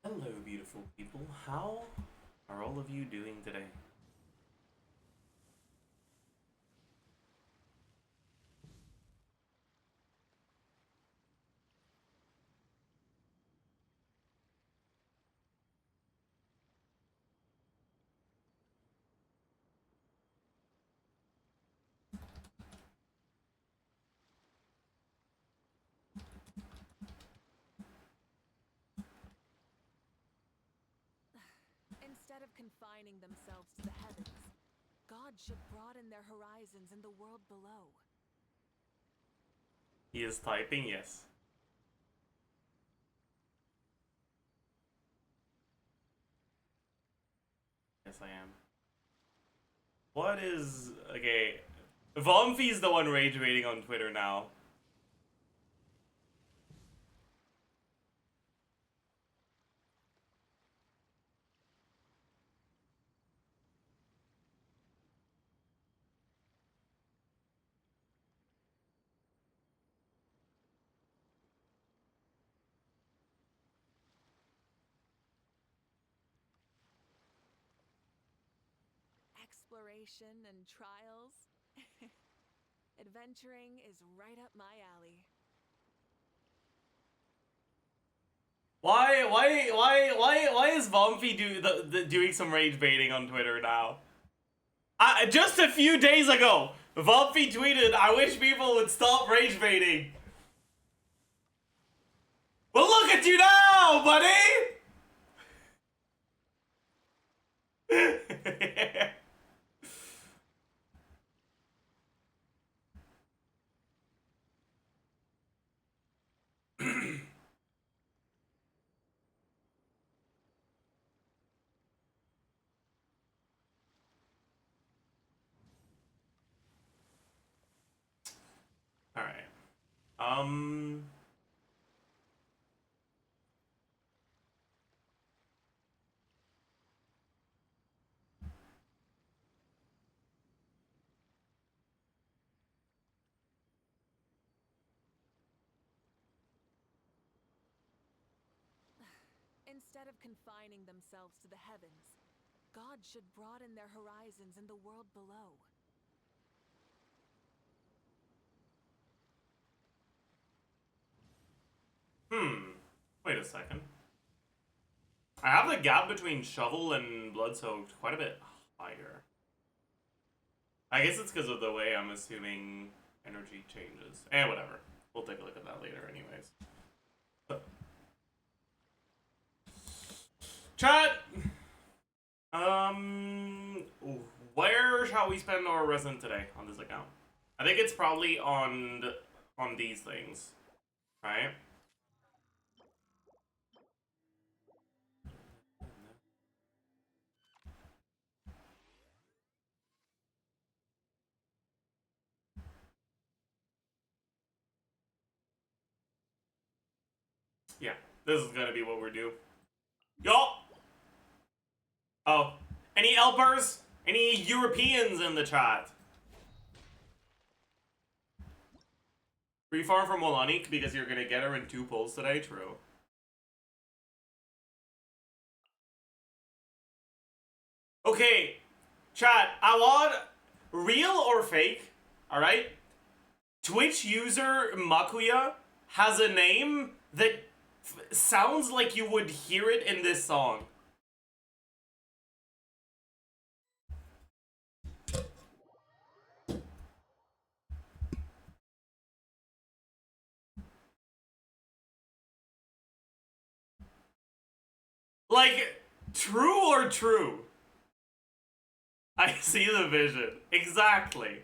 Hello, beautiful people. How are all of you doing today? Instead of confining themselves to the heavens, God should broaden their horizons in the world below. He is typing, yes. Yes, I am. What is... Okay. Vomfi's the one rage baiting on Twitter now. Exploration and trials. Adventuring is right up my alley. Why is Vomfi doing some rage baiting on Twitter now? Just a few days ago, Vomfi tweeted, "I wish people would stop rage baiting." Well, look at you now, buddy! Alright. Instead of confining themselves to the heavens, God should broaden their horizons in the world below. Wait a second. I have the gap between Shovel and Blood-Soaked quite a bit higher. I guess it's because of the way I'm assuming energy changes. Whatever. We'll take a look at that later anyways. Chat! Where shall we spend our resin today on this account? I think it's probably on these things, right? Yeah, this is gonna be what we're doing. Yo! Oh, any Elpers? Any Europeans in the chat? Free farm from Wolanik because you're gonna get her in 2 pulls today? True. Okay, chat, I want real or fake, alright? Twitch user Makuya has a name that sounds like you would hear it in this song. Like, true or true? I see the vision. Exactly.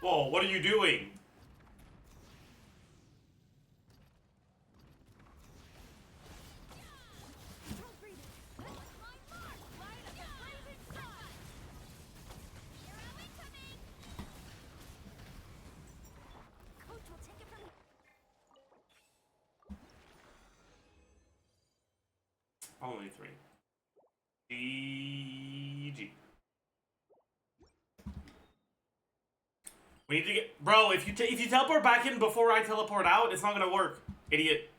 Whoa, what are you doing? Only 3. GG. We need to get... Bro, if you teleport back in before I teleport out, it's not gonna work. Idiot.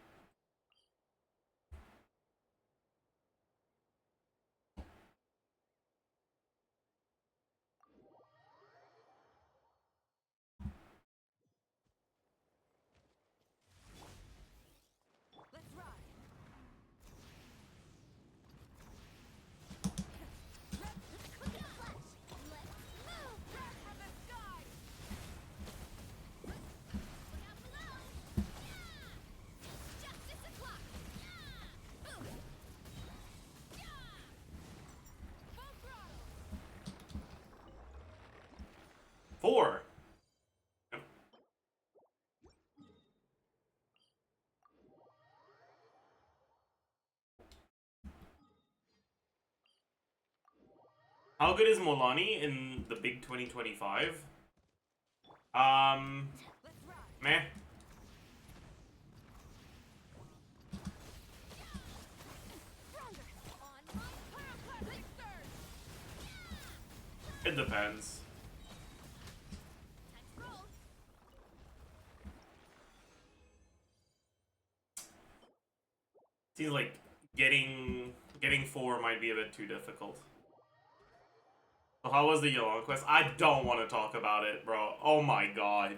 Let's ride. Four. How good is Molani in the big 2025? Meh. It depends. Seems like getting 4 might be a bit too difficult. So how was the Yolong quest? I don't want to talk about it, bro. Oh my god.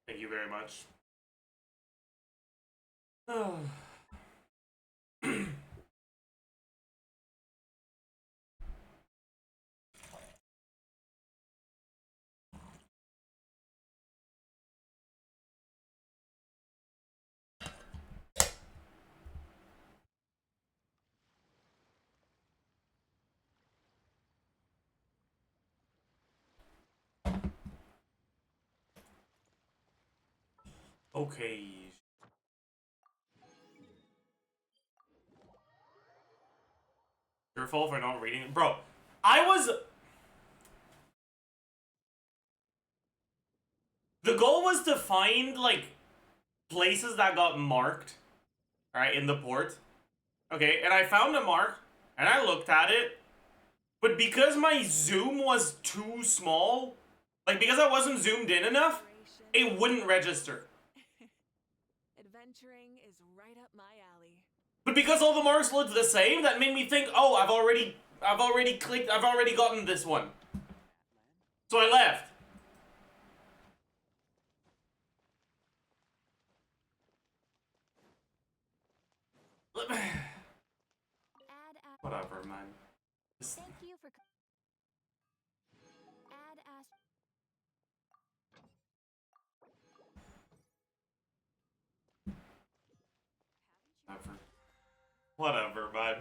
Thank you very much. Okay. Your fault for not reading it. Bro, I was... The goal was to find, like, places that got marked, right, in the port. Okay, and I found a mark, and I looked at it, but because my zoom was too small, like, because I wasn't zoomed in enough, it wouldn't register. Adventuring is right up my alley. But because all the marks looked the same, that made me think, oh, I've already gotten this one. So I left. Whatever, man. Thank you for add Whatever, man.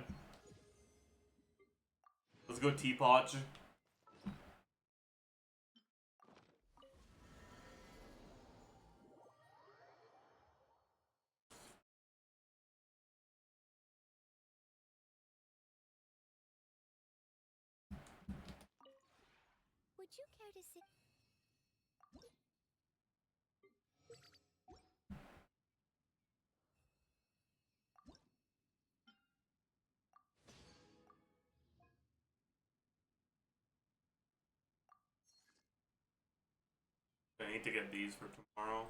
Let's go teapot. Would you care to sit? I need to get these for tomorrow.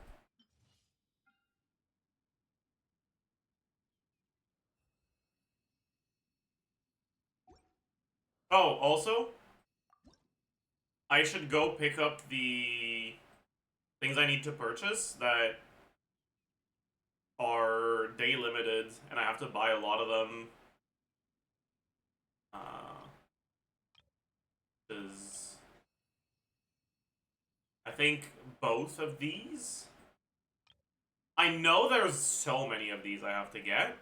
Oh, also, I should go pick up the things I need to purchase that are day limited, and I have to buy a lot of them. Because I think both of these. I know there's so many of these I have to get.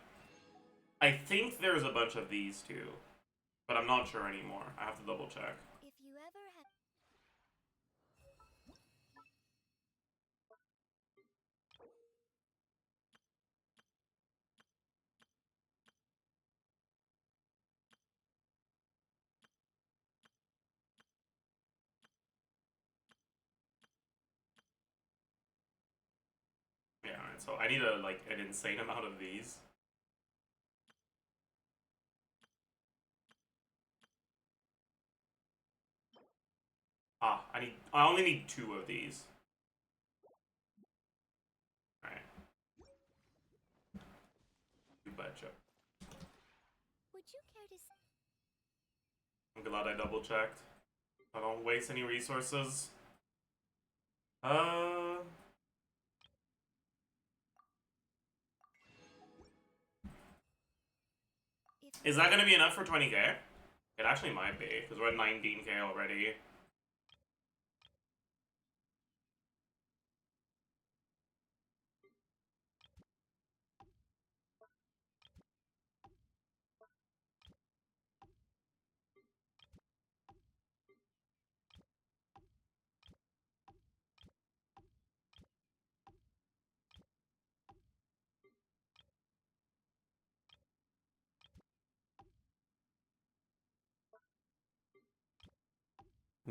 I think there's a bunch of these too, but I'm not sure anymore. I have to double check. If you ever have Yeah, alright, so I need a, like, an insane amount of these. I only need 2 of these. Alright. You betcha. would you care to I'm glad I double checked. I don't waste any resources. if Is that gonna be enough for 20k? It actually might be, because we're at 19k already.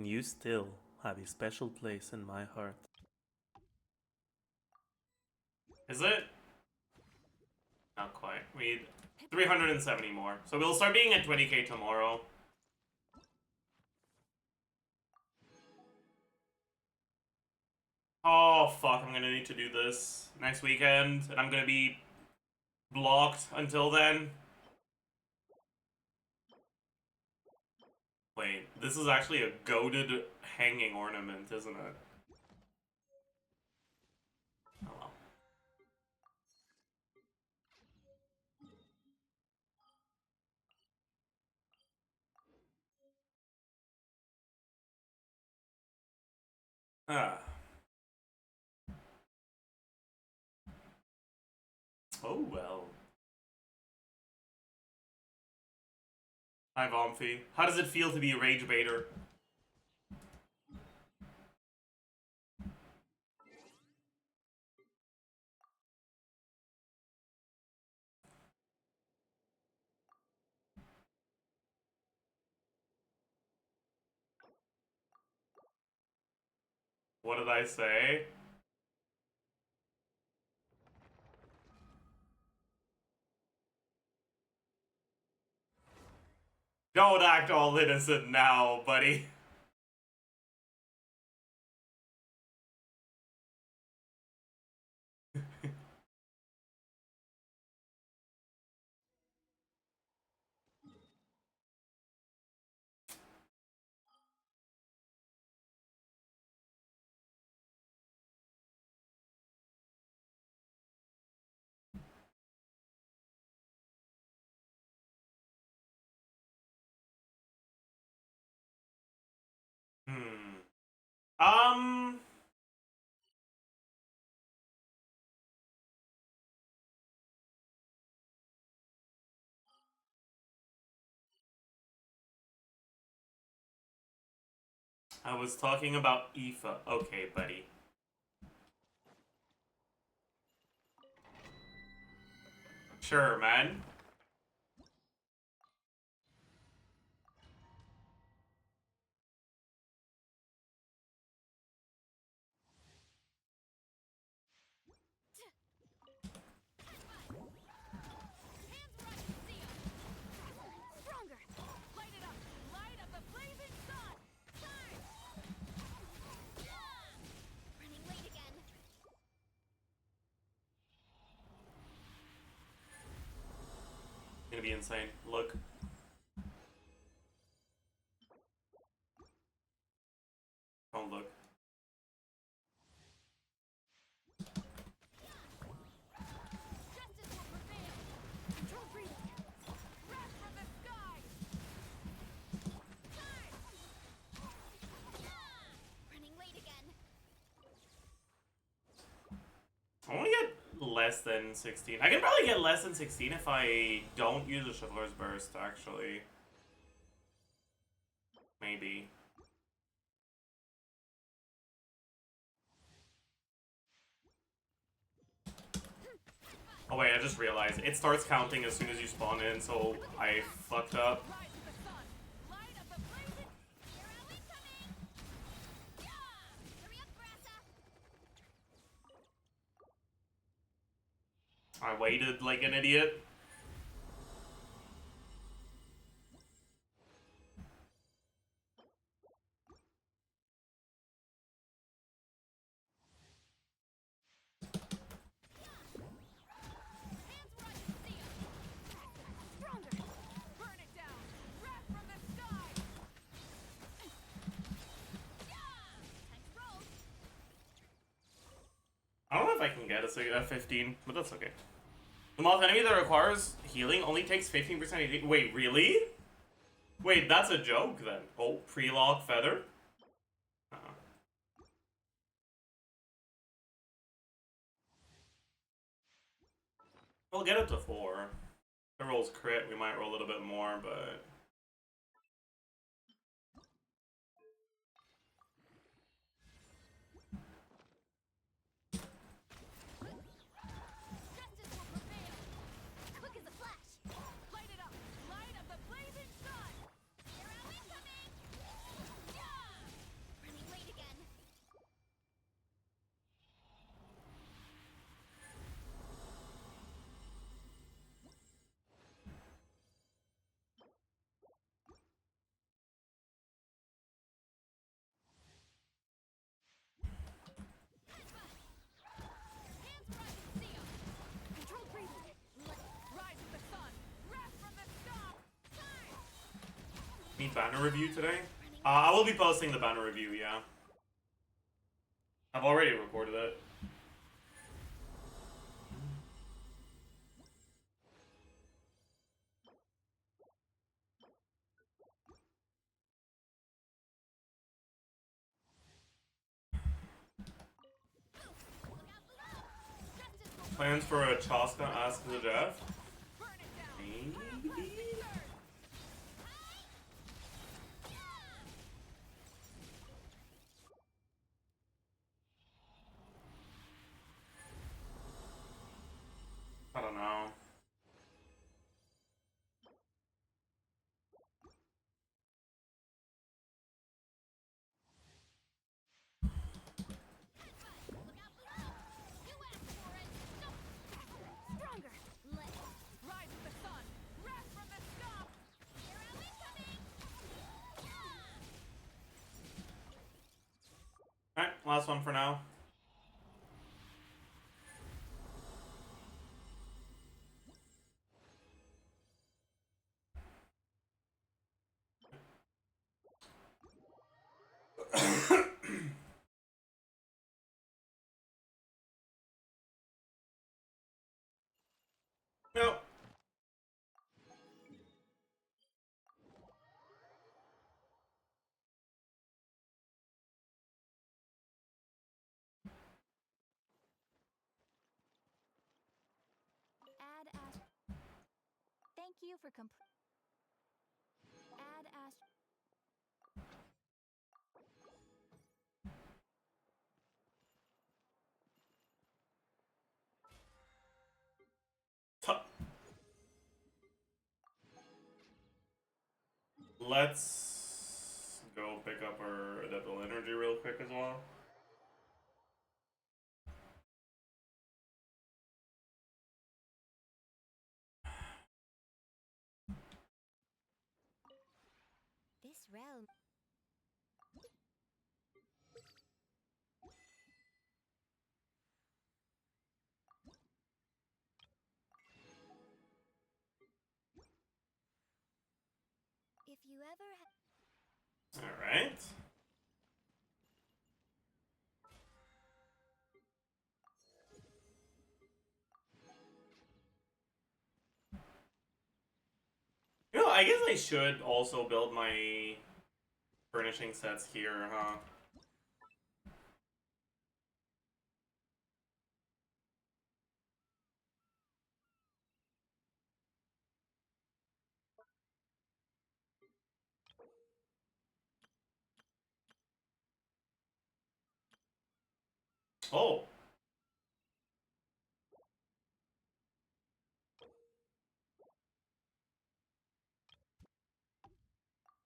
You still have a special place in my heart. Is it? Not quite. We need 370 more. So we'll start being at 20k tomorrow. Oh, fuck. I'm gonna need to do this next weekend, and I'm gonna be blocked until then. Wait, this is actually a goated hanging ornament, isn't it? Oh well. Ah. Oh well. Hi, Vomfy. How does it feel to be a rage baiter? What did I say? Don't act all innocent now, buddy. Hmm. I was talking about Aoife. Okay, buddy. Sure, man. Stronger! Light it up! Light up the blazing sun! Time! running late again? It's gonna be insane. Look. Don't look. Justice will prevail! Control breathing! Wrath from the sky! Time! Running late again? I wanna get less than 16. I can probably get less than 16 if I don't use a Chivalrous Burst, actually. Maybe. Oh wait, I just realized it starts counting as soon as you spawn in, so I fucked up. I waited like an idiot. I don't know if I can get a 15, but that's okay. The moth enemy that requires healing only takes 15% AD. Wait, really? Wait, that's a joke then. Oh, pre-lock feather? We'll get it to 4. If it rolls crit, we might roll a little bit more, but... Need banner review today? I will be posting the banner review, yeah. I've already recorded it. Plans for a Chaska Ask the Zajef? Maybe? I don't know. Alright, last one for now. Nope. Thank you for Add Let's go pick up our Adeptal Energy real quick as well. this realm. If you ever Alright. You know, I guess I should also build my furnishing sets here, huh? Oh.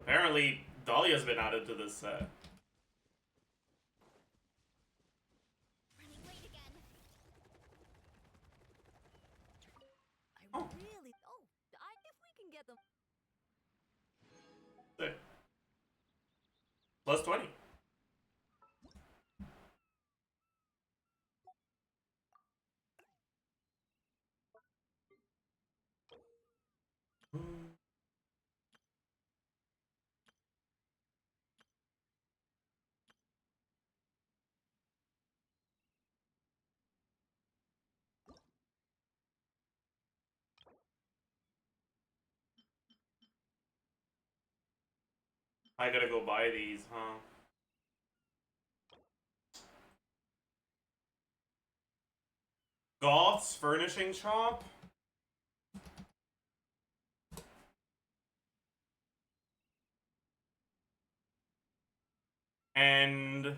Apparently, Dahlia's been added to this set. Running late again. I Oh. really. Oh, if we can get them. Sick. Plus 20. I gotta go buy these, huh? Goth's Furnishing Shop? And...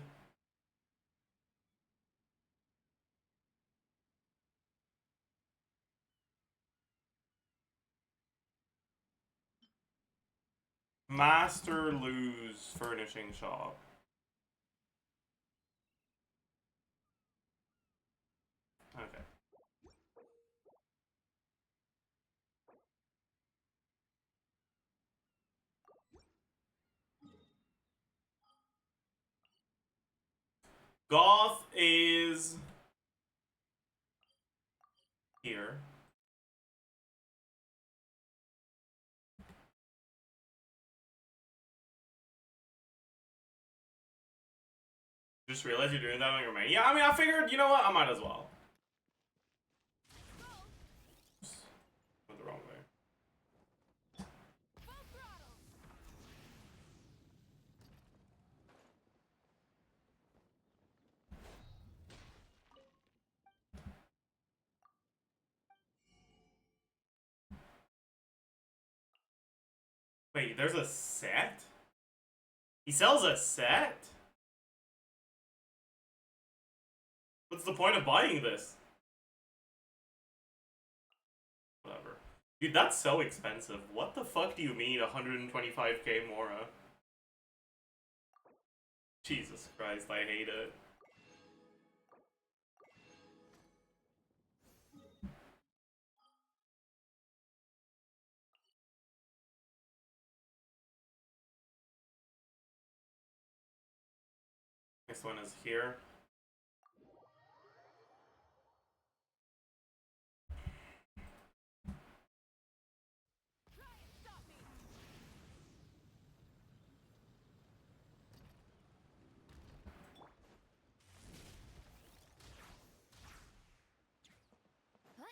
Master Lou's Furnishing Shop. Okay. Goth is... here. Just realized you're doing that on your main. Yeah, I mean, I figured, you know what? I might as well. Went the wrong way. Wait, there's a set? He sells a set? What's the point of buying this? Whatever. Dude, that's so expensive. What the fuck do you mean 125k Mora? Jesus Christ, I hate it. Next one is here. What?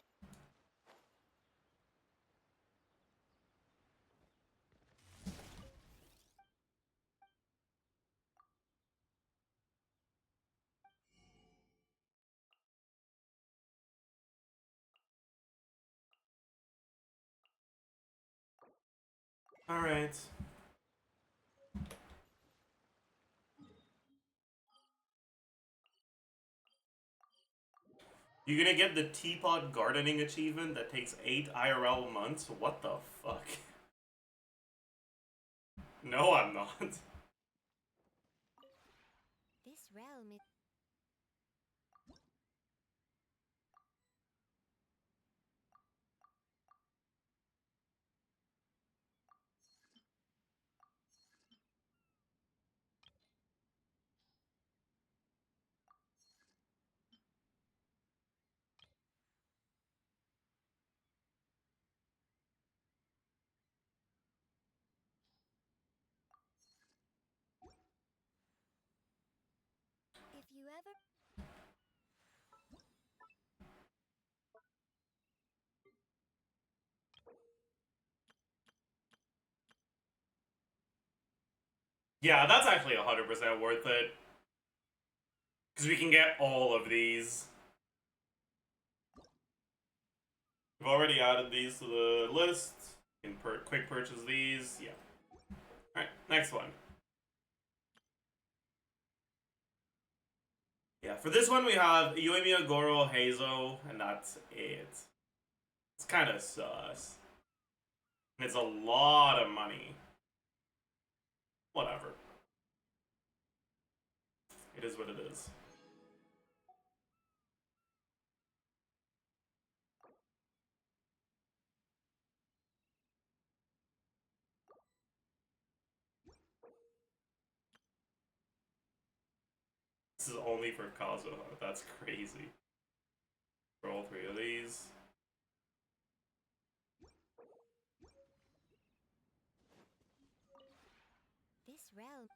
Alright. You gonna get the teapot gardening achievement that takes 8 IRL months? What the fuck? No, I'm not. This realm is. If you ever. Yeah, that's actually 100% worth it. Because we can get all of these. We've already added these to the list. You can quick purchase these. Yeah. Alright, next one. Yeah, for this one we have Yoimiya, Goro, Heizo, and that's it. It's kind of sus. And it's a lot of money. Whatever. It is what it is. This is only for Kazuha. That's crazy. For all three of these. This realm.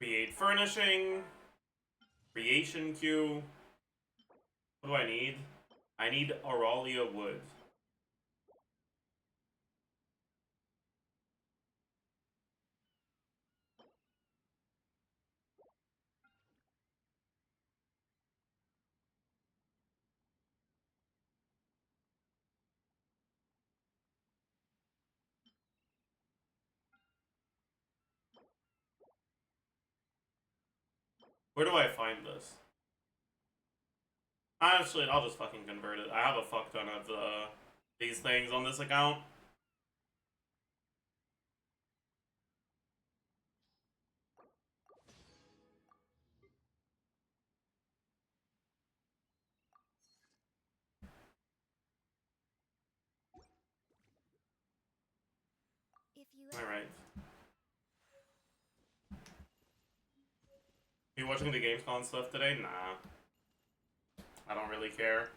Create furnishing. Creation queue. What do I need? I need Auralia wood. Where do I find this? Honestly, I'll just fucking convert it. I have a fuck ton of these things on this account. If you Alright. You watching the Gamescom stuff today? Nah. I don't really care.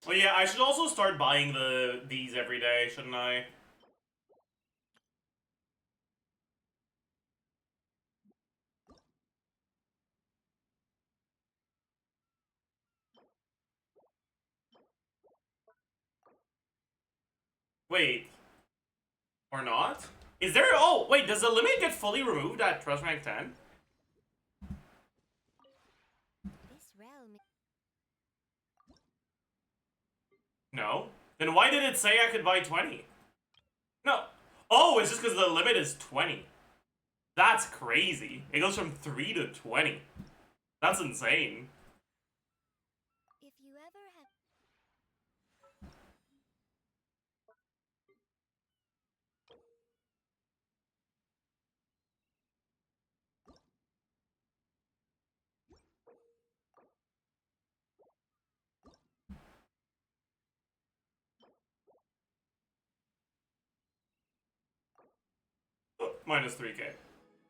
Oh yeah, I should also start buying these every day, shouldn't I? Wait. Or not? Is there- oh, wait, does the limit get fully removed at Trust Rank 10? this realm. No. Then why did it say I could buy 20? No. Oh, it's just because the limit is 20. That's crazy. It goes from 3 to 20. That's insane. If you ever have. Oh, minus 3k.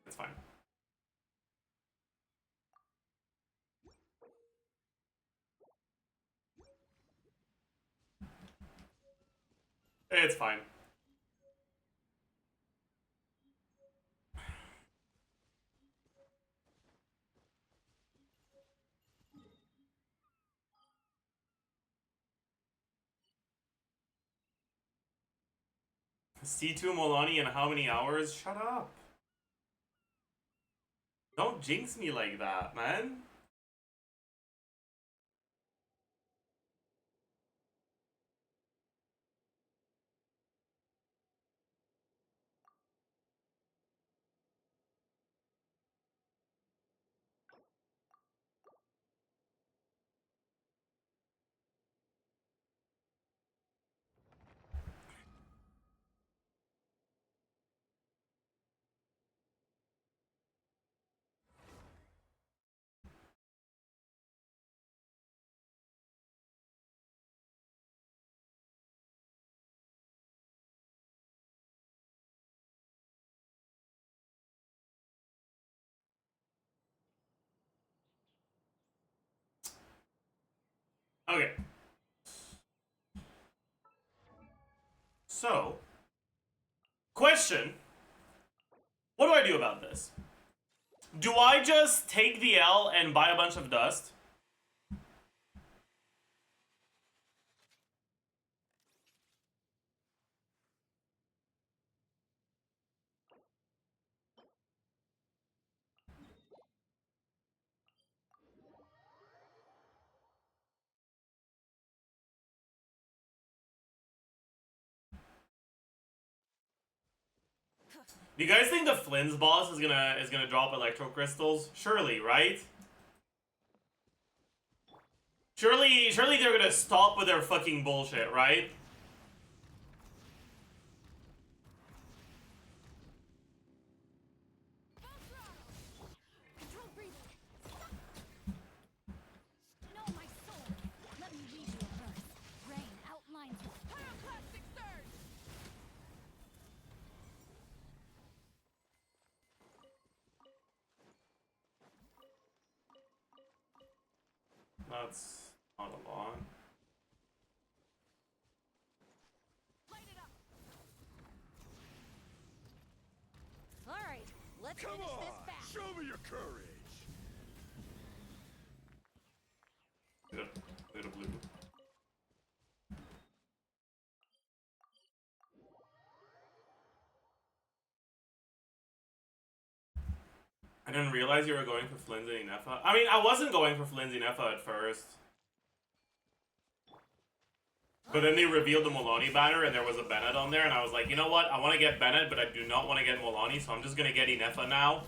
It's fine. It's fine. C2 Molani in how many hours? Shut up. Don't jinx me like that, man. Okay. So, question. What do I do about this? Do I just take the L and buy a bunch of dust? Do you guys think the Flins boss is gonna drop electro crystals? Surely, right? Surely they're gonna stop with their fucking bullshit, right? Control breathing. Know my soul. Let me read you a verse. Rain outlines pyroclastic surge. That's not a lot. Light it up. All right, let's Come finish on! this fast. Show me your courage! Little blue. I didn't realize you were going for Flins and Inefa. I mean, I wasn't going for Flins and Inefa at first. But then they revealed the Molani banner and there was a Bennett on there and I was like, you know what? I want to get Bennett, but I do not want to get Molani, so I'm just going to get Inefa now.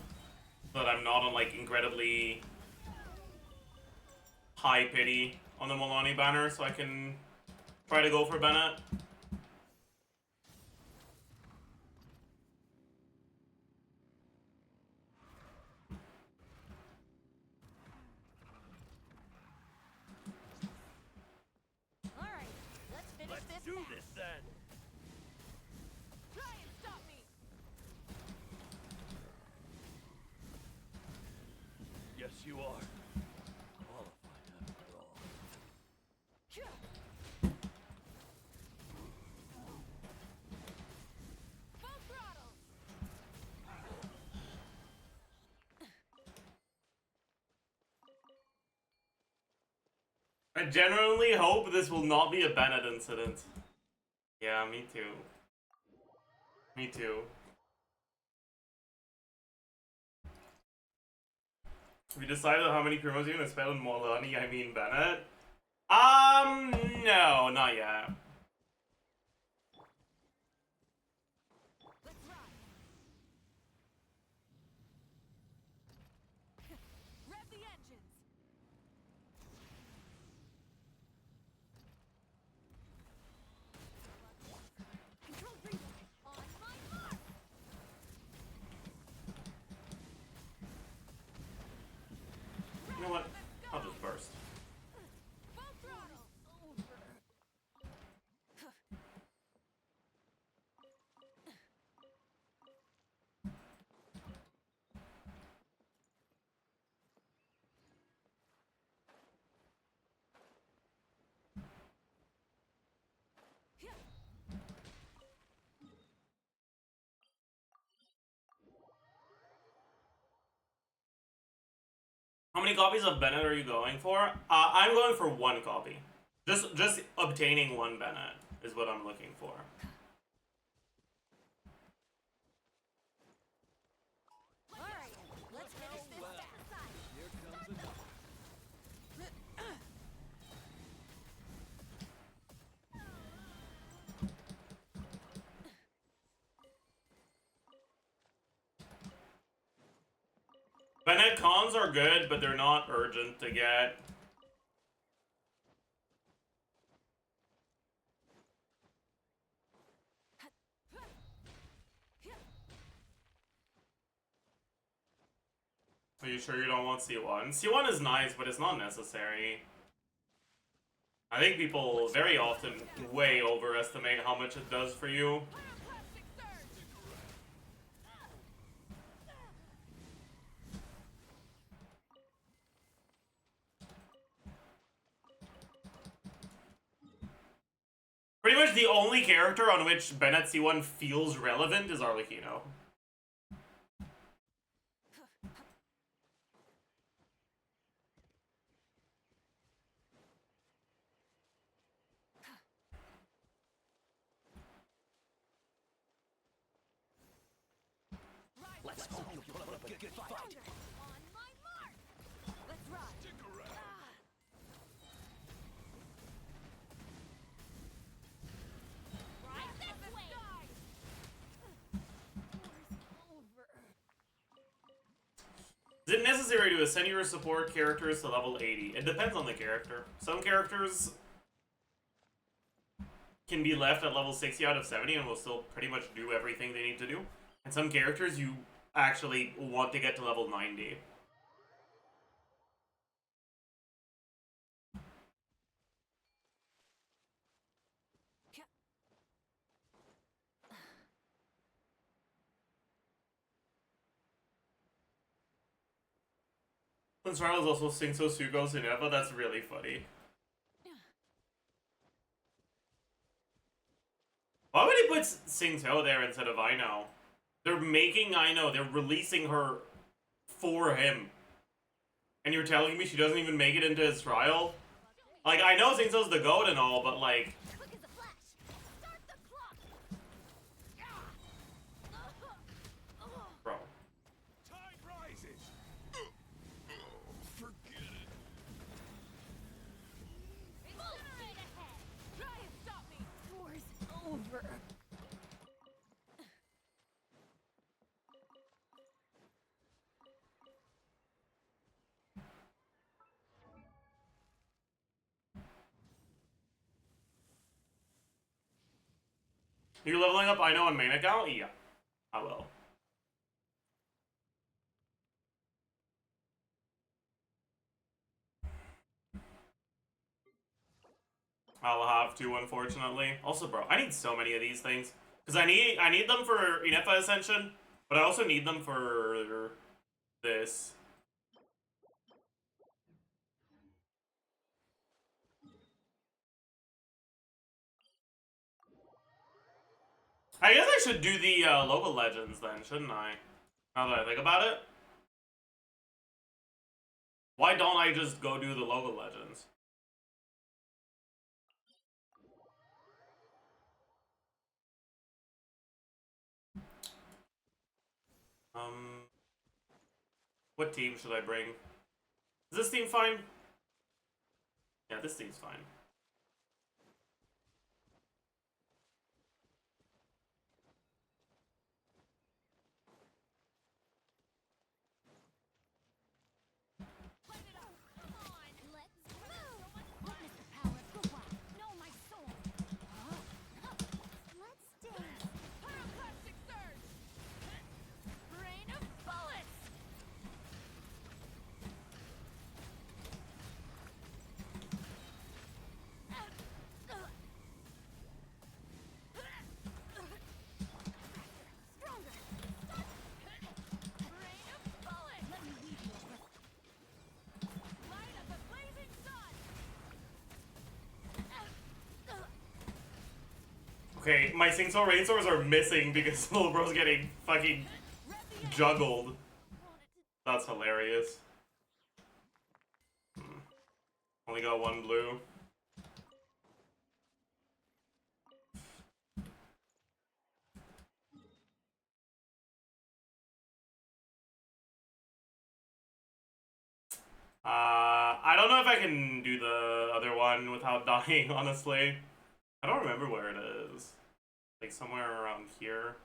So that I'm not on like incredibly high pity on the Molani banner, so I can try to go for Bennett. All right, let's finish Let's this do fast. this then! Try and stop me. Yes, you are. Qualified after all. Full throttle. I genuinely hope this will not be a Bennett incident. Yeah, me too. Me too. Have you decided how many promos you're gonna spell in Molani? I mean Bennett? No, not yet. Let's ride. Rev the engines. Control breathing. On my mark. You know what? I'll just burst. Full throttle. How many copies of Bennett are you going for? I'm going for one copy. Just obtaining one Bennett is what I'm looking for. All right, let's finish this fast. Here comes another. Bennett cons are good, but they're not urgent to get. Are you sure you don't want C1? C1 is nice, but it's not necessary. I think people very often way overestimate how much it does for you. Pyroclastic surge. Pretty much the only character on which Bennett C1 feels relevant is Arlecchino. Let's hope you put up a good fight. On my mark. Let's ride. Stick around. Right this way. Is it necessary to ascend your support characters to level 80? It depends on the character. Some characters can be left at level 60 out of 70 and will still pretty much do everything they need to do. And some characters you actually want to get to level 90. Flins is also Singso Sugo Suneva. That's really funny. Why would he put Singso there instead of Aino? They're making Aino. They're releasing her for him. And you're telling me she doesn't even make it into his trial? Like, I know Singso's the goat and all, but like... Quick as a flash. Start the clock. Bro. Tide rises. Forget it. Incinerate ahead. Try and stop me! War's over. You leveling up Aino on main account? Yeah. I will. I'll have to, unfortunately. Also, bro, I need so many of these things. Because I need them for Inefa Ascension, but I also need them for this. I guess I should do the local legends then, shouldn't I? Now that I think about it. Why don't I just go do the local legends? What team should I bring? Is this team fine? Yeah, this team's fine. Light it up. Come on. Let's move. Witness the power of Guwa. Know my soul. Let's dance. Pyroclastic surge! Rain of bullets! Stronger. Rain of bullets! Let me lead you with Light of the blazing sun! Okay, my Singso Rainswords are missing because little bro's getting fucking juggled. That's hilarious. Only got one blue. I don't know if I can do the other one without dying, honestly. I don't remember where it is. Like somewhere around here.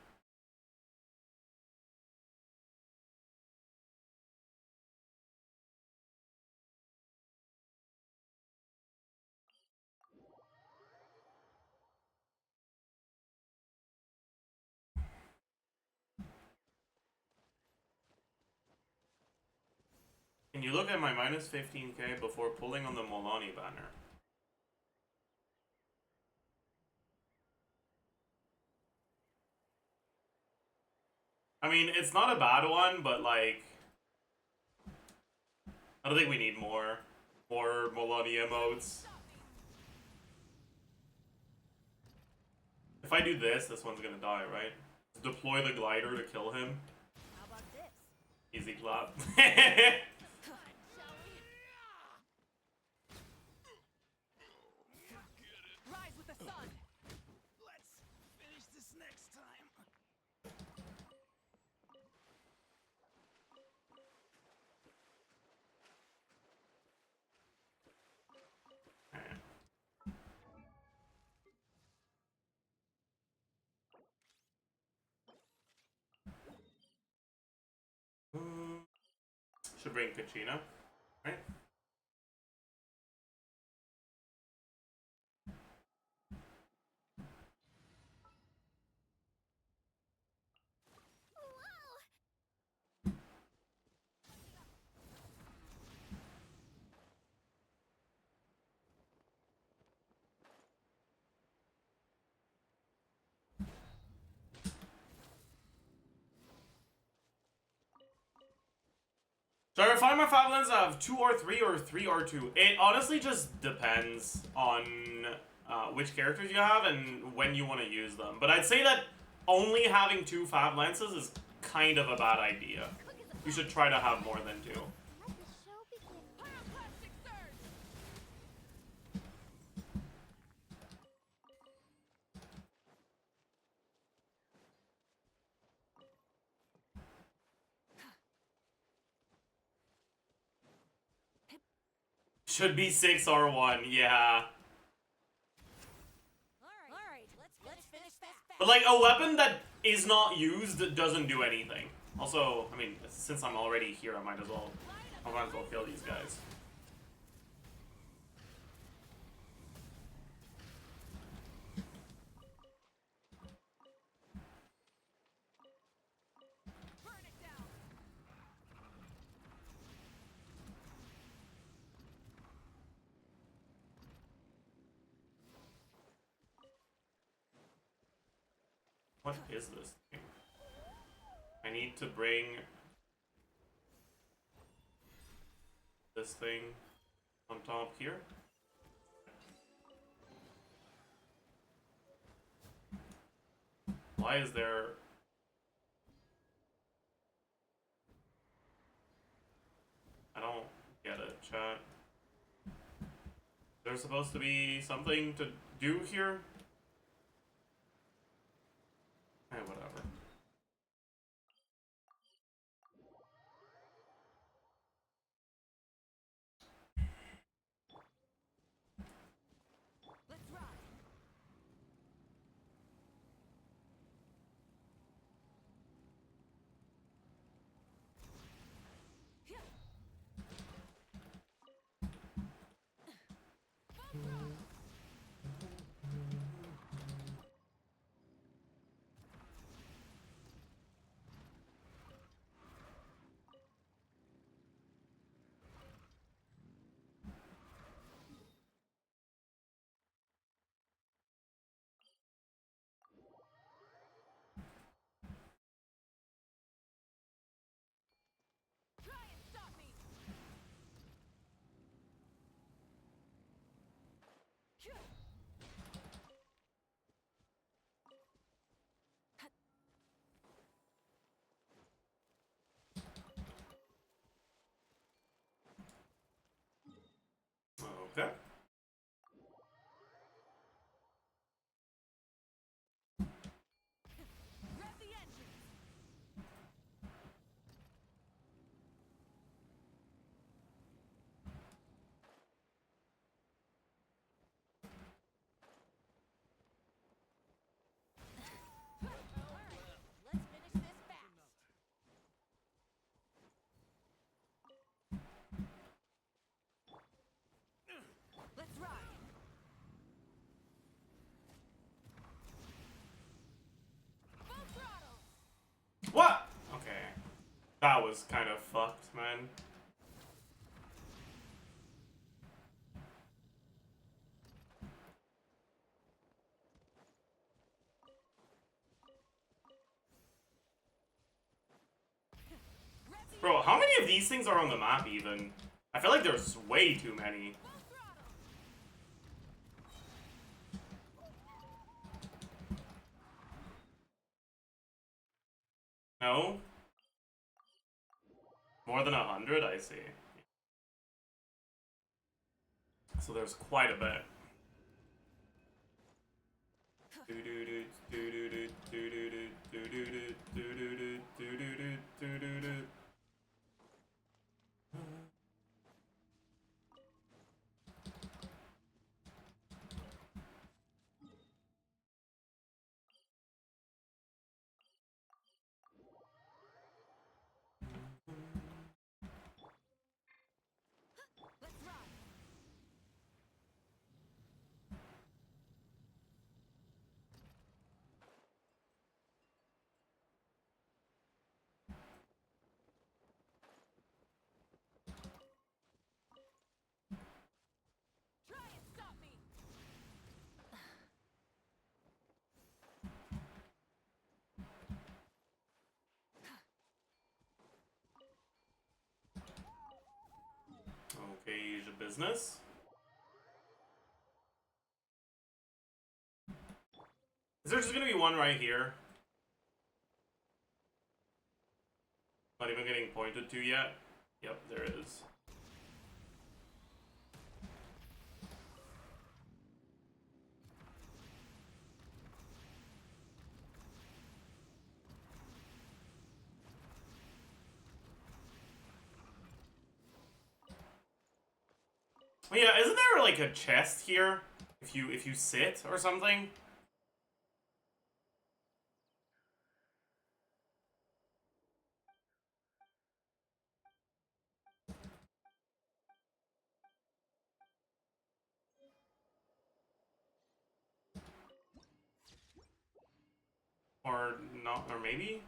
Can you look at my minus 15k before pulling on the Molani banner? I mean, it's not a bad one, but like... I don't think we need more Molani emotes. If I do this, this one's gonna die, right? Deploy the glider to kill him. How about this? Easy clap. Shall we? Rise with the sun! Let's finish this next time. Should bring Kachina, right? So I find my 5 lens I have 2 R3 or 3 R2. It honestly just depends on which characters you have and when you want to use them. But I'd say that only having 2 5 lenses is kind of a bad idea. You should try to have more than 2. Let the show begin. Pyroclastic surge! Should be 6 R1, yeah. Alright, let's finish this fast. But like, a weapon that is not used doesn't do anything. Also, I mean, since I'm already here, I might as well kill these guys. Burn it down! What is this thing? I need to bring this thing on top here. Why is there... I don't get it, chat. There's supposed to be something to do here? Eh, whatever. Let's ride! Try and stop me! Okay. Rev the engines! Let's finish this fast. Let's ride! Full throttle! What? Okay. That was kind of fucked, man. Bro, how many of these things are on the map even? I feel like there's way too many. Full throttle! No? More than 100, I see. So there's quite a bit. business. Is there just gonna be one right here? Not even getting pointed to yet. Yep, there is. Oh yeah, isn't there like a chest here? If you sit or something? Or not, or maybe?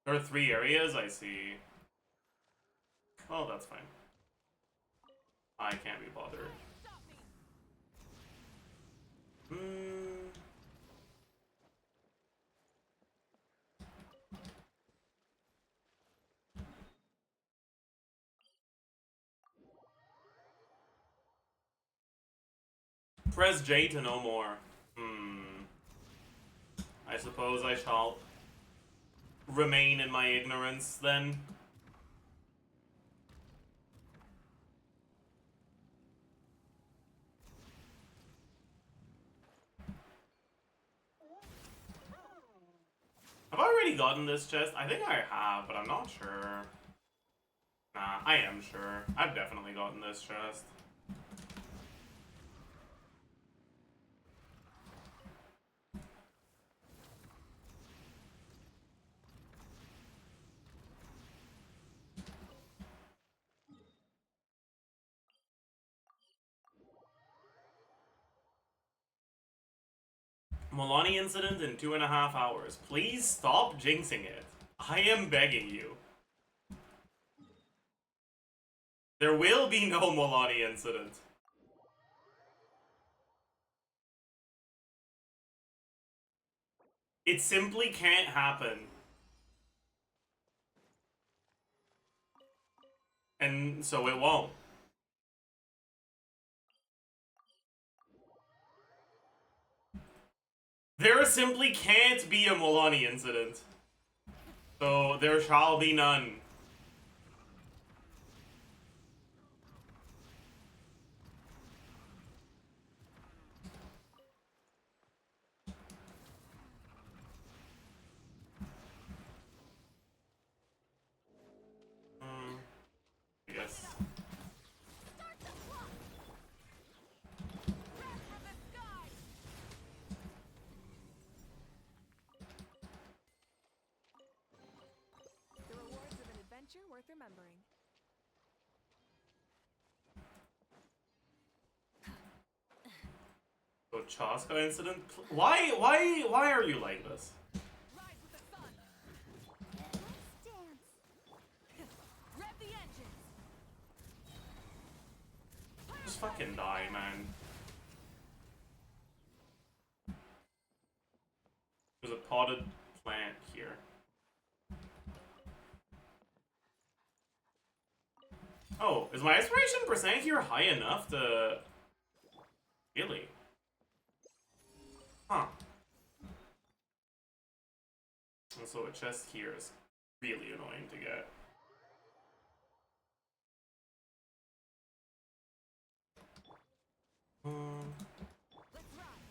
There are 3 areas, I see. Oh, that's fine. I can't be bothered. Press J to know more. I suppose I shall remain in my ignorance then. Have I already gotten this chest? I think I have, but I'm not sure. Nah, I am sure. I've definitely gotten this chest. Milani incident in 2.5 hours. Please stop jinxing it. I am begging you. There will be no Milani incident. It simply can't happen. And so it won't. There simply can't be a Milani incident. So there shall be none. Yes. The rewards of an adventure worth remembering. So Chaska incident? Why are you like this? Rise with the sun. Let's dance. Rev the engines. Just fucking die, man. There's a potted plant here. Oh, is my inspiration percent here high enough to... Really? Huh. Also, a chest here is really annoying to get. Let's ride.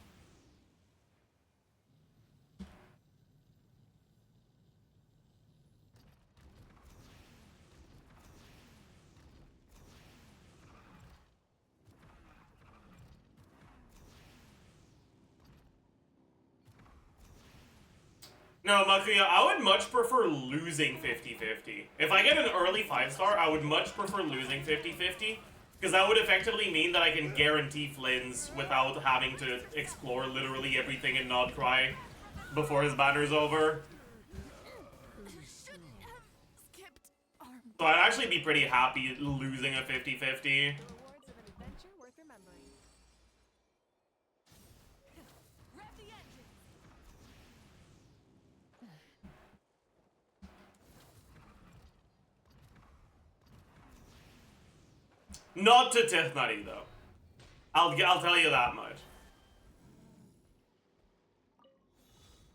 No, Makuya, I would much prefer losing 50-50. If I get an early 5-star, I would much prefer losing 50-50. Because that would effectively mean that I can guarantee Flins without having to explore literally everything in Nodcry before his banner's over. Shouldn't have skipped arm. So I'd actually be pretty happy losing a 50-50. The rewards of an adventure worth remembering. Rev the engines. Not to Tithnutty, though. I'll tell you that much.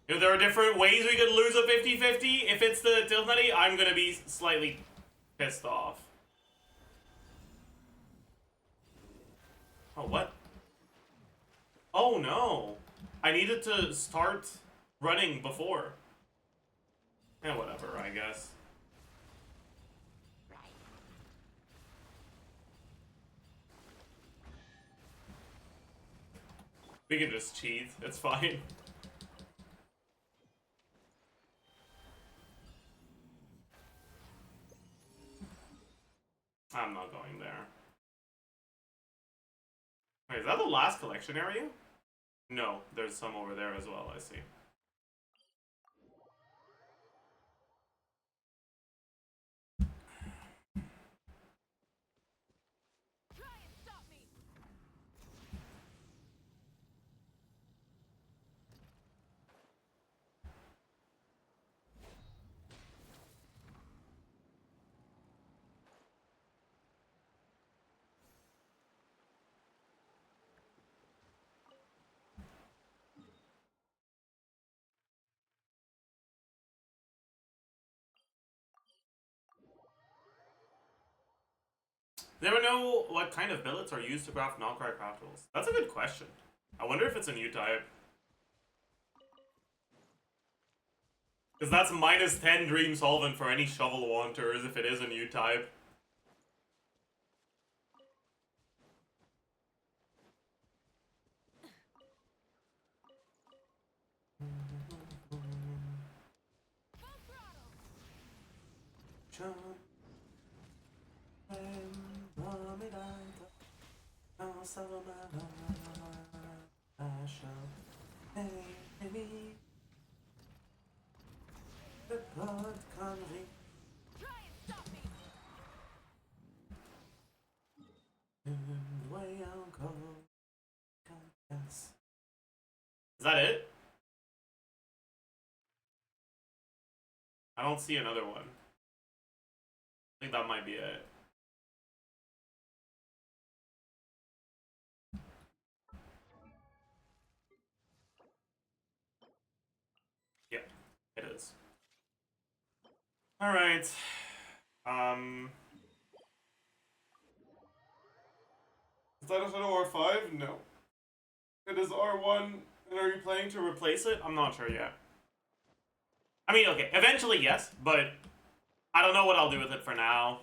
If there are different ways we could lose a 50-50, if it's the Tithnutty, I'm gonna be slightly pissed off. Oh, what? Oh no! I needed to start running before. Yeah, whatever, I guess. We can just cheat, it's fine. I'm not going there. Wait, is that the last collection area? No, there's some over there as well, I see. Try and stop me. Does anyone know what kind of billets are used to craft non-cry craftables? That's a good question. I wonder if it's a new type. Because that's minus 10 dream solvent for any shovel wanters if it is a new type. Try and stop me. Is that it? I don't see another one. I think that might be it. Yep, it is. Alright. Is that an R5? No. It is R1, and are you planning to replace it? I'm not sure yet. I mean, okay, eventually yes, but I don't know what I'll do with it for now.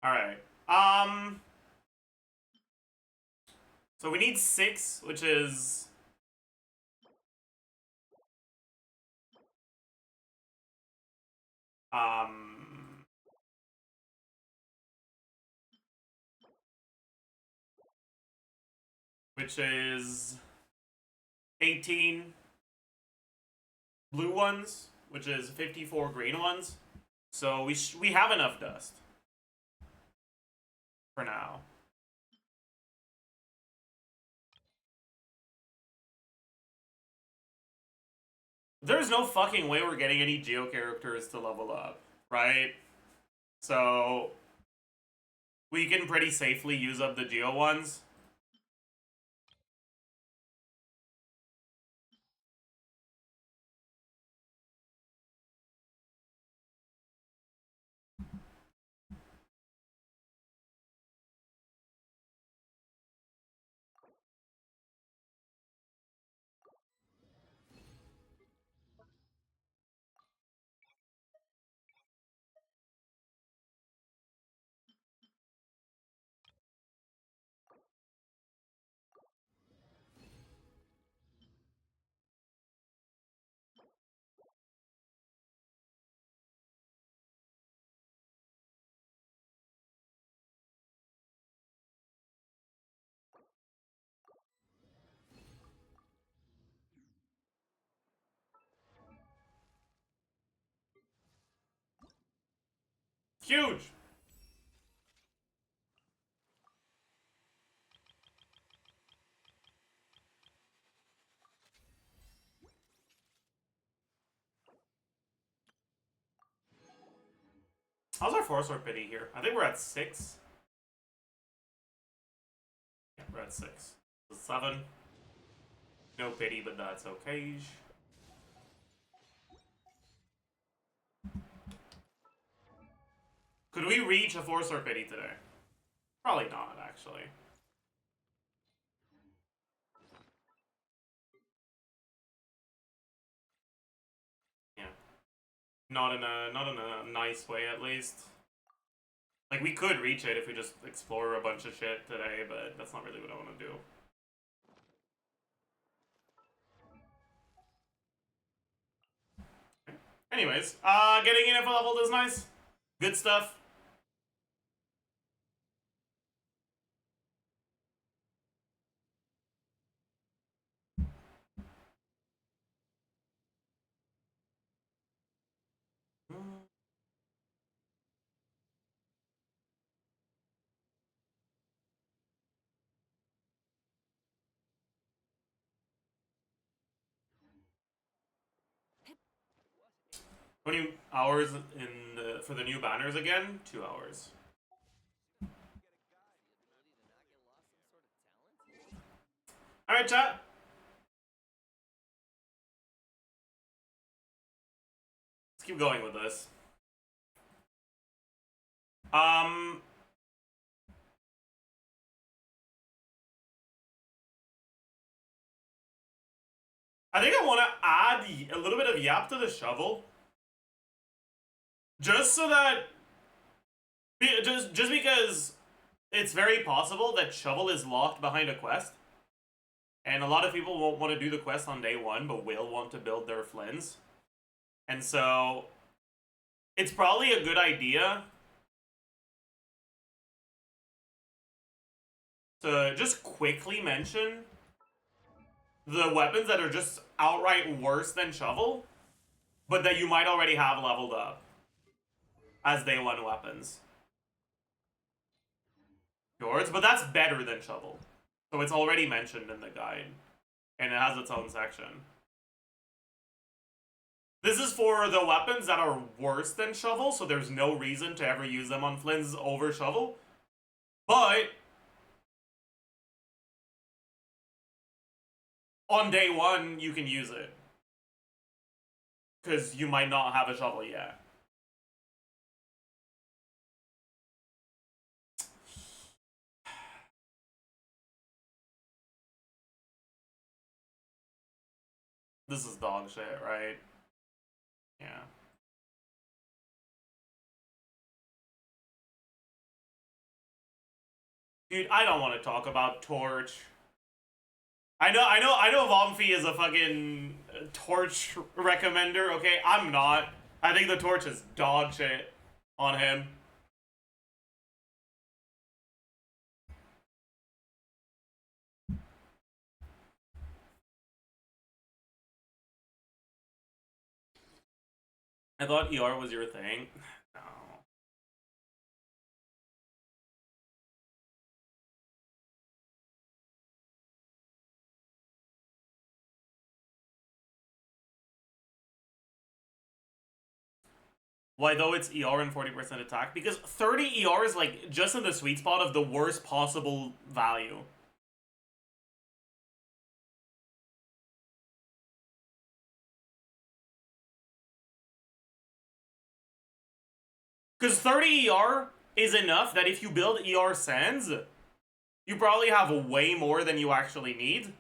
Alright. So we need 6, which is... which is 18 blue ones, which is 54 green ones. So we have enough dust for now. There's no fucking way we're getting any Geo characters to level up, right? So we can pretty safely use up the Geo ones. Huge! How's our force or pity here? I think we're at 6. Yeah, we're at 6. 7. No pity, but that's okay. Could we reach a force or pity today? Probably not, actually. Yeah. Not in a nice way, at least. Like, we could reach it if we just explore a bunch of shit today, but that's not really what I want to do. Okay. Anyways, getting in at level is nice. Good stuff. How many hours in for the new banners again? 2 hours. Alright, chat. Let's keep going with this. I think I want to add a little bit of yap to the shovel. Just so that... Just because it's very possible that shovel is locked behind a quest. And a lot of people won't want to do the quest on day 1, but will want to build their Flins. And so... it's probably a good idea to just quickly mention the weapons that are just outright worse than shovel, but that you might already have leveled up as day 1 weapons. Yours, but that's better than shovel. So it's already mentioned in the guide, and it has its own section. This is for the weapons that are worse than shovel, so there's no reason to ever use them on Flins over shovel. But on day 1, you can use it. Because you might not have a shovel yet. This is dog shit, right? Yeah. Dude, I don't want to talk about Torch. I know Vomfy is a fucking Torch recommender, okay? I'm not. I think the Torch is dog shit on him. I thought ER was your thing. No. Why though it's ER and 40% attack? Because 30 ER is like just in the sweet spot of the worst possible value. Because 30 ER is enough that if you build ER Sands, you probably have way more than you actually need.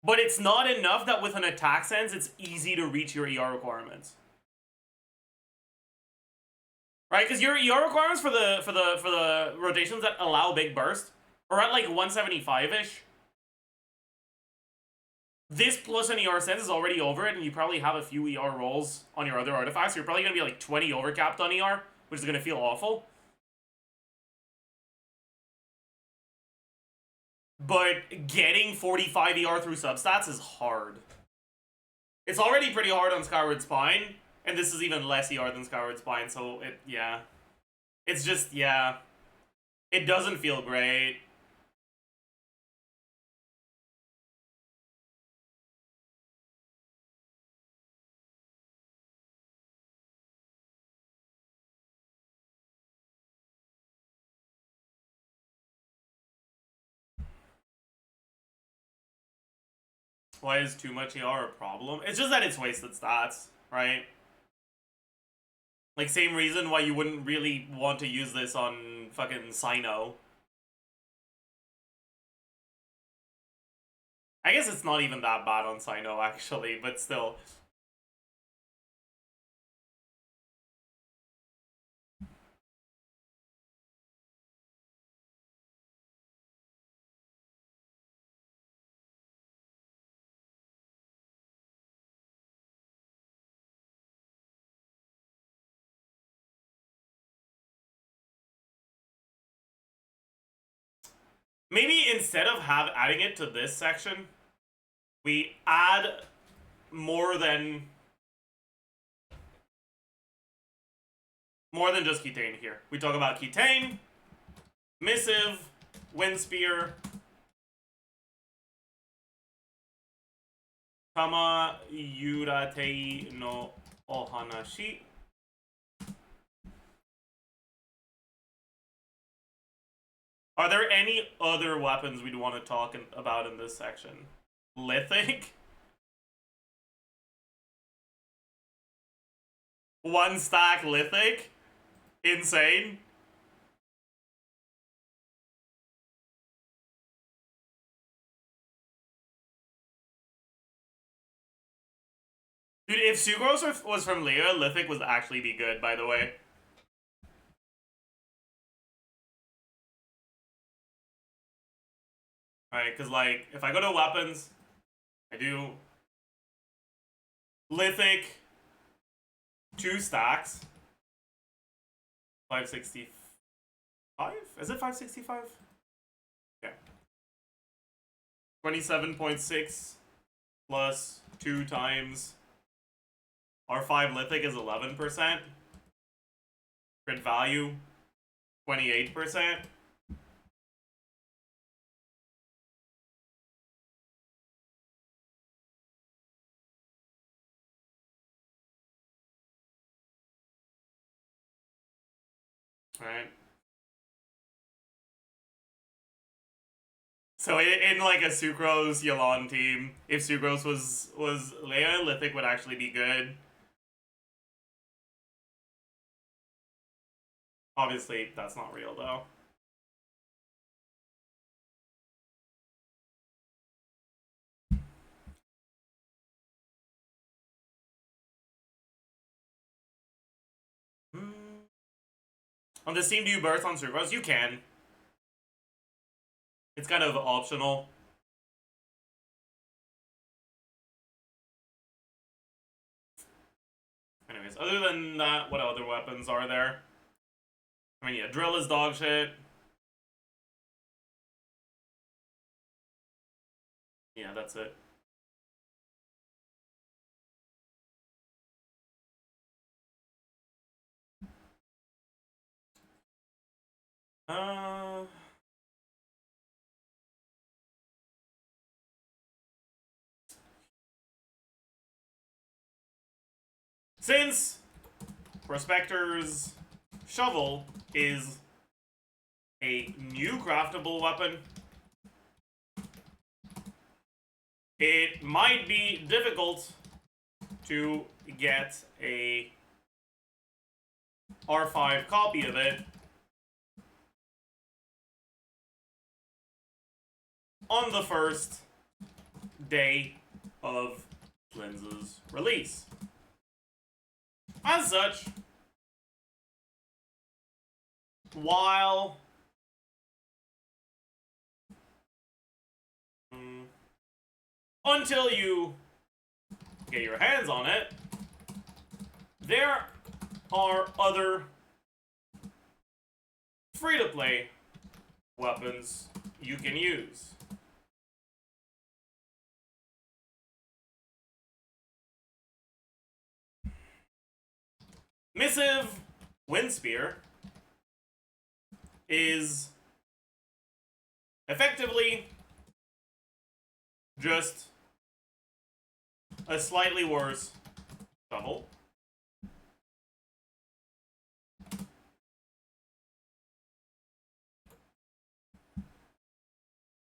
But it's not enough that with an attack Sands, it's easy to reach your ER requirements. Right? Because your ER requirements for the rotations that allow big burst are at like 175-ish. This plus an ER Sense is already over it, and you probably have a few ER rolls on your other artifacts, so you're probably going to be like 20 overcapped on ER, which is going to feel awful. But getting 45 ER through substats is hard. It's already pretty hard on Skyward Spine, and this is even less ER than Skyward Spine, so yeah. It's just, yeah. It doesn't feel great. Why is too much ER a problem? It's just that it's wasted stats, right? Like, same reason why you wouldn't really want to use this on fucking Sino. I guess it's not even that bad on Sino, actually, but still. Maybe instead of adding it to this section, we add more than just Ketane here. We talk about Ketane, Missive, Wind Spear, Kama Yuratei no Ohanashi. Are there any other weapons we'd want to talk about in this section? Lithic? One stack Lithic? Insane. Dude, if Sucrose was from Leah, Lithic would actually be good, by the way. Alright, because, like, if I go to weapons, I do Lithic, 2 stacks, 565? Is it 565? Yeah. 27.6 plus 2 times R5 Lithic is 11%. Crit value, 28%. Right. So in like a Sucrose Yelan team, if Sucrose was Leia, Lithic would actually be good. Obviously, that's not real though. On this team, do you burst on Sucrose? You can. It's kind of optional. Anyways, other than that, what other weapons are there? I mean, yeah, Drill is dog shit. Yeah, that's it. Since Prospector's Shovel is a new craftable weapon, it might be difficult to get a R5 copy of it on the first day of Flins' release. As such, while until you get your hands on it, there are other free-to-play weapons you can use. Missive Wind Spear is effectively just a slightly worse shovel.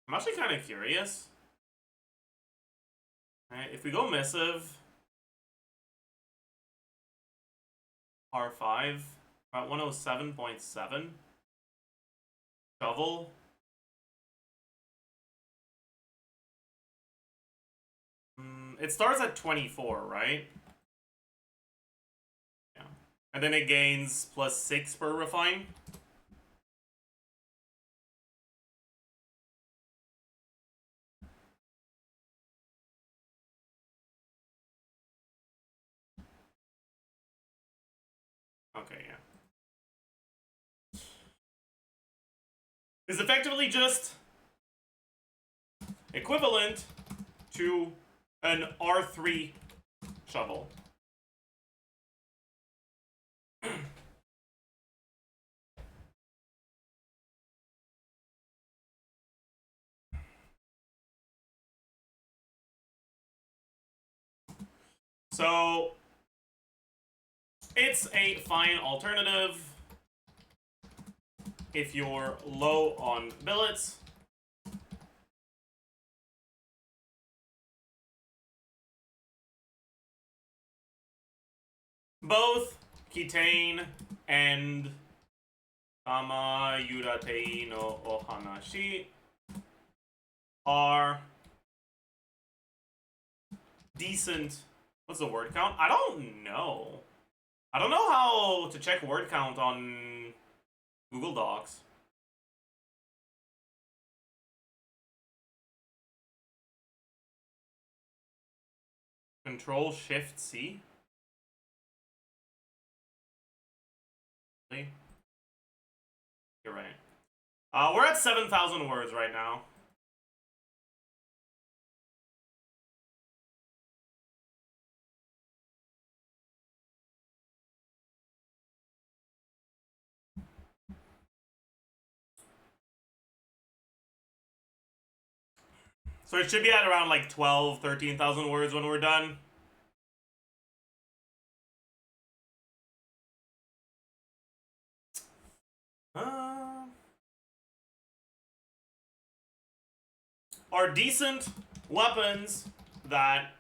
I'm actually kind of curious. Alright, if we go missive, R5, about 107.7. Shovel. It starts at 24, right? Yeah. And then it gains +6 per refine. Okay, yeah. Is effectively just equivalent to an R3 shovel. So it's a fine alternative if you're low on billets. Both Kitane and Ama Yuratei no Ohanashi are decent. What's the word count? I don't know. I don't know how to check word count on Google Docs. Control Shift C. You're right. We're at 7,000 words right now. So it should be at around like 12, 13,000 words when we're done. Are decent weapons that,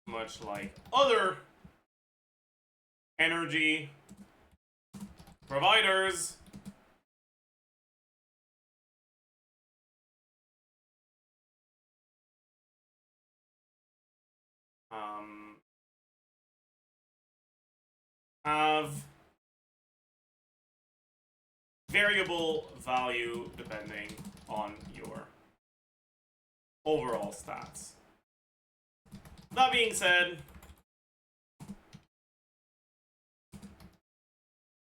much like other energy providers, have variable value depending on your overall stats. That being said,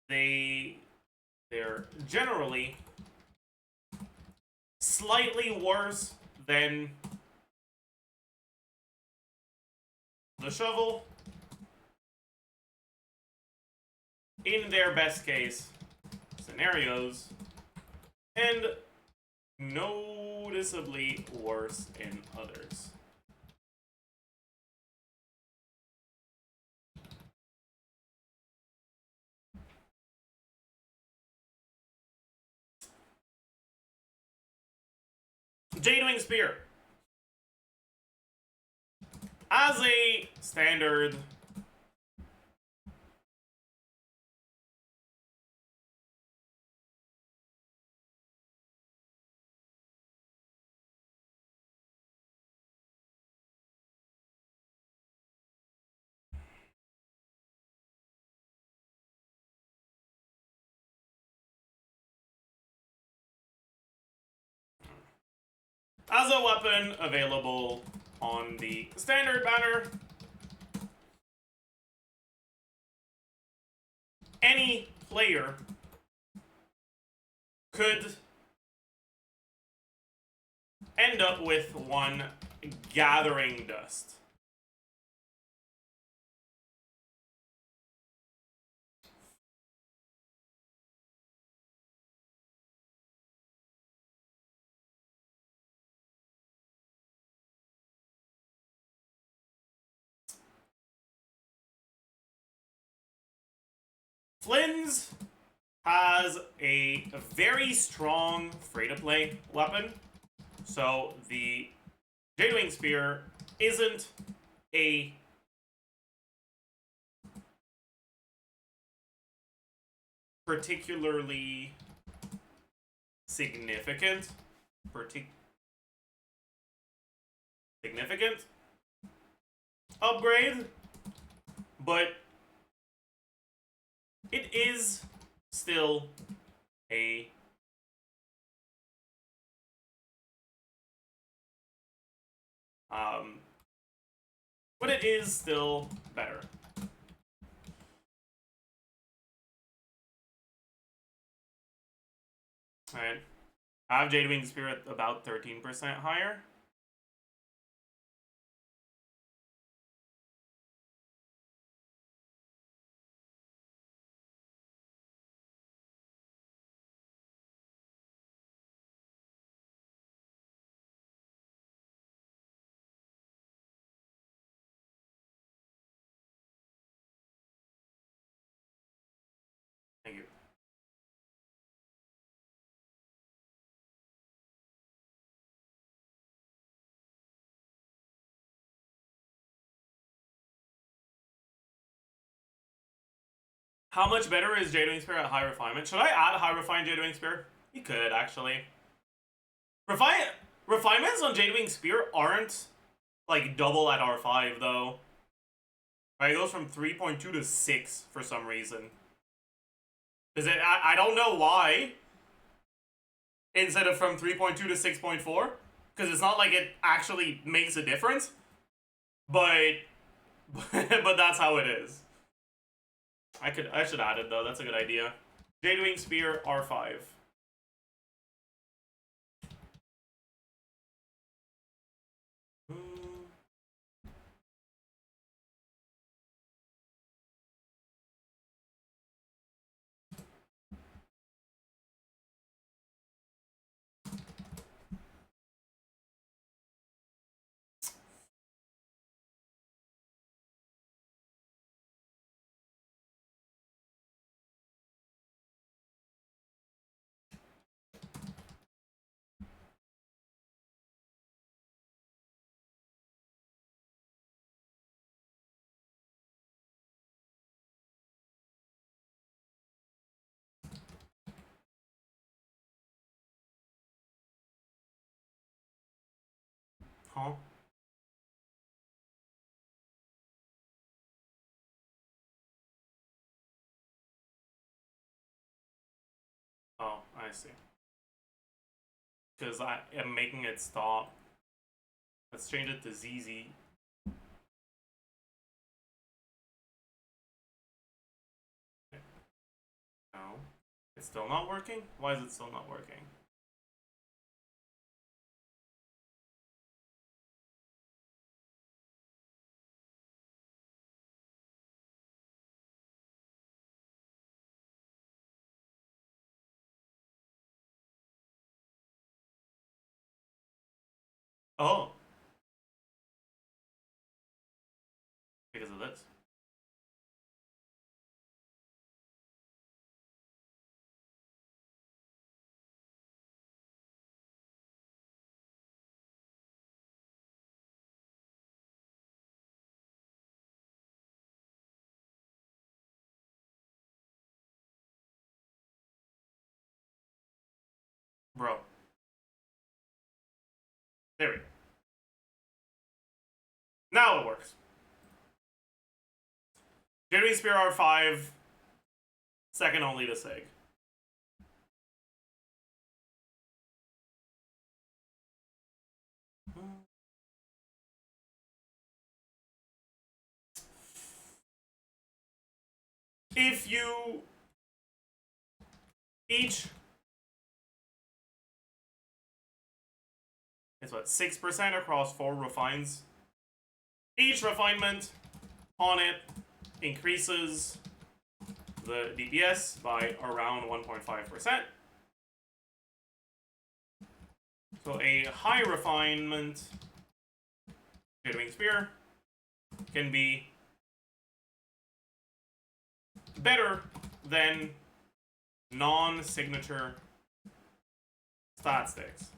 they're generally slightly worse than the shovel in their best case scenarios, and noticeably worse in others. Jadewing Spear. As a standard weapon available on the standard banner, any player could end up with one Gathering Dust. Flins has a very strong free-to-play weapon, so the Jadewing Spear isn't a particularly significant upgrade, but it is still a but it is still better. Alright. I have Jadewing Spirit about 13% higher. Thank you. How much better is Jadewing Spear at high refinement? Should I add high refined Jadewing Spear? You could, actually. Refinements on Jadewing Spear aren't, like, double at R5, though. Right, it goes from 3.2 to 6 for some reason. I don't know why. Instead of from 3.2 to 6.4. Because it's not like it actually makes a difference. But that's how it is. I should add it though, that's a good idea. Jadewing Spear R5. Huh? Oh, I see. Because I am making it stop. Let's change it to ZZ. No. It's still not working? Why is it still not working? Oh. Because of this. Bro. There we go. Now it works. Jadewing Spear R5. Second only to Sig. If you each, it's what, 6% across 4 refines. Each refinement on it increases the DPS by around 1.5%. So a high refinement Jadewing Spear can be better than non-signature stat sticks.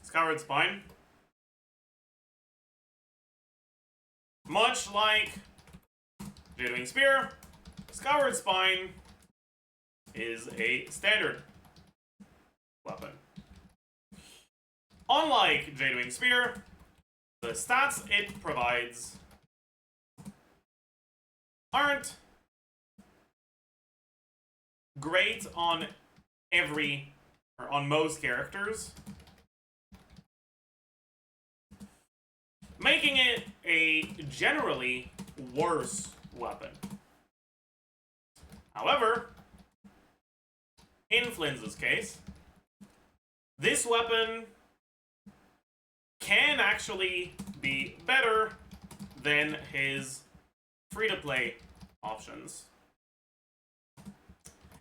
Scoured Spine. Much like Jadewing Spear, Scoured Spine is a standard weapon. Unlike Jadewing Spear, the stats it provides aren't great on most characters, making it a generally worse weapon. However, in Flins' case, this weapon can actually be better than his free-to-play options.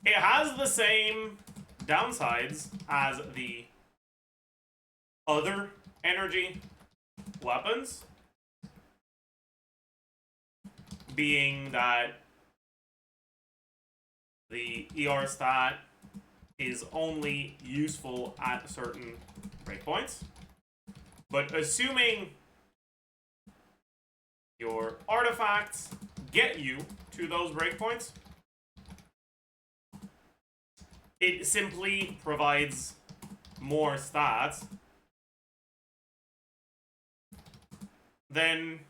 It has the same downsides as the other energy weapons, being that the ER stat is only useful at certain breakpoints. But assuming your artifacts get you to those breakpoints, it simply provides more stats than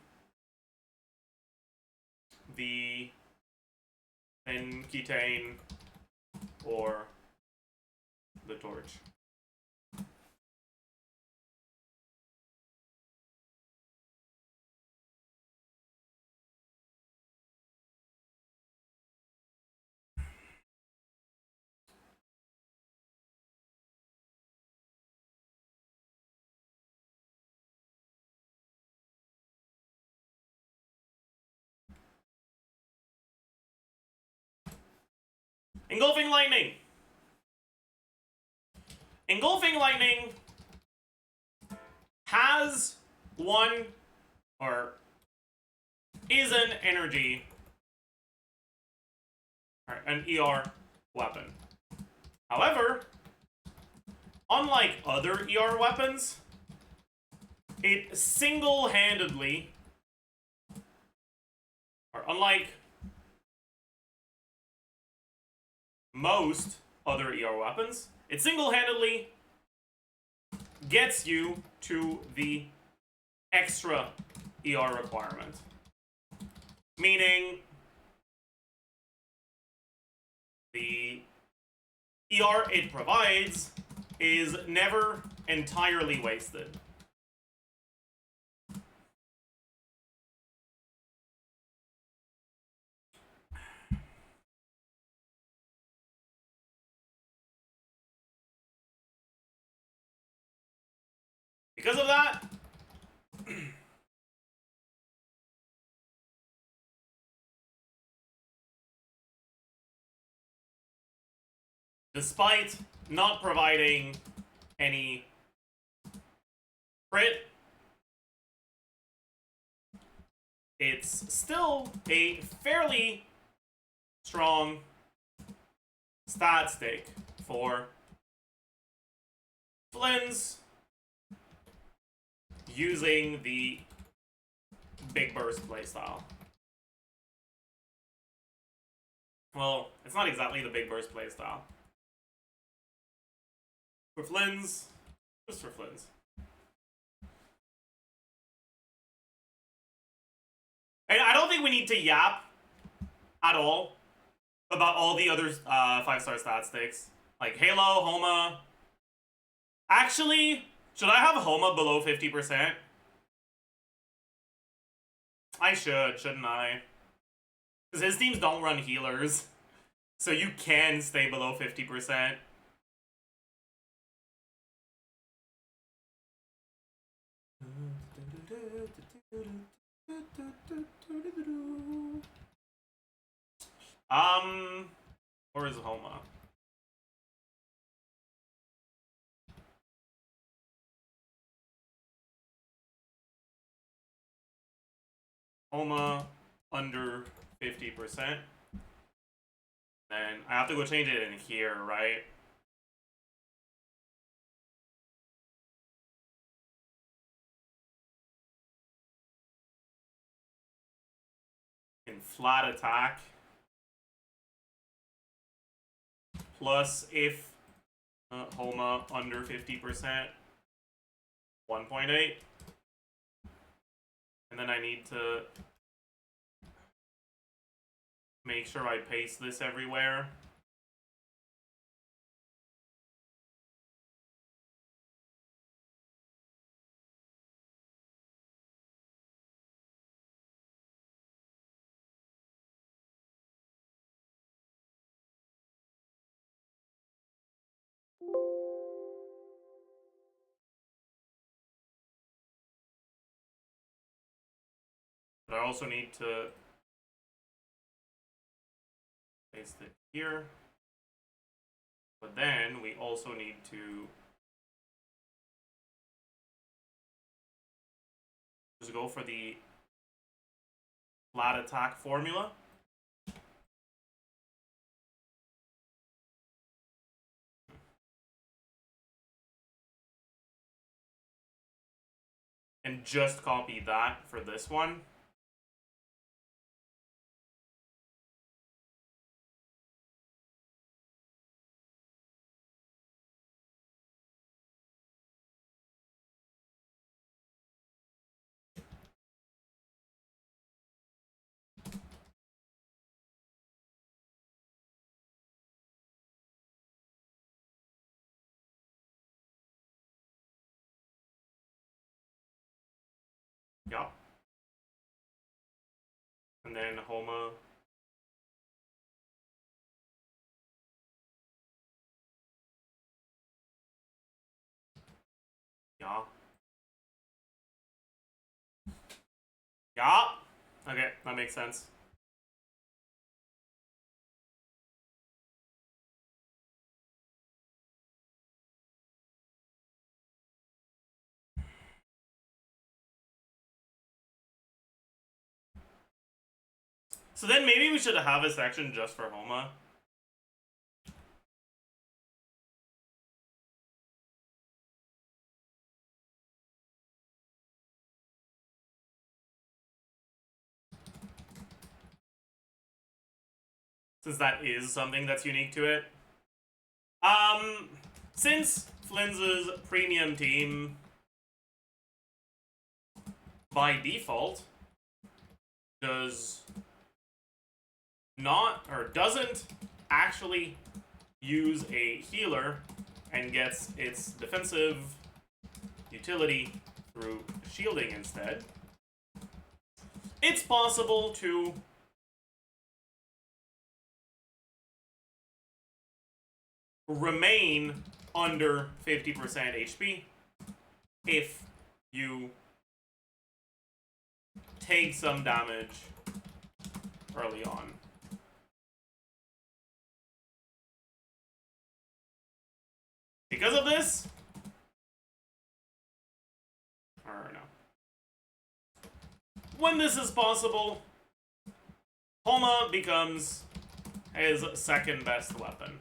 Ketane or the Torch. Engulfing Lightning. Engulfing Lightning has is an energy, an ER weapon. However, unlike other ER weapons, it single-handedly, or unlike most other ER weapons, it single-handedly gets you to the extra ER requirement. Meaning, the ER it provides is never entirely wasted. Because of that, despite not providing any crit, it's still a fairly strong stat stick for Flins using the Big Burst playstyle. Well, it's not exactly the Big Burst playstyle. For Flins, just for Flins. And I don't think we need to yap at all about all the other 5-star stat sticks. Like Halo, Homa, Actually, should I have Homa below 50%? I should, shouldn't I? Because his teams don't run healers. So you can stay below 50%. Where is Homa? Homa under 50%. Then I have to go change it in here, right? In flat attack. Plus if Homa under 50%, 1.8. And then I need to make sure I paste this everywhere. But I also need to paste it here. But then we also need to just go for the flat attack formula. And just copy that for this one. Yeah. And then Homa. Yeah. Yeah. Okay, that makes sense. So then maybe we should have a section just for Homa. Since that is something that's unique to it. Since Flins' premium team, by default, does not, or doesn't actually use a healer and gets its defensive utility through shielding instead, it's possible to remain under 50% HP if you take some damage early on. Because of this, or no. When this is possible, Homa becomes his second best weapon.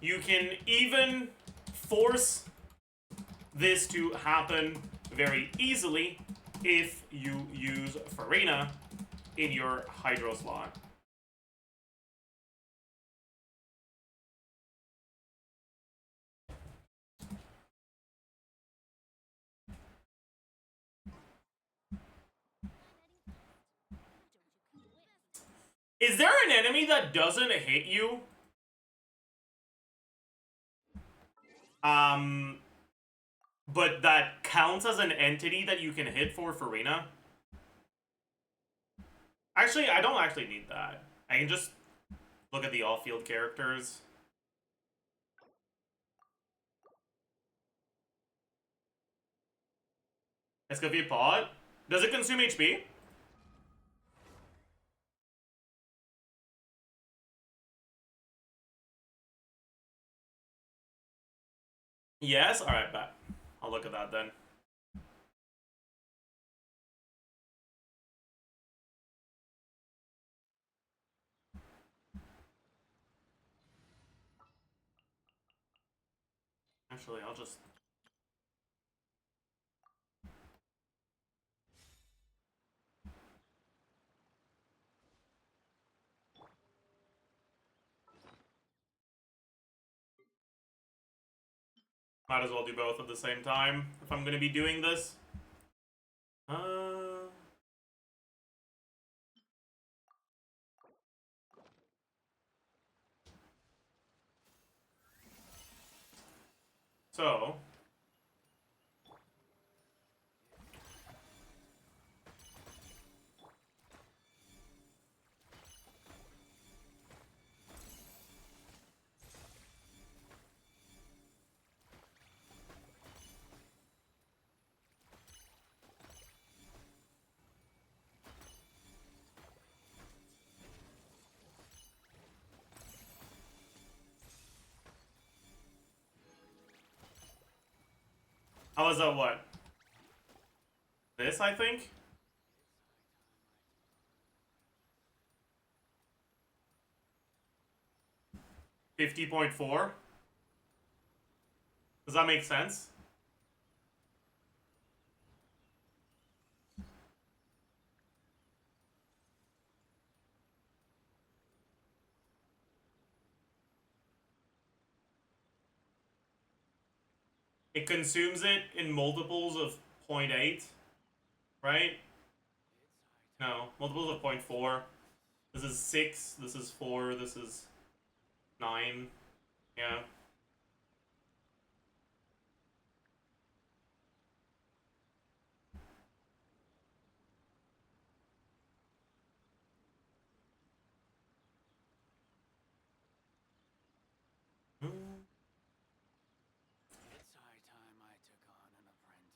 You can even force this to happen very easily if you use Farina in your Hydro slot. Is there an enemy that doesn't hit you? But that counts as an entity that you can hit for Farina? Actually, I don't actually need that. I can just look at the off-field characters. Escapade Pod? Does it consume HP? Yes? Alright, bet. I'll look at that then. Actually, I'll just... Might as well do both at the same time if I'm gonna be doing this. So... How was that what? This, I think? $50.4? Does that make sense? It consumes it in multiples of 0.8, right? No, multiples of 0.4. This is 6, this is 4, this is 9. Yeah. It's high time I took on an apprentice.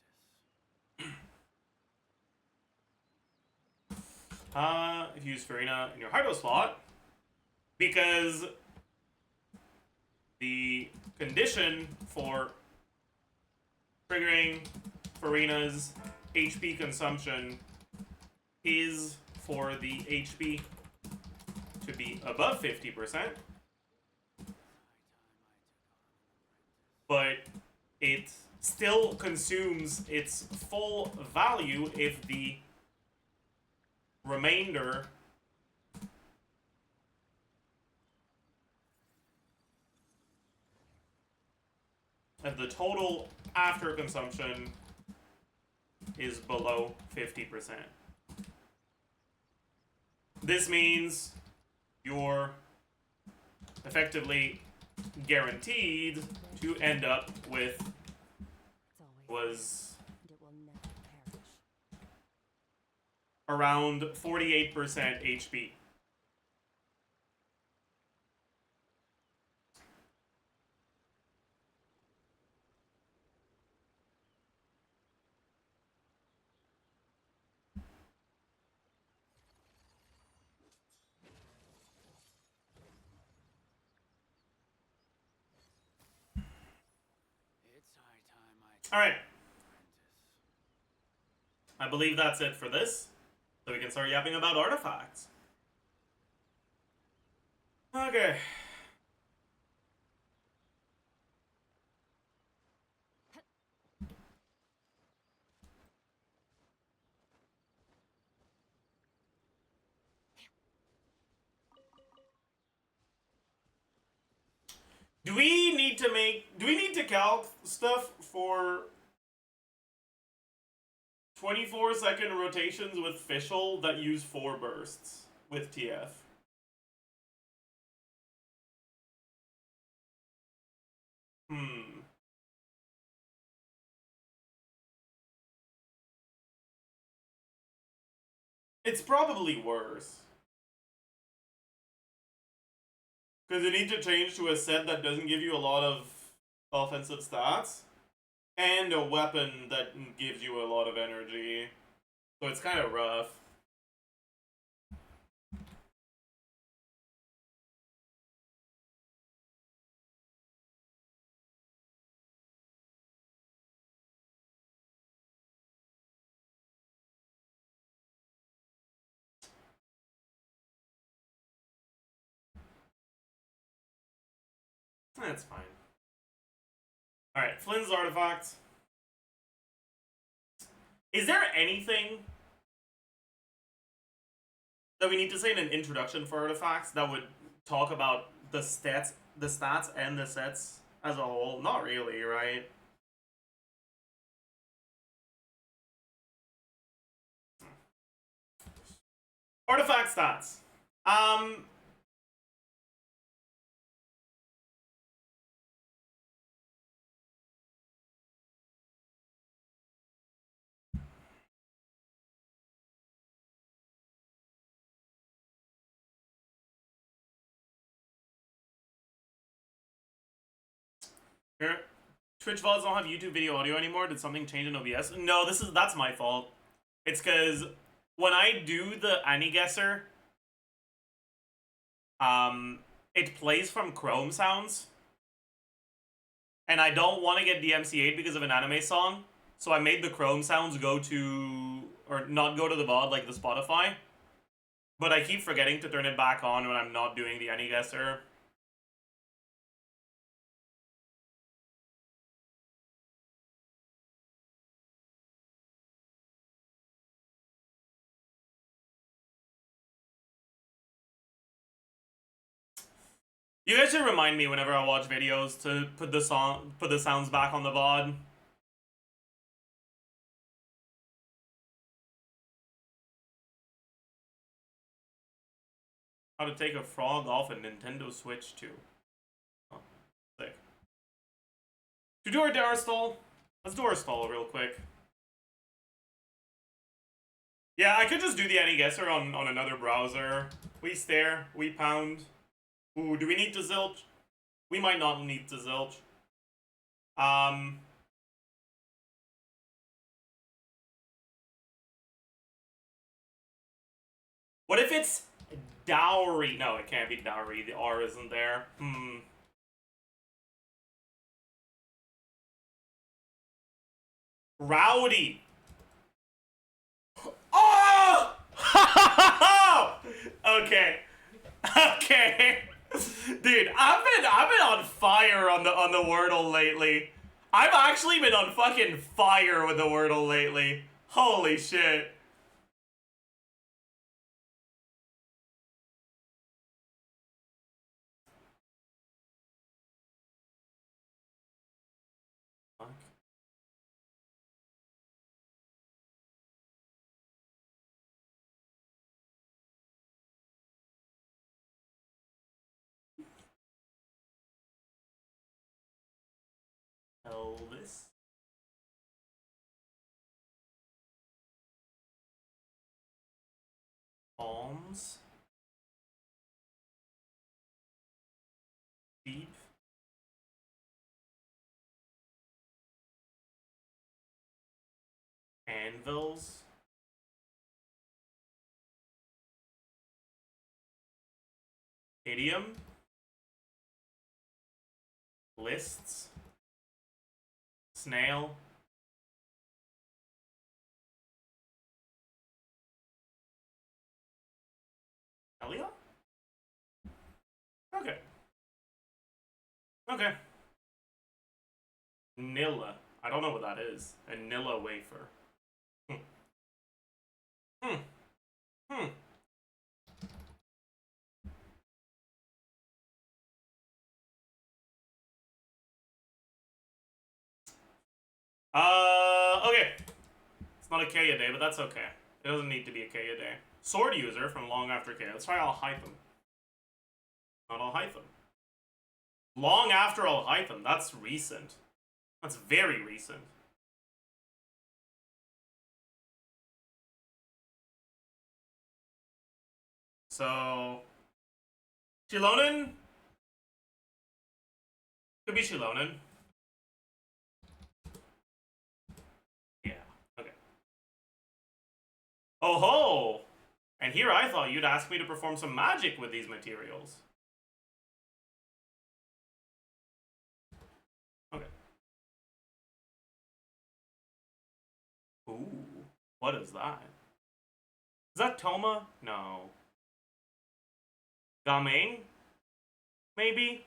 If you use Farina in your Hydro slot, because the condition for triggering Farina's HP consumption is for the HP to be above 50%, but it still consumes its full value if the remainder of the total after consumption is below 50%. This means you're effectively guaranteed to end up with was around 48% HP. It's high time I took All right, on an apprentice. I believe that's it for this. So we can start yapping about artifacts. Okay. Do we need to calc stuff for 24-second rotations with Fischl that use 4 bursts with TF? Hmm. It's probably worse. Because you need to change to a set that doesn't give you a lot of offensive stats, and a weapon that gives you a lot of energy. So it's kind of rough. That's fine. Alright, Flynn's artifact. Is there anything that we need to say in an introduction for artifacts that would talk about the stats and the sets as a whole? Not really, right? Artifact stats. Here, Twitch VODs don't have YouTube video audio anymore. Did something change in OBS? No, that's my fault. It's because when I do the AnyGuesser, it plays from Chrome sounds, and I don't want to get DMCA'd because of an anime song, so I made the Chrome sounds go to, or not go to the VOD like the Spotify, but I keep forgetting to turn it back on when I'm not doing the AnyGuesser. You guys should remind me whenever I watch videos to put the sounds back on the VOD. How to take a frog off a Nintendo Switch 2. Oh, sick. To do our Dara stall, let's do our stall real quick. Yeah, I could just do the AnyGuesser on another browser. We stare, we pound. Ooh, do we need to zilch? We might not need to zilch. What if it's dowry? No, it can't be dowry. The R isn't there. Rowdy. Oh! Okay. Okay. Dude, I've been on fire on the Wordle lately. I've actually been on fucking fire with the Wordle lately. Holy shit. Fuck. Elvis. Bombs. Deep. Anvils. Idiom. Lists. Snail. Elia? Okay. Okay. Nilla. I don't know what that is. A Nilla wafer. Okay. It's not a K a day, but that's okay. It doesn't need to be a K a day. Sword user from long after K. Let's try all hyphen. Not all hyphen. Long after Alhaitham. That's recent. That's very recent. So... Shilonen? Could be Shilonen. Yeah, okay. Oh ho! And here I thought you'd ask me to perform some magic with these materials. Okay. Ooh, what is that? Is that Toma? No. Gameng? Maybe?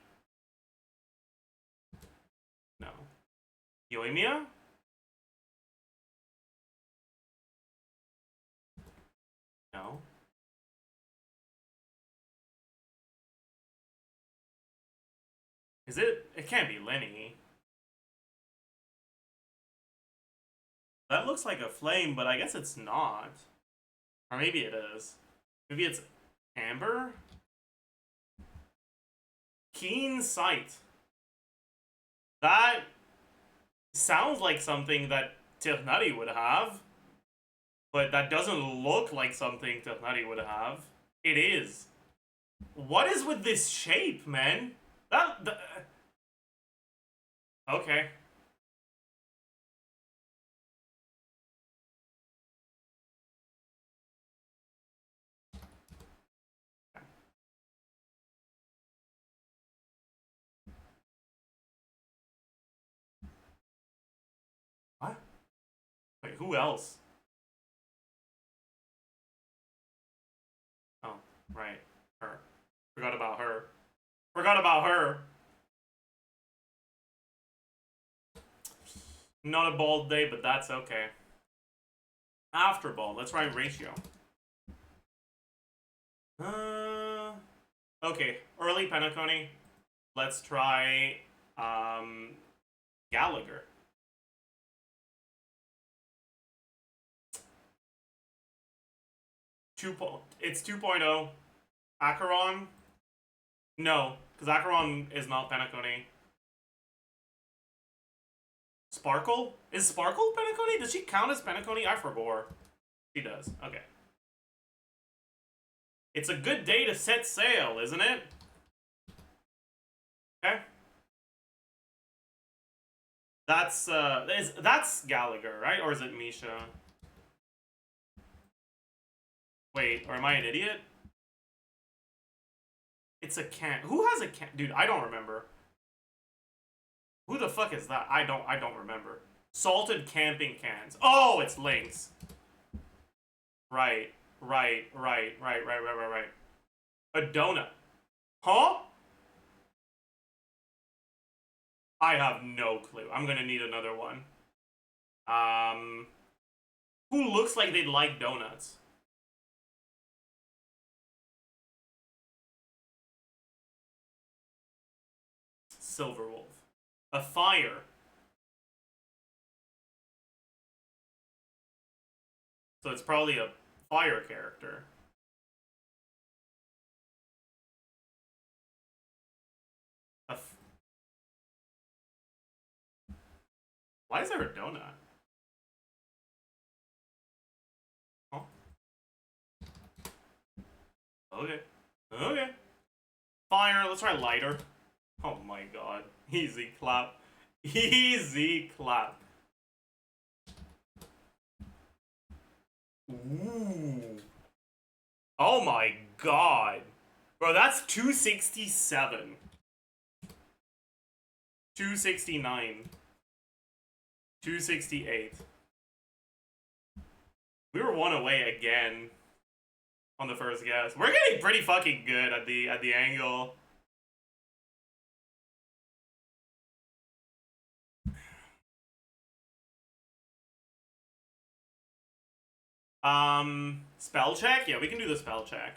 No. Yoimiya? No. Is it? It can't be Lenny. That looks like a flame, but I guess it's not. Or maybe it is. Maybe it's Amber? Keen Sight. That sounds like something that Tirnari would have. But that doesn't look like something Tirnari would have. It is. What is with this shape, man? Okay. What? Wait, who else? Oh, right. Her. Forgot about her. Forgot about her. Not a bald day, but that's okay. After bald. Let's try ratio. Okay. Early Penacony. Let's try Gallagher. It's 2.0. Acheron? No, because Acheron is not Penacony. Sparkle? Is Sparkle Penacony? Does she count as Penacony? I forgot. She does. Okay. It's a good day to set sail, isn't it? Okay. That's Gallagher, right? Or is it Misha? Wait, or am I an idiot? It's a can. Who has a can? Dude, I don't remember. Who the fuck is that? I don't remember. Salted camping cans. Oh, it's Lynx. Right. A donut. Huh? I have no clue. I'm gonna need another one. Who looks like they'd like donuts? Silverwolf. A fire. So it's probably a fire character. Why is there a donut? Huh? Okay. Okay. Fire. Let's try lighter. Oh my god. Easy clap. Easy clap. Ooh. Oh my god. Bro, that's 267. 269. 268. We were one away again on the first guess. We're getting pretty fucking good at the angle. Spell check? Yeah, we can do the spell check.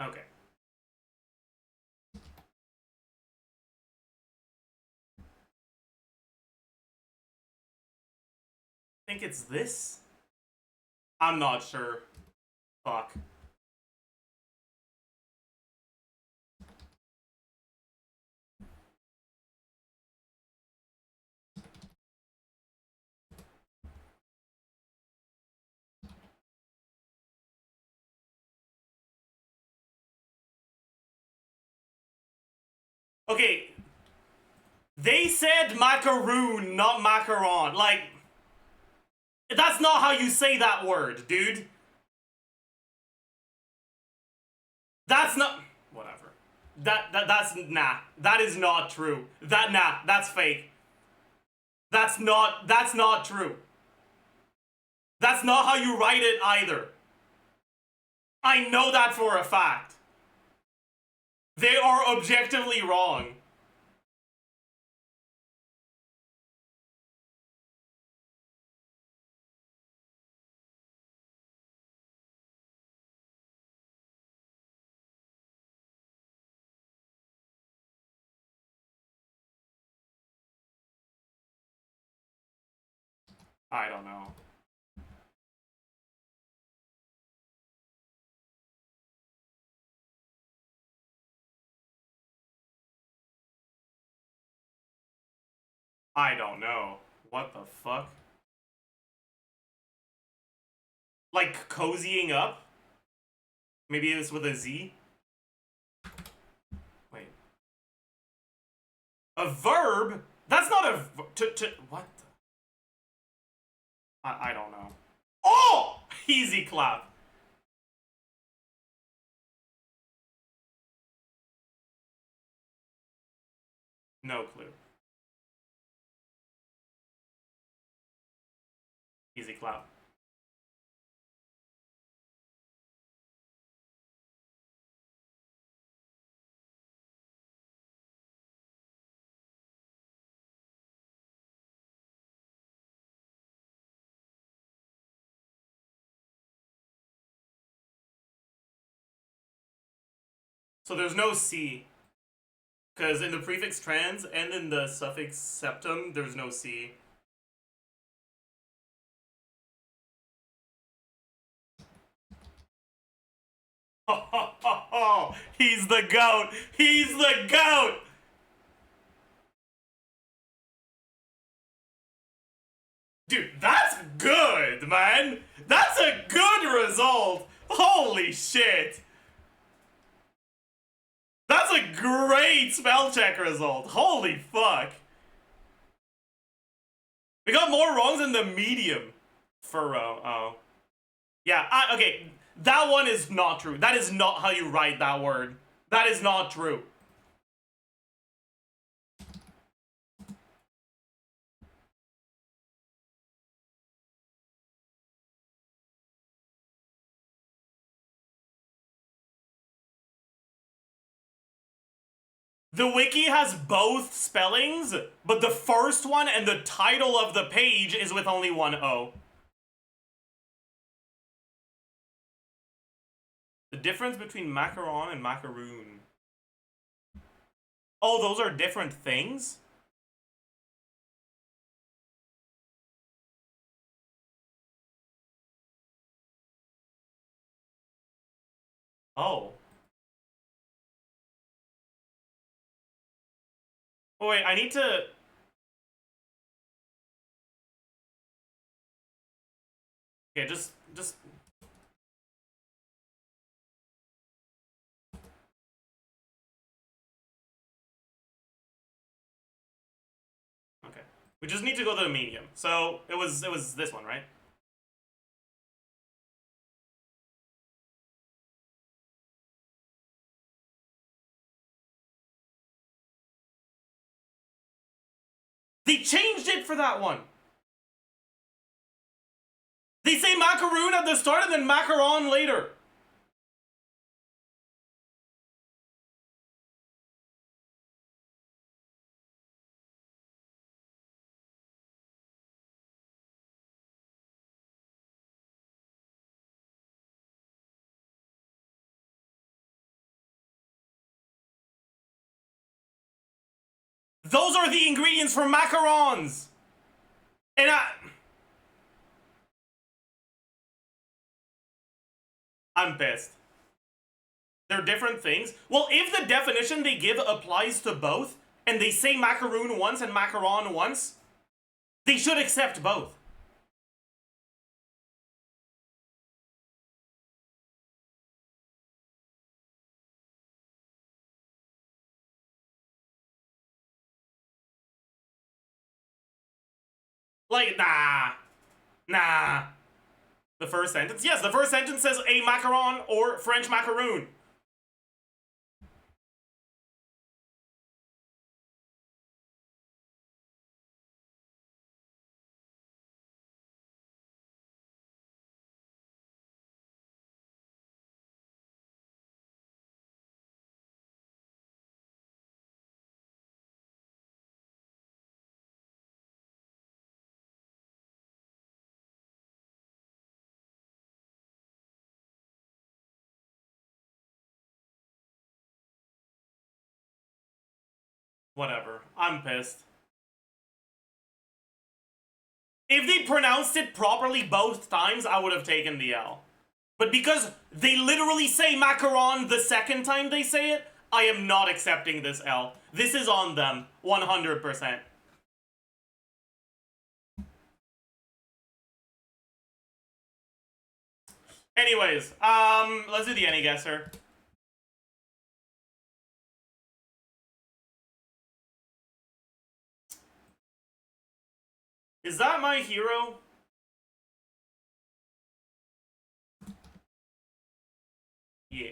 Okay. I think it's this? I'm not sure. Fuck. Okay. They said macaroon, not macaron. Like, that's not how you say that word, dude. That's not... Whatever. That's... Nah. That is not true. Nah. That's fake. That's not true. That's not how you write it either. I know that for a fact. They are objectively wrong. I don't know. I don't know. What the fuck? Like cozying up? Maybe it's with a Z? Wait. A verb? That's not a... What the... I don't know. Oh! Easy clap. No clue. Easy clap. So there's no C. Because in the prefix trans and in the suffix septum, there's no C. He's the GOAT! He's the GOAT! Dude, that's good, man! That's a good result! Holy shit! That's a great spell check result! Holy fuck! We got more wrongs than the medium furrow. Oh. Yeah, okay. That one is not true. That is not how you write that word. That is not true. The wiki has both spellings, but the first one and the title of the page is with only one O. The difference between macaron and macaroon. Oh, those are different things? Oh. Oh wait, I need to... Okay, just... Okay. We just need to go to the medium. So, it was this one, right? They changed it for that one! They say macaroon at the start and then macaron later! Those are the ingredients for macarons! And I'm pissed. They're different things. Well, if the definition they give applies to both, and they say macaroon once and macaron once, they should accept both. Like, nah. The first sentence? Yes, the first sentence says a macaron or French macaroon. Whatever. I'm pissed. If they pronounced it properly both times, I would have taken the L. But because they literally say macaron the second time they say it, I am not accepting this L. This is on them, 100%. Anyways, let's do the any guesser. Is that my hero? Yeah.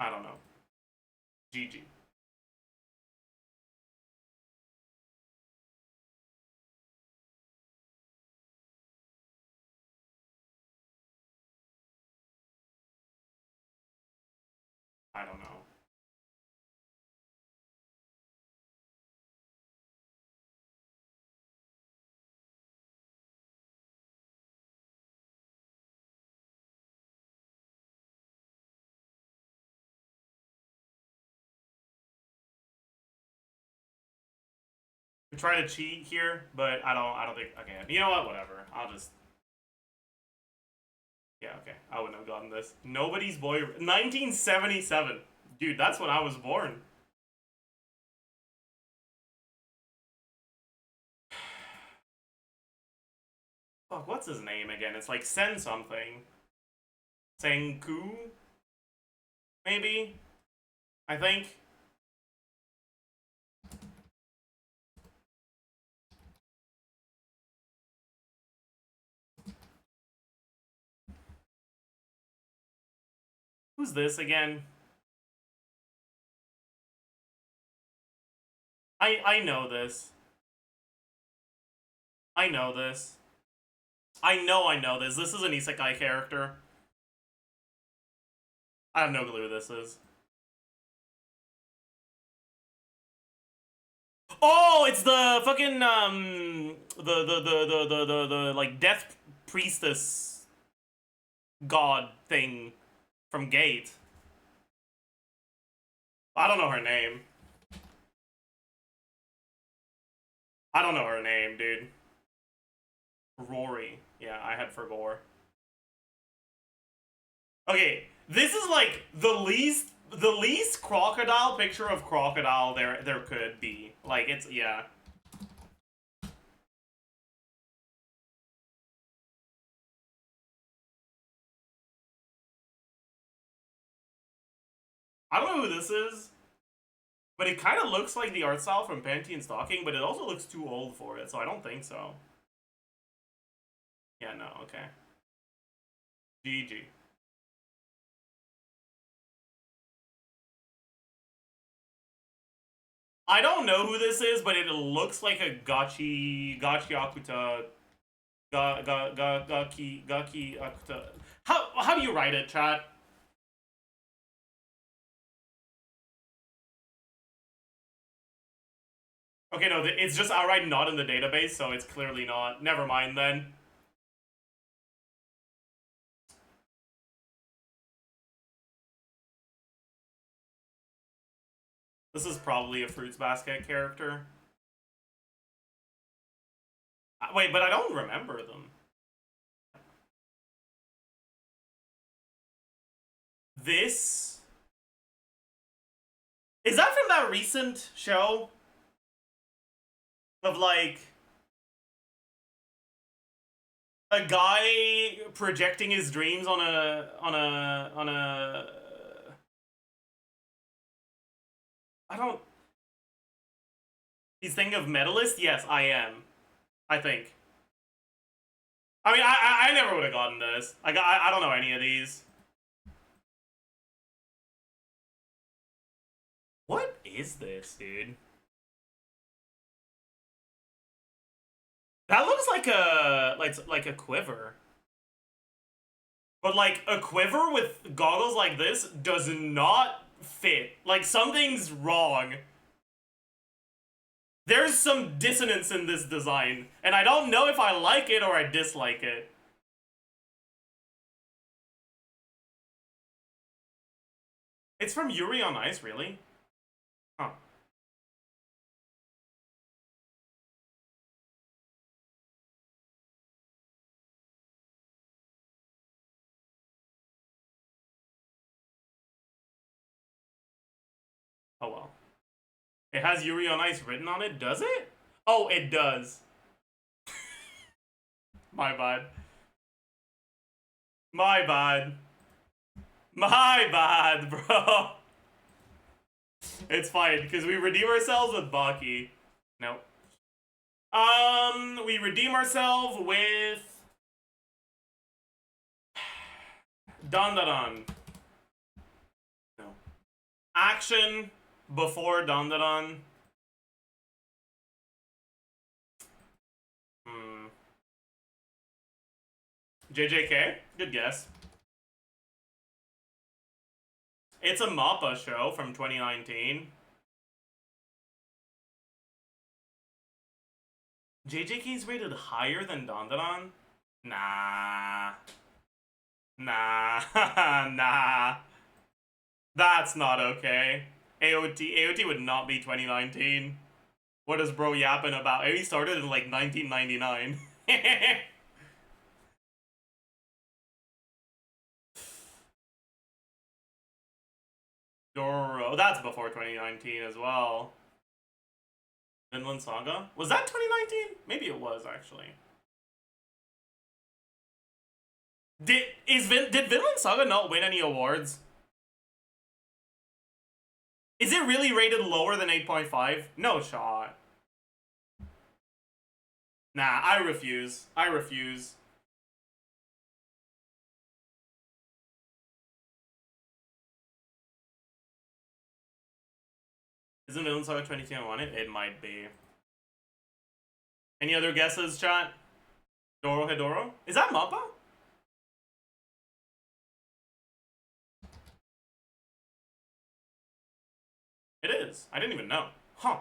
I don't know. GG. I don't know. I'm trying to cheat here, but I don't think, okay, you know what, whatever. I'll just, yeah, okay. I wouldn't have gotten this. Nobody's boy, 1977. Dude, that's when I was born. Fuck, what's his name again? It's like Sen something. Senku? Maybe? I think. Who's this again? I know this. I know this. I know this. This is an isekai character. I have no clue who this is. Oh, it's the fucking the like death priestess god thing from Gate. I don't know her name. I don't know her name, dude. Rory. Yeah, I had for gore. Okay, this is like the least crocodile picture of crocodile there could be. Like, it's, yeah. I don't know who this is, but it kind of looks like the art style from Panty and Stalking, but it also looks too old for it, so I don't think so. Yeah, no, okay. GG. I don't know who this is, but it looks like a Gachi Akuta Gaki Akuta. How do you write it, chat? Okay, no, it's just outright not in the database, so it's clearly not. Never mind then. This is probably a Fruits Basket character. Wait, but I don't remember them. This... Is that from that recent show? Of, like... a guy projecting his dreams on a... I don't... He's thinking of Medalist? Yes, I am. I think. I mean, I never would have gotten this. I don't know any of these. What is this, dude? That looks like a quiver. But like a quiver with goggles like this does not fit. Like something's wrong. There's some dissonance in this design, and I don't know if I like it or I dislike it. It's from Yuri on Ice, really? Huh. Oh well. It has Yuri on Ice written on it, does it? Oh, it does. My bad. My bad. My bad, bro. It's fine, because we redeem ourselves with Baki. Nope. We redeem ourselves with... Dandadan. No. Action before Dandadan. JJK? Good guess. It's a MAPPA show from 2019. JJK's rated higher than Dandadan? Nah. Nah. Nah. That's not okay. AOT would not be 2019. What is bro yapping about? He started in like 1999. Doro. That's before 2019 as well. Vinland Saga? Was that 2019? Maybe it was, actually. Did Vinland Saga not win any awards? Is it really rated lower than 8.5? No shot. Nah, I refuse. I refuse. Isn't Vinland Saga 2010 on it? It might be. Any other guesses, chat? Doro Hedoro? Is that MAPPA? It is. I didn't even know. Huh.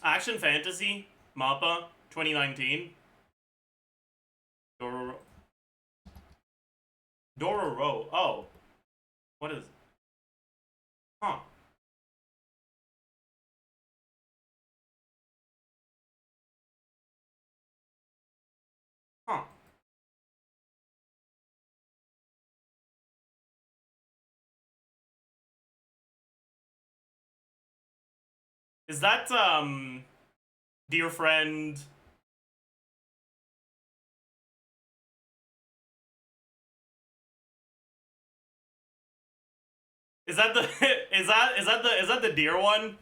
Action Fantasy, MAPPA, 2019. Dororo. Oh. What is it? Huh. Huh. Is that, dear friend... Is that the is that the deer one?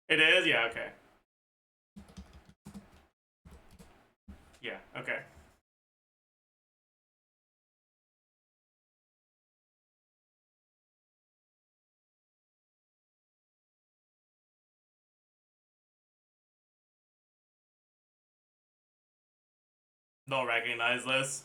It is? Yeah, okay. Yeah, okay. Don't recognize this.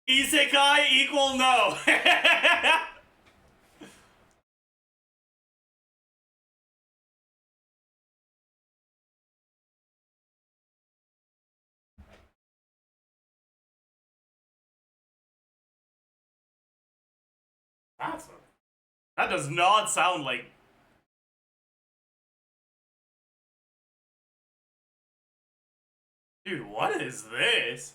Isekai equal no. That does not sound like. Dude, what is this?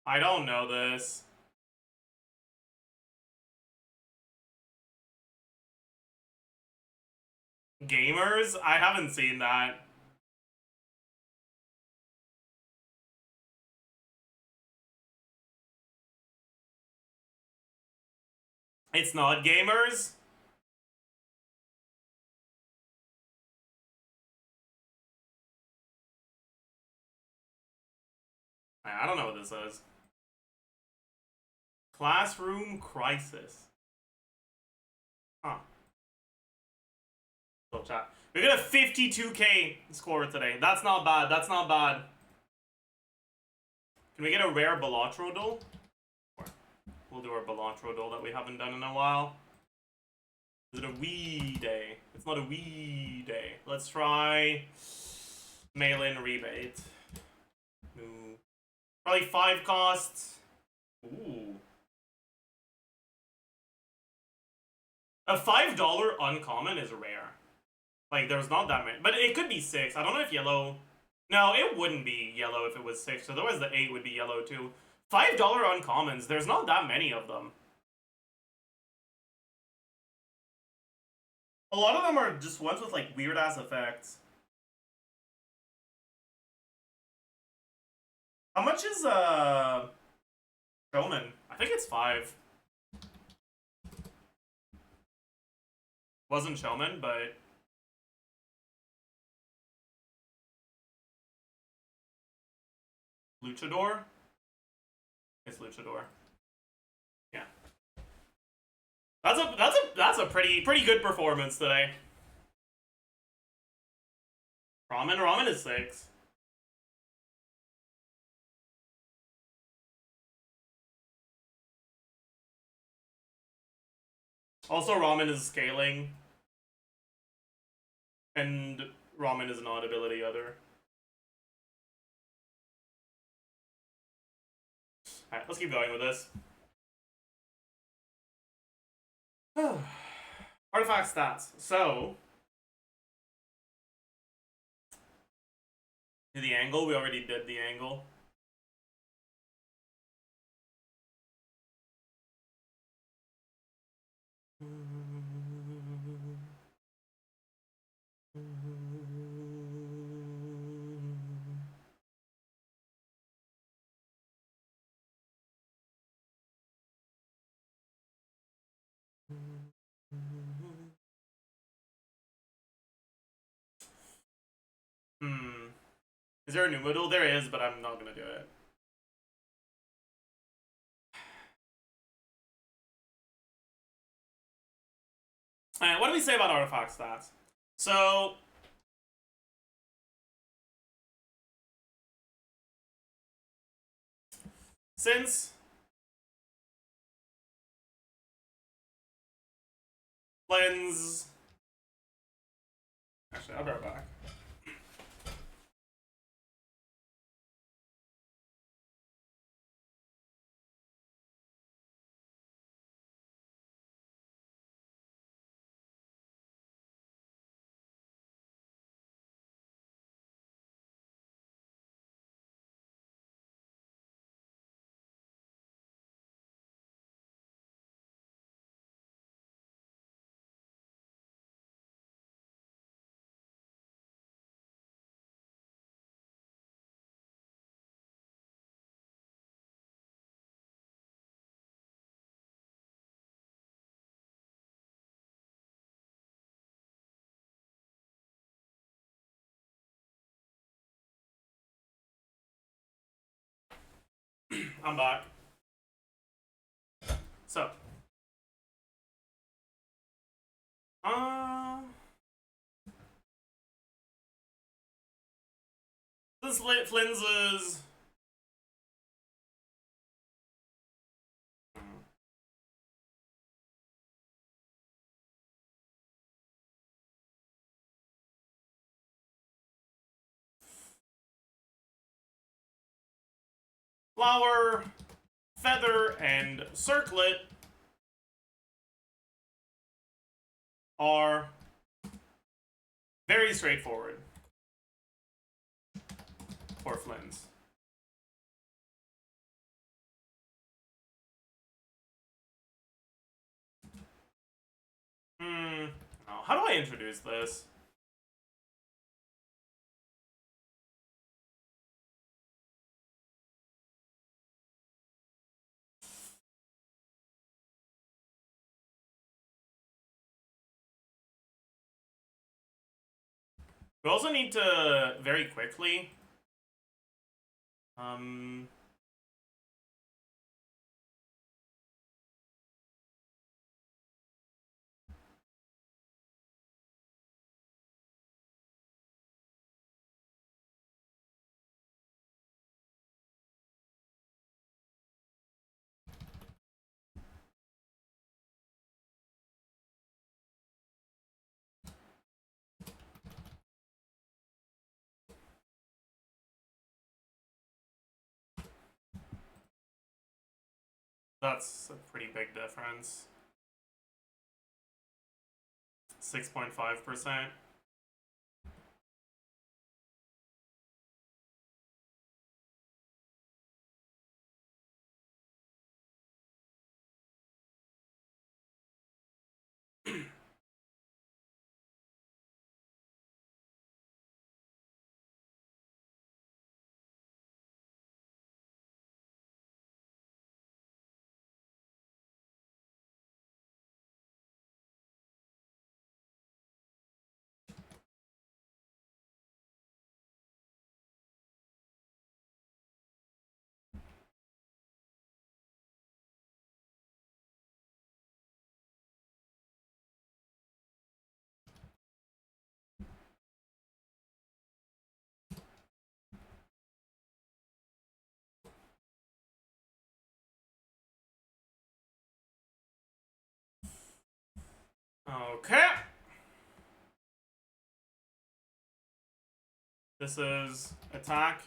I don't know this. Gamers? I haven't seen that. It's not gamers? I don't know what this is. Classroom Crisis. Huh. Still chat. We got a 52k score today. That's not bad. That's not bad. Can we get a rare Balatrodol? We'll do our Balatrodol that we haven't done in a while. Is it a wee day? It's not a wee day. Let's try mail-in rebate. No. Probably 5 costs. Ooh. A $5 uncommon is rare. Like, there's not that many. But it could be 6. I don't know if yellow... No, it wouldn't be yellow if it was 6. Otherwise, the 8 would be yellow, too. $5 uncommons. There's not that many of them. A lot of them are just ones with, like, weird-ass effects. How much is, Showman? I think it's 5. Wasn't Showman, but... Luchador? It's Luchador. Yeah. That's a pretty good performance today. Ramen is 6. Also, ramen is scaling. And ramen is not ability other. Alright, let's keep going with this. Artifact stats. So, do the angle. We already did the angle. Is there a new modal? There is, but I'm not gonna do it. Alright, what do we say about artifact stats? So, since Flins... Actually, I'll be right back. I'm back. So, this Flins is flower, feather, and circlet are very straightforward for Flins. How do I introduce this? We also need to very quickly that's a pretty big difference. 6.5%. Okay. This is attack,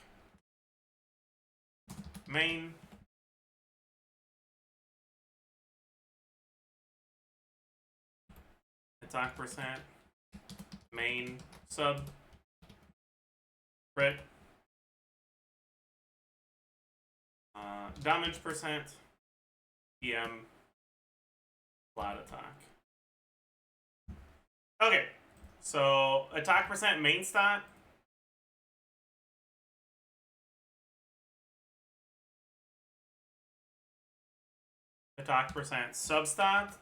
main, attack percent, main, sub, crit, damage percent, PM, flat attack. Okay, so attack percent main stat. Attack percent substat.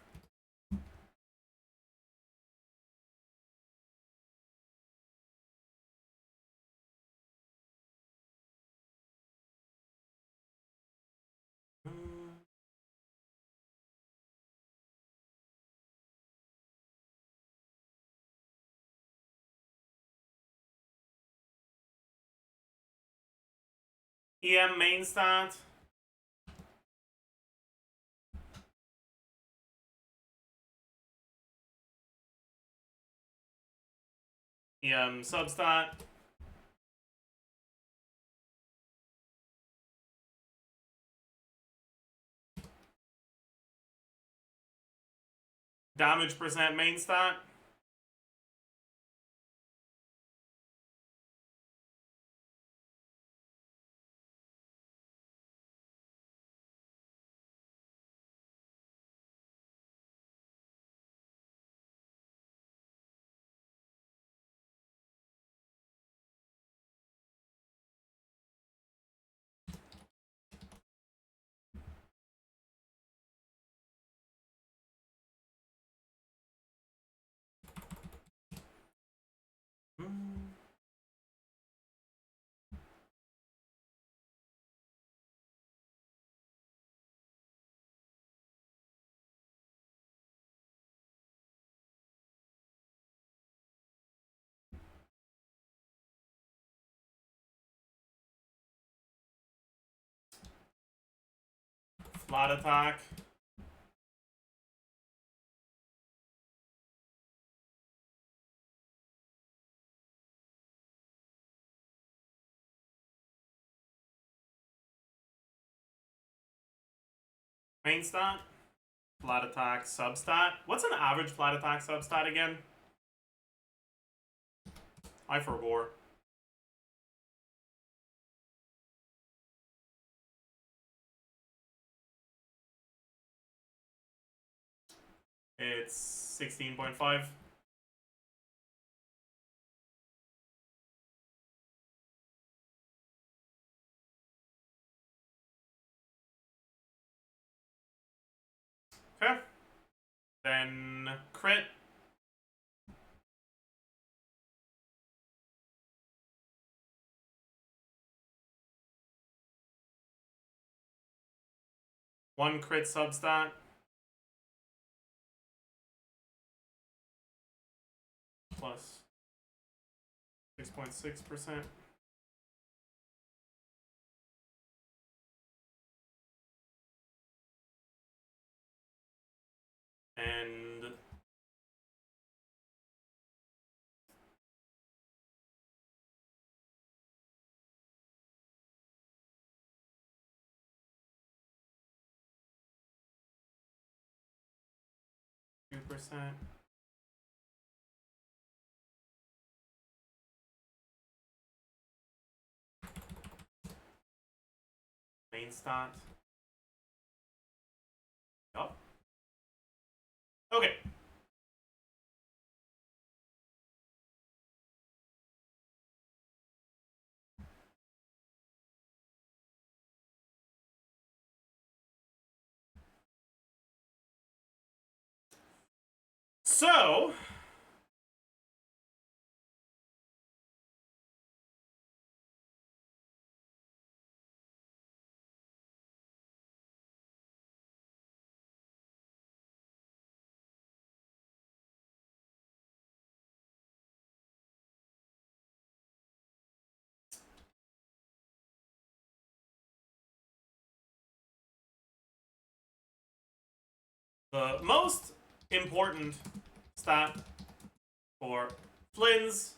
EM main stat. EM substat. Damage percent main stat. flat attack. Main stat, flat attack, substat. What's an average flat attack substat again? I forgot. It's 16.5. Okay. Then crit. One crit substat. Plus 6.6%. And 2%. Main stat. Yup. Okay. So, the most important stat for Flins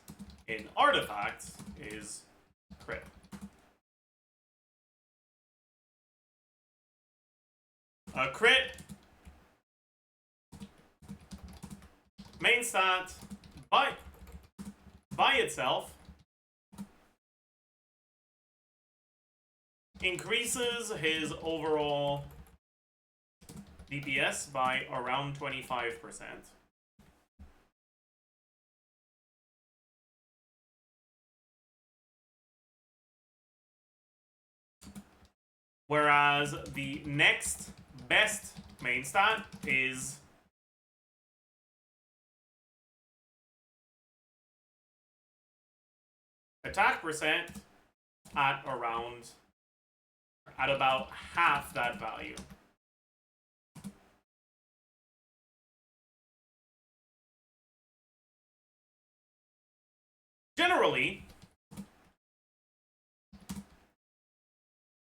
in artifacts is crit. A crit main stat by itself increases his overall DPS by around 25%. Whereas the next best main stat is attack percent at about half that value. Generally,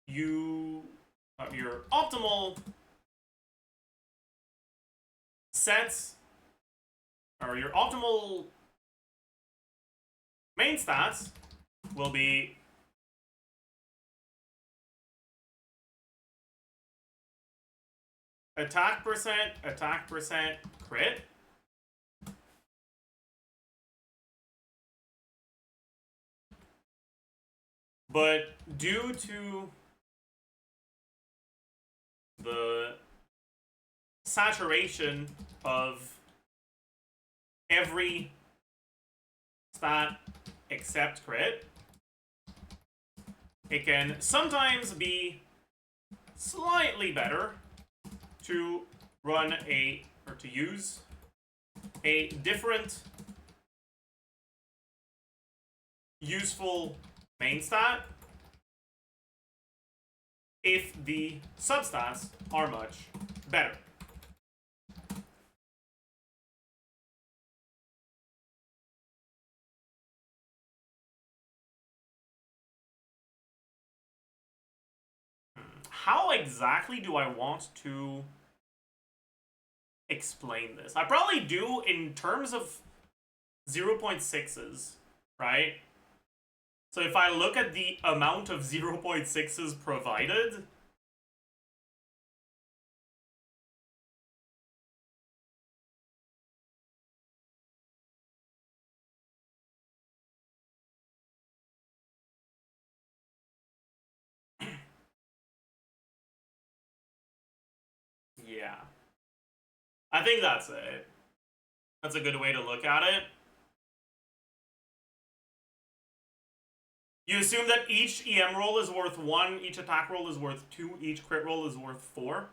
your optimal sets or your optimal main stats will be attack percent, crit. But due to the saturation of every stat except crit, it can sometimes be slightly better to run to use a different useful main stat if the substats are much better. how exactly do I want to explain this? I probably do in terms of 0.6s, right? So if I look at the amount of 0.6s provided, yeah. I think that's it. That's a good way to look at it. You assume that each EM roll is worth 1, each attack roll is worth 2, each crit roll is worth 4.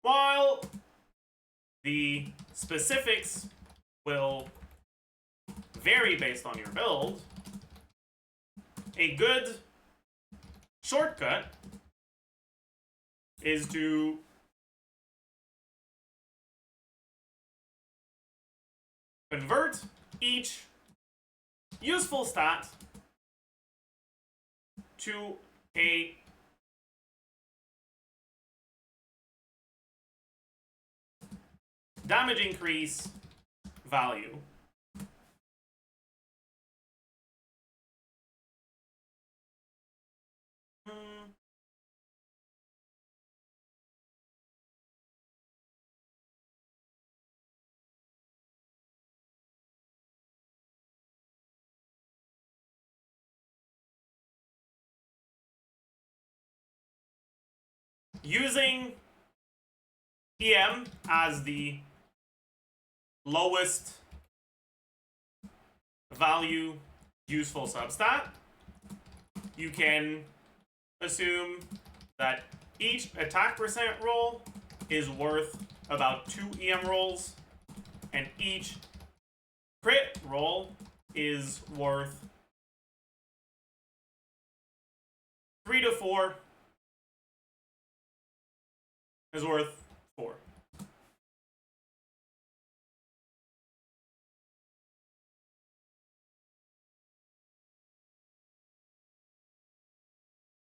While the specifics will vary based on your build, a good shortcut is to convert each useful stat to a damage increase value. Using EM as the lowest value useful substat, you can assume that each attack percent roll is worth about 2 EM rolls, and each crit roll is worth 3 to 4 is worth 4.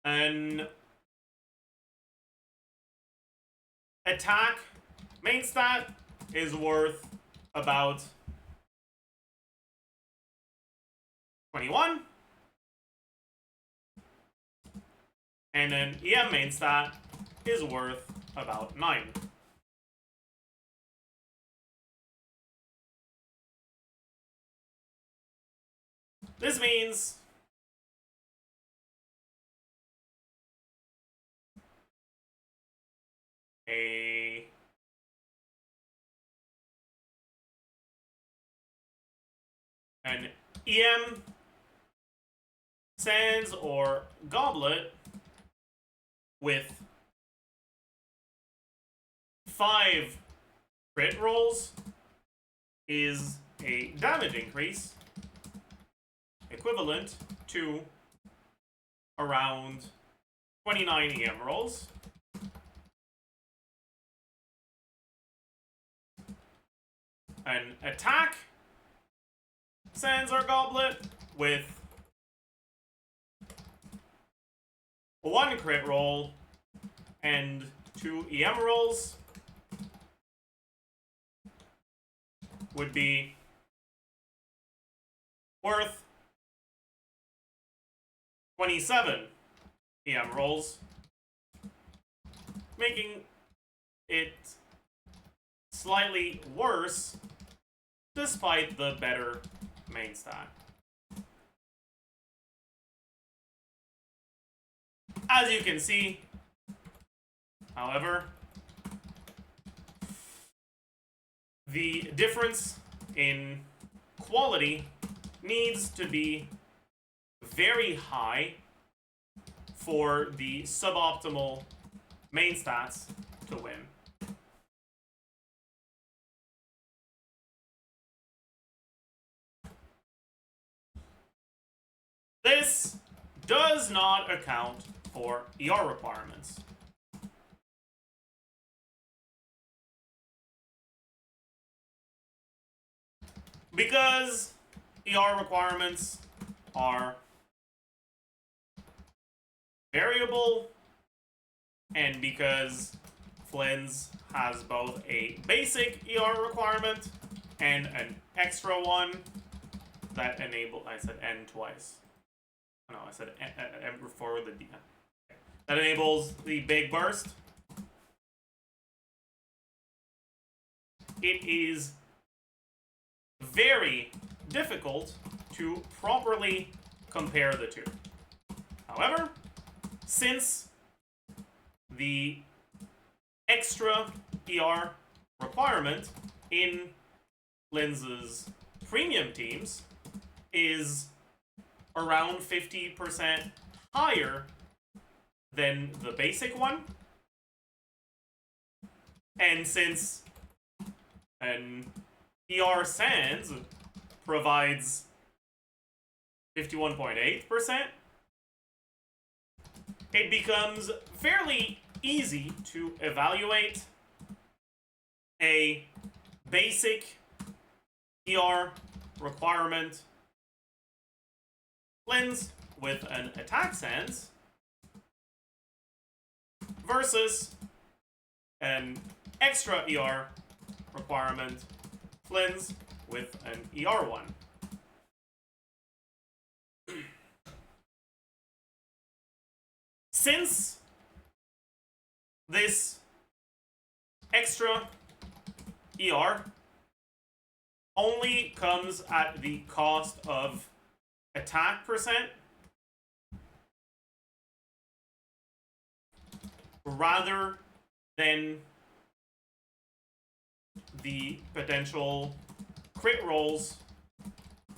An attack main stat is worth about 21. And an EM main stat is worth about 9. This means an EM sands or goblet with 5 crit rolls is a damage increase equivalent to around 29 EM rolls. An attack sands or goblet with 1 crit roll and 2 EM rolls would be worth 27 EM rolls, making it slightly worse despite the better main stat. As you can see, however, the difference in quality needs to be very high for the suboptimal main stats to win. This does not account for ER requirements. because ER requirements are variable, and because Flins has both a basic ER requirement and an extra one that I said N twice. No, I said N for the D. That enables the big burst. It is very difficult to properly compare the two. However, since the extra ER requirement in Flins's premium teams is around 50% higher than the basic one, and since an ER Sans provides 51.8%, it becomes fairly easy to evaluate a basic ER requirement Flins with an attack Sans versus an extra ER requirement Flins with an ER1. Since this extra ER only comes at the cost of attack percent rather than the potential crit rolls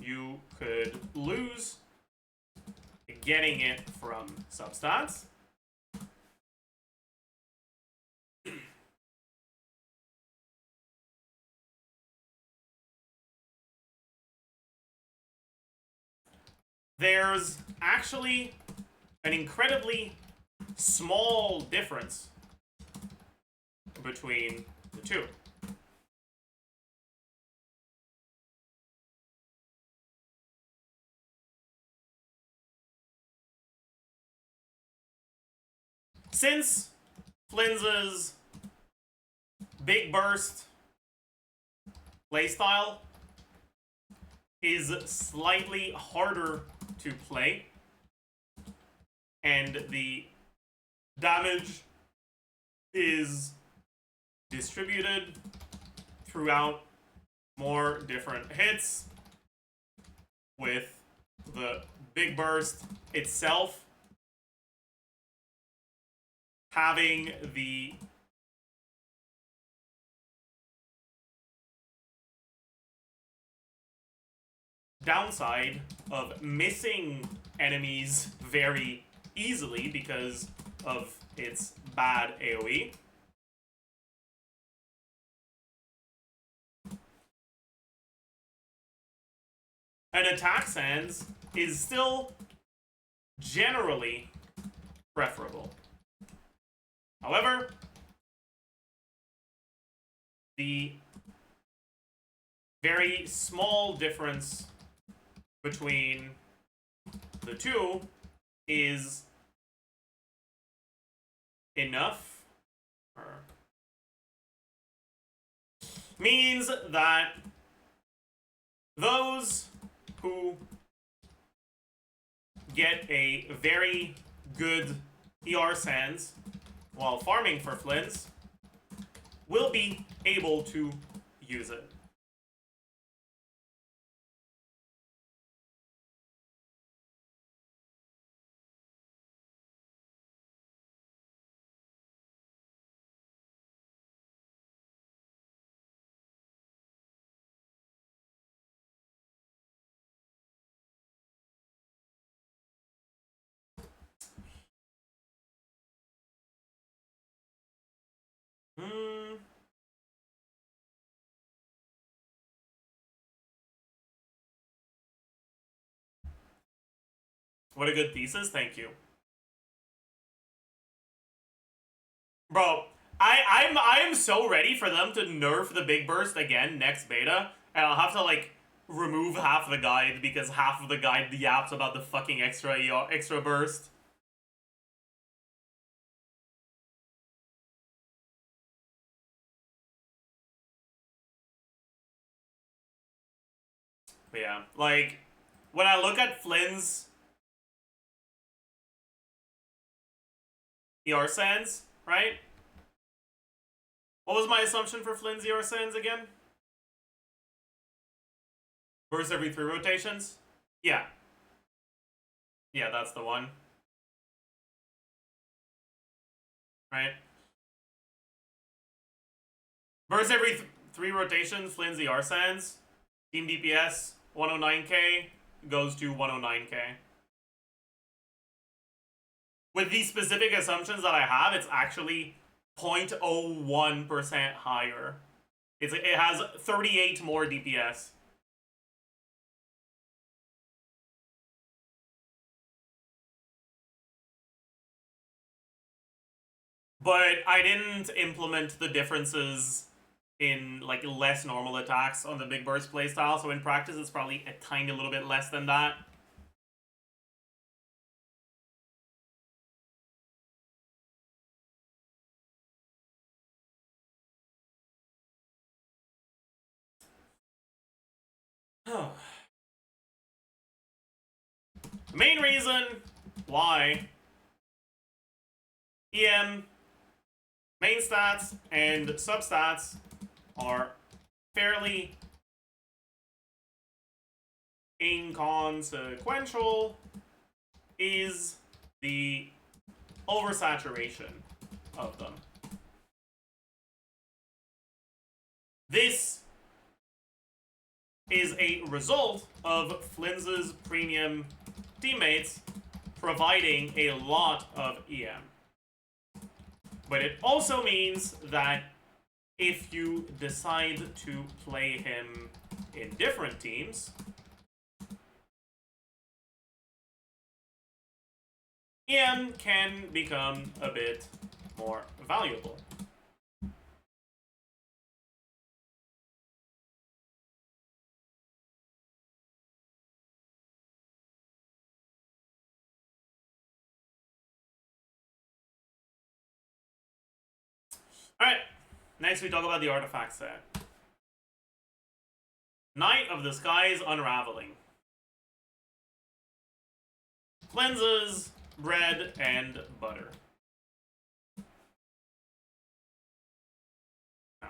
you could lose getting it from substats, there's actually an incredibly small difference between the two. Since Flins's big burst playstyle is slightly harder to play, and the damage is distributed throughout more different hits, with the big burst itself having the downside of missing enemies very easily because of its bad AoE. An attack Sans is still generally preferable. However, the very small difference between the two is enough, or means that those who get a very good ER Sans while farming for Flins will be able to use it. What a good thesis, thank you. Bro, I am so ready for them to nerf the big burst again next beta, and I'll have to like remove half the guide because half of the guide yaps about the fucking extra burst. But yeah, like, when I look at Flynn's ER Sands, right? What was my assumption for Flynn's ER Sands again? Burst every 3 rotations? Yeah. Yeah, that's the one. Right? Burst every 3 rotations, Flynn's ER Sands. Team DPS, 109k, goes to 109k. With these specific assumptions that I have, it's actually 0.01% higher. It has 38 more DPS. But I didn't implement the differences in like less normal attacks on the big burst playstyle, so in practice it's probably a tiny little bit less than that. The main reason why EM main stats and substats are fairly inconsequential is the oversaturation of them. This is a result of Flynn's premium teammates providing a lot of EM. But it also means that if you decide to play him in different teams, EM can become a bit more valuable. Alright, next we talk about the artifact set. Night of the Skies Unraveling. Cleanses, bread, and butter. No.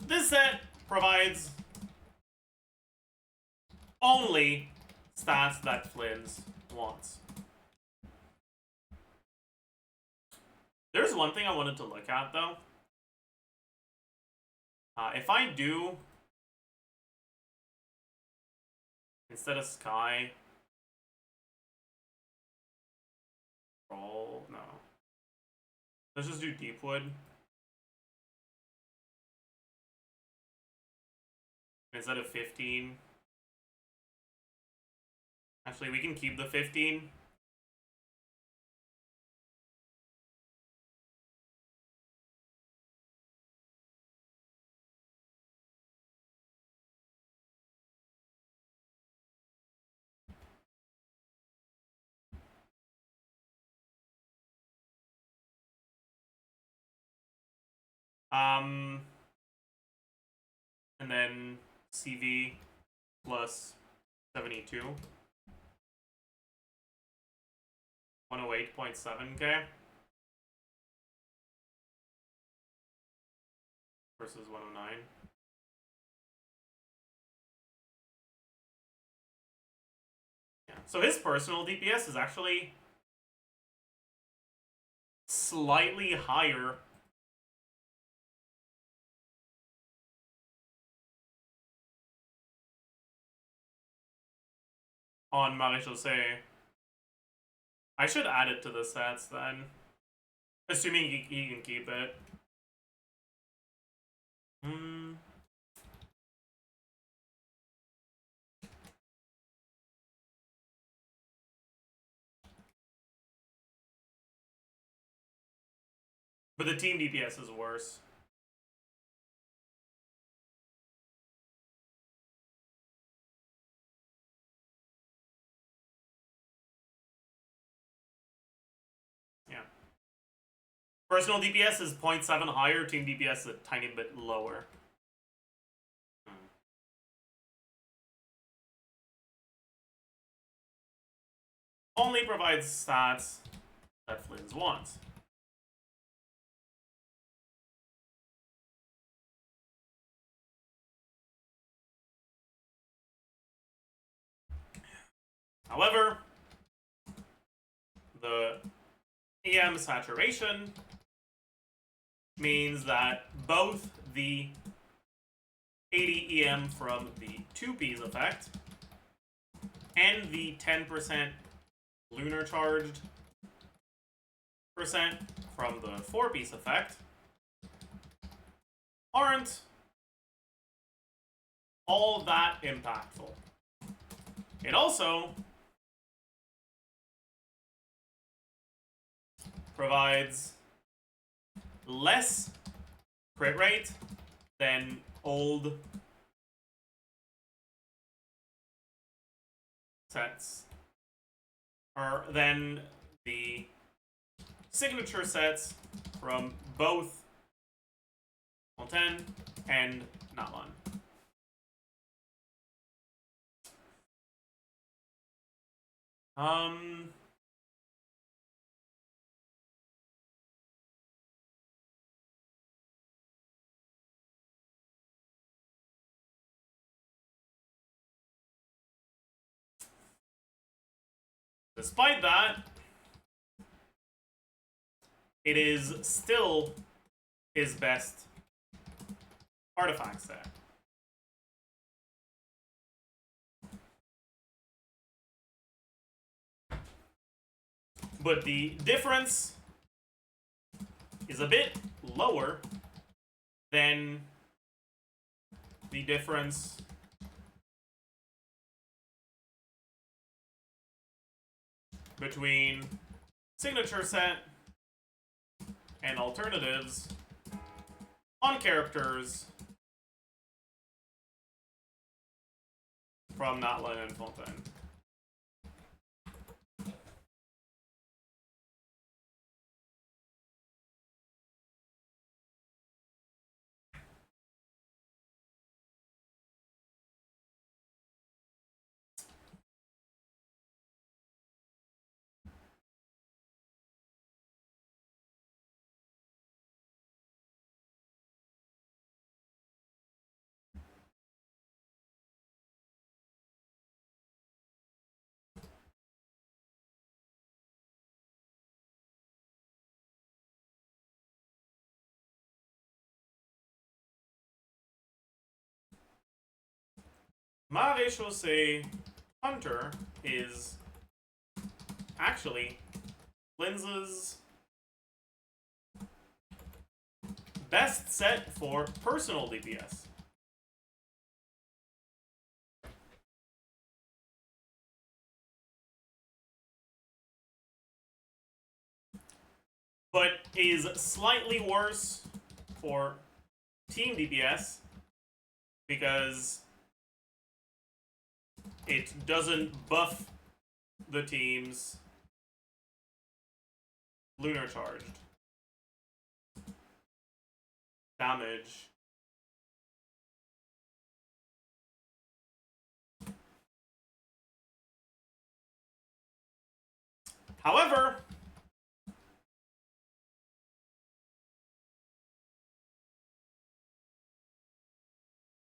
This set provides only stats that Flins wants. There's one thing I wanted to look at, though. If I do, instead of Sky, roll, no. Let's just do Deepwood. Instead of 15. Actually, we can keep the 15. And then CV plus 72. 108.7k versus 109. Yeah. So his personal DPS is actually slightly higher on Maréchaussée. I should add it to the sets then. Assuming he can keep it. But the team DPS is worse. Yeah. Personal DPS is 0.7 higher, team DPS is a tiny bit lower. Only provides stats that Flins wants. However, the EM saturation means that both the 80 EM from the 2P's effect and the 10% lunar charged percent from the 4-piece effect aren't all that impactful. It also provides less crit rate than old sets, or than the signature sets from both Fontaine and Natlan. Despite that, it is still his best artifact set. But the difference is a bit lower than the difference between signature set and alternatives on characters from Natlan and Fontaine. Maréchaussée Hunter is actually Flins's best set for personal DPS. But is slightly worse for team DPS because it doesn't buff the team's lunar charged damage. However,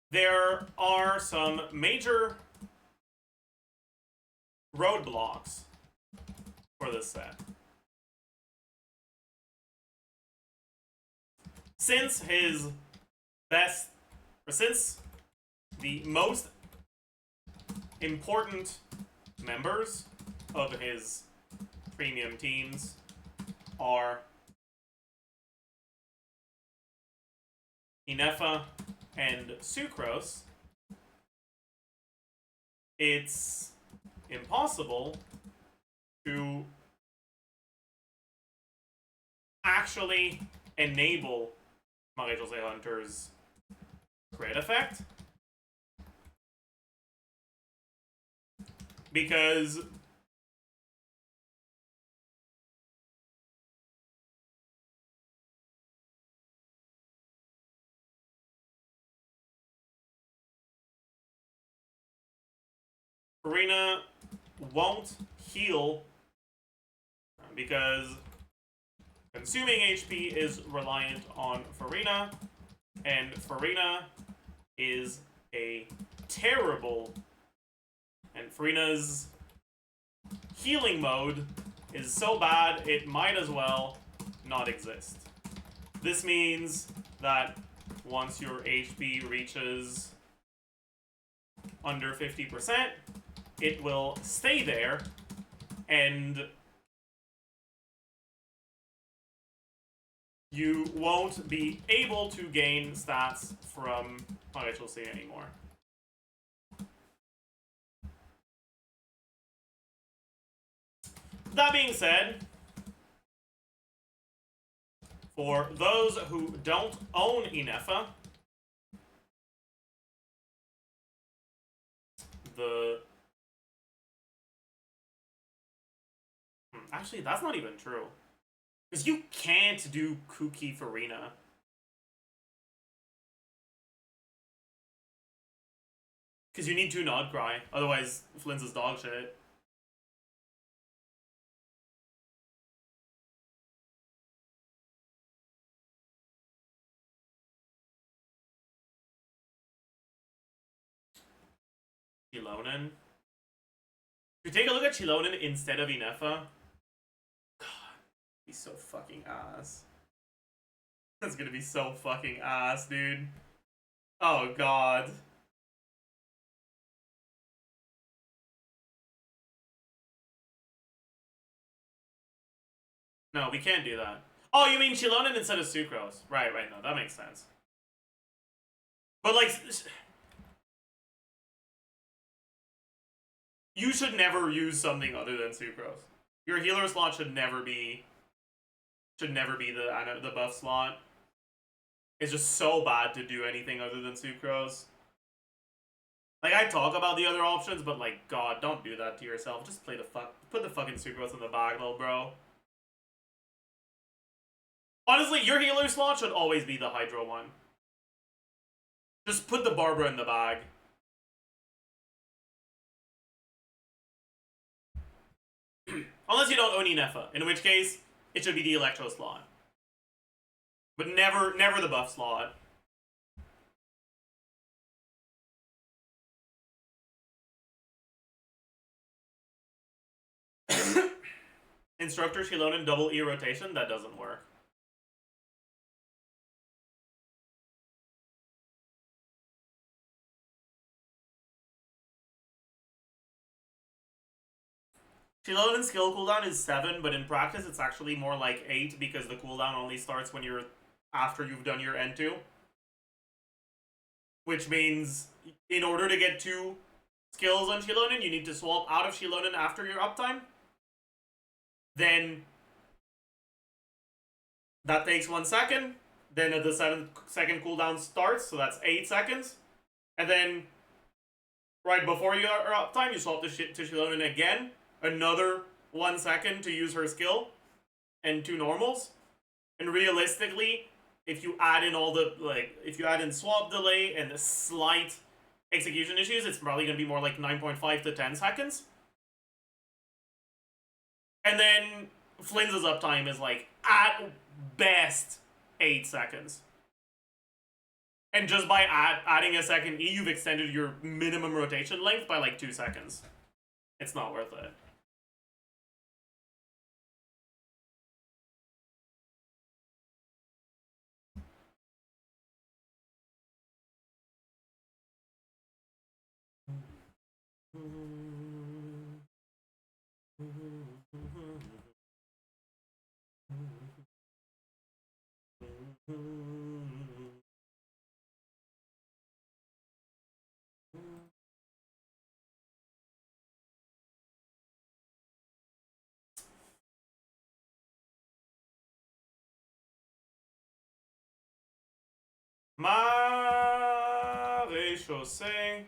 there are some major roadblocks for this set. Since the most important members of his premium teams are Inefa and Sucrose, it's impossible to actually enable Marie-José Hunter's crit effect. Because Farina won't heal because consuming HP is reliant on Farina, and Farina is a terrible, and Farina's healing mode is so bad it might as well not exist. This means that once your HP reaches under 50%, it will stay there, and you won't be able to gain stats from Marie-José anymore. That being said, for those who don't own Inefa, actually, that's not even true. Because you can't do Kuki Farina. Because you need to Nod Cry, otherwise Flins is dog shit. Chilonin. If you take a look at Chilonin instead of Inefa, God, he's so fucking ass. That's gonna be so fucking ass, dude. Oh god. No, we can't do that. Oh, you mean Chilonin instead of Sucrose? Right, no, that makes sense. But like, you should never use something other than Sucrose. Your healer slot should never be the buff slot. It's just so bad to do anything other than Sucrose. Like, I talk about the other options, but like, God, don't do that to yourself. Just put the fucking Sucrose in the bag, little bro. Honestly, your healer slot should always be the Hydro one. Just put the Barbara in the bag. Unless you don't own Inefa, in which case, it should be the Electro slot. But never the buff slot. Instructor Shilonin double E rotation, that doesn't work. Shilonin's skill cooldown is 7, but in practice it's actually more like 8 because the cooldown only starts when after you've done your N2. Which means in order to get 2 skills on Shilonin, you need to swap out of Shilonin after your uptime. Then that takes 1 second. Then the 7-second cooldown starts, so that's 8 seconds. And then right before your uptime, you swap to Shilonin again. Another 1 second to use her skill. And 2 normals. And realistically, if you add in if you add in swap delay and the slight execution issues, it's probably going to be more like 9.5 to 10 seconds. And then Flins' uptime is like, at best, 8 seconds. And just by adding a second E, you've extended your minimum rotation length by like 2 seconds. It's not worth it. Maréchaussée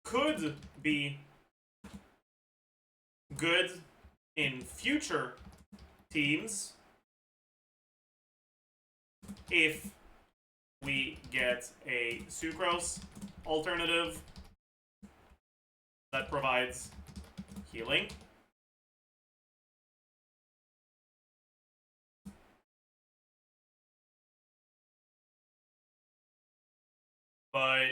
could be good in future teams if we get a sucrose alternative that provides healing. But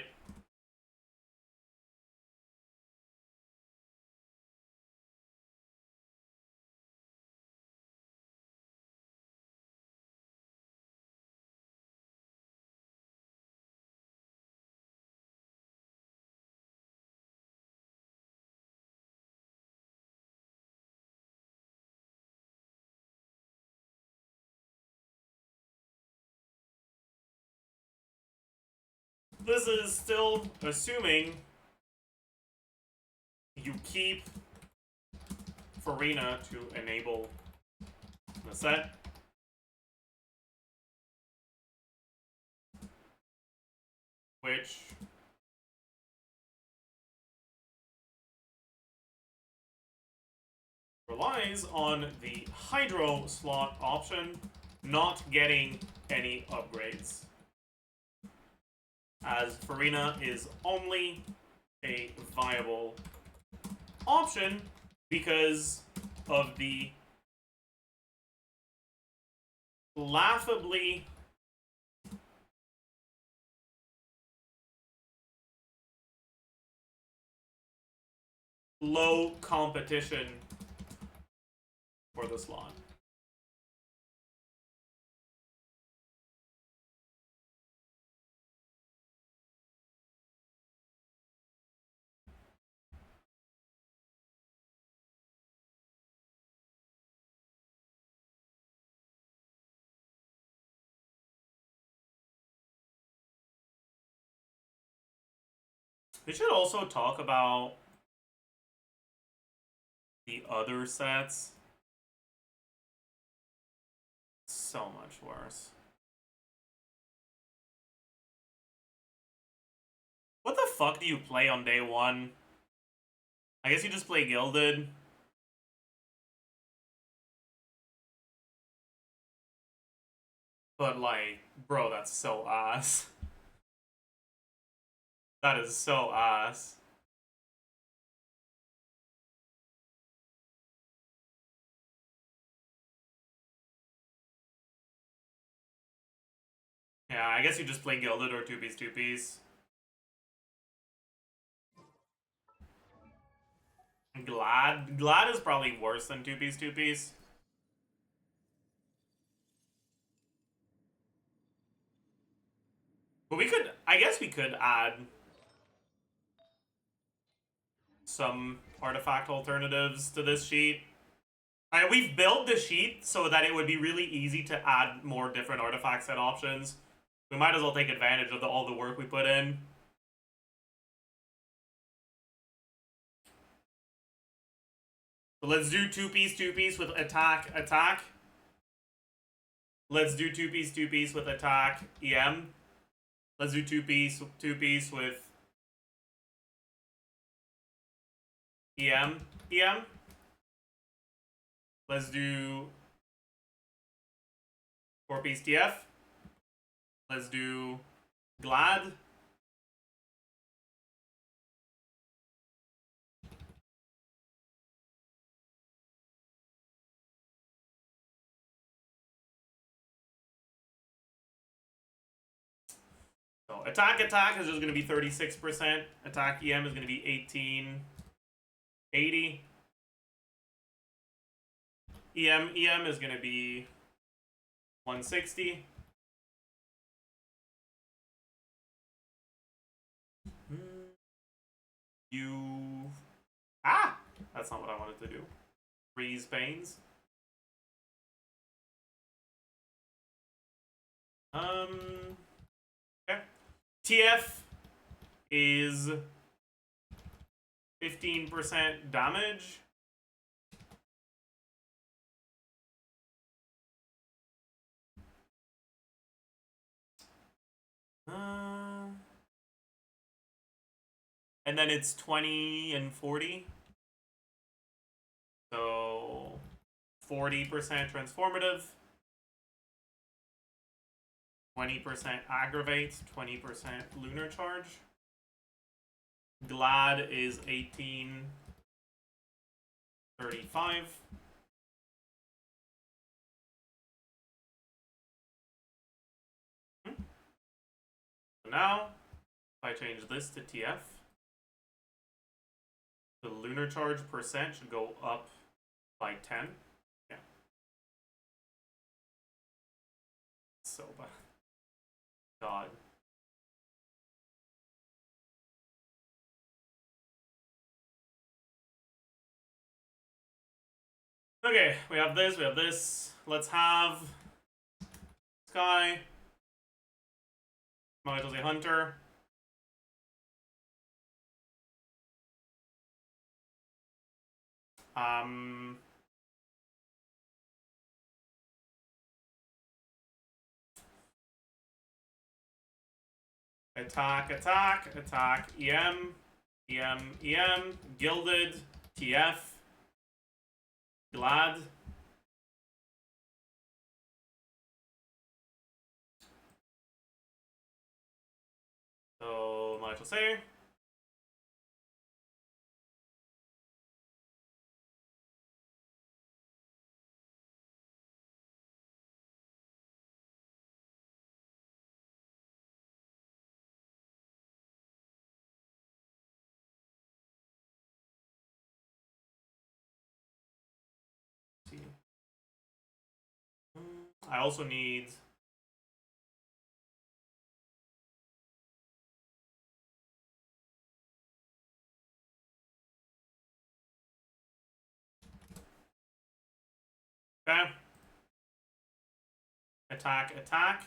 this is still assuming you keep Farina to enable the set. Which relies on the Hydro slot option not getting any upgrades, as Farina is only a viable option because of the laughably low competition for the slot. We should also talk about the other sets. So much worse. What the fuck do you play on day one? I guess you just play Gilded. But like, bro, that's so ass. That is so ass. Yeah, I guess you just play Gilded or 2-piece 2-piece. Glad is probably worse than 2-piece 2-piece. But I guess we could add some artifact alternatives to this sheet. We've built the sheet so that it would be really easy to add more different artifact set options. We might as well take advantage of all the work we put in. So let's do 2-piece 2-piece with attack. Let's do 2-piece 2-piece with attack EM. Let's do 2-piece 2-piece with EM. Let's do 4-piece TF. Let's do Glad. So attack is just going to be 36%. Attack EM is going to be 1880. EM is going to be 160. That's not what I wanted to do. Freeze pains. Okay. TF is 15% damage. And then it's 20 and 40. So 40% transformative, 20% aggravate, 20% lunar charge. Glad is 1835. So now, if I change this to TF, the lunar charge percent should go up by 10. Yeah. So bad. God. Okay, we have this, we have this. Let's have Sky. Michael's a hunter. Attack, attack, attack, EM, EM, EM, Gilded, TF, Glad. So, Michael say. I also need okay. Attack, attack.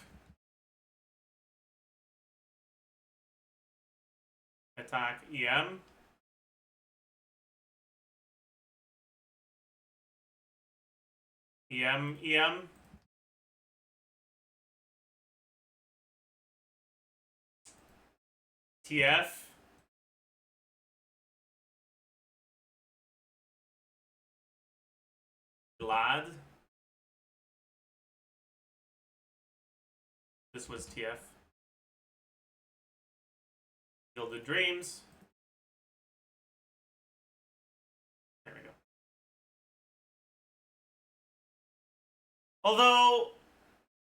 Attack, EM. EM, EM. TF. Glad. This was TF. Gilded Dreams. There we go. Although,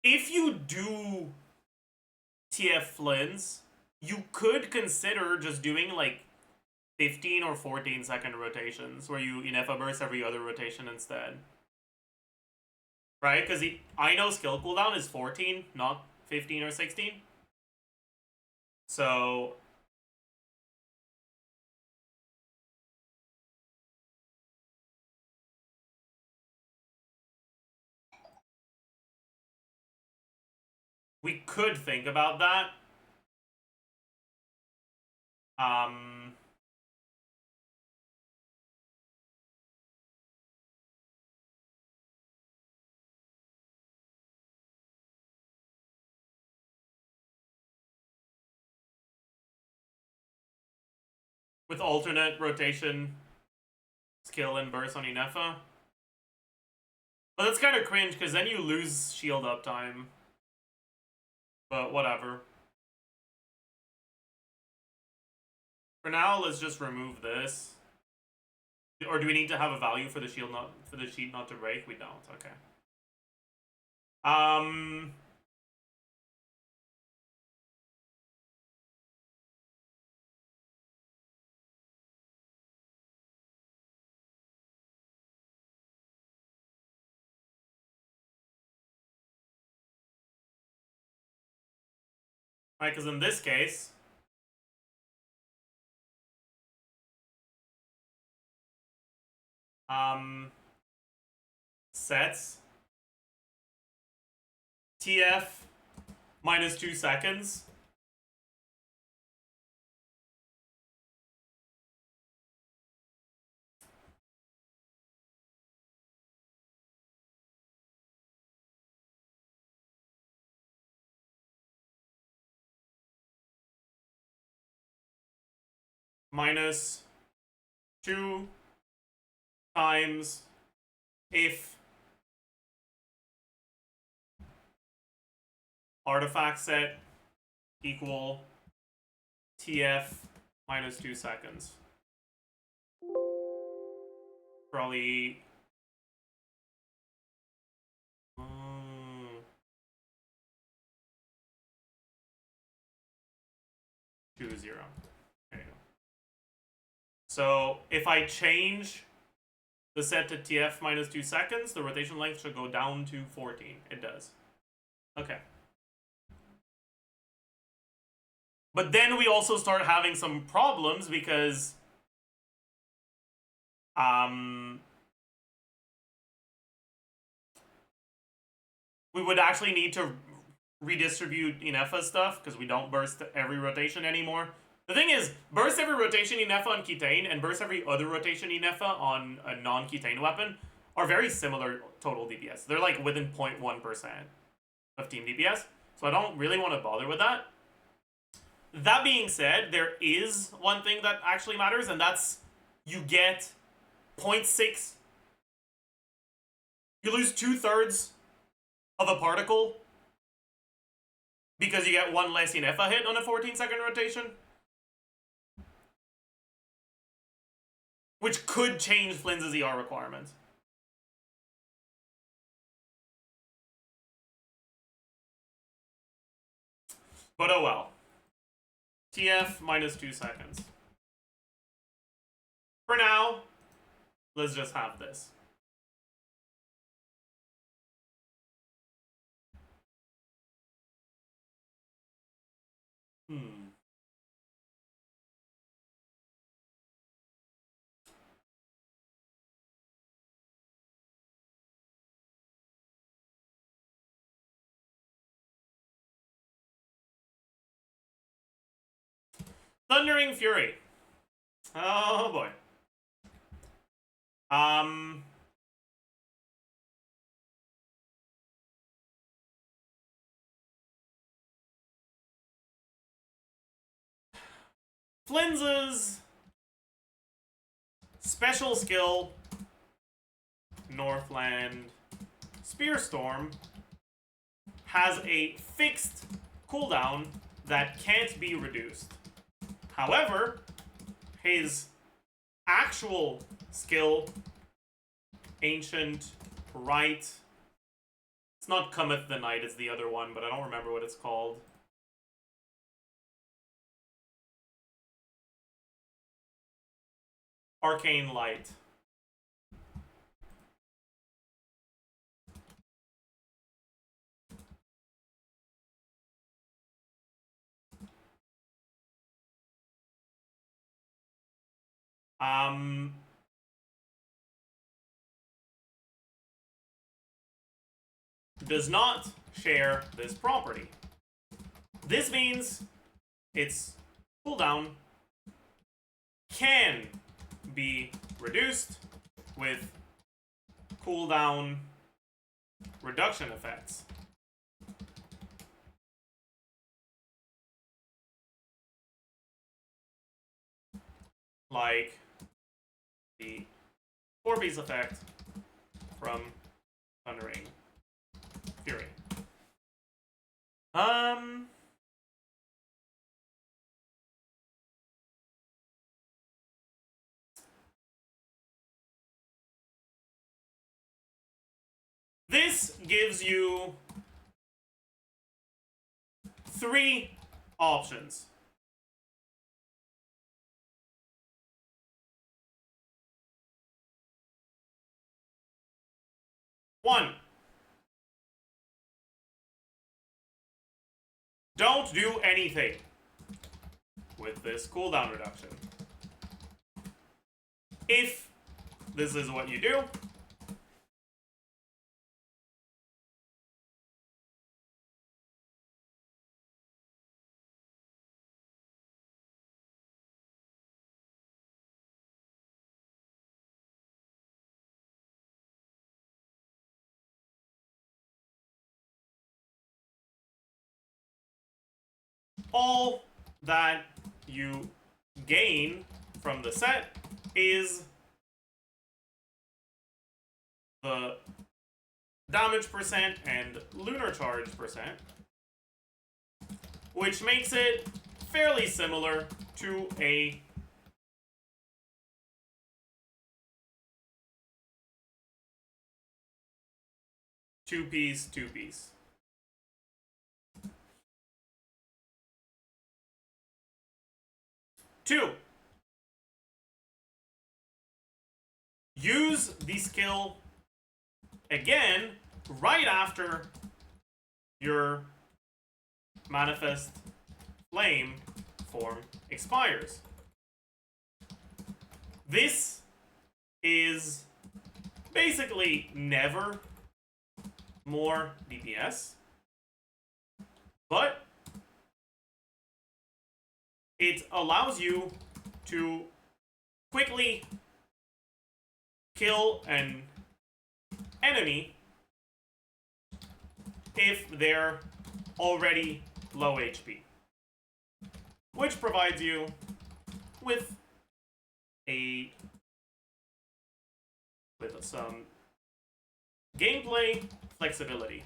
if you do TF Flins, you could consider just doing like 15 or 14-second rotations where you Inefa burst every other rotation instead. Right? Because I know skill cooldown is 14, not 15 or 16. So we could think about that. With alternate rotation, skill and burst on Inefa. But that's kind of cringe because then you lose shield uptime. But whatever. For now, let's just remove this. Or do we need to have a value for the shield not for the sheet not to break? We don't. Okay. Right, because in this case, sets TF minus 2 seconds. minus 2 times if artifact set equal TF minus 2 seconds. Probably 2, 0. There you go. So if I change the set to TF minus 2 seconds, the rotation length should go down to 14. It does. Okay. But then we also start having some problems because we would actually need to redistribute Inefa stuff because we don't burst every rotation anymore. The thing is, burst every rotation Inefa on Ketane and burst every other rotation Inefa on a non-Ketane weapon are very similar total DPS. They're like within 0.1% of team DPS, so I don't really want to bother with that. That being said, there is one thing that actually matters, and that's you get 0.6. You lose 2/3 of a particle because you get one less Inefa hit on a 14-second rotation. Which could change Flins' ER requirements. But oh well. TF minus 2 seconds. For now, let's just have this. Thundering Fury. Oh boy. Flins' special skill, Northland Spearstorm, has a fixed cooldown that can't be reduced. However, his actual skill, Ancient Right, it's not Cometh the Night, it's the other one, but I don't remember what it's called. Arcane Light. Does not share this property. This means its cooldown can be reduced with cooldown reduction effects. Like the 4-piece effect from Thundering Fury. This gives you 3 options. One, don't do anything with this cooldown reduction. If this is what you do, all that you gain from the set is the damage percent and lunar charge percent, which makes it fairly similar to a two-piece. 2. Use the skill again right after your Manifest Flame form expires. This is basically never more DPS, but it allows you to quickly kill an enemy if they're already low HP, which provides you with some gameplay flexibility.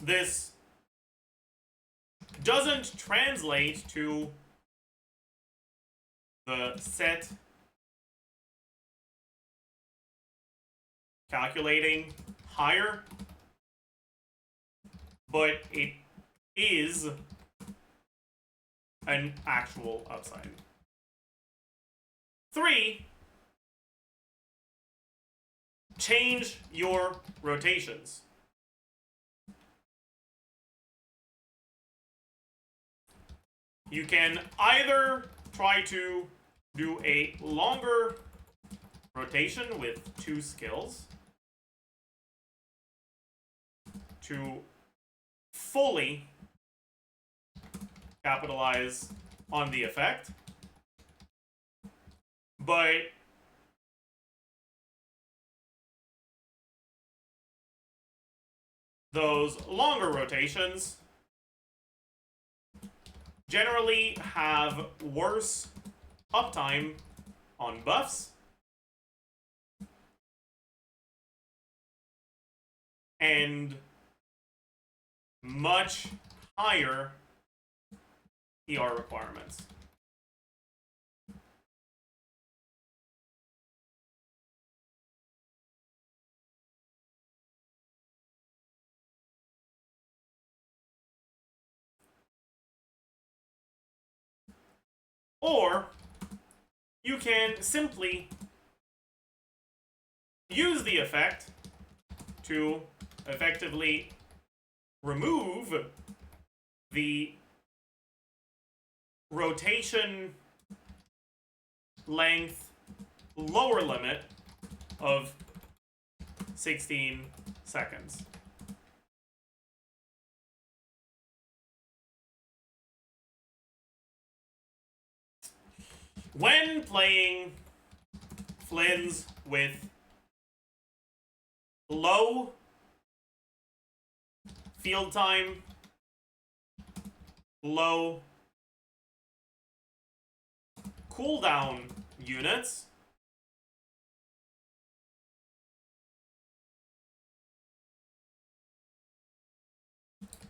This doesn't translate to the set calculating higher, but it is an actual upside. 3, change your rotations. You can either try to do a longer rotation with 2 skills to fully capitalize on the effect, but those longer rotations generally have worse uptime on buffs and much higher ER requirements. Or you can simply use the effect to effectively remove the rotation length lower limit of 16 seconds. When playing Flins with low field time, low cooldown units,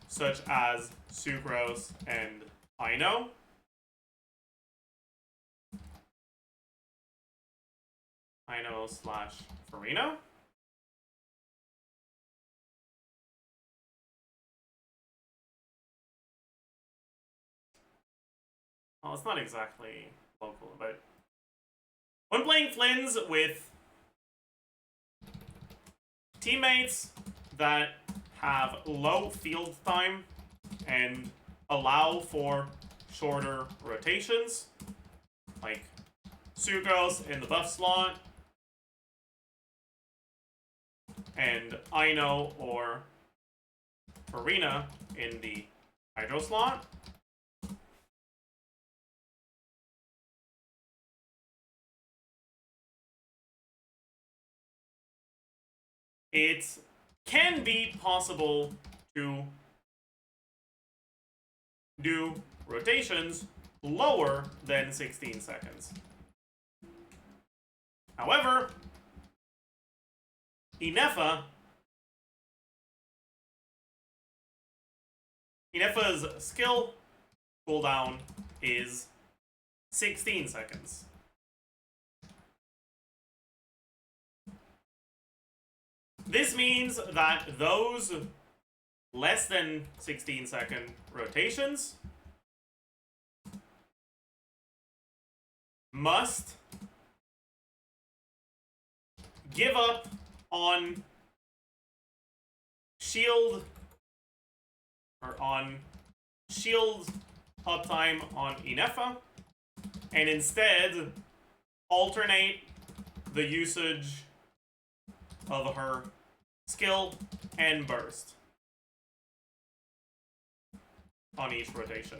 such as Sucrose and Ino, Ino/Farina. Well, it's not exactly local, but when playing Flins with teammates that have low field time and allow for shorter rotations, like Sucrose in the buff slot, and Ino or Farina in the hydro slot, it can be possible to do rotations lower than 16 seconds. However, Inefa's skill cooldown is 16 seconds. This means that those less than 16-second rotations must give up on shield uptime on Inefa and instead alternate the usage of her skill and burst on each rotation.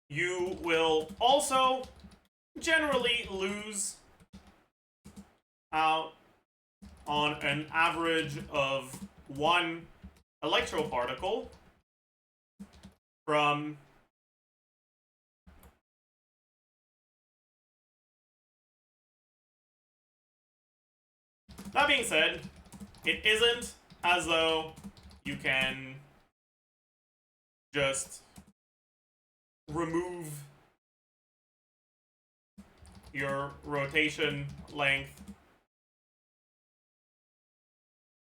You will also generally lose out on an average of 1 electroparticle from that being said, it isn't as though you can just remove your rotation length,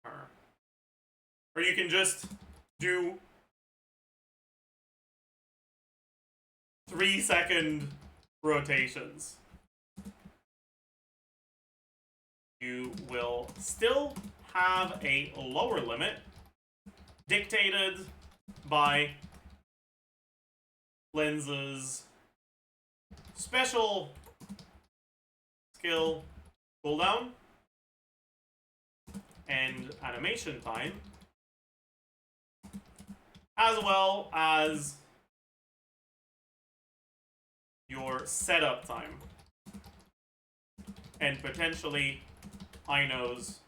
or you can just do 3-second rotations. You will still have a lower limit dictated by Flins' special skill cooldown and animation time, as well as your setup time and potentially Ino's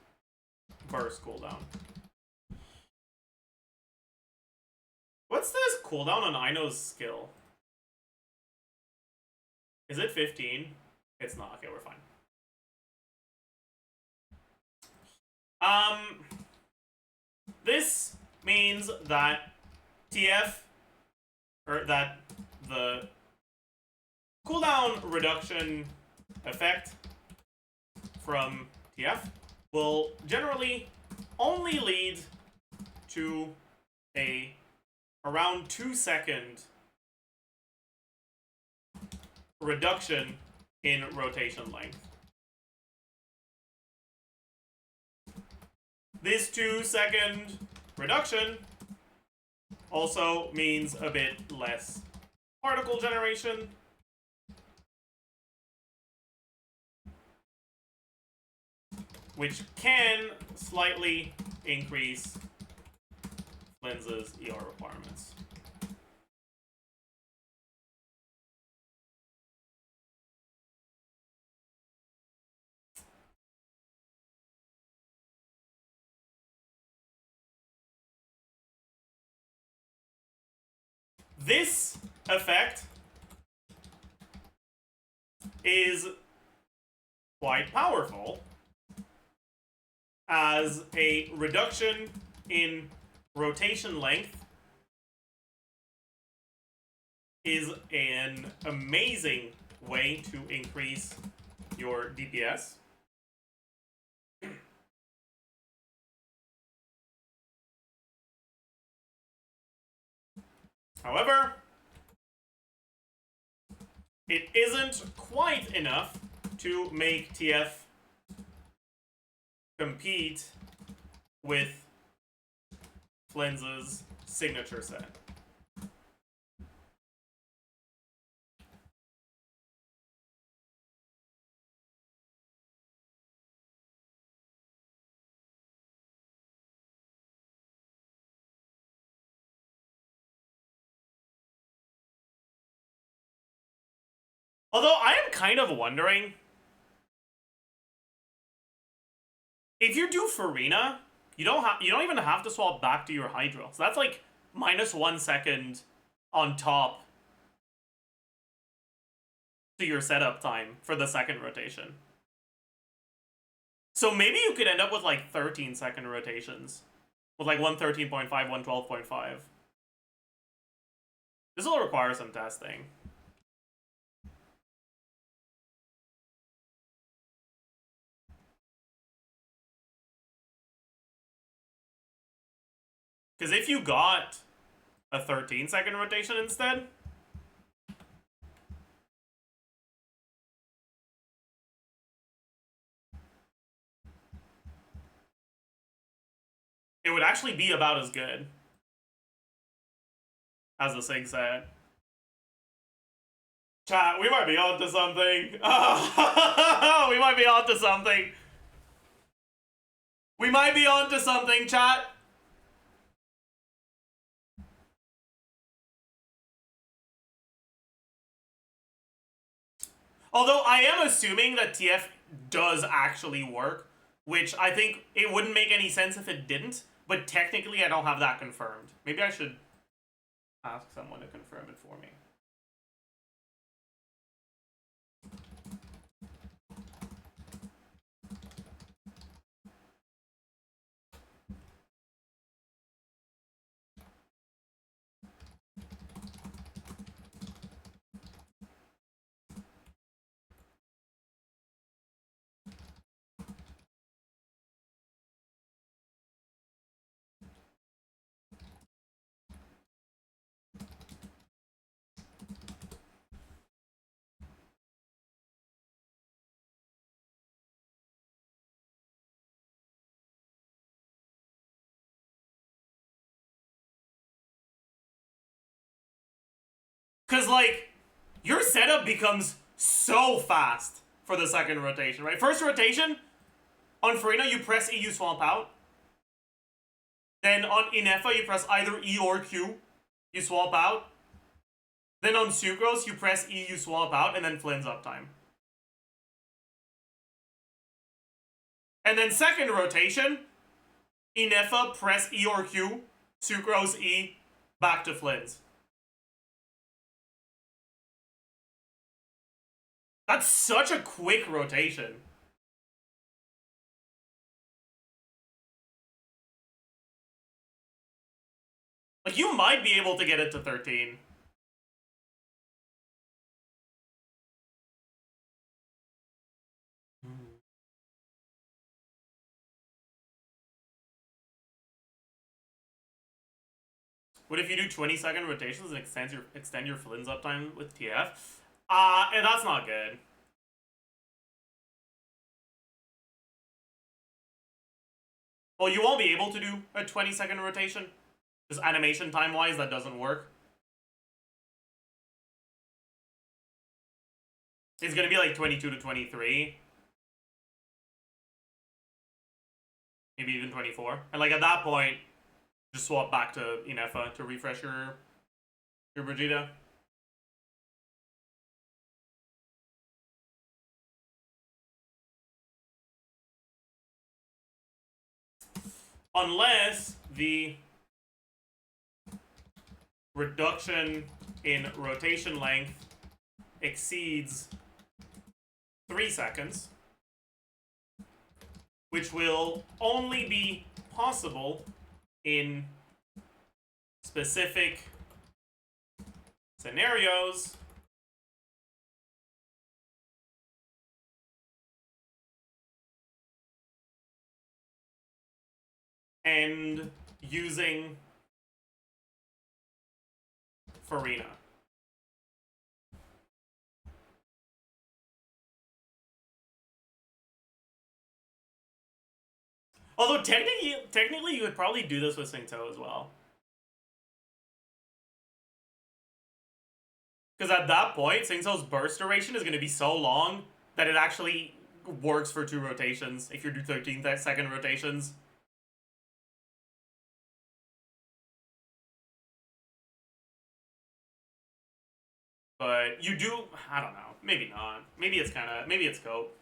burst cooldown. What's this cooldown on Ino's skill? Is it 15? It's not. Okay, we're fine. This means that TF, or that the cooldown reduction effect from TF will generally only lead to a around 2-second reduction in rotation length. This 2-second reduction also means a bit less particle generation, which can slightly increase Flins' ER requirements. This effect is quite powerful, as a reduction in rotation length is an amazing way to increase your DPS. However, it isn't quite enough to make TF compete with Flins' signature set. Although I am kind of wondering if you do Farina, you don't even have to swap back to your Hydra. So that's like -1 second on top to your setup time for the second rotation. So maybe you could end up with like 13-second rotations. With like 113.5, 112.5. This will require some testing. Because if you got a 13-second rotation instead, it would actually be about as good as the Sig set. Chat, we might be onto something. Oh, we might be onto something. We might be onto something, chat. Although I am assuming that TF does actually work, which I think it wouldn't make any sense if it didn't, but technically I don't have that confirmed. Maybe I should ask someone to confirm it for me. Because, like, your setup becomes so fast for the second rotation, right? First rotation, on Farina, you press E, you swamp out. Then on Inefa, you press either E or Q, you swap out. Then on Sucrose, you press E, you swap out, and then Flins uptime. And then second rotation, Inefa, press E or Q, Sucrose, E, back to Flins. That's such a quick rotation. Like, you might be able to get it to 13. What if you do 20-second rotations and extend your Flins uptime with TF? And that's not good. Well, you won't be able to do a 20-second rotation. Just animation time-wise, that doesn't work. It's gonna be like 22 to 23. Maybe even 24. And like at that point, just swap back to Inefa to refresh your Vegeta. Unless the reduction in rotation length exceeds 3 seconds, which will only be possible in specific scenarios and using Farina. Although technically you would probably do this with Singto as well. Because at that point, Singto's burst duration is going to be so long that it actually works for 2 rotations if you do 13-second rotations. But you do, I don't know, maybe not. Maybe it's cope.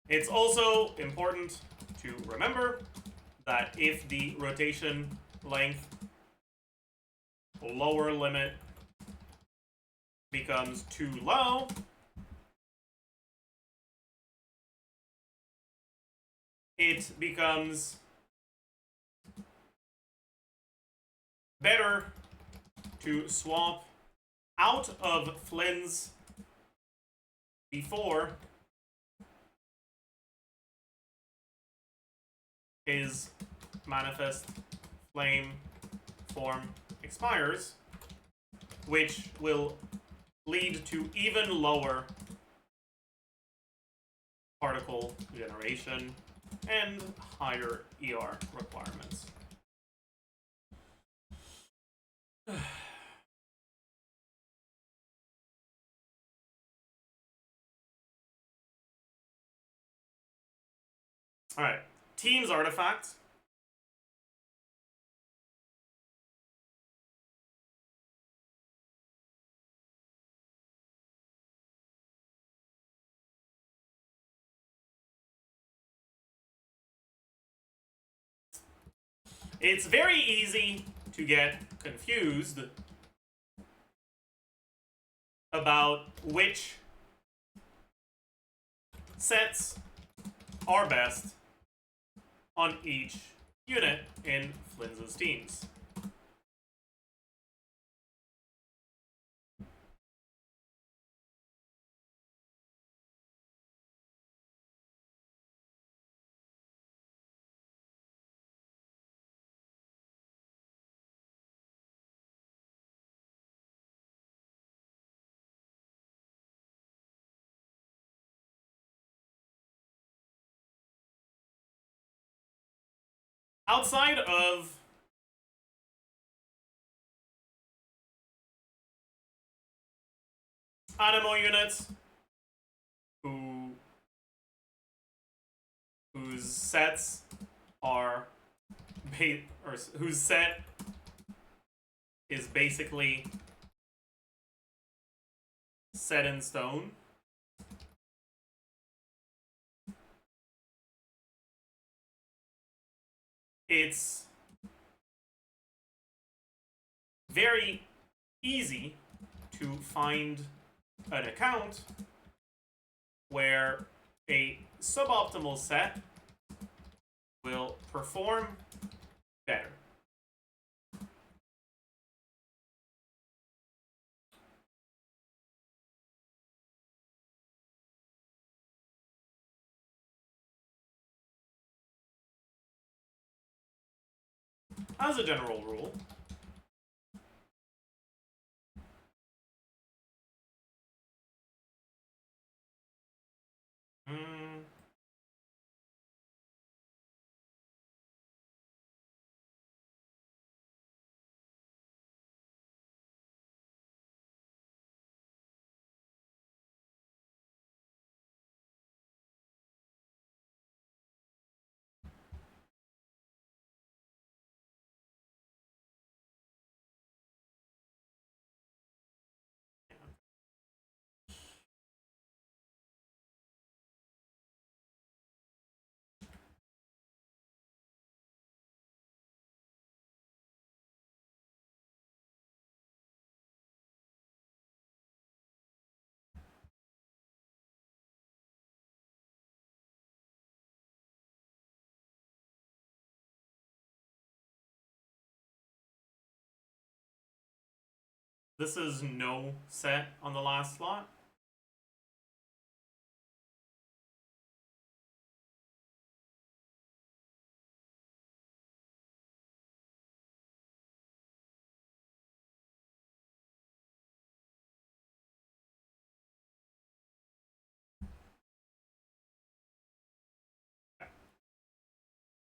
It's also important to remember that if the rotation length lower limit becomes too low, it becomes better to swap out of Flins before his manifest flame form expires, which will lead to even lower particle generation and higher ER requirements. Alright, Team's artifact. It's very easy to get confused about which sets are best on each unit in Flins' teams. Outside of Animo units whose sets are whose set is basically set in stone, it's very easy to find an account where a suboptimal set will perform better. As a general rule, This is no set on the last slot.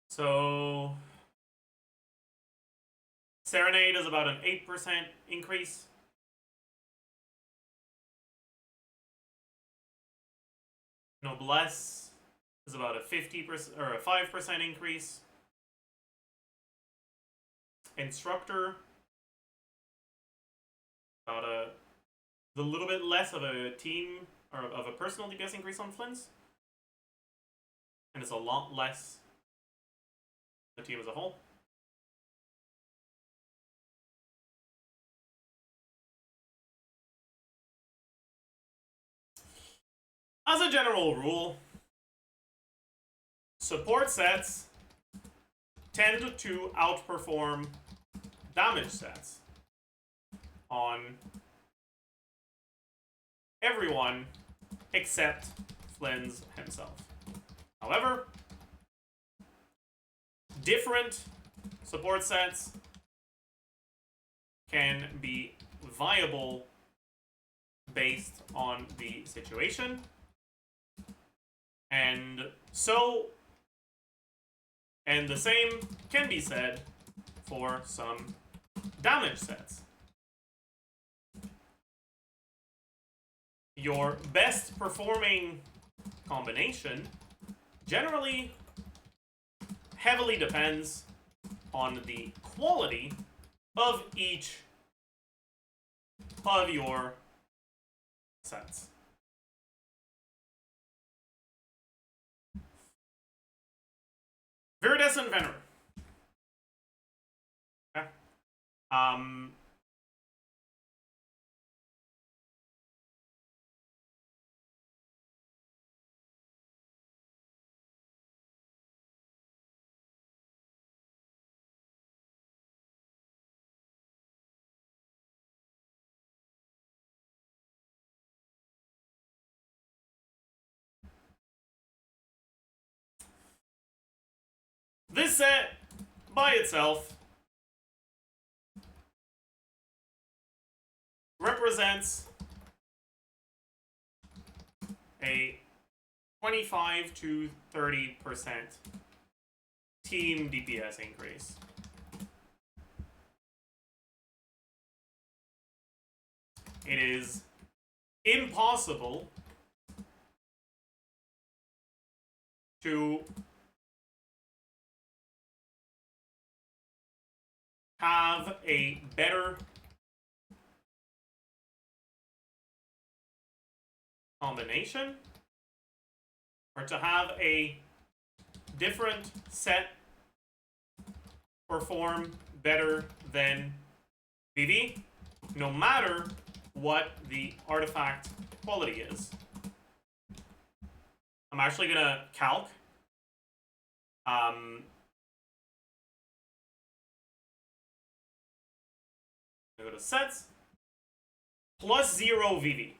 So Serenade is about an 8% increase. Noblesse is about a 50% or a 5% increase. Instructor, about a little bit less of a team or of a personal DPS increase on Flins, and it's a lot less the team as a whole. As a general rule, support sets tend to outperform damage sets on everyone except Flins himself. However, different support sets can be viable based on the situation. And the same can be said for some damage sets. Your best performing combination generally heavily depends on the quality of each of your sets. Viridescent Venom. Okay. This set, by itself, represents a 25 to 30% team DPS increase. It is impossible to have a better combination, or to have a different set perform better than VV, no matter what the artifact quality is. I'm actually gonna calc. Go to sets, plus 0 VV.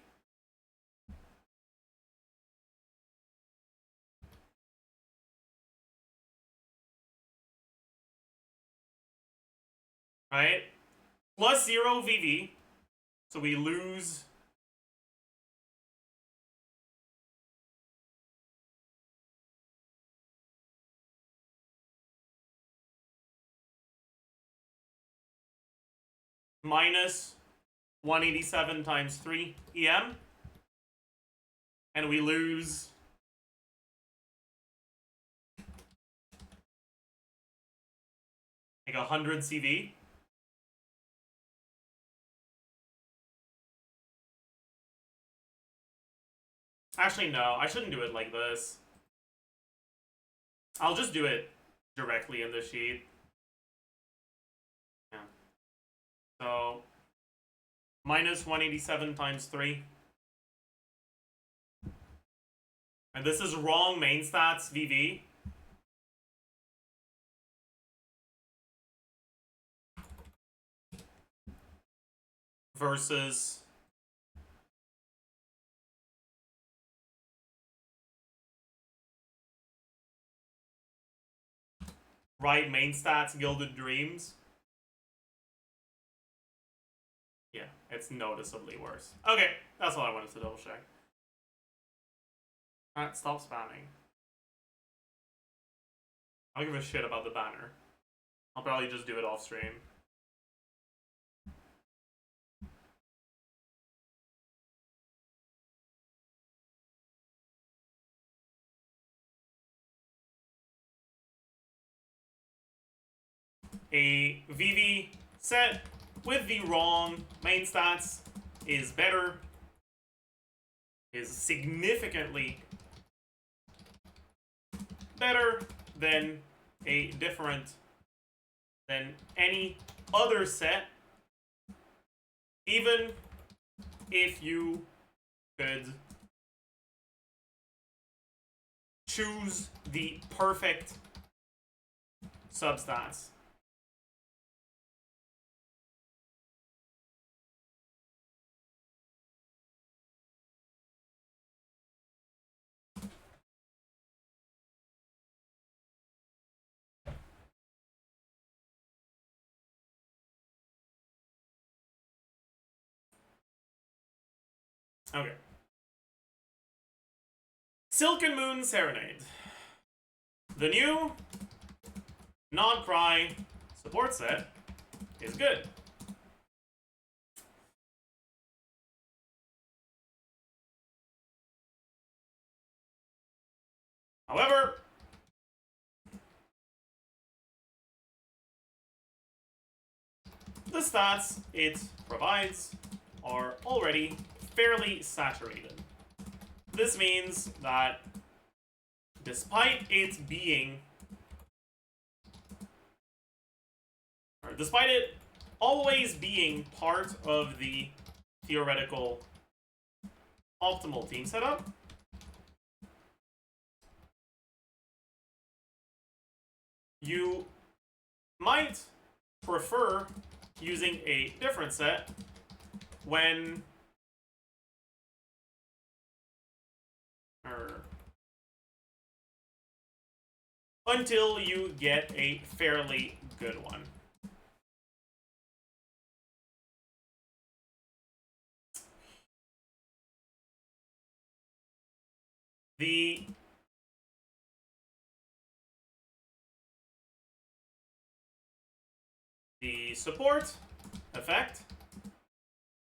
Right? Plus 0 VV. So we lose minus 187 times 3 EM. And we lose like 100 CV. Actually, no, I shouldn't do it like this. I'll just do it directly in the sheet. Yeah. So, minus 187 times 3. And this is wrong main stats, VV. versus right main stats Gilded Dreams. Yeah, it's noticeably worse. Okay, that's all I wanted to double check. Alright, stop spamming. I don't give a shit about the banner. I'll probably just do it off stream. A VV set with the wrong main stats is better, is significantly better than than any other set, even if you could choose the perfect substats. Okay. Silken Moon Serenade. The new non-cry support set is good. However, the stats it provides are already fairly saturated. This means that despite it always being part of the theoretical optimal team setup, you might prefer using a different set when until you get a fairly good one. The support effect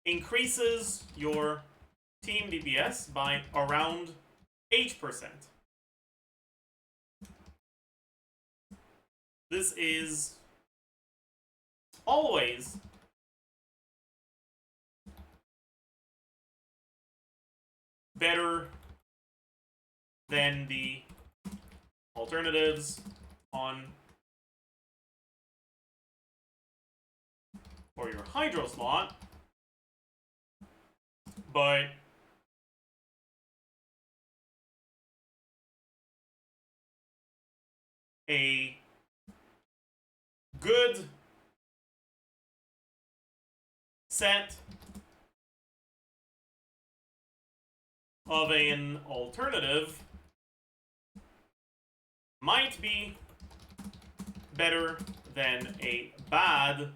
increases your team DPS by around 8%. This is always better than the alternatives on for your Hydro slot, but a good set of an alternative might be better than a bad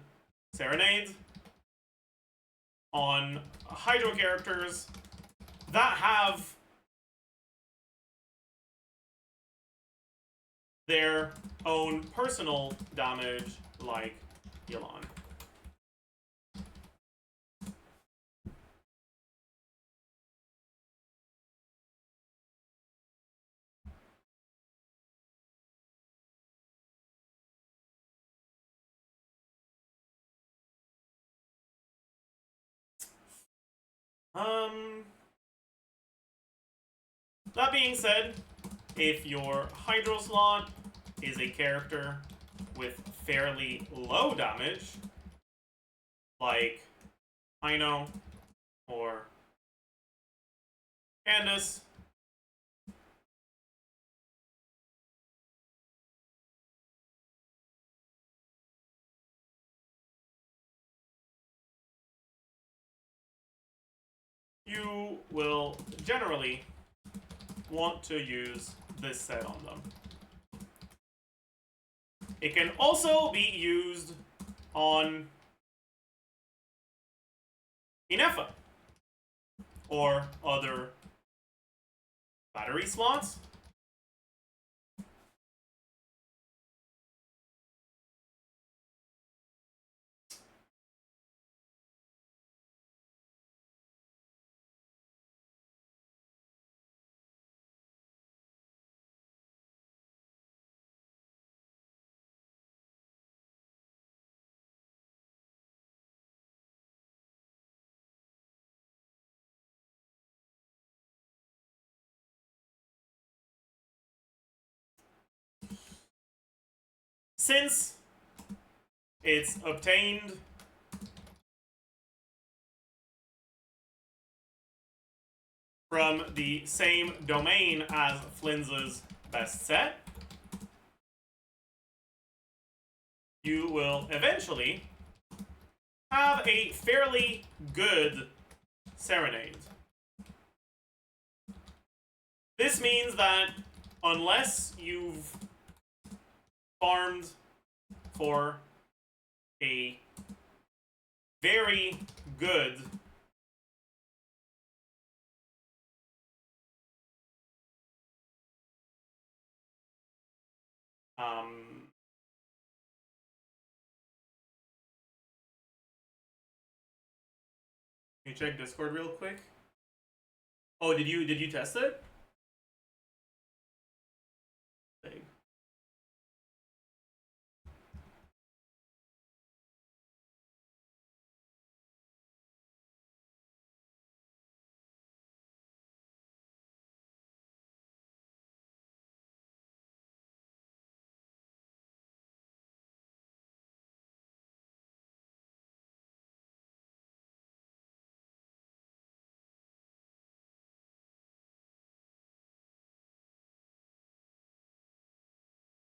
Serenade on Hydro characters that have their own personal damage, like Yulon. That being said, if your Hydro slot is a character with fairly low damage, like Ino or Candace, you will generally want to use this set on them. It can also be used on Inefa or other battery slots. Since it's obtained from the same domain as Flins's best set, you will eventually have a fairly good Serenade. This means that unless you've farmed for a very good can you check Discord real quick? Oh, did you test it? Big.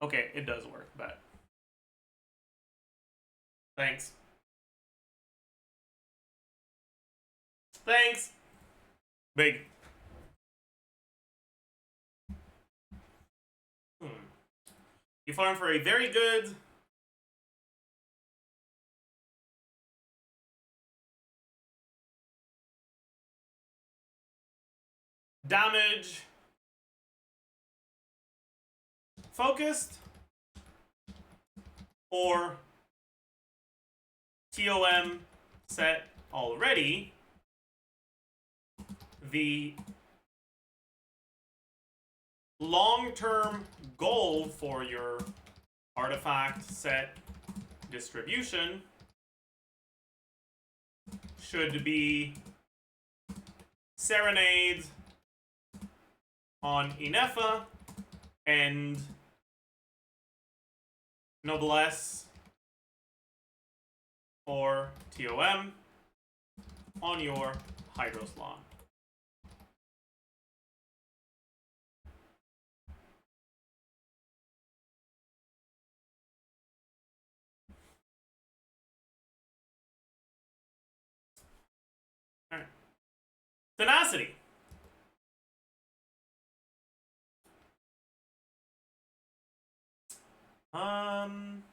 Okay, it does work, but thanks. Thanks. Big. You farm for a very good damage focused or TOM set already. The long-term goal for your artifact set distribution should be Serenade on Inefa and Noblesse or TOM on your Hydroslon. Alright. Tenacity. Um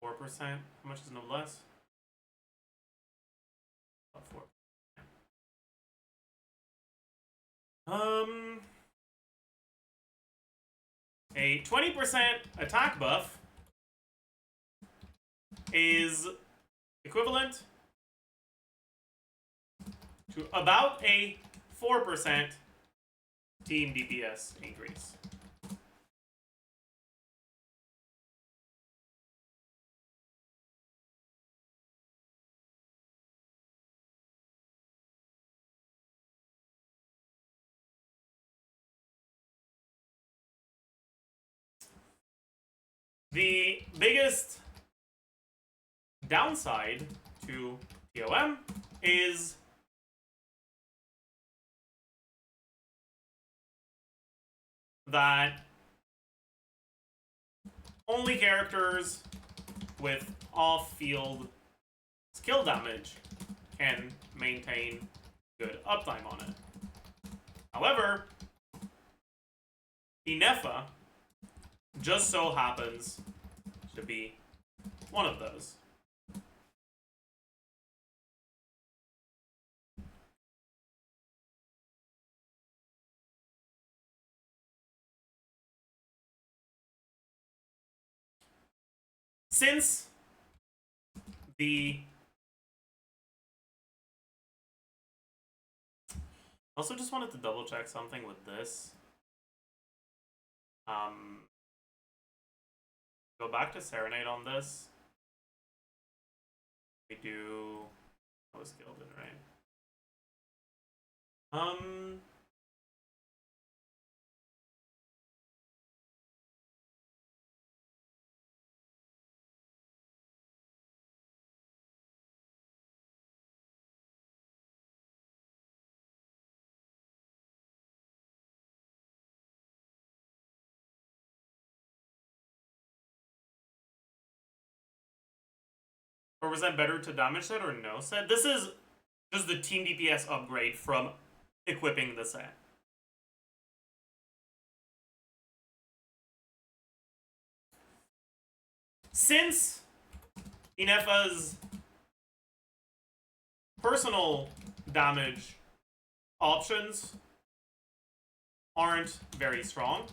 4%. How much is Noblesse? About 4. A 20% attack buff is equivalent to about a 4% team DPS increase. The biggest downside to TOM is that only characters with off-field skill damage can maintain good uptime on it. However, Inefa just so happens to be one of those. Since the... Also just wanted to double check something with this. Go back to Serenade on this. We do... I was Gilded, right? Or was that better to damage set or no set? This is just the team DPS upgrade from equipping the set. Since Inefa's personal damage options aren't very strong,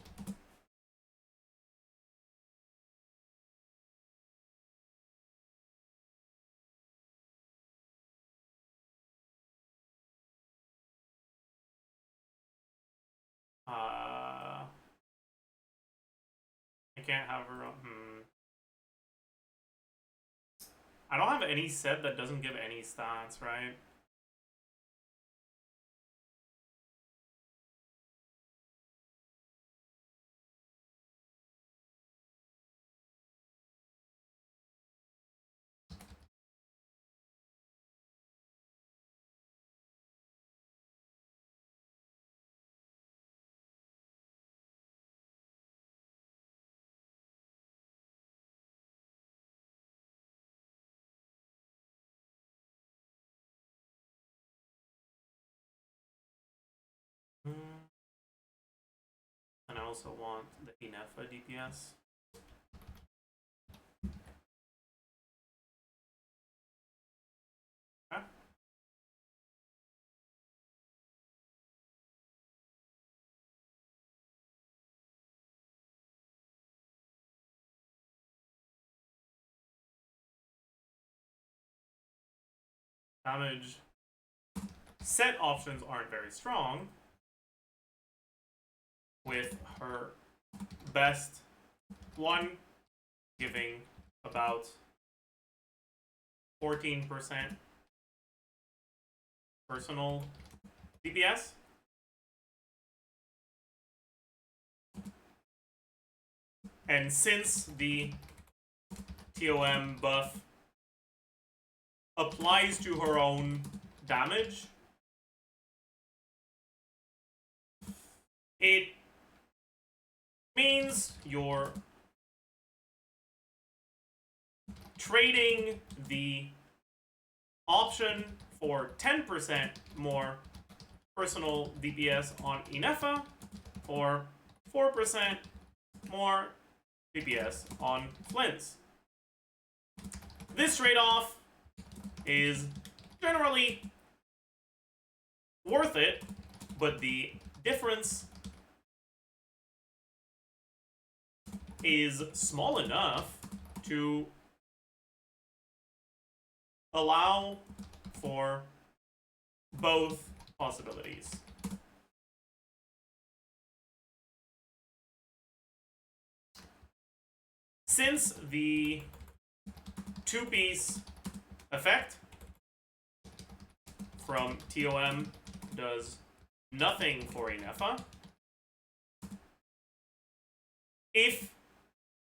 I can't have her. I don't have any set that doesn't give any stats, right? And I also want the Inefa DPS. Okay. Damage set options aren't very strong, with her best one giving about 14% personal DPS. And since the TOM buff applies to her own damage, it means you're trading the option for 10% more personal DPS on Inefa for 4% more DPS on Flins. This trade-off is generally worth it, but the difference is small enough to allow for both possibilities. Since the two-piece effect from TOM does nothing for Inefa, if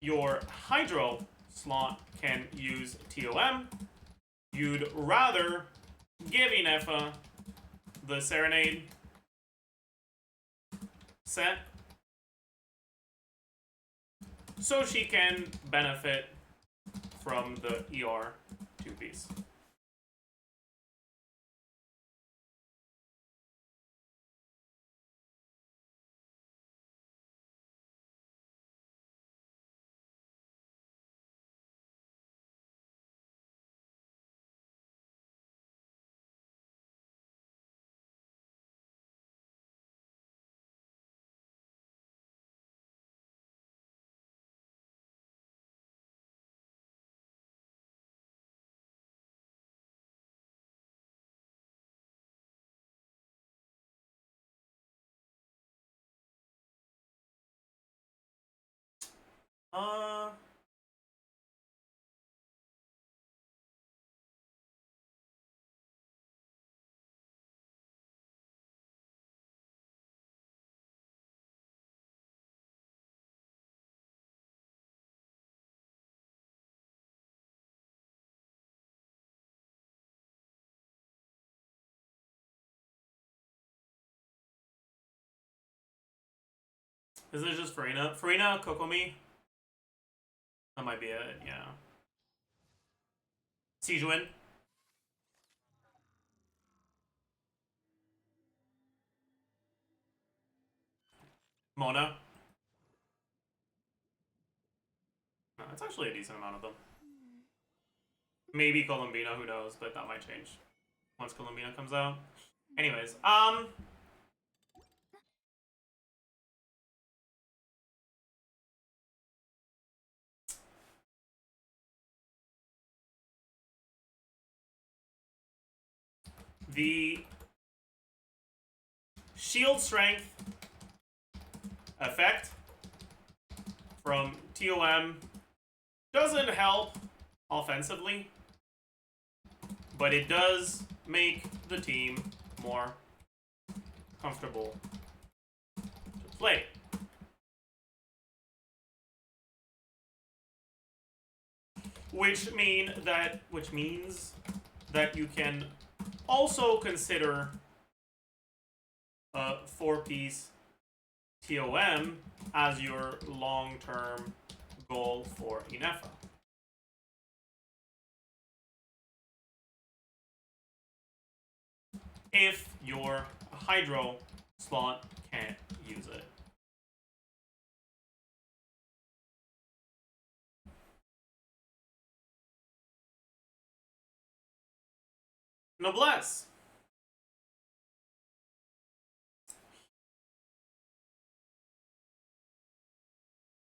your Hydro slot can use TOM, you'd rather give Inefa the Serenade set so she can benefit from the ER 2-piece. Is it just Farina? Farina, Kokomi? That might be it, yeah. Sijuin? Mona? No, it's actually a decent amount of them. Maybe Columbina, who knows, but that might change once Columbina comes out. Anyways, the shield strength effect from TOM doesn't help offensively, but it does make the team more comfortable to play. Which means that you can also consider a 4-piece TOM as your long-term goal for Inefa. If your Hydro slot can't use it. Noblesse.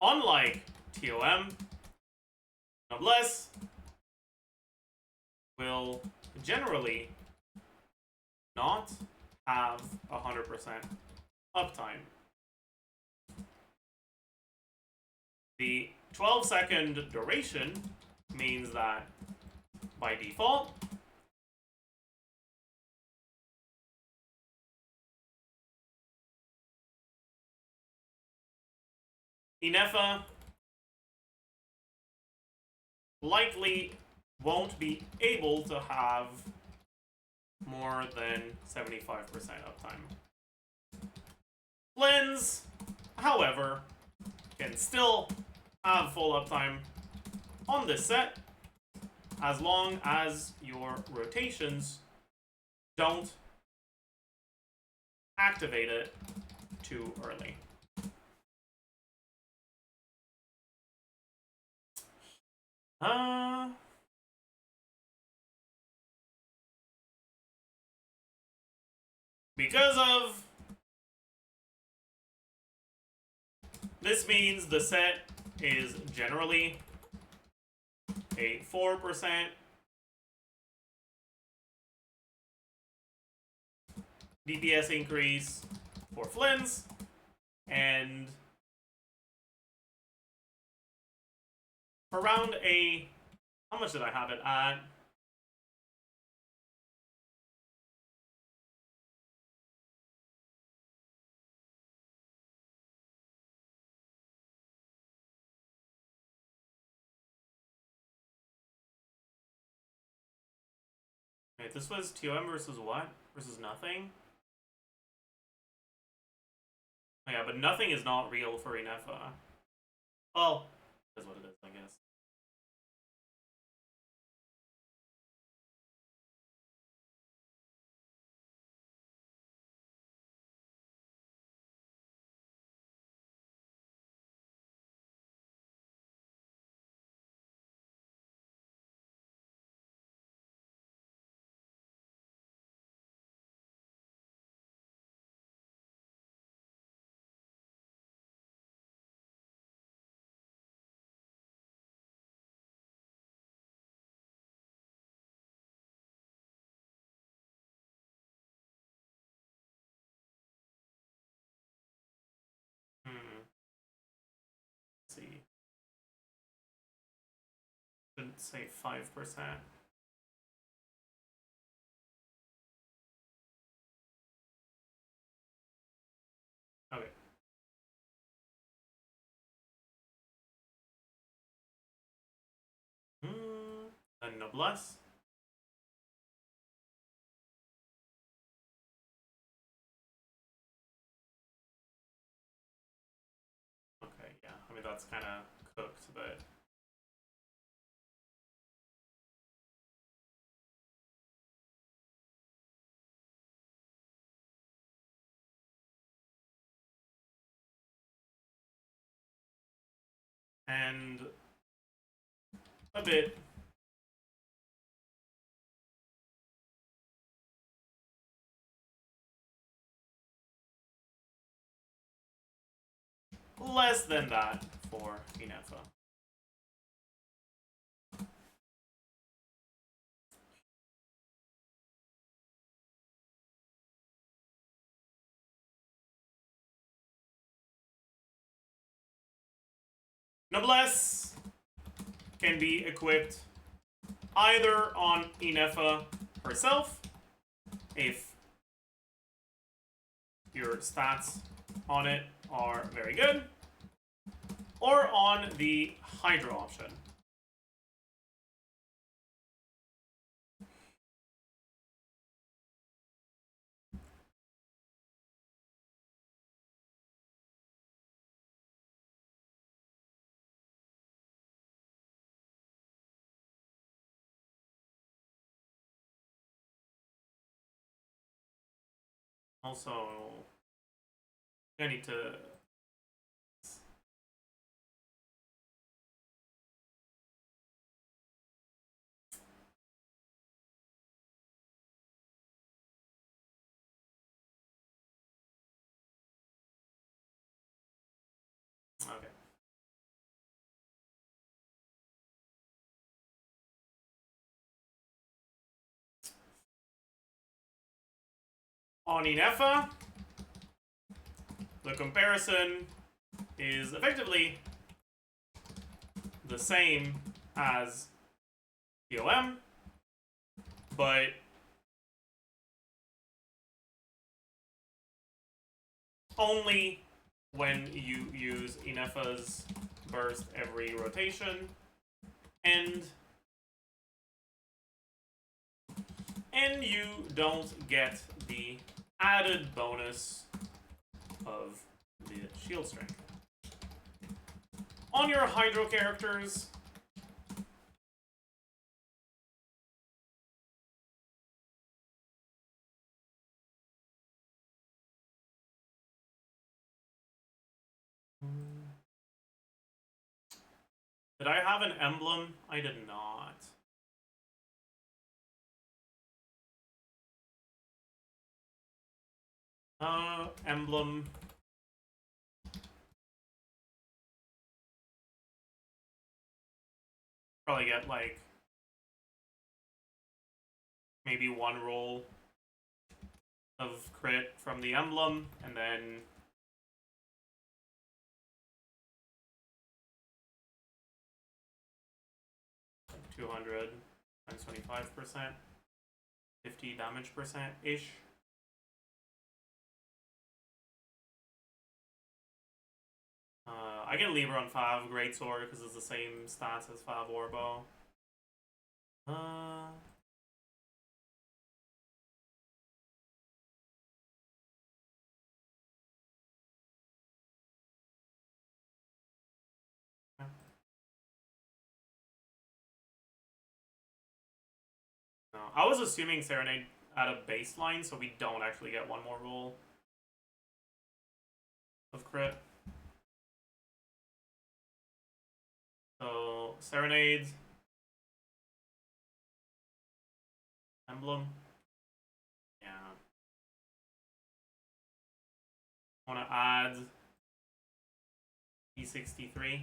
Unlike TOM, Noblesse will generally not have 100% uptime. The 12-second duration means that by default, Inefa likely won't be able to have more than 75% uptime. Flins, however, can still have full uptime on this set as long as your rotations don't activate it too early. Because of this means the set is generally a 4% DPS increase for Flins and around a, how much did I have it at? Wait, this was TOM versus what? Versus nothing? Oh yeah, but nothing is not real for Inefa. Well, Let's say 5%. Okay. And noblesse. Okay, yeah. I mean, that's kind of cooked, but... And... a bit. Less than that for Inefa. Noblesse can be equipped either on Inefa herself, if your stats on it are very good, or on the Hydra option. Also, I need to... Okay. On Inefa, the comparison is effectively the same as POM, but only when you use Inefa's burst every rotation, and you don't get the added bonus of the shield strength. On your Hydro characters, did I have an emblem? I did not. Emblem. Probably get like maybe one roll of crit from the emblem, and then 200 times 25%, 50 damage percent ish. I get Libra on 5 Greatsword because it's the same stats as 5 Orbo. No, I was assuming Serenade at a baseline, so we don't actually get one more roll of crit. So, Serenade, emblem. Yeah. I want to add E63.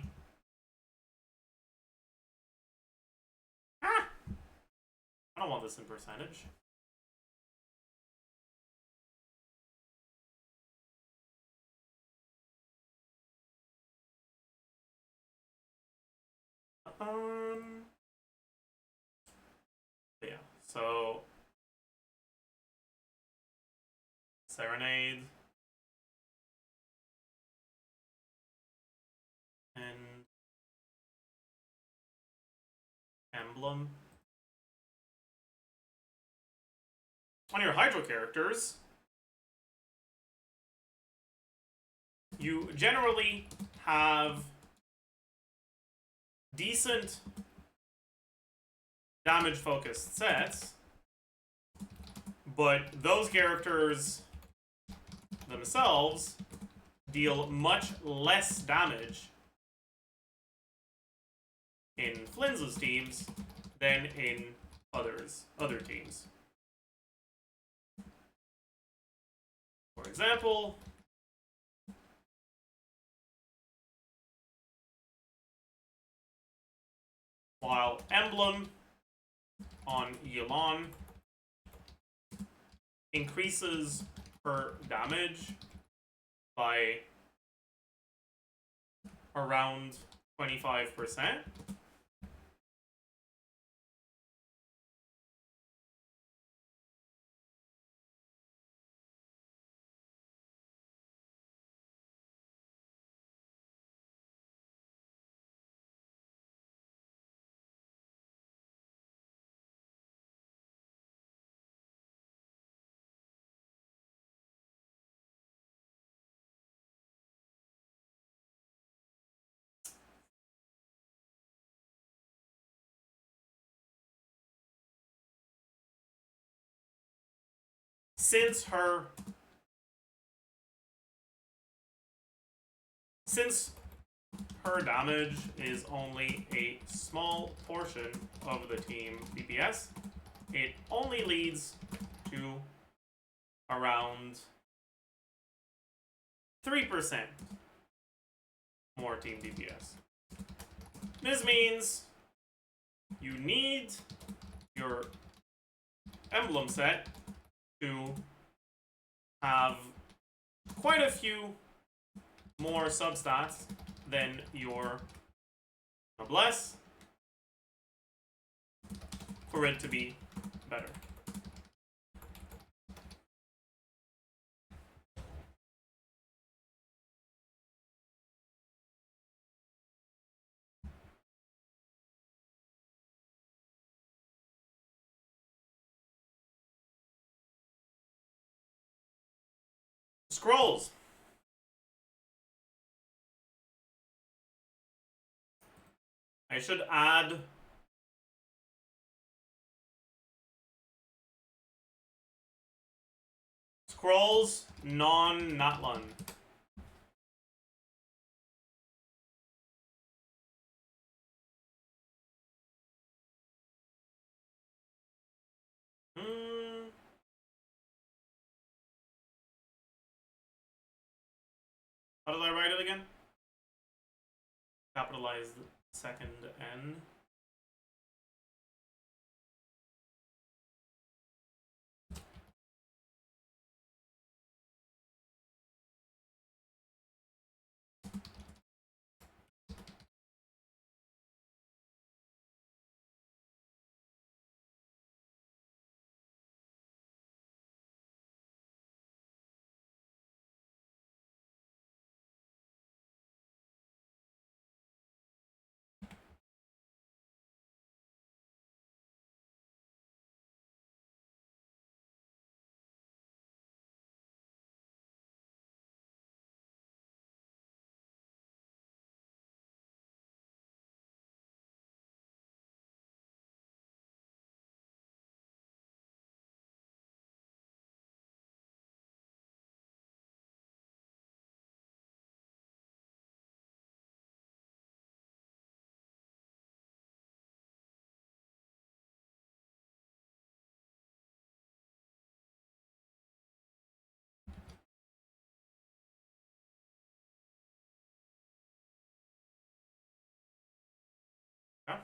Ah! I don't want this in percentage. So Serenade and Emblem. On your Hydro characters, you generally have decent damage focused sets, but those characters themselves deal much less damage in Flins' teams than in other teams. For example, while Emblem on Yelan increases her damage by around 25%, since her damage is only a small portion of the team DPS, it only leads to around 3% more team DPS. This means you need your emblem set to have quite a few more substats than your noblesse for it to be better. Scrolls. I should add scrolls non-Natlun. How did I write it again? Capitalize the second N. Yeah.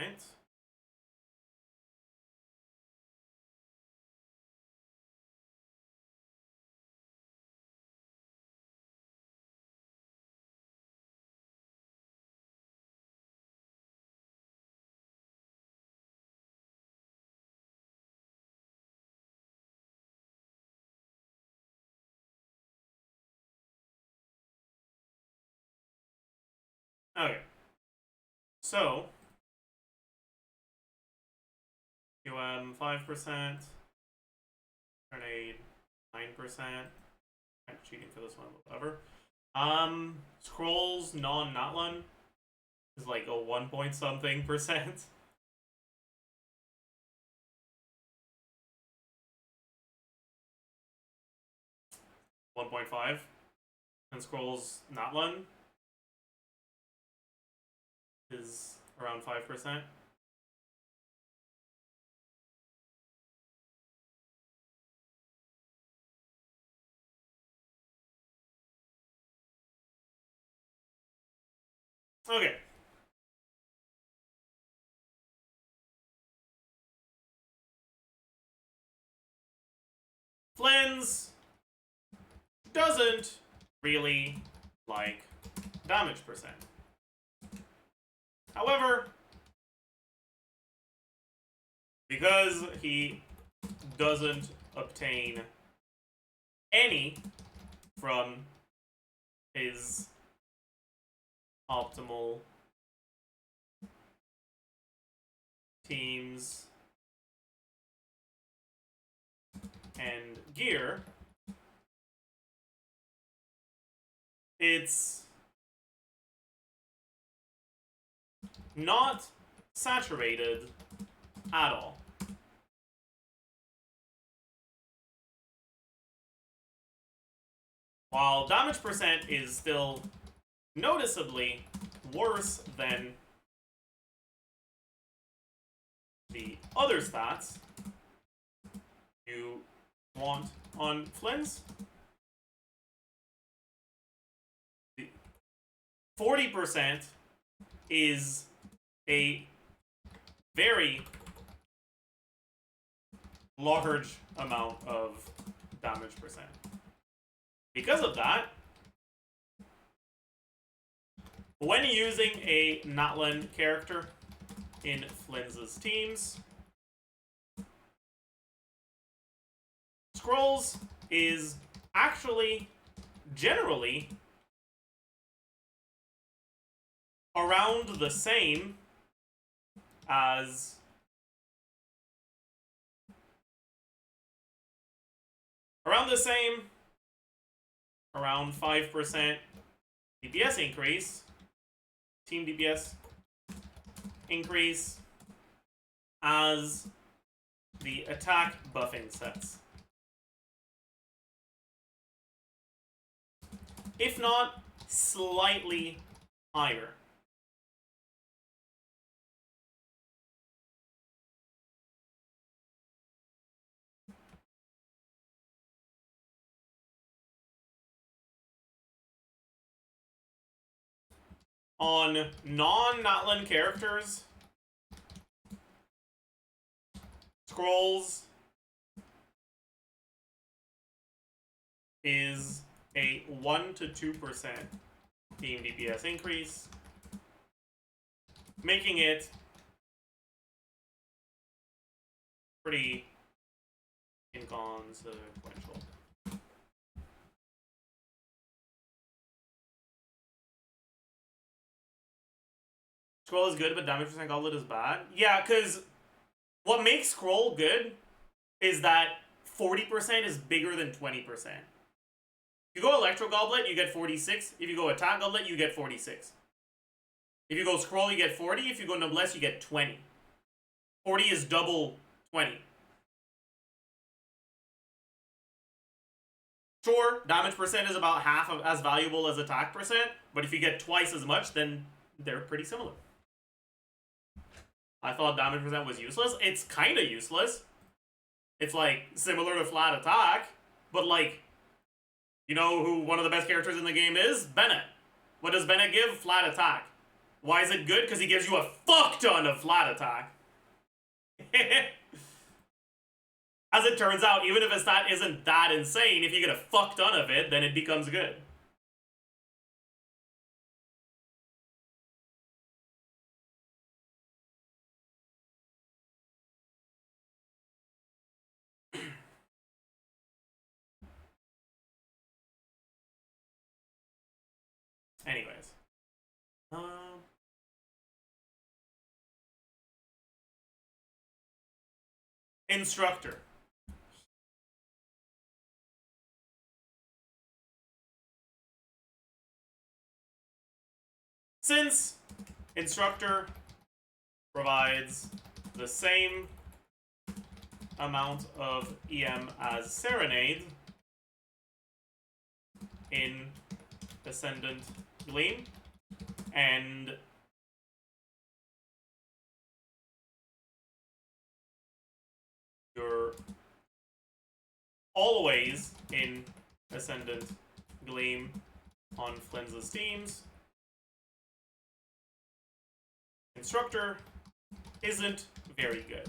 Right. Okay. So, QM 5%, grenade 9%. I'm cheating for this one, whatever. Scrolls non-Natlun is like a 1 point something percent. 1.5. And Scrolls Natlun is around 5%. Okay. Flins doesn't really like damage percent. However, because he doesn't obtain any from his optimal teams and gear, it's not saturated at all. While damage percent is still noticeably worse than the other stats you want on Flins, 40% is a very large amount of damage percent. Because of that, when using a Natlun character in Flins' teams, Scrolls is actually generally around the same as around 5% DPS increase, team DPS increase as the attack buffing sets. If not, slightly higher. On non-Natlun characters, Scrolls is a 1 to 2% team DPS increase, making it pretty inconsequential. Scroll is good, but damage percent goblet is bad. Yeah, because what makes Scroll good is that 40% is bigger than 20%. If you go Electro Goblet, you get 46. If you go Attack Goblet, you get 46. If you go Scroll, you get 40. If you go Noblesse, you get 20. 40 is double 20. Sure, damage percent is about half of as valuable as attack percent, but if you get twice as much, then they're pretty similar. I thought damage percent was useless. It's kind of useless. It's like similar to flat attack, but like, you know who one of the best characters in the game is? Bennett. What does Bennett give? Flat attack. Why is it good? Because he gives you a fuck ton of flat attack. As it turns out, even if his stat isn't that insane, if you get a fuck ton of it, then it becomes good. Anyways. Instructor. Since Instructor provides the same amount of EM as Serenade in Ascendant Gleam, and you're always in Ascendant Gleam on Flins' teams, Instructor isn't very good.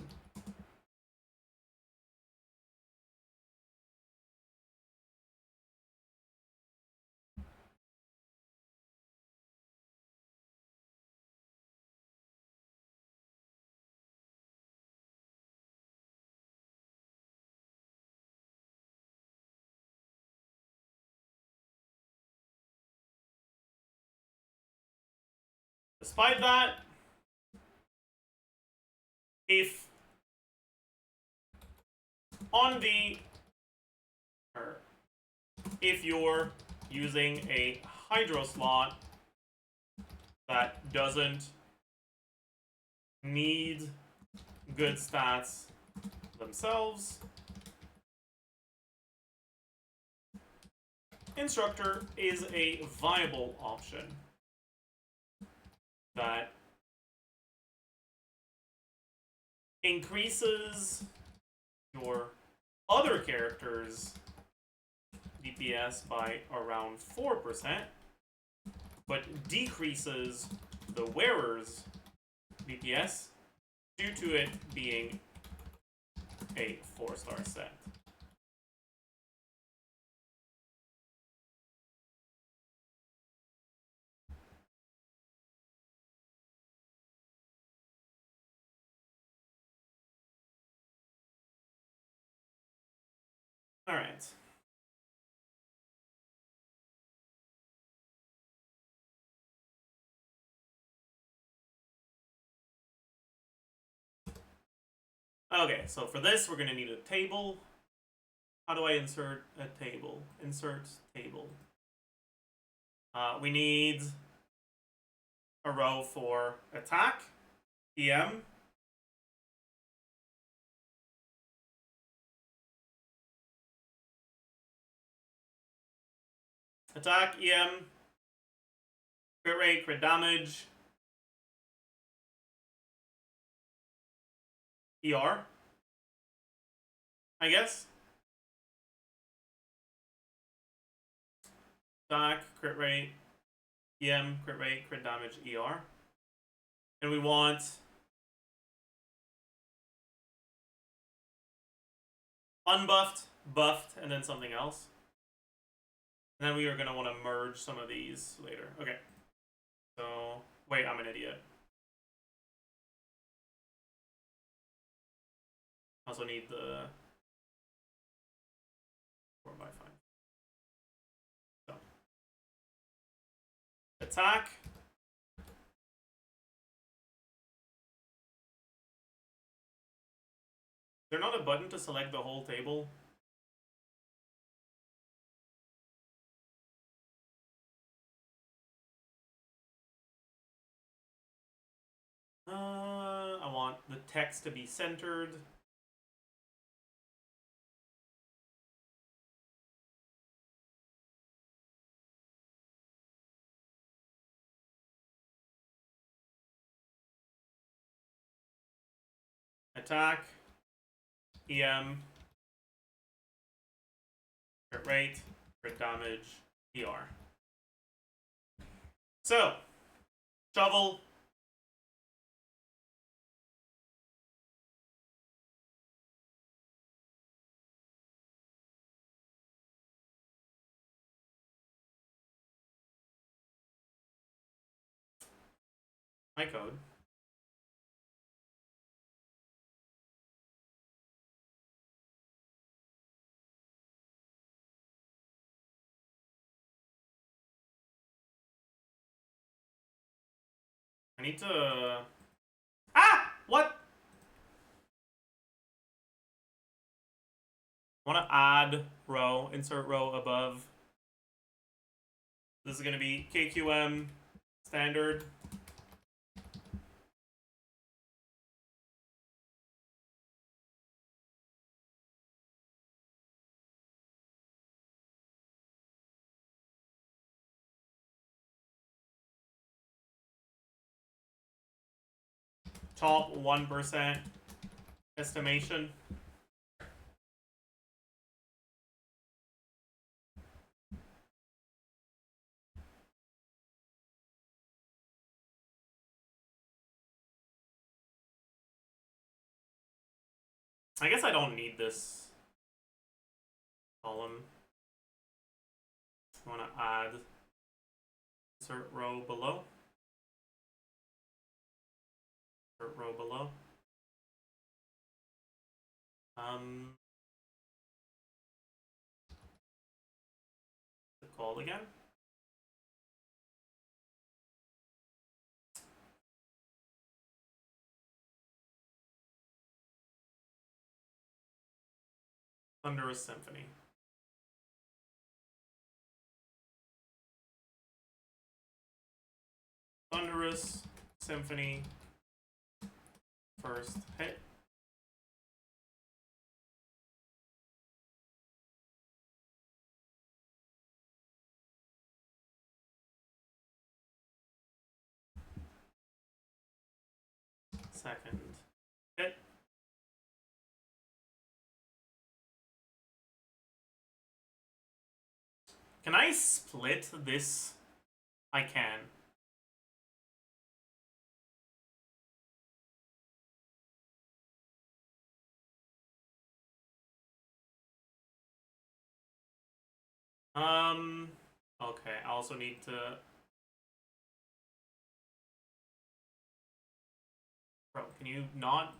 Despite that, if if you're using a Hydro slot that doesn't need good stats themselves, Instructor is a viable option that increases your other characters' DPS by around 4%, but decreases the wearer's DPS due to it being a 4-star set. All right. Okay, so for this, we're going to need a table. How do I insert a table? Insert table. We need a row for attack, EM, attack, EM, crit rate, crit damage, ER, I guess. Attack, crit rate, EM, crit rate, crit damage, ER. And we want unbuffed, buffed, and then something else. And then we are going to want to merge some of these later. Okay. So, wait, I'm an idiot. Also need the 4x5. So, attack. Is there not a button to select the whole table? I want the text to be centered. Attack, EM, crit rate, crit damage, ER. So, Shovel. My code. I need to... Ah! What? I want to add row, insert row above. This is going to be KQM standard. Top 1% estimation. I guess I don't need this column. I want to add insert row below. Insert row below. The call again. Thunderous Symphony. Thunderous Symphony. First hit. Second hit. Can I split this? I can. Okay, I also need to... Bro, can you not...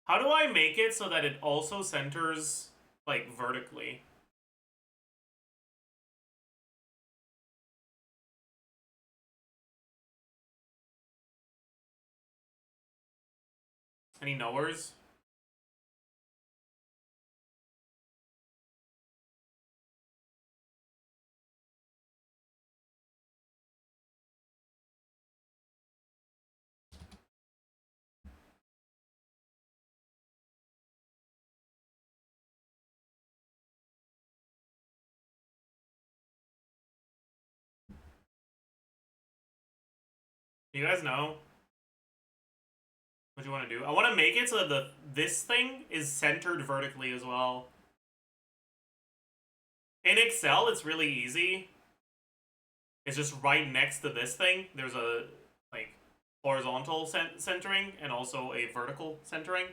How do I make it so that it also centers, like, vertically? Any knowers? You guys know what you want to do? I want to make it so that this thing is centered vertically as well. In Excel, it's really easy. It's just right next to this thing. There's a, like, horizontal centering and also a vertical centering.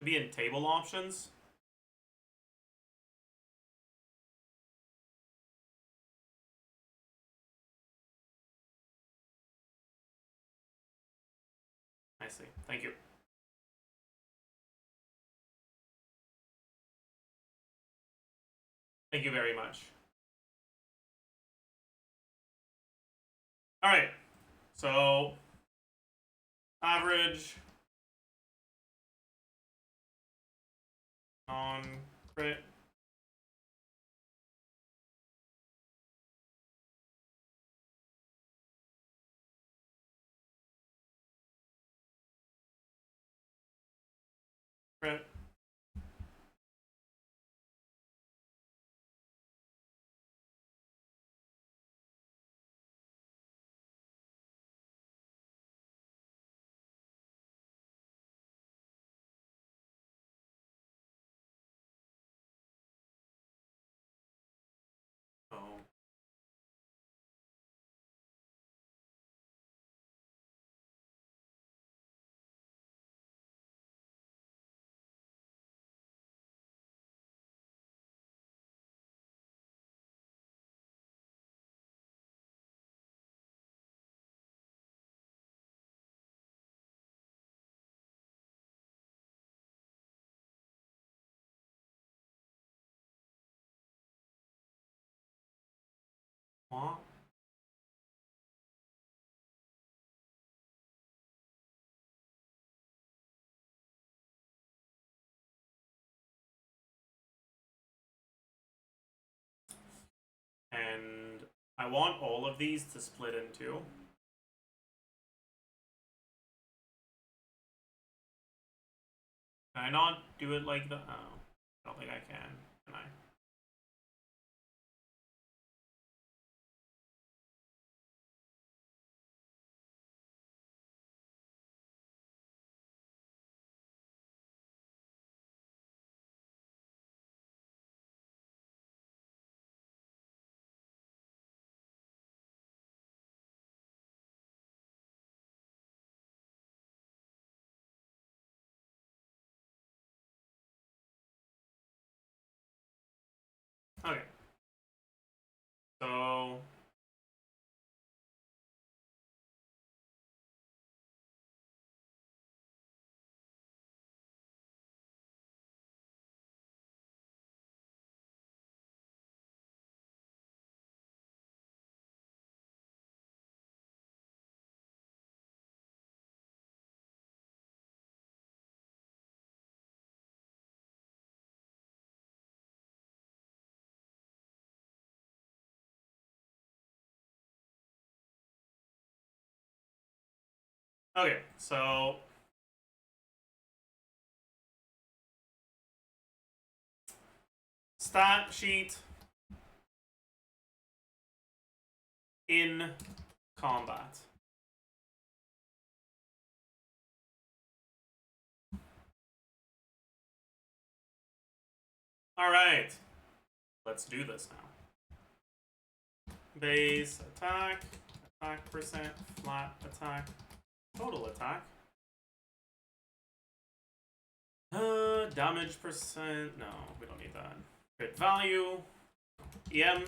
It'd be in table options. I see. Thank you. Thank you very much. Alright. So, average. Non-crit. Crit. What? And I want all of these to split in two. Can I not do it like that? Oh, I don't think I can I? Okay. So okay, so stat sheet in combat. Alright. Let's do this now. Base attack, attack percent, flat attack, total attack. Damage percent. No, we don't need that. Crit value. EM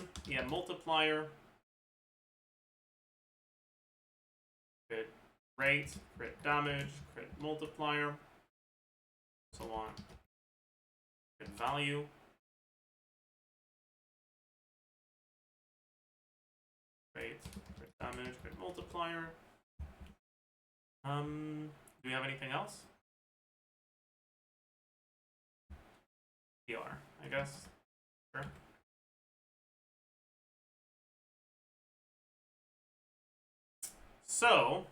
multiplier. Crit rate, crit damage, crit multiplier. So on. Crit value. Rate, crit damage, crit multiplier. Do we have anything else? PR, I guess. Sure. So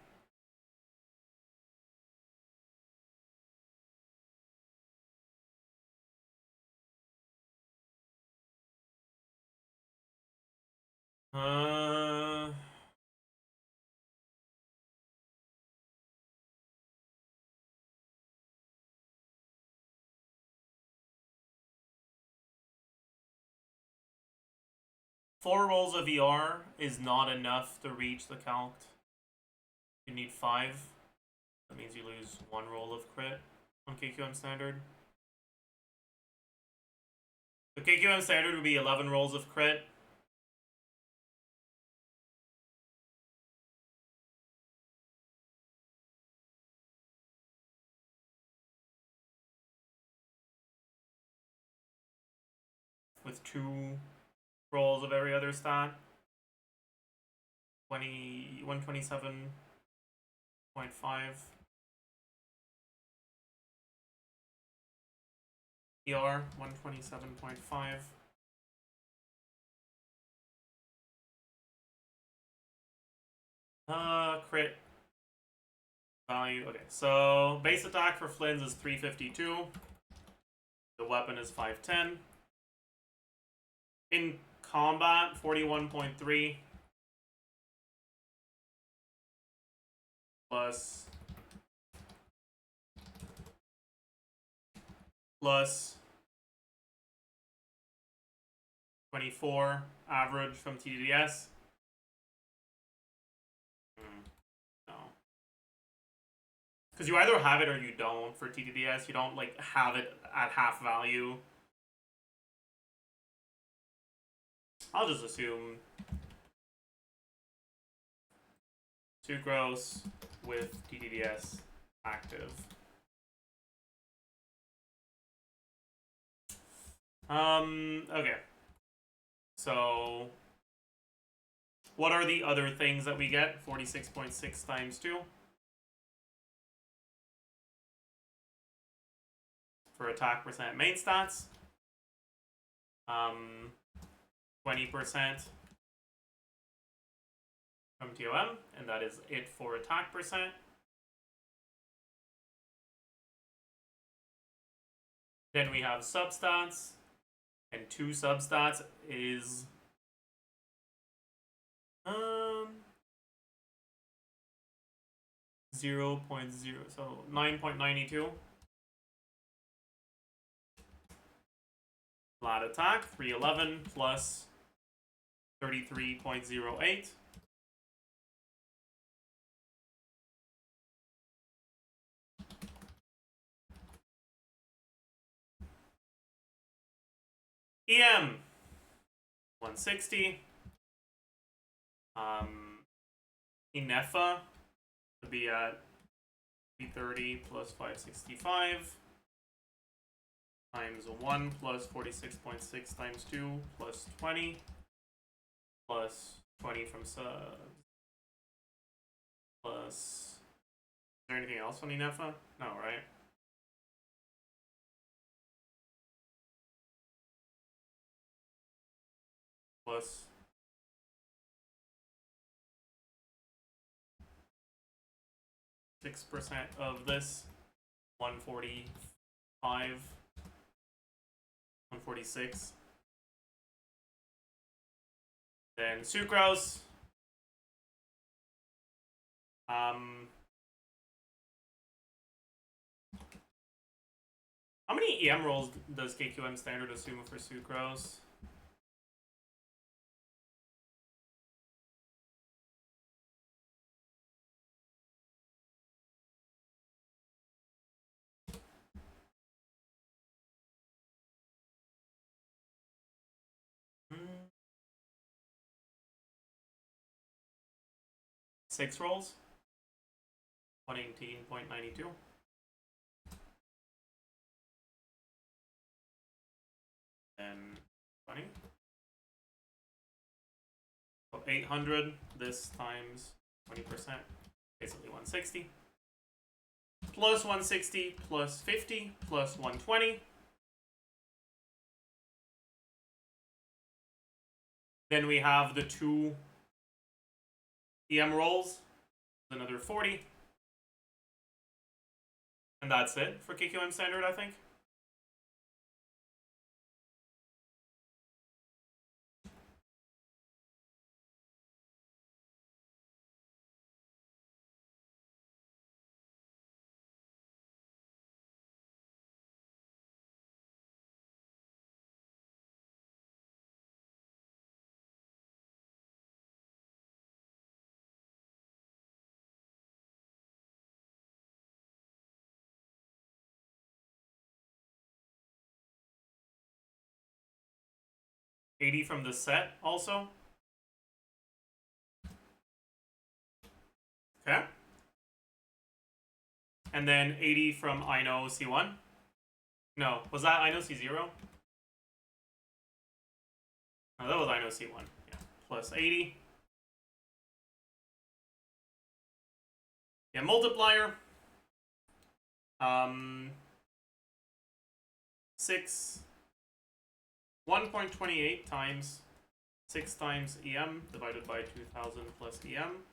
four rolls of ER is not enough to reach the calc. You need 5. That means you lose 1 roll of crit on KQM standard. The KQM standard would be 11 rolls of crit. With 2 rolls of every other stat. 127.5. ER 127.5. Crit value. Okay, so base attack for Flins is 352. The weapon is 510. In combat, 41.3 plus 24 average from TDS. No. Because you either have it or you don't for TDS. You don't like have it at half value. I'll just assume 2 gross with TDS active. Okay. So What are the other things that we get? 46.6 times 2. For attack percent main stats. 20% from TOM, and that is it for attack percent. Then we have substats, and 2 substats is 0.0, so 9.92. Flat attack, 311 plus 33.08. EM 160. Inefa to be at 330 plus 565 times 1 plus 46.6 times 2 plus 20 plus 20 from subs plus. Is there anything else on Inefa? No, right? Plus 6% of this, 145, 146. Then sucrose. How many EM rolls does KQM standard assume for sucrose? Six rolls. 118.92. Then 20. So 800. This times 20%. Basically 160. Plus 160 plus 50 plus 120. Then we have the 2 EM rolls. Another 40. And that's it for KQM standard, I think. $80 from the set also. Okay. And then 80 from Ino C1. No, was that Ino C0? No, that was Ino C1. Yeah. Plus 80. Yeah, multiplier. 1.28 times 6 times EM divided by 2000 plus EM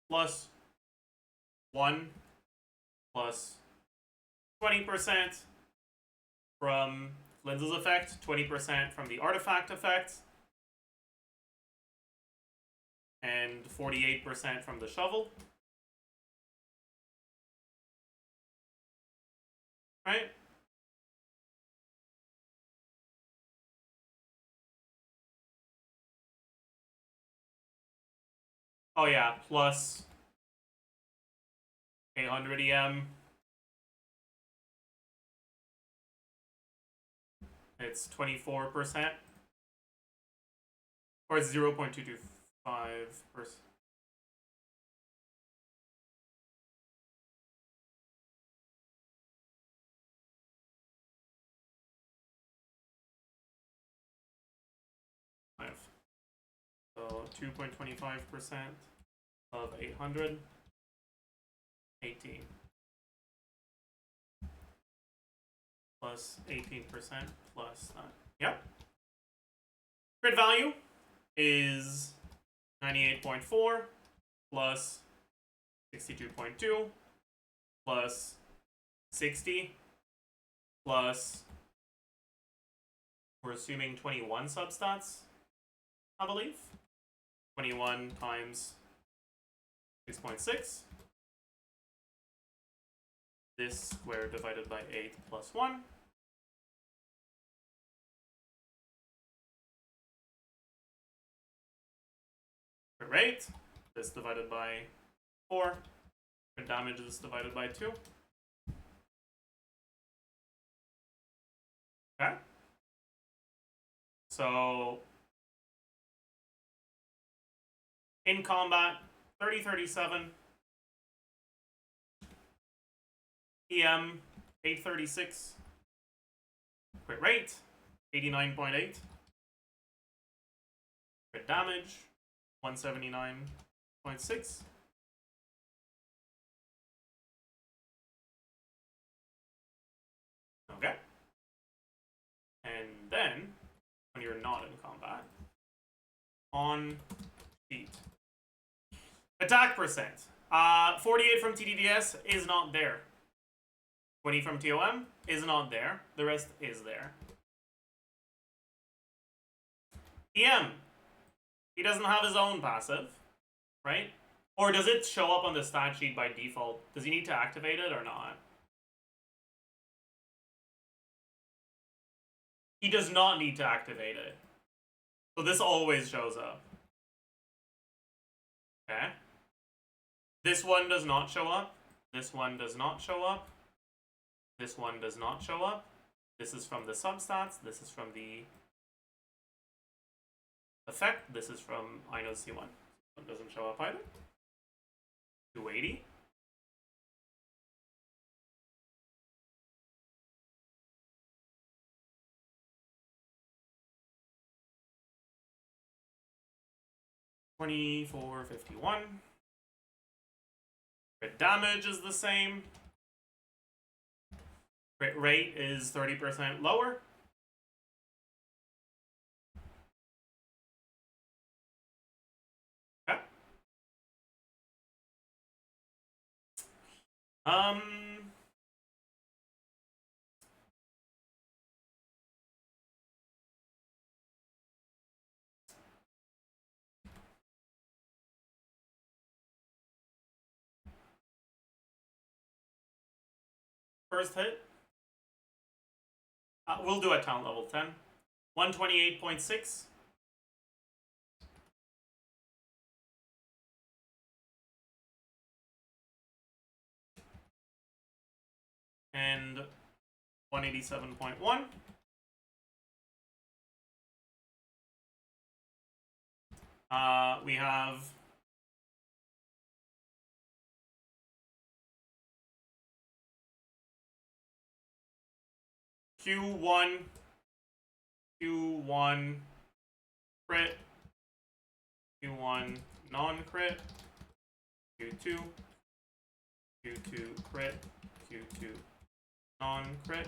plus 1 plus 20% from Flins's effect, 20% from the artifact effect, and 48% from the shovel. Right? Oh yeah, plus 800 EM. It's 24%. Or it's 0.225%. 2.25% of 800. 18. Plus 18% plus that. Yep. Crit value is 98.4 plus 62.2 plus 60 plus, we're assuming 21 substats, I believe. 21 times 6.6. This square divided by 8 plus 1. Crit rate, this divided by 4. Crit damage is divided by 2. Okay. So, in combat, 30-37. EM, 836. Crit rate, 89.8. Crit damage, 179.6. Okay. And then, when you're not in combat, on sheet. Attack percent. 48 from TDDS is not there. 20 from TOM is not there. The rest is there. EM. He doesn't have his own passive, right? Or does it show up on the stat sheet by default? Does he need to activate it or not? He does not need to activate it. So this always shows up. Okay. This one does not show up. This one does not show up. This one does not show up. This is from the substats. This is from the effect. This is from I know C1. One doesn't show up either. 280. $24.51. Crit damage is the same. Crit rate is 30% lower. Okay. First hit. We'll do a talent level 10. 128.6. And 187.1. We have Q1 crit, Q1 non-crit, Q2 crit, Q2 non-crit.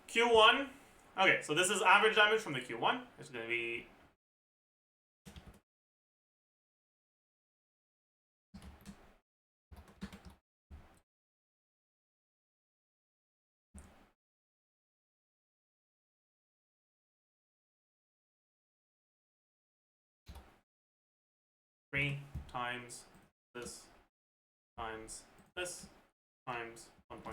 Q1, okay, so this is average damage from the Q1. It's going to be three times this times this times 1.15.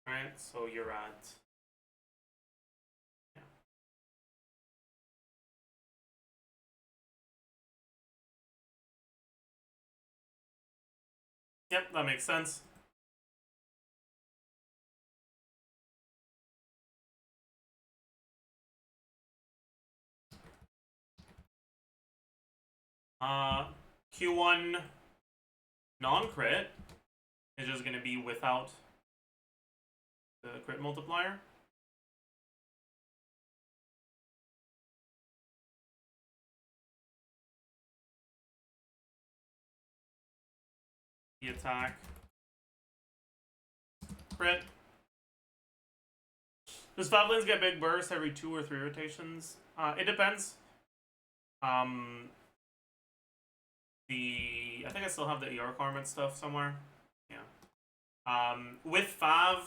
Alright, so you're at, yeah. Yep, that makes sense. Q1 non-crit is just gonna be without the crit multiplier. The attack. Crit. Does Flins get big bursts every 2 or 3 rotations? It depends. I think I still have the ER requirement stuff somewhere. Yeah. With Fav,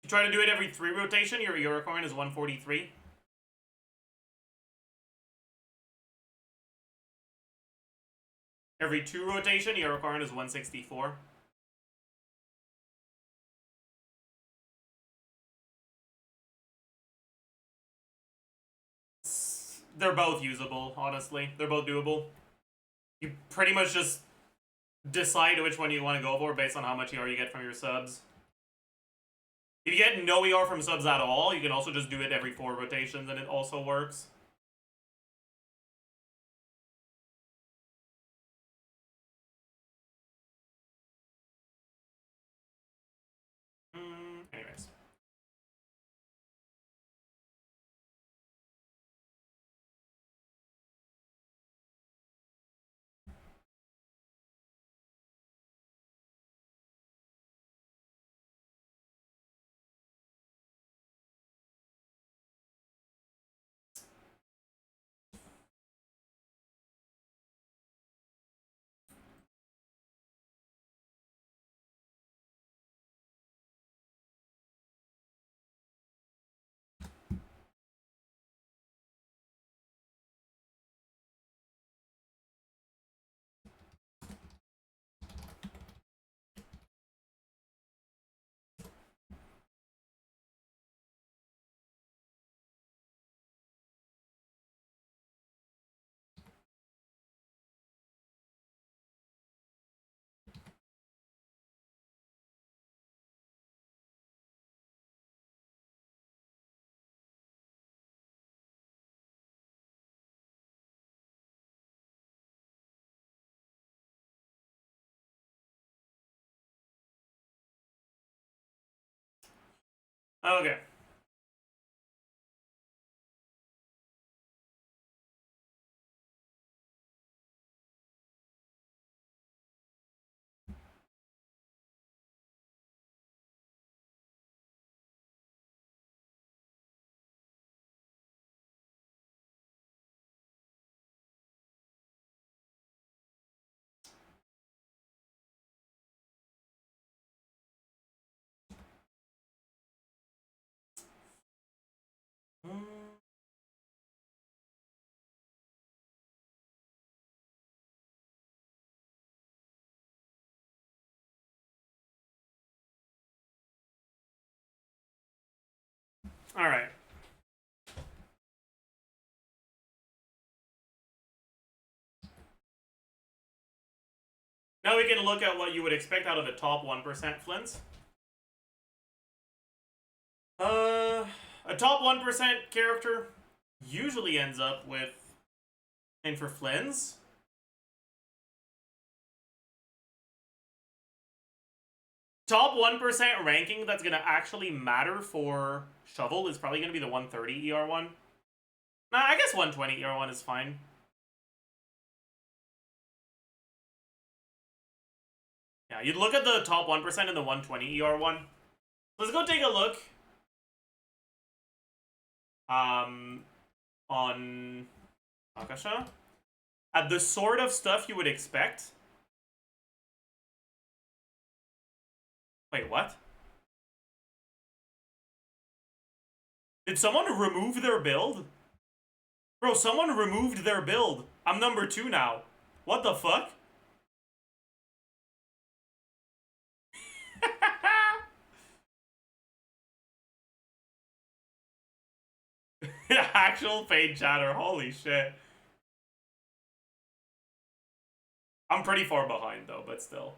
you try to do it every 3 rotation, your ER requirement is 143. Every 2 rotation, ER requirement is 164. They're both usable, honestly. They're both doable. You pretty much just decide which one you want to go for based on how much ER you get from your subs. If you get no ER from subs at all, you can also just do it every 4 rotations and it also works. Anyways. Okay. Alright. Now we can look at what you would expect out of a top 1% Flins. A top 1% character usually ends up with, and for Flins, top 1% ranking that's gonna actually matter for Shovel is probably gonna be the 130 ER one. Nah, I guess 120 ER one is fine. Yeah, you'd look at the top 1% and the 120 ER one. Let's go take a look. On Akasha. At the sort of stuff you would expect. Wait, what? Did someone remove their build? Bro, someone removed their build. I'm number 2 now. What the fuck? Actual paid chatter, holy shit. I'm pretty far behind though, but still.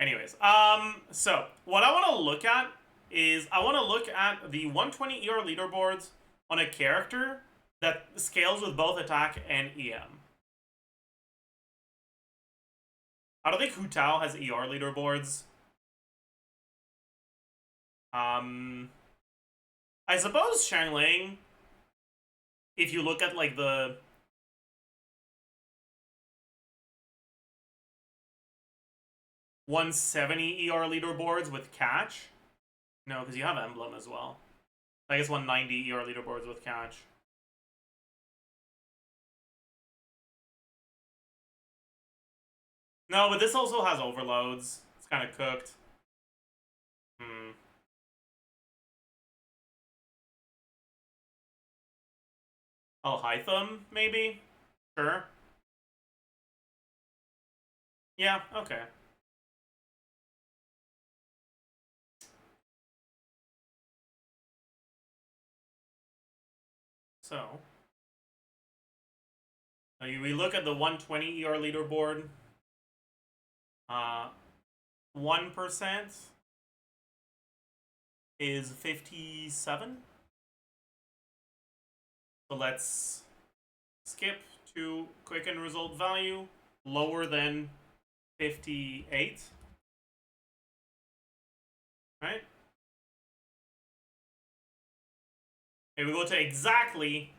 Anyways, so what I want to look at is I want to look at the 120 ER leaderboards on a character that scales with both attack and EM. I don't think Hu Tao has ER leaderboards. I suppose Xiangling, if you look at like the 170 ER leaderboards with catch. No, because you have emblem as well. I guess 190 ER leaderboards with catch. No, but this also has overloads. It's kind of cooked. Alhaitham, maybe? Sure. Yeah, okay. So, we look at the 120 ER leaderboard. 1% is 57. So let's skip to quicken result value lower than 58. Right? Okay, we go to exactly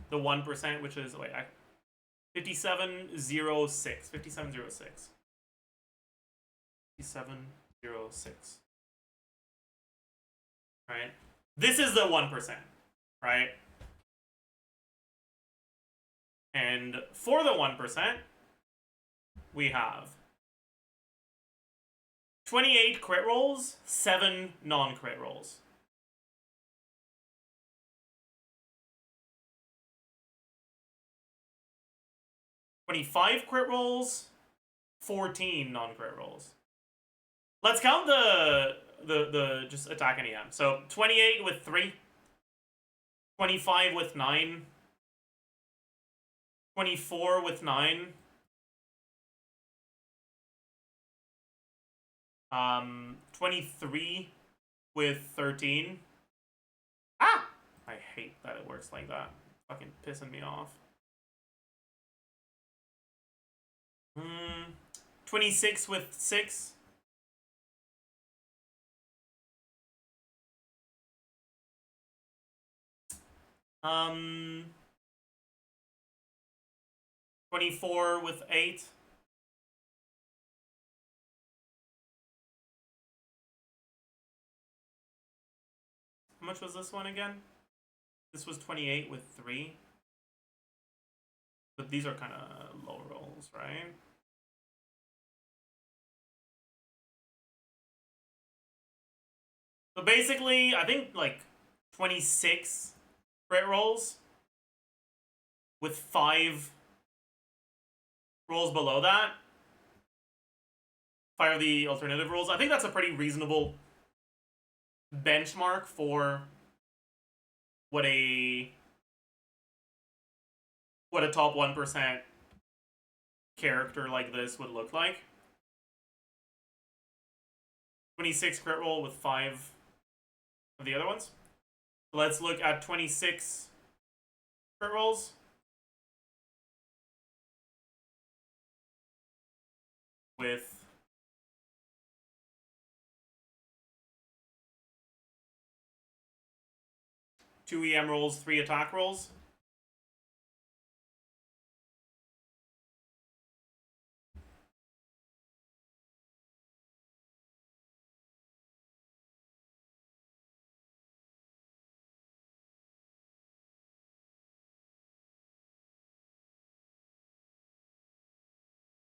the 1%, which is, 5706. 5706. 5706. Right? This is the 1%, right? And for the 1%, we have 28 crit rolls, 7 non-crit rolls. $25 crit rolls, 14 non-crit rolls. Let's count the just attack and EM. So 28 with 3, 25 with 9, 24 with 9, 23 with 13. Ah! I hate that it works like that. Fucking pissing me off. 26 with 6. Um, 24 with 8. How much was this one again? This was 28 with 3. But these are kind of low rolls, right? So basically, I think like 26 crit rolls with 5 rolls below that. 5 of the alternative rolls. I think that's a pretty reasonable benchmark for what a top 1% character like this would look like. 26 crit roll with 5 of the other ones. Let's look at 26 crit rolls with 2 EM rolls, 3 attack rolls.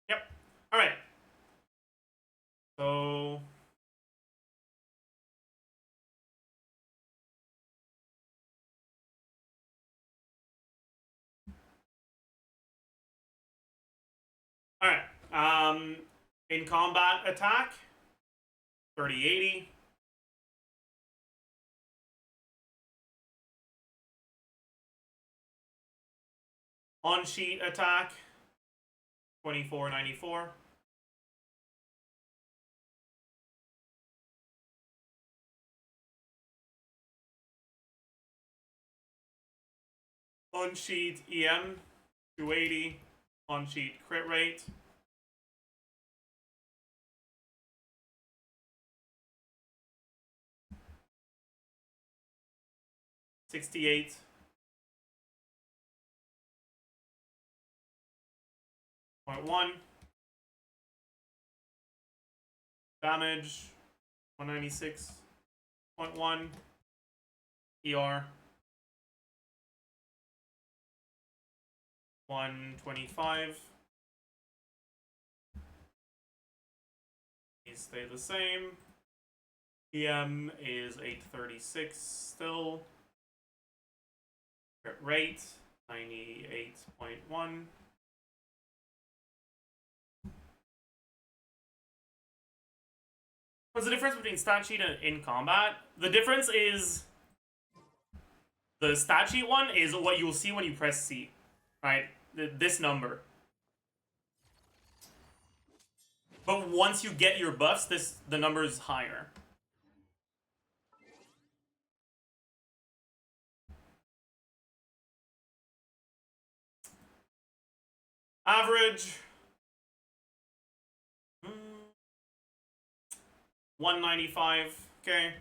Yep. All right. So all right. In combat attack, 3080. On sheet attack, 2494. On sheet EM 280. On sheet crit rate. $68. .1 damage 196.1 ER 125. These stay the same. EM is 836 still. Crit rate 98.1. What's the difference between stat sheet and in combat? The difference is the stat sheet one is what you'll see when you press C, right? This number. But once you get your buffs, the number is higher. Average 195. Okay.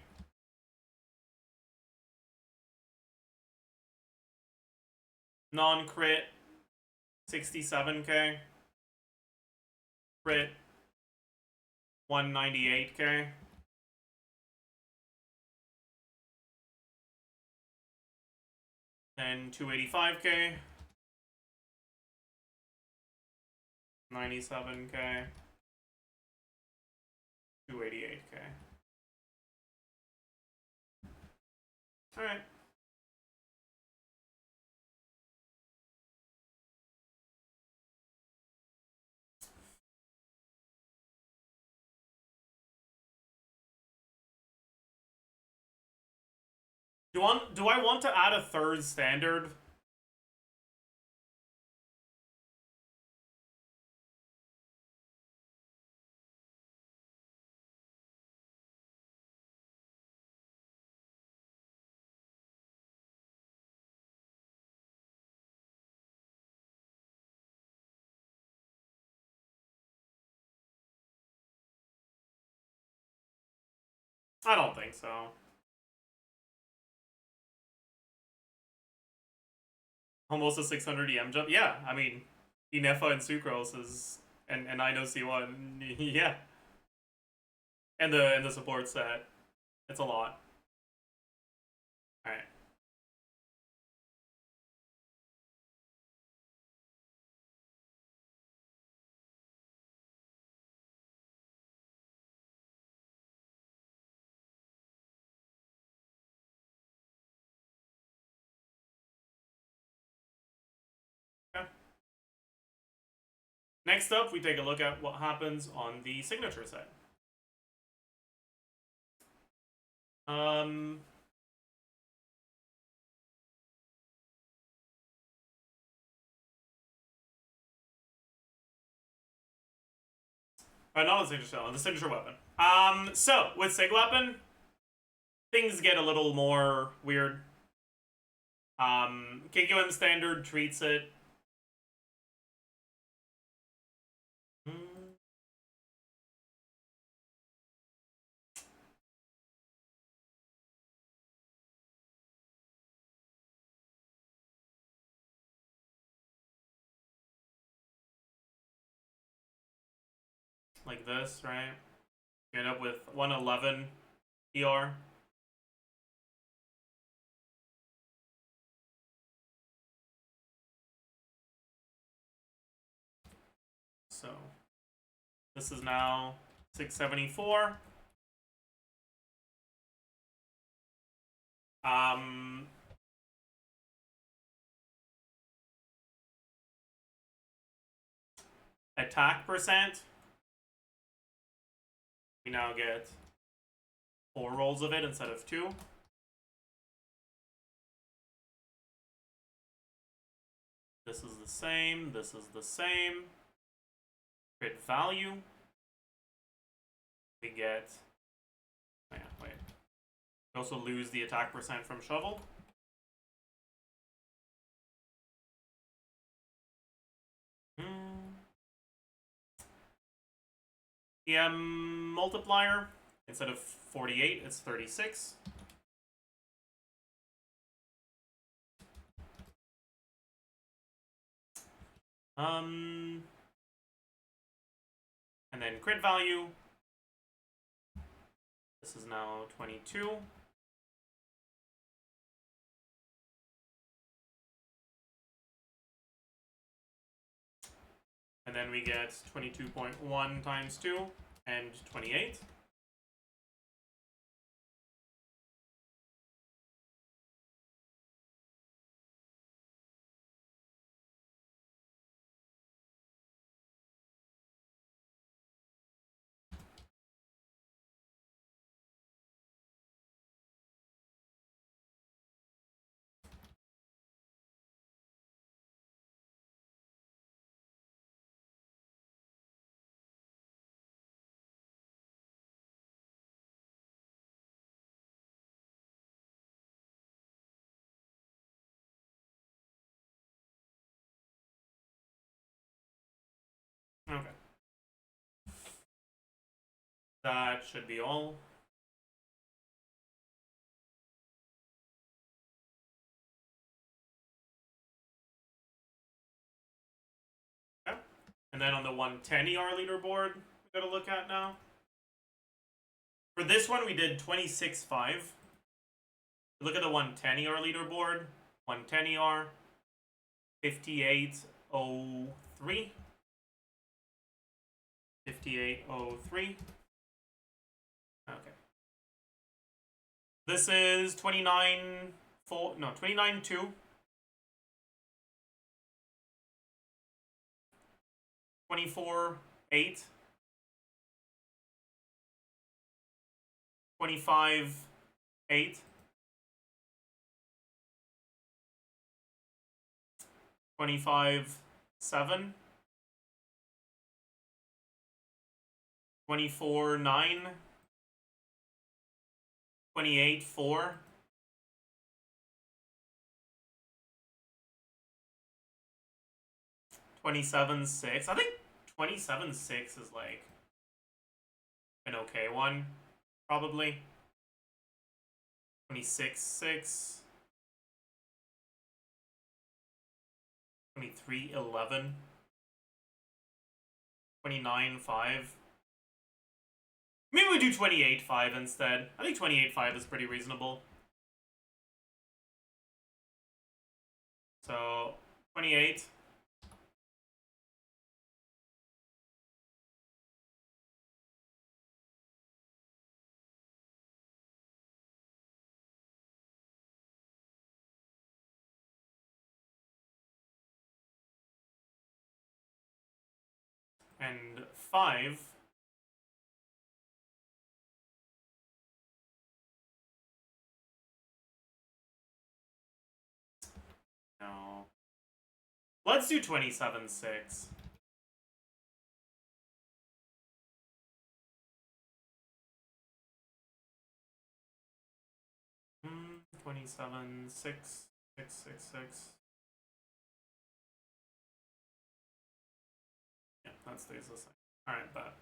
Non-crit 67k. Crit 198k. Then 285k. 97k. 288k. Alright. Do I want to add a third standard? I don't think so. Almost a 600 EM jump. Yeah, I mean, Inefa and Sucrose is and I know C1. Yeah. And the support set. It's a lot. Alright. Okay. Next up, we take a look at what happens on the signature set. Not the signature set, the signature weapon. So with Sig Weapon, things get a little more weird. KQM standard treats it. Like this, right? You end up with 111 ER. So this is now 674. Attack percent. We now get 4 rolls of it instead of 2. This is the same. This is the same. Crit value. We get. Oh yeah, wait. We also lose the attack percent from Shovel. EM multiplier, instead of 48, it's 36. And then crit value. This is now 22. And then we get 22.1 times 2 and 28. Okay. That should be all. Okay. And then on the 110 ER leaderboard, we gotta look at now. For this one, we did 26.5. Look at the 110 ER leaderboard. 110 ER, 58.03. 58.03. Okay. This is 29.2. 24.8. 25.8. 25.7. 24.9. 28.4. 27.6. I think 27.6 is like an okay one, probably. 26.6. 23.11. 29.5. Maybe we do 28.5 instead. I think 28.5 is pretty reasonable. So, 28. And 5. No. Let's do 27.6. Hmm, 27.6. 6.6.6. Yeah, that stays the same. Alright, but.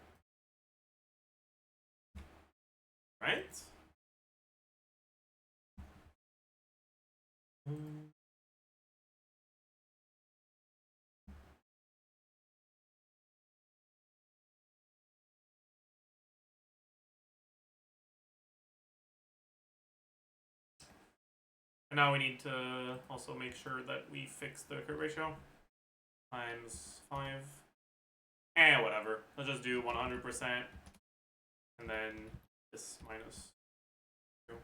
Right? And now we need to also make sure that we fix the crit ratio. Times 5. Whatever. Let's just do 100%. And then this minus 2.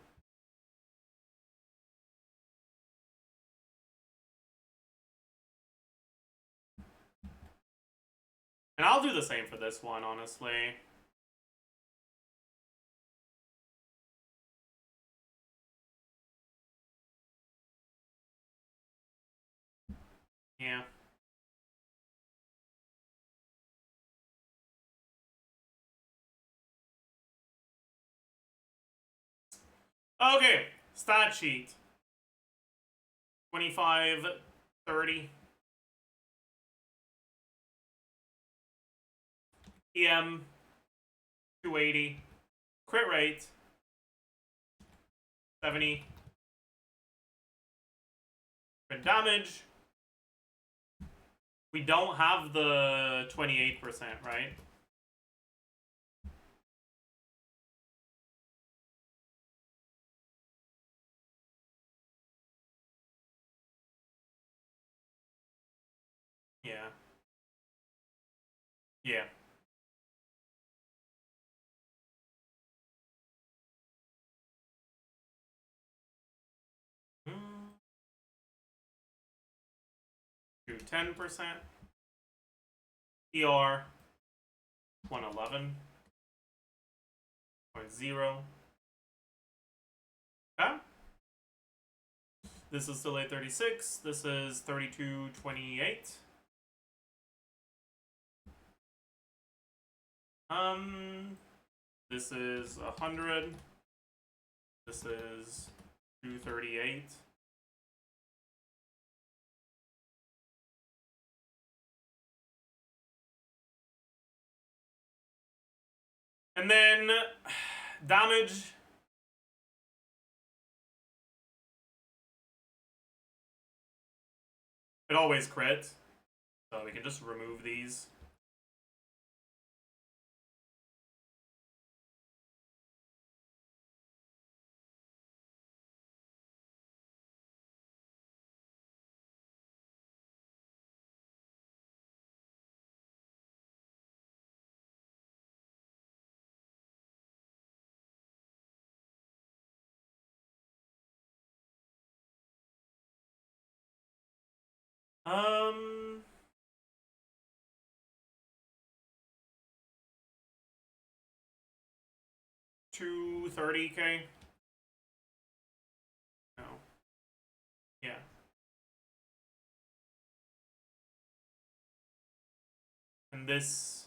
And I'll do the same for this one, honestly. Yeah. Okay, stat sheet. 25, 30. EM 280. Crit rate. 70. Crit damage. We don't have the 28%, right? Yeah. Yeah. Do 10%. ER 111.0. Okay. This is still 836. This is 3228. This is 100. This is 238. And then damage. It always crits. So we can just remove these. Um, 230k. No. Yeah. And this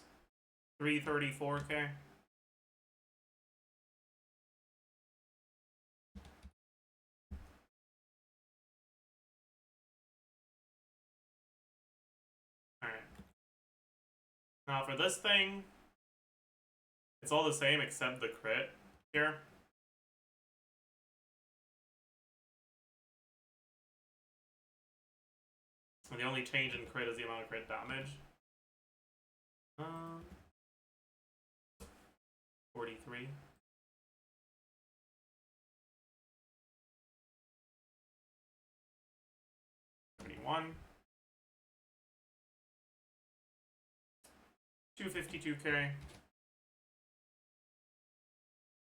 334k. Alright. Now for this thing, it's all the same except the crit here. And the only change in crit is the amount of crit damage. 43. $71. 252k.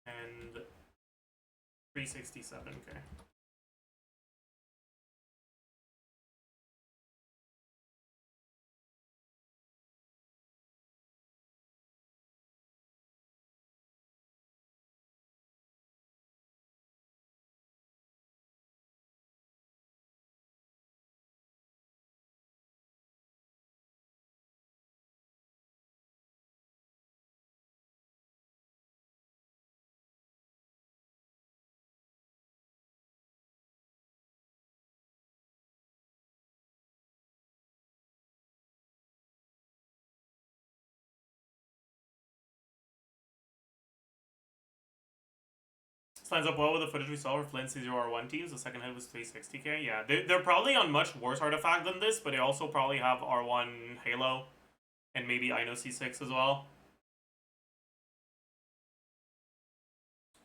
And 367k. This lines up well with the footage we saw for Flins C0R1 teams. The second hit was 360k. Yeah, they're probably on much worse artifact than this, but they also probably have R1 Halo and maybe Ino C6 as well,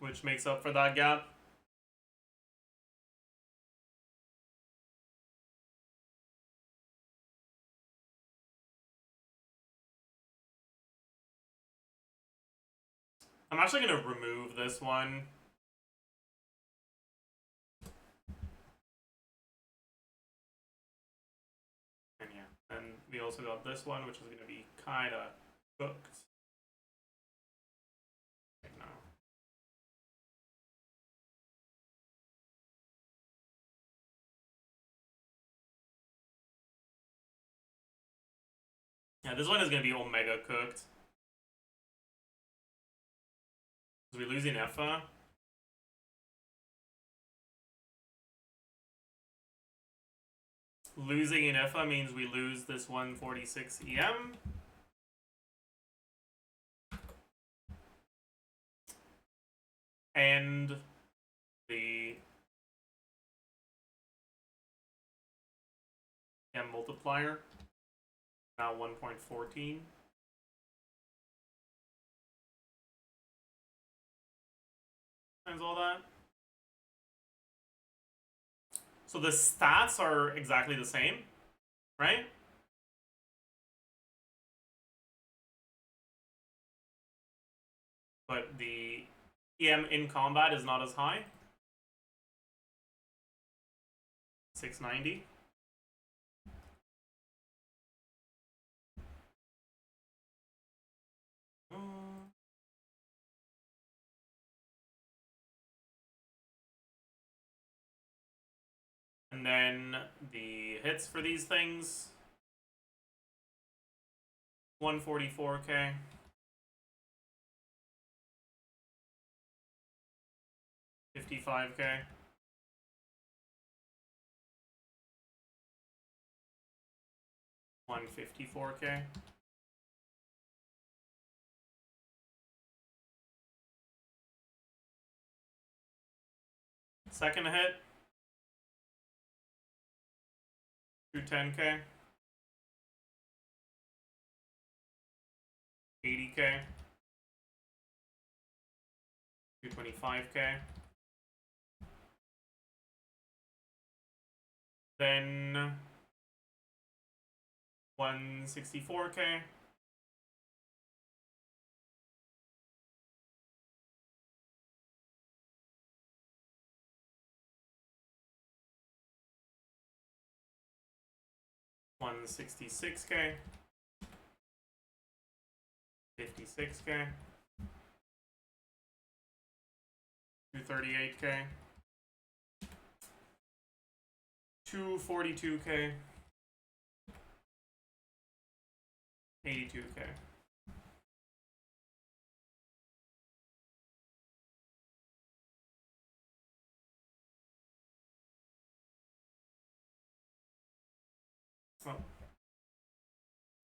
which makes up for that gap. I'm actually going to remove this one. And yeah, and we also got this one, which is going to be kind of cooked. Right now. Yeah, this one is going to be omega cooked. Because we're losing Effa. Losing in Effa means we lose this 146 EM. and the multiplier, now 1.14. Times all that. So the stats are exactly the same, right? But the EM in combat is not as high. 690. And then the hits for these things, 144k. 55k. 154k. Second hit, 210k. 80k. 225k. Then 164k. 166k. 56k. 238k. 242k. 82k. Oh.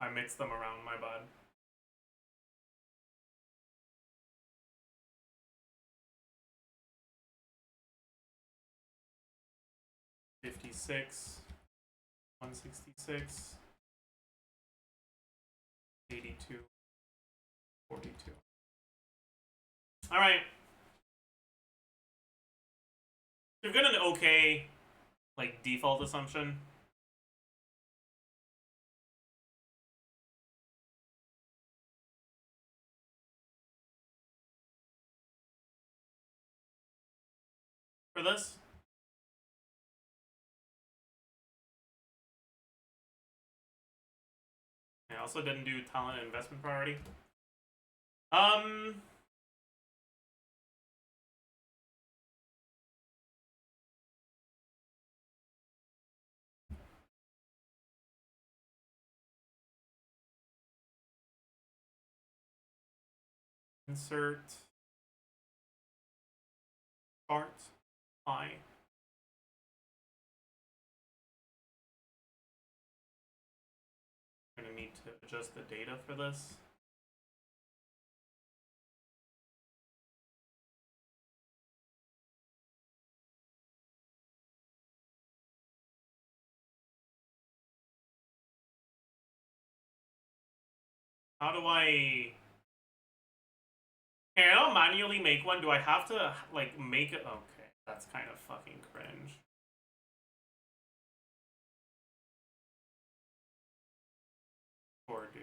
I mixed them around, my bad. $56, 166, 82, 42. All right. We've got an okay, like, default assumption. For this. I also didn't do talent and investment priority. Insert chart I. I'm gonna need to adjust the data for this. How do I... Can I not manually make one? Do I have to, like, make it? Okay, that's kind of fucking cringe. Poor dude.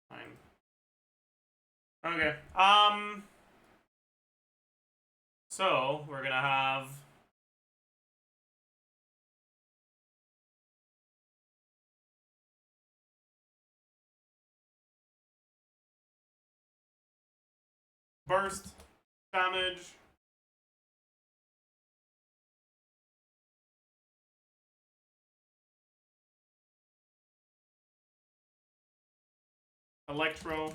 Fine. Okay. So, we're gonna have... burst, damage, electro,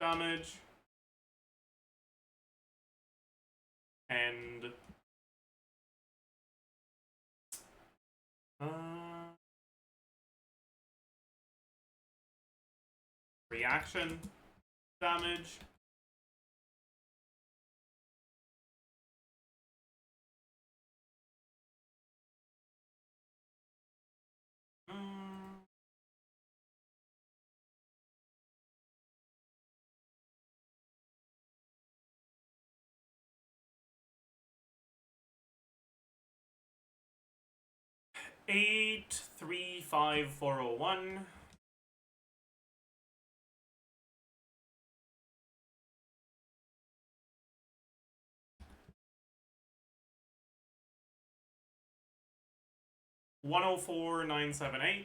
damage, and reaction damage. Mm. Eight, 3, 5, 401. $104,978.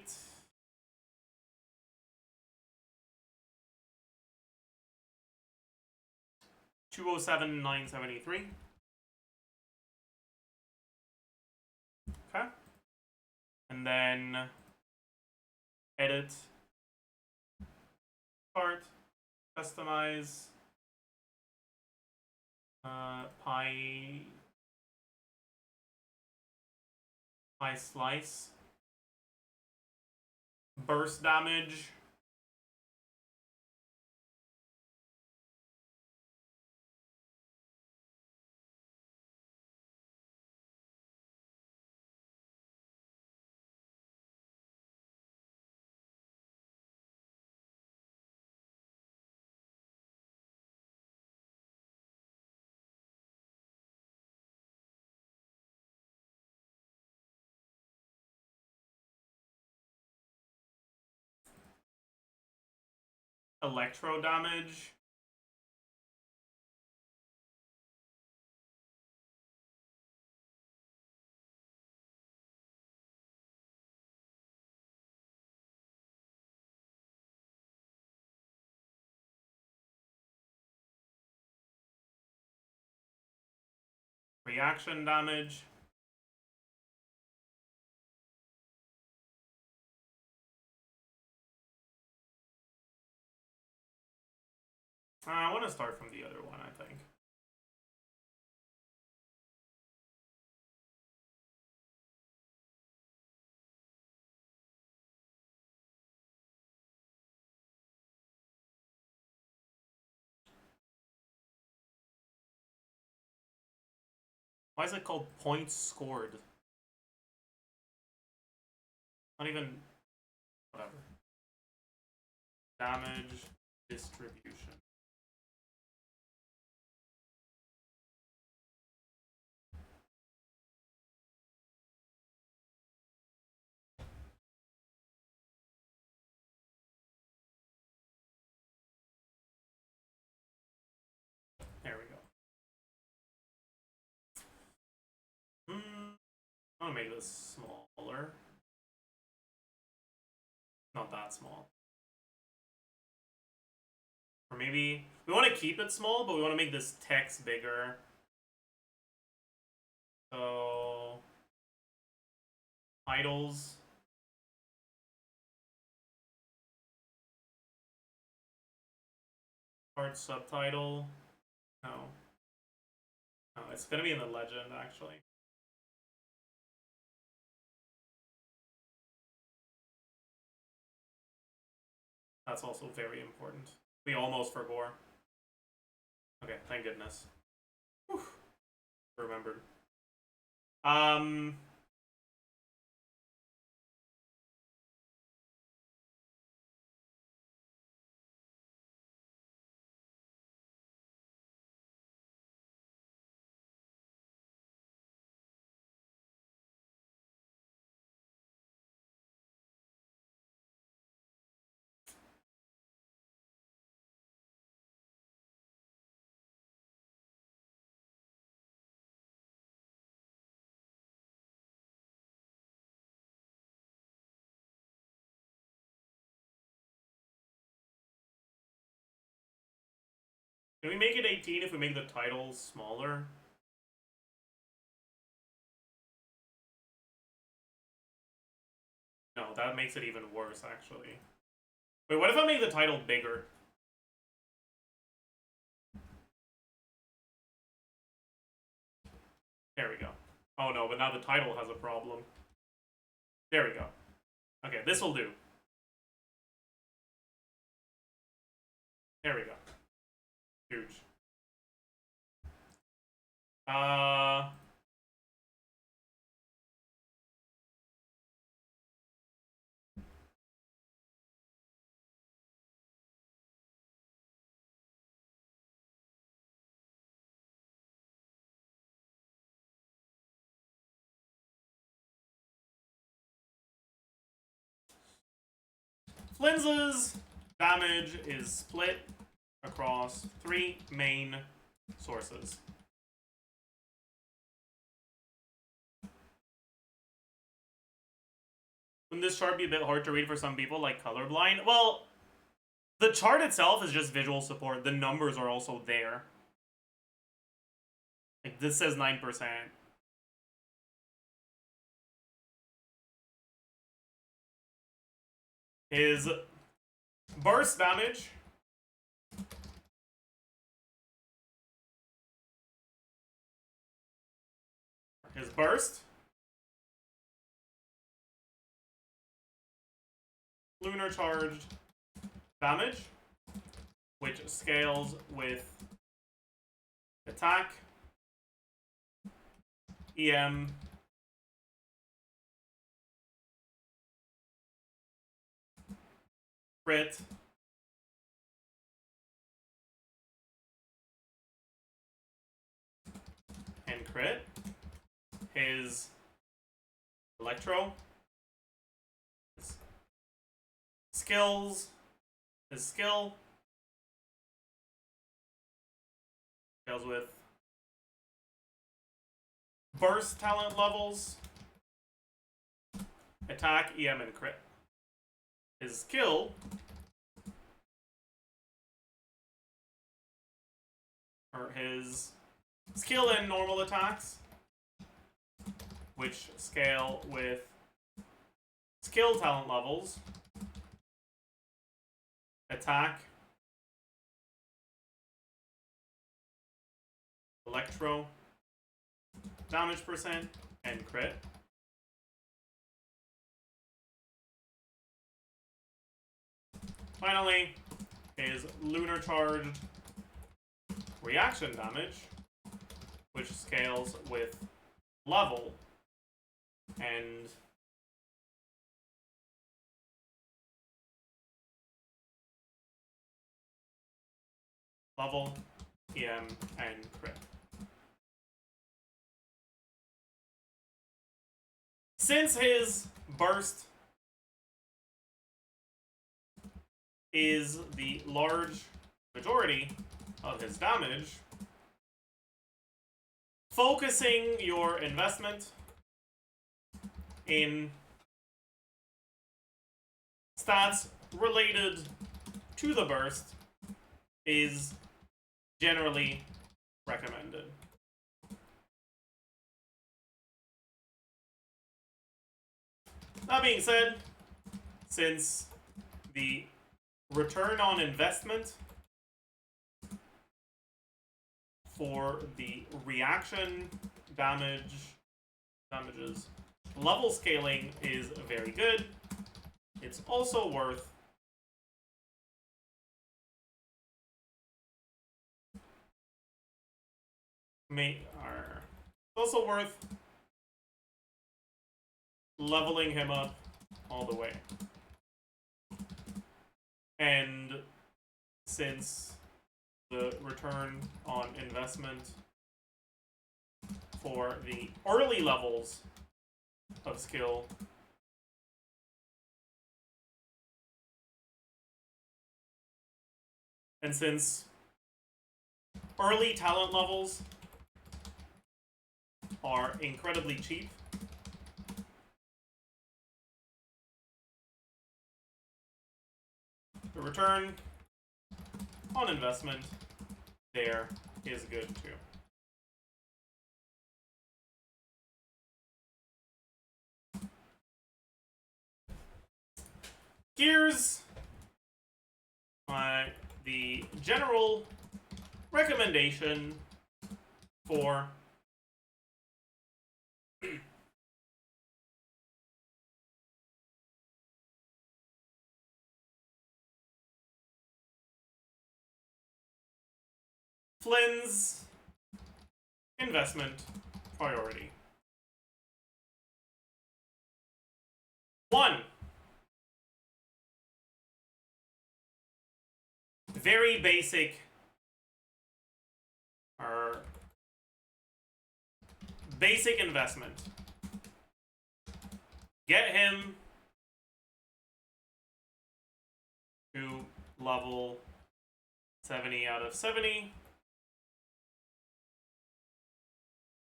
207,973. Okay. And then edit, part, customize, pie slice, burst damage. Electro damage. Reaction damage. I want to start from the other one, I think. Why is it called points scored? Not even... whatever. Damage distribution. There we go. I'm gonna make this smaller. Not that small. Or maybe we want to keep it small, but we want to make this text bigger. So titles. Part subtitle. No. No, it's gonna be in the legend actually. That's also very important. We almost forgot. Okay, thank goodness. Whew. Remembered. Can we make it 18 if we make the title smaller? No, that makes it even worse, actually. Wait, what if I make the title bigger? There we go. Oh no, but now the title has a problem. There we go. Okay, this will do. There we go. Huge. Flins's damage is split across 3 main sources. Wouldn't this chart be a bit hard to read for some people, like colorblind? Well, the chart itself is just visual support. The numbers are also there. Like, this says 9%. His burst damage lunar charged damage, which scales with attack, EM, crit, and crit. His electro, his skills, his skill scales with burst talent levels, attack, EM, and crit. His skill or his skill and normal attacks, which scale with skill talent levels, attack, electro, damage percent, and crit. Finally, is lunar charged reaction damage, which scales with level and level, EM, and crit. Since his burst is the large majority of his damage, focusing your investment in stats related to the burst is generally recommended. That being said, since the return on investment for the reaction damages level scaling is very good, it's also worth leveling him up all the way. And since the return on investment for the early levels of skill and since early talent levels are incredibly cheap, the return on investment there is good too. Here's the general recommendation for Flins investment priority. 1. Very basic or basic investment. Get him to level 70 out of 70.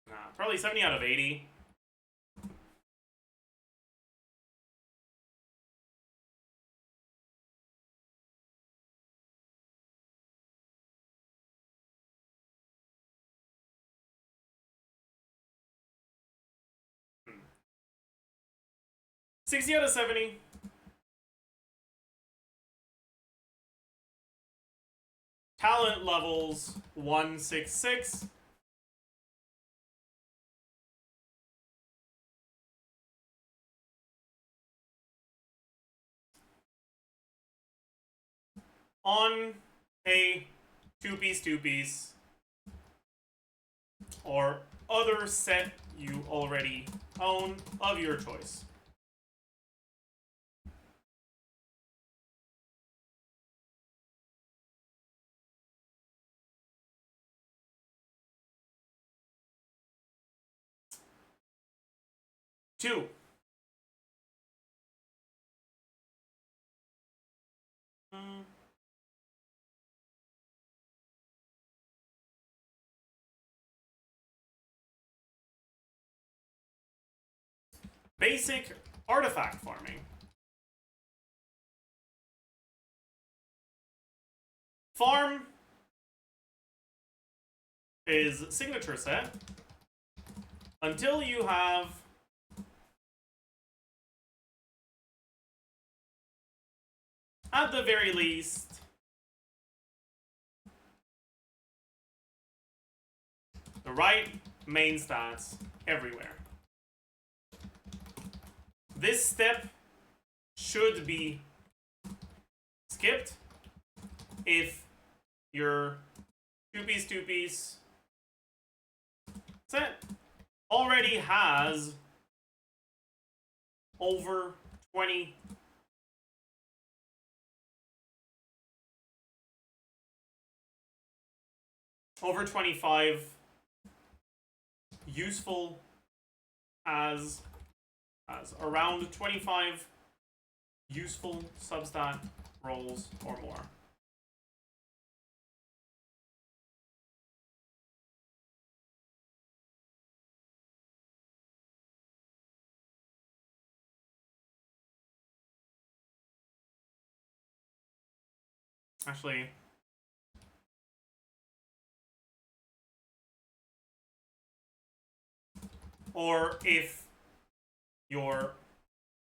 Nah, probably 70 out of 80. Hmm. 60 out of 70. Talent levels 166. On a two-piece, or other set you already own of your choice. Two. Basic artifact farming. Farm is signature set until you have at the very least the right main stats everywhere. This step should be skipped if your two-piece set already has over 20 over 25 useful as around 25 useful substat rolls or more. Actually, or if your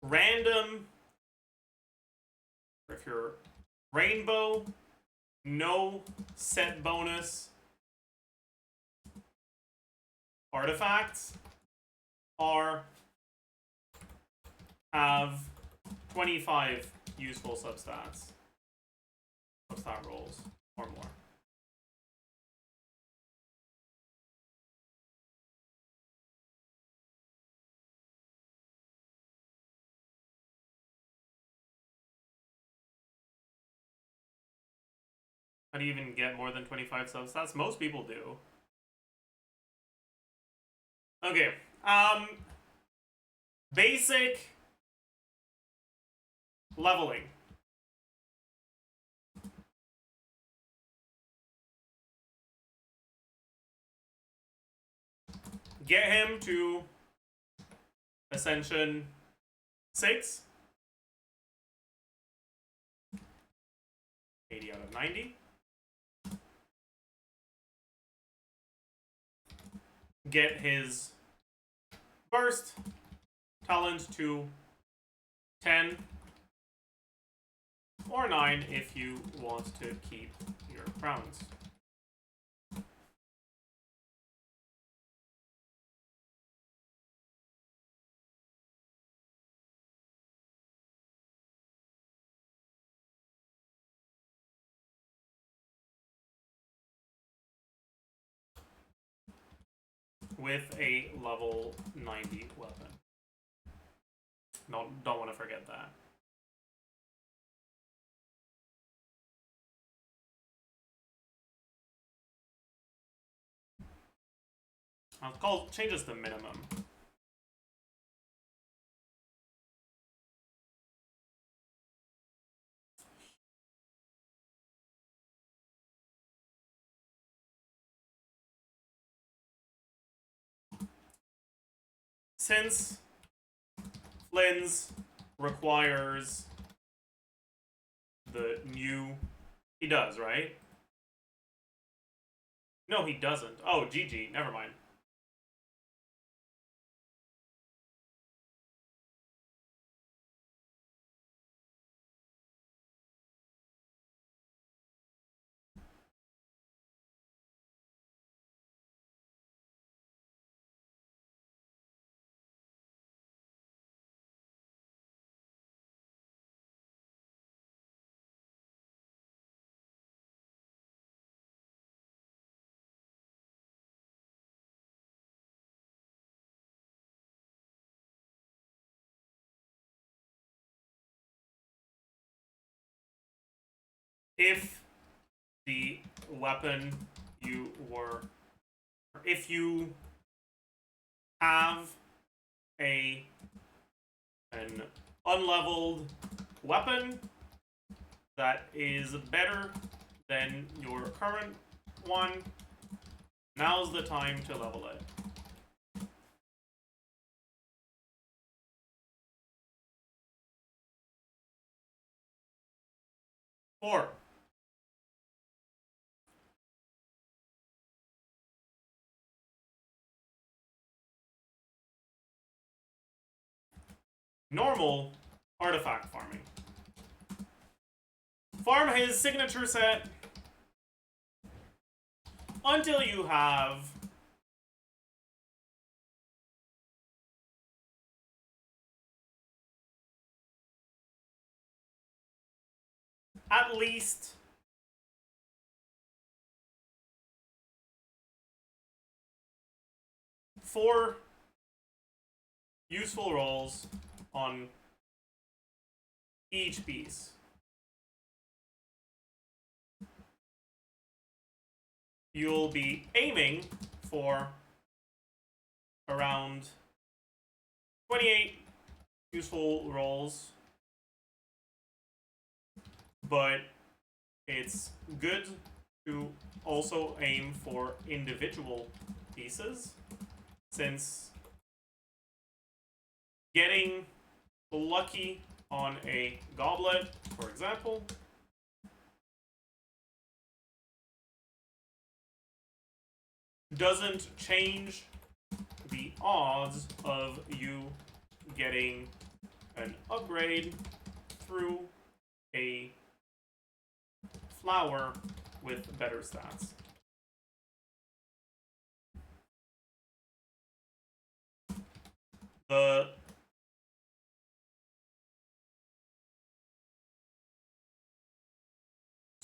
random, or if your rainbow, no set bonus artifacts have 25 useful substat rolls or more. How do you even get more than 25 substats? Most people do. Okay. Basic leveling. Get him to Ascension 6. 80 out of 90. Get his burst talent to 10 or 9 if you want to keep your crowns. with a level 90 weapon. No, don't want to forget that. Change this to minimum. Since Flins requires the new... He does, right? No, he doesn't. Oh, GG. Never mind. If the weapon if you have an unleveled weapon that is better than your current one, now's the time to level it. Four. Normal artifact farming. Farm his signature set until you have at least 4 useful rolls on each piece. You'll be aiming for around 28 useful rolls, but it's good to also aim for individual pieces, since getting lucky on a goblet, for example, doesn't change the odds of you getting an upgrade through a flower with better stats. The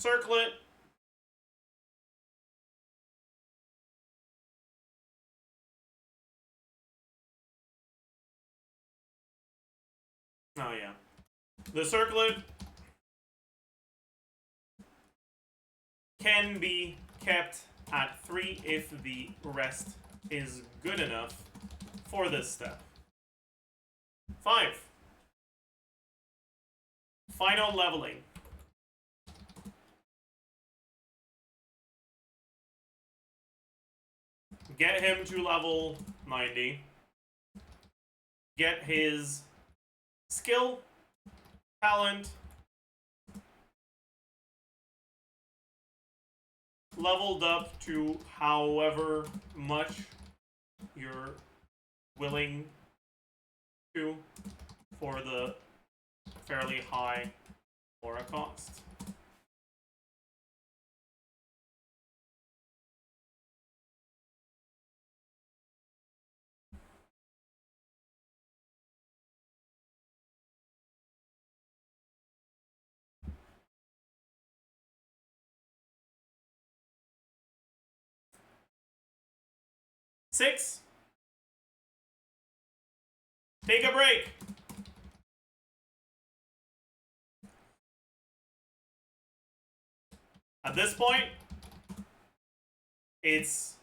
circlet oh yeah. The circlet can be kept at 3 if the rest is good enough for this step. 5. Final leveling. Get him to level 90. Get his skill, talent, leveled up to however much you're willing to for the fairly high aura cost. Six, Take a break. At this point, it's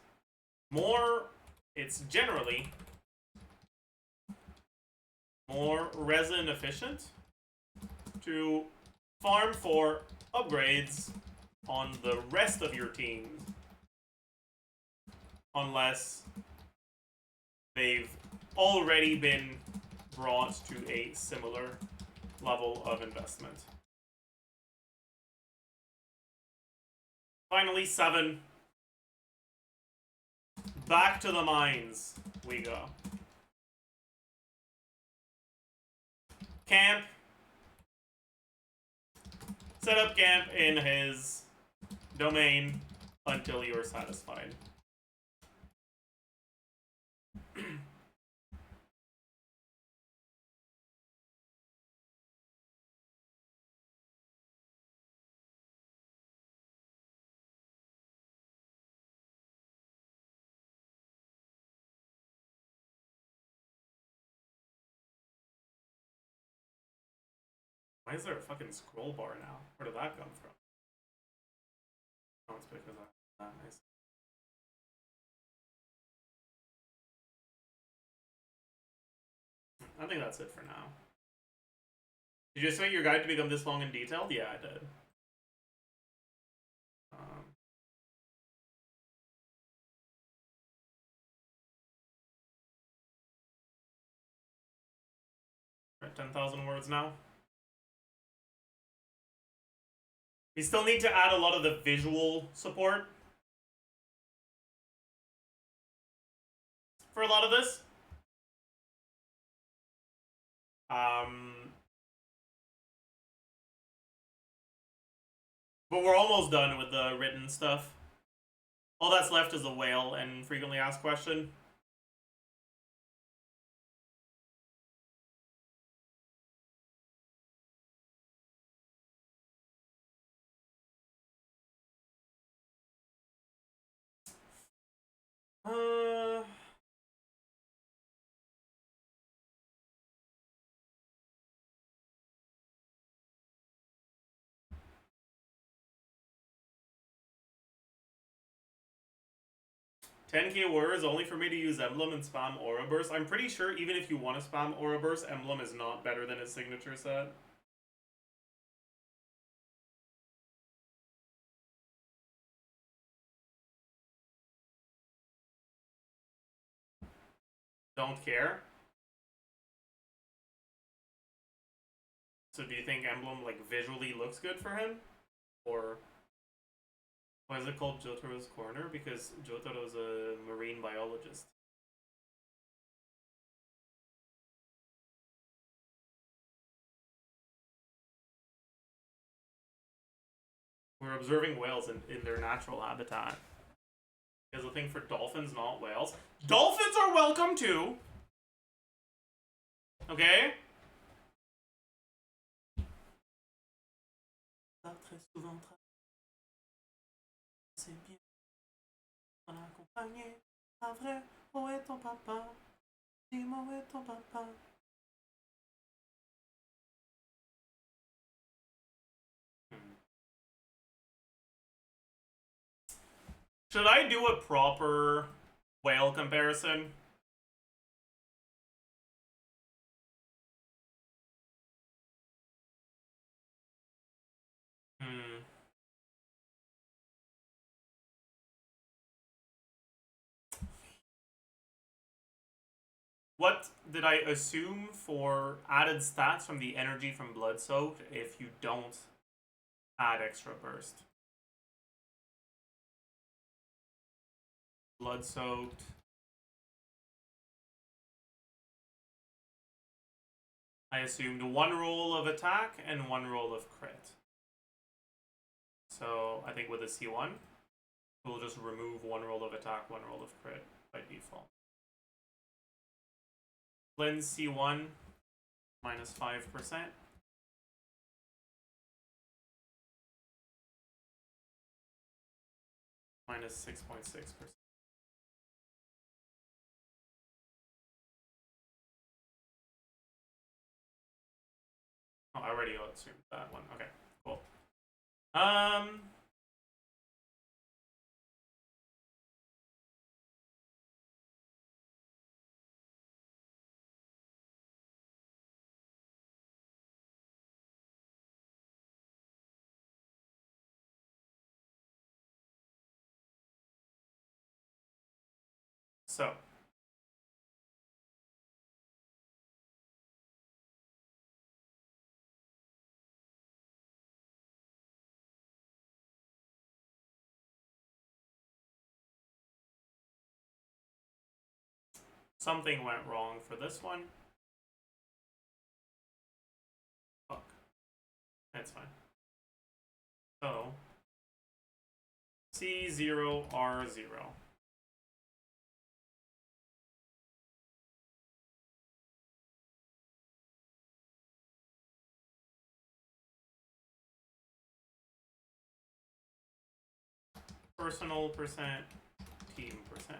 generally more resin efficient to farm for upgrades on the rest of your team, unless they've already been brought to a similar level of investment. Finally, 7. Back to the mines we go. Camp. Set up camp in his domain until you're satisfied. Why is there a fucking scroll bar now? Where did that come from? Oh, it's because of that. Nice. I think that's it for now. Did you expect your guide to become this long and detailed? Yeah, I did. We're at 10,000 words now. We still need to add a lot of the visual support for a lot of this. But we're almost done with the written stuff. All that's left is a whale and frequently asked question. $10K words only for me to use emblem and spam aura burst. I'm pretty sure even if you want to spam aura burst, emblem is not better than his signature set. Don't care. So do you think emblem like visually looks good for him? Or why is it called Jotaro's Corner? Because Jotaro's a marine biologist. We're observing whales in their natural habitat. There's a thing for dolphins, not whales. Dolphins are welcome too! Okay? Should I do a proper whale comparison? What did I assume for added stats from the energy from Blood Soaked if you don't add extra burst? Blood Soaked. I assumed 1 roll of attack and 1 roll of crit. So I think with a C1, we'll just remove 1 roll of attack, 1 roll of crit by default. Flins C1, minus 5%. Minus 6.6%. already assumed that one. Okay, cool. So something went wrong for this one. Fuck. That's fine. So C0R0. Personal percent, team percent.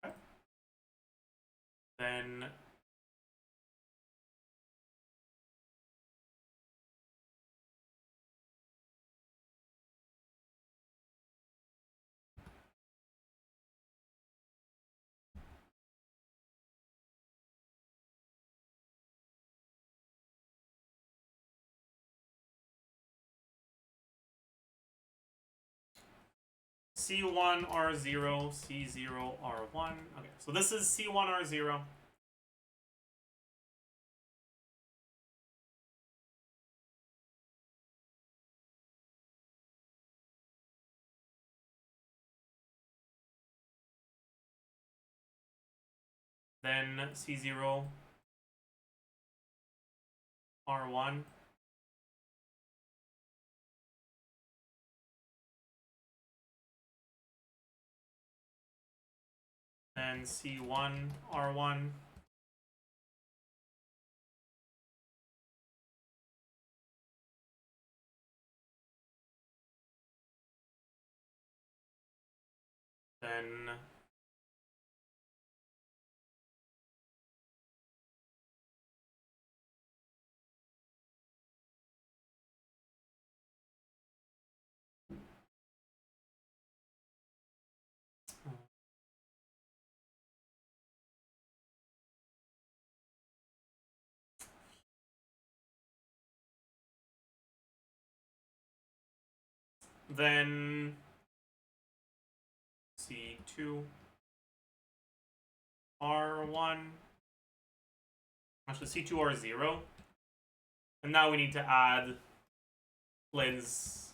Okay. Then C1R0, C0R1. Okay, so this is C1R0. Then C0 R1. Then C1 R1. Then then C2 R1. Actually, C2 R0. And now we need to add Flins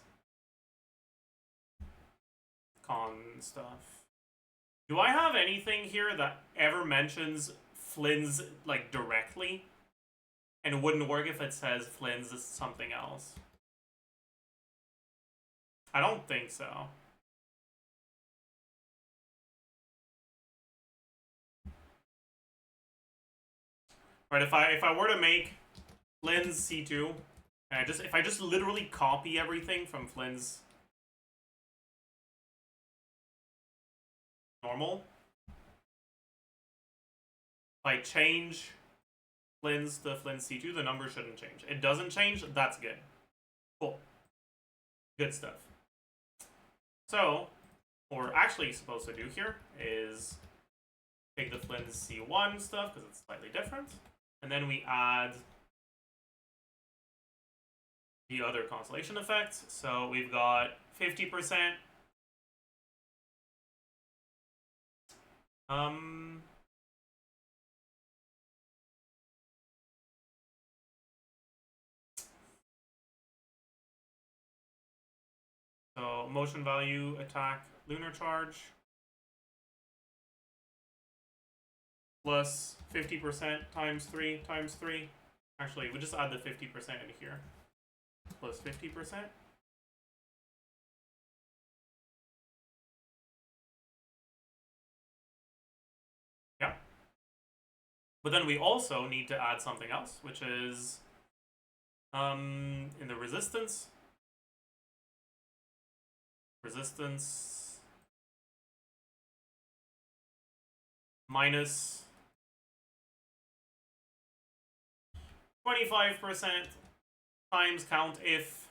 con stuff. Do I have anything here that ever mentions Flins like directly? And it wouldn't work if it says Flins is something else. I don't think so. Right, if I were to make Flins C2, and if I just literally copy everything from Flins normal, if I change Flins to Flins C2, the number shouldn't change. It doesn't change, that's good. Cool. Good stuff. So, what we're actually supposed to do here is take the Flins C1 stuff, because it's slightly different, and then we add the other constellation effects. So we've got 50%. So motion value, attack, lunar charge, plus 50% times 3 times 3. Actually, we just add the 50% in here. Plus 50%. Yeah. But then we also need to add something else, which is in the resistance. Resistance minus 25% times count if.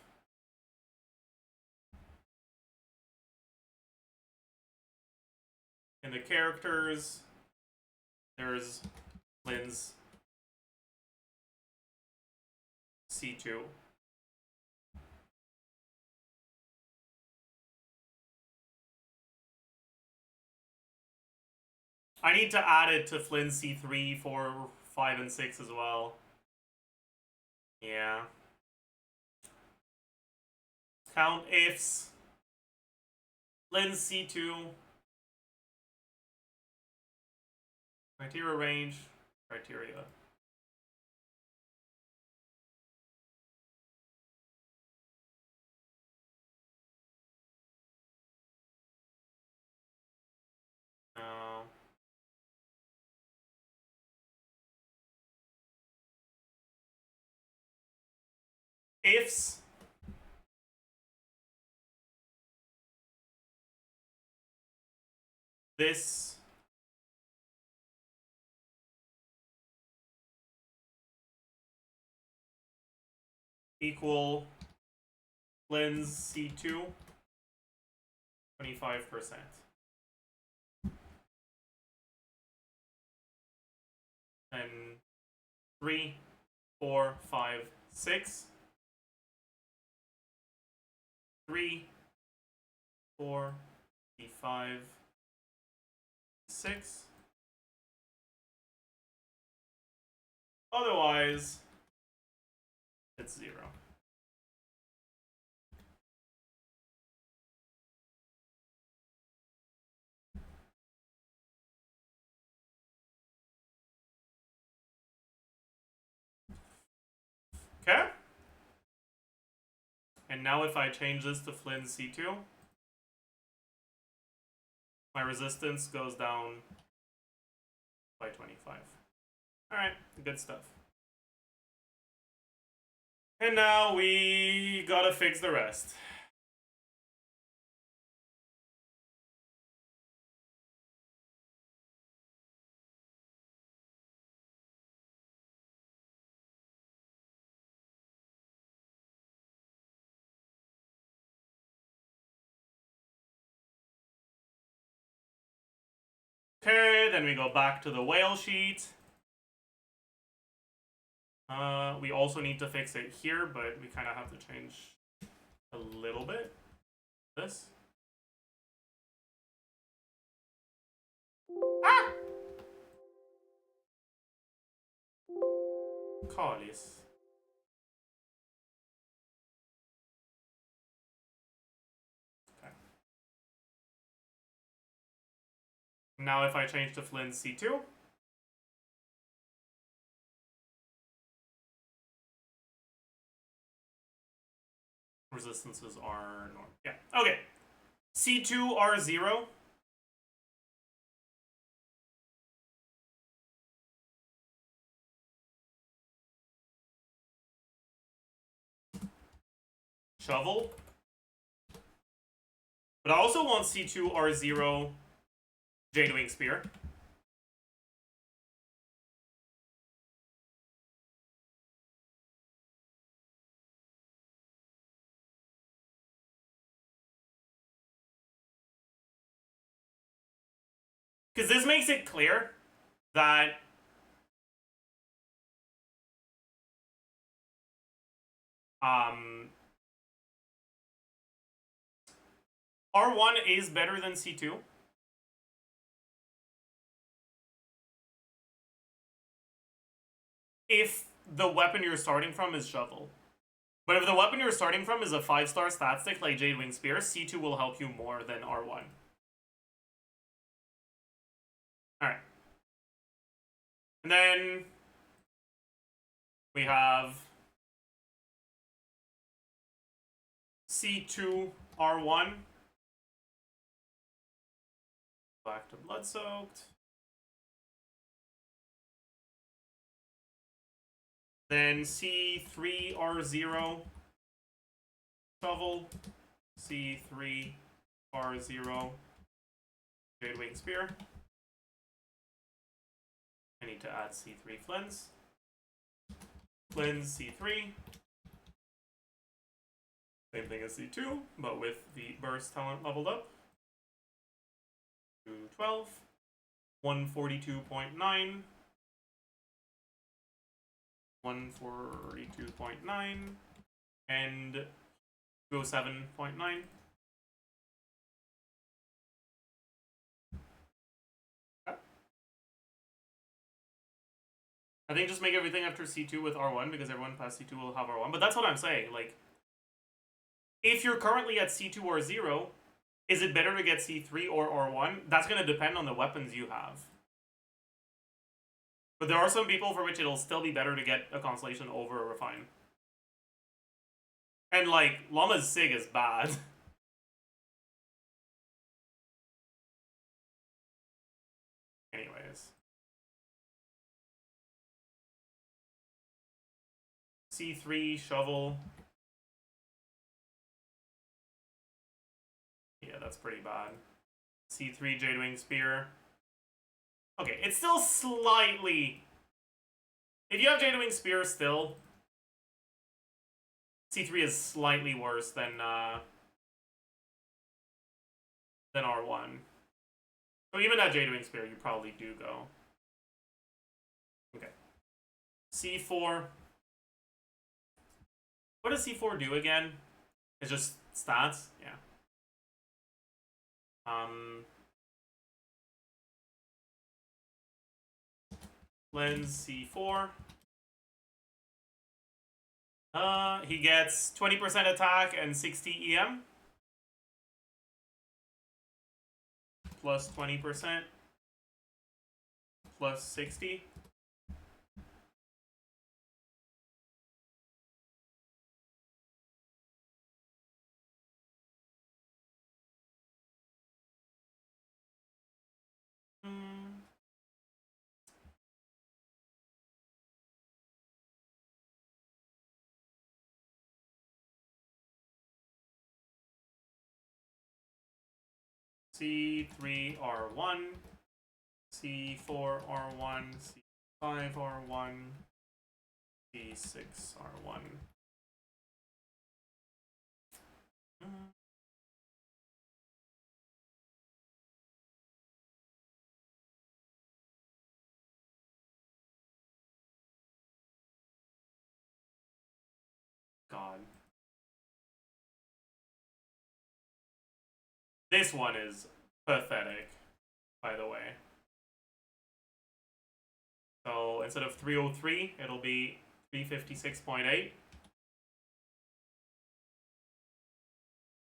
In the characters, there's Flins C2. I need to add it to Flynn C3, 4, 5, and 6 as well. Yeah. Count ifs. Flynn C2. Criteria range. Criteria. No. Ifs. This. Equal Flynn's C2. 25%. And 3, 4, 5, 6. 3, 4, 5, 6. Otherwise, it's 0. Okay? And now if I change this to Flynn C2, my resistance goes down by 25. Alright, good stuff. And now we gotta fix the rest. Okay, then we go back to the whale sheet. We also need to fix it here, but we kind of have to change a little bit. This. Ah! Collies. Okay. Now if I change to Flynn C2. Resistances are normal. Yeah. Okay. C2 R0. Shovel. But I also want C2 R0 Jadewing Spear. Because this makes it clear that R1 is better than C2. If the weapon you're starting from is Shovel. But if the weapon you're starting from is a 5-star stat stick like Jadewing Spear, C2 will help you more than R1. Alright. And then we have C2 R1. Back to Blood Soaked. Then C3 R0 Shovel. C3 R0 Jadewing Spear. I need to add C3 Flins. Flins C3. Same thing as C2, but with the burst talent leveled up. 212. 142.9. 142.9. And 207.9. I think just make everything after C2 with R1 because everyone past C2 will have R1. But that's what I'm saying. Like, if you're currently at C2 or 0, is it better to get C3 or R1? That's going to depend on the weapons you have. But there are some people for which it'll still be better to get a Constellation over a Refine. And, like, Llama's Sig is bad. Anyways. C3, Shovel. Yeah, that's pretty bad. C3, Jadewing Spear. Okay, it's still slightly... If you have Jadewing Spear still, C3 is slightly worse than R1. So even at Jadewing Spear, you probably do go. Okay. C4. What does C4 do again? It's just stats? Yeah. Lens C4. He gets 20% attack and 60 EM. Plus 20%. Plus 60. C3 R1, C4 R1, C5 R1, C6 R1. God. This one is pathetic, by the way. So instead of 303, it'll be 356.8.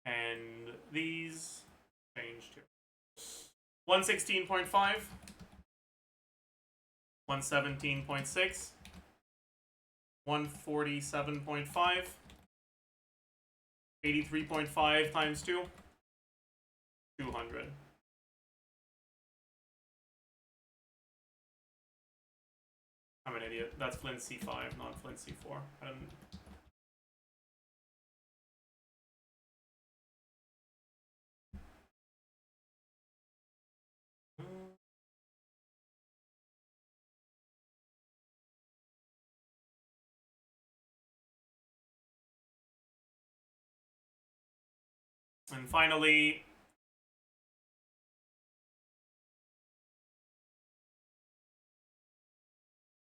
And these changed here. 116.5. 117.6. 147.5. 83.5 times 2. 200. I'm an idiot. That's Flint C5, not Flint C4. I didn't... And finally,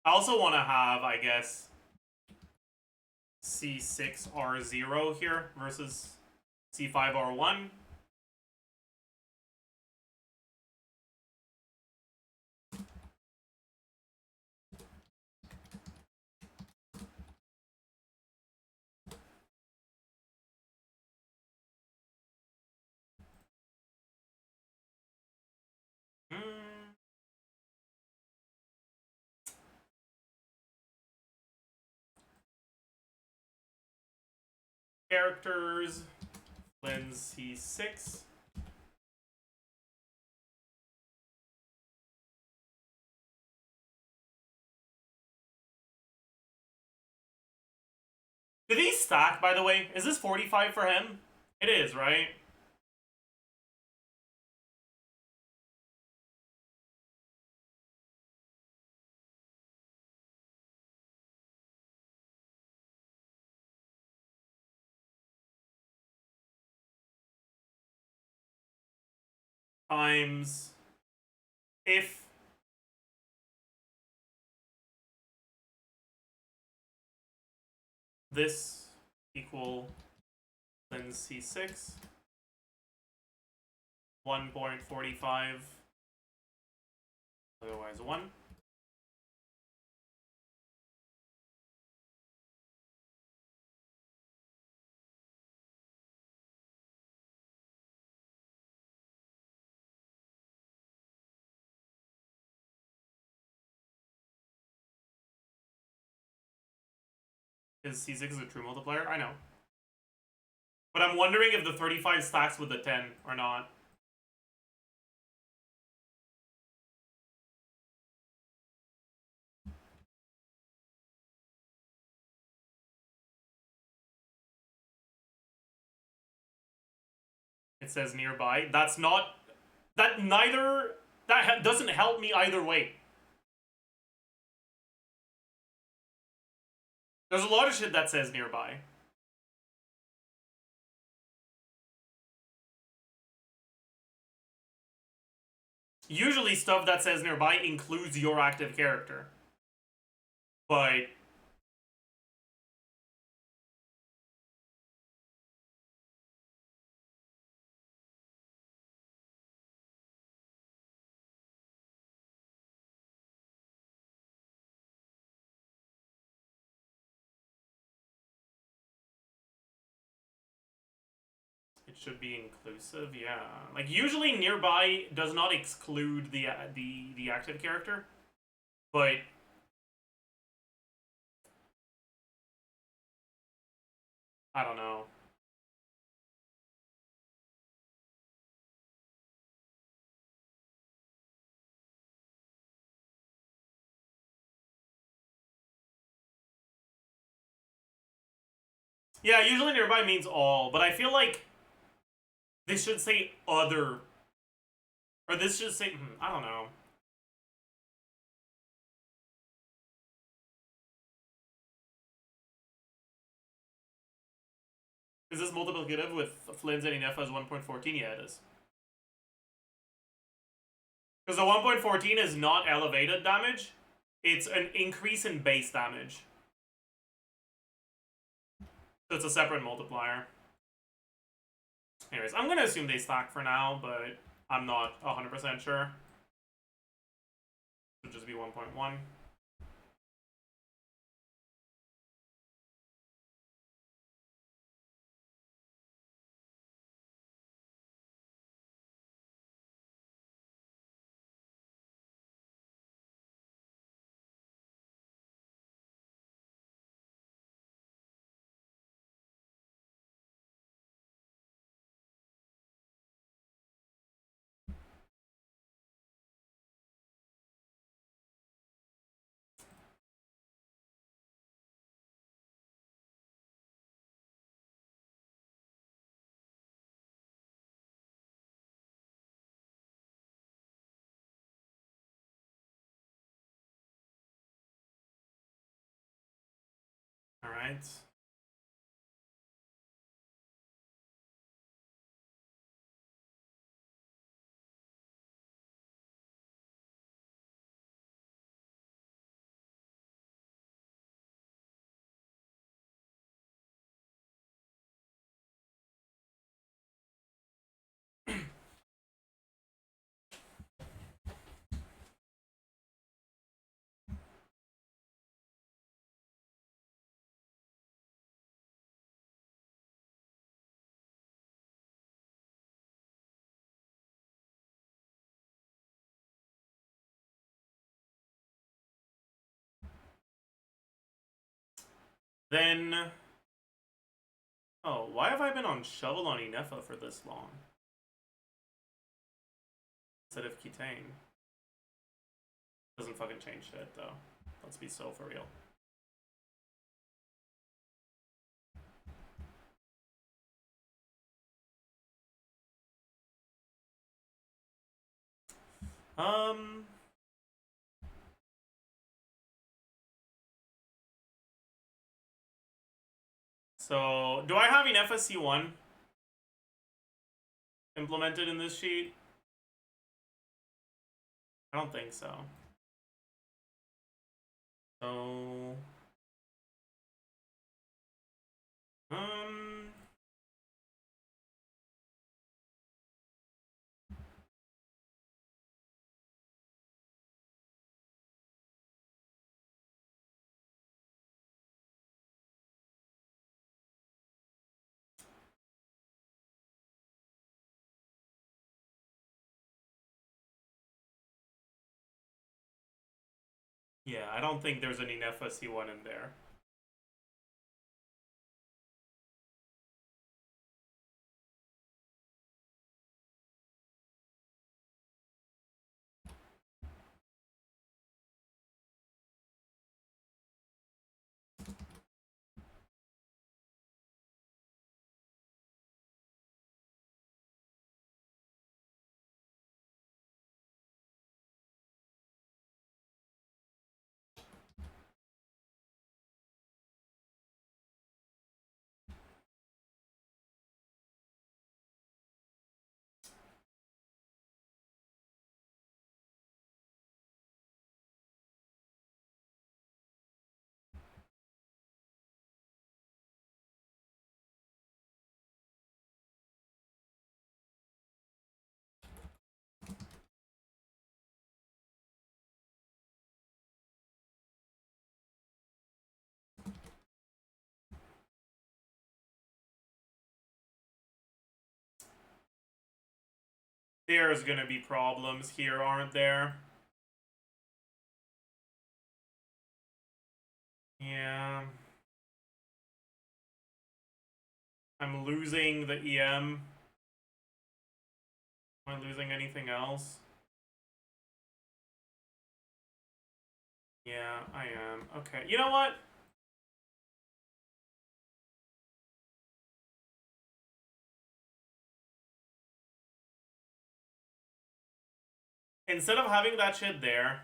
I also want to have, I guess, C6R0 here versus C5R1. Characters, Flins C6. Did he stack, by the way? Is this 45 for him? It is, right? times if this equal then C6 1.45 otherwise 1. Because C6 is a true multiplier? I know. But I'm wondering if the 35 stacks with the 10 or not. It says nearby. That's not... That neither... That doesn't help me either way. There's a lot of shit that says nearby. Usually stuff that says nearby includes your active character. But... it should be inclusive, yeah. Like, usually nearby does not exclude the active character. But... I don't know. Yeah, usually nearby means all, but I feel like this should say other. Or this should say, I don't know. Is this multiplicative with Flins and enough as 1.14? Yeah, it is. Because the 1.14 is not elevated damage, it's an increase in base damage. So it's a separate multiplier. Anyways, I'm gonna assume they stack for now, but I'm not 100% sure. It would just be 1.1. Alright. Then... Oh, why have I been on Shovel on Inefa for this long? Instead of Kitane. Doesn't fucking change shit, though. Let's be so for real. So, do I have an FSC1 implemented in this sheet? don't think so. So... yeah, I don't think there's any Nefa C1 in there. There's gonna be problems here, aren't there? Yeah. I'm losing the EM. Am I losing anything else? Yeah, I am. Okay, you know what? Instead of having that shit there,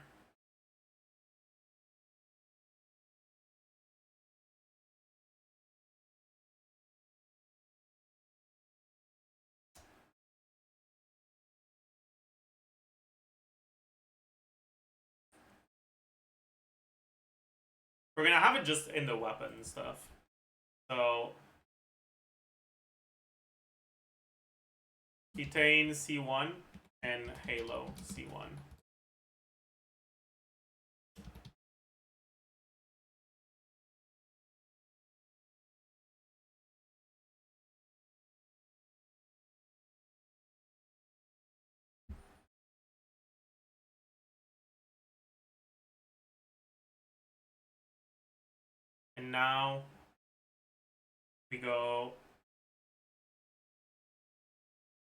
we're gonna have it just in the weapon stuff. So, Ketane C1 and Halo C1. And now we go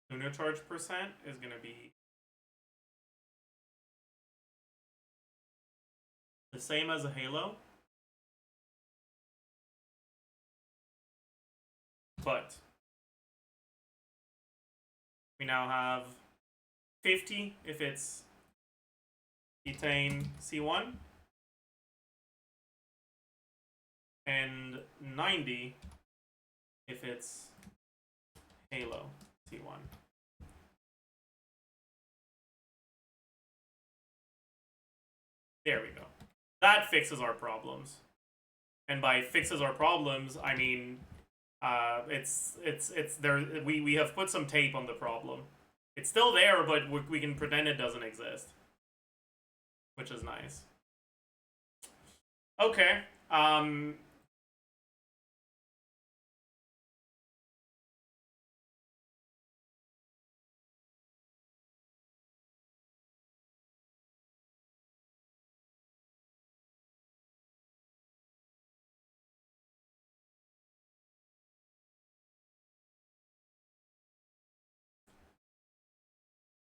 lunar charge percent is gonna be the same as a Halo, but we now have 50 if it's Ketane C1 and 90 if it's Halo C1. There we go. That fixes our problems. And by fixes our problems, I mean it's there. We have put some tape on the problem. It's still there, but we can pretend it doesn't exist, which is nice. Okay.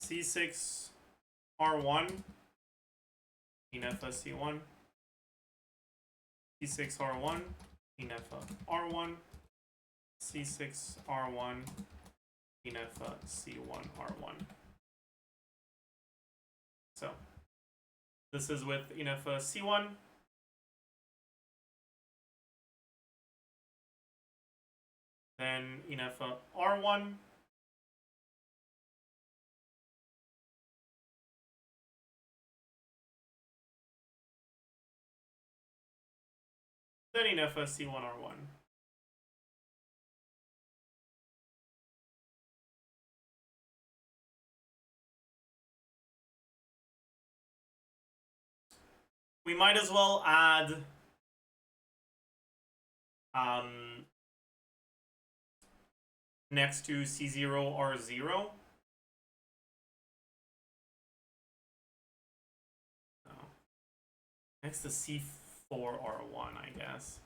C6 R1 Inefa C1 C6 R1 Inefa R1 C6 R1 Inefa C1 R1. So this is with Inefa C1. Then Inefa R1. Then enough C1R1. We might as well add next to C0R0. No. Next to C4R1, I guess.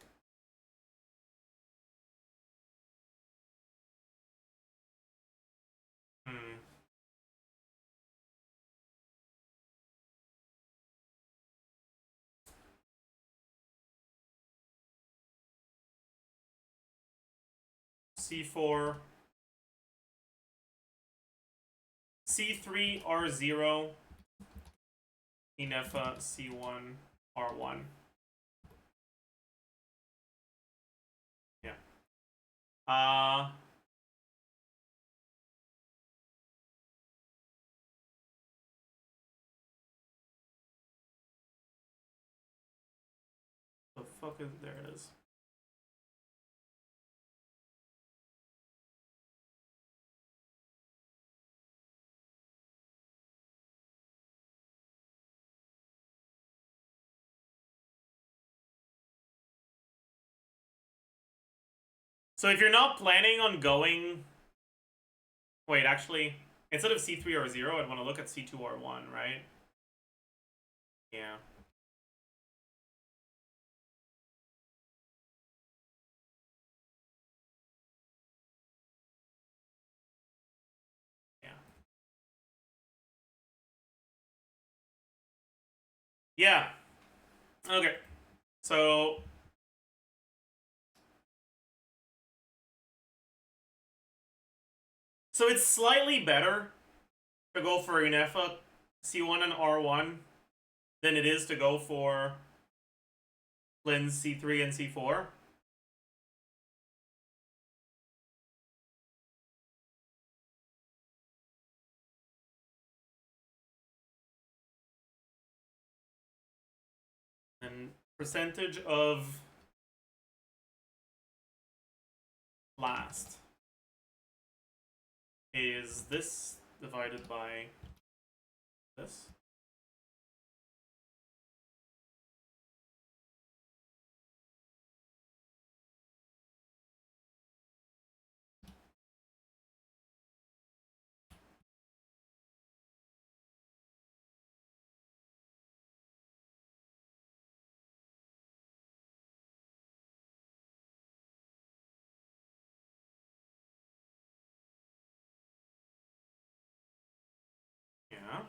C4, C3R0, Inefa C1R1. Yeah. The fuck is, there it is. So if you're not planning on going... Wait, actually, instead of C3R0, I'd want to look at C2R1, right? Yeah. Yeah. Yeah. Okay. So... So it's slightly better to go for Unefa C1 and R1 than it is to go for Flins C3 and C4. And percentage of last is this divided by this. Yeah.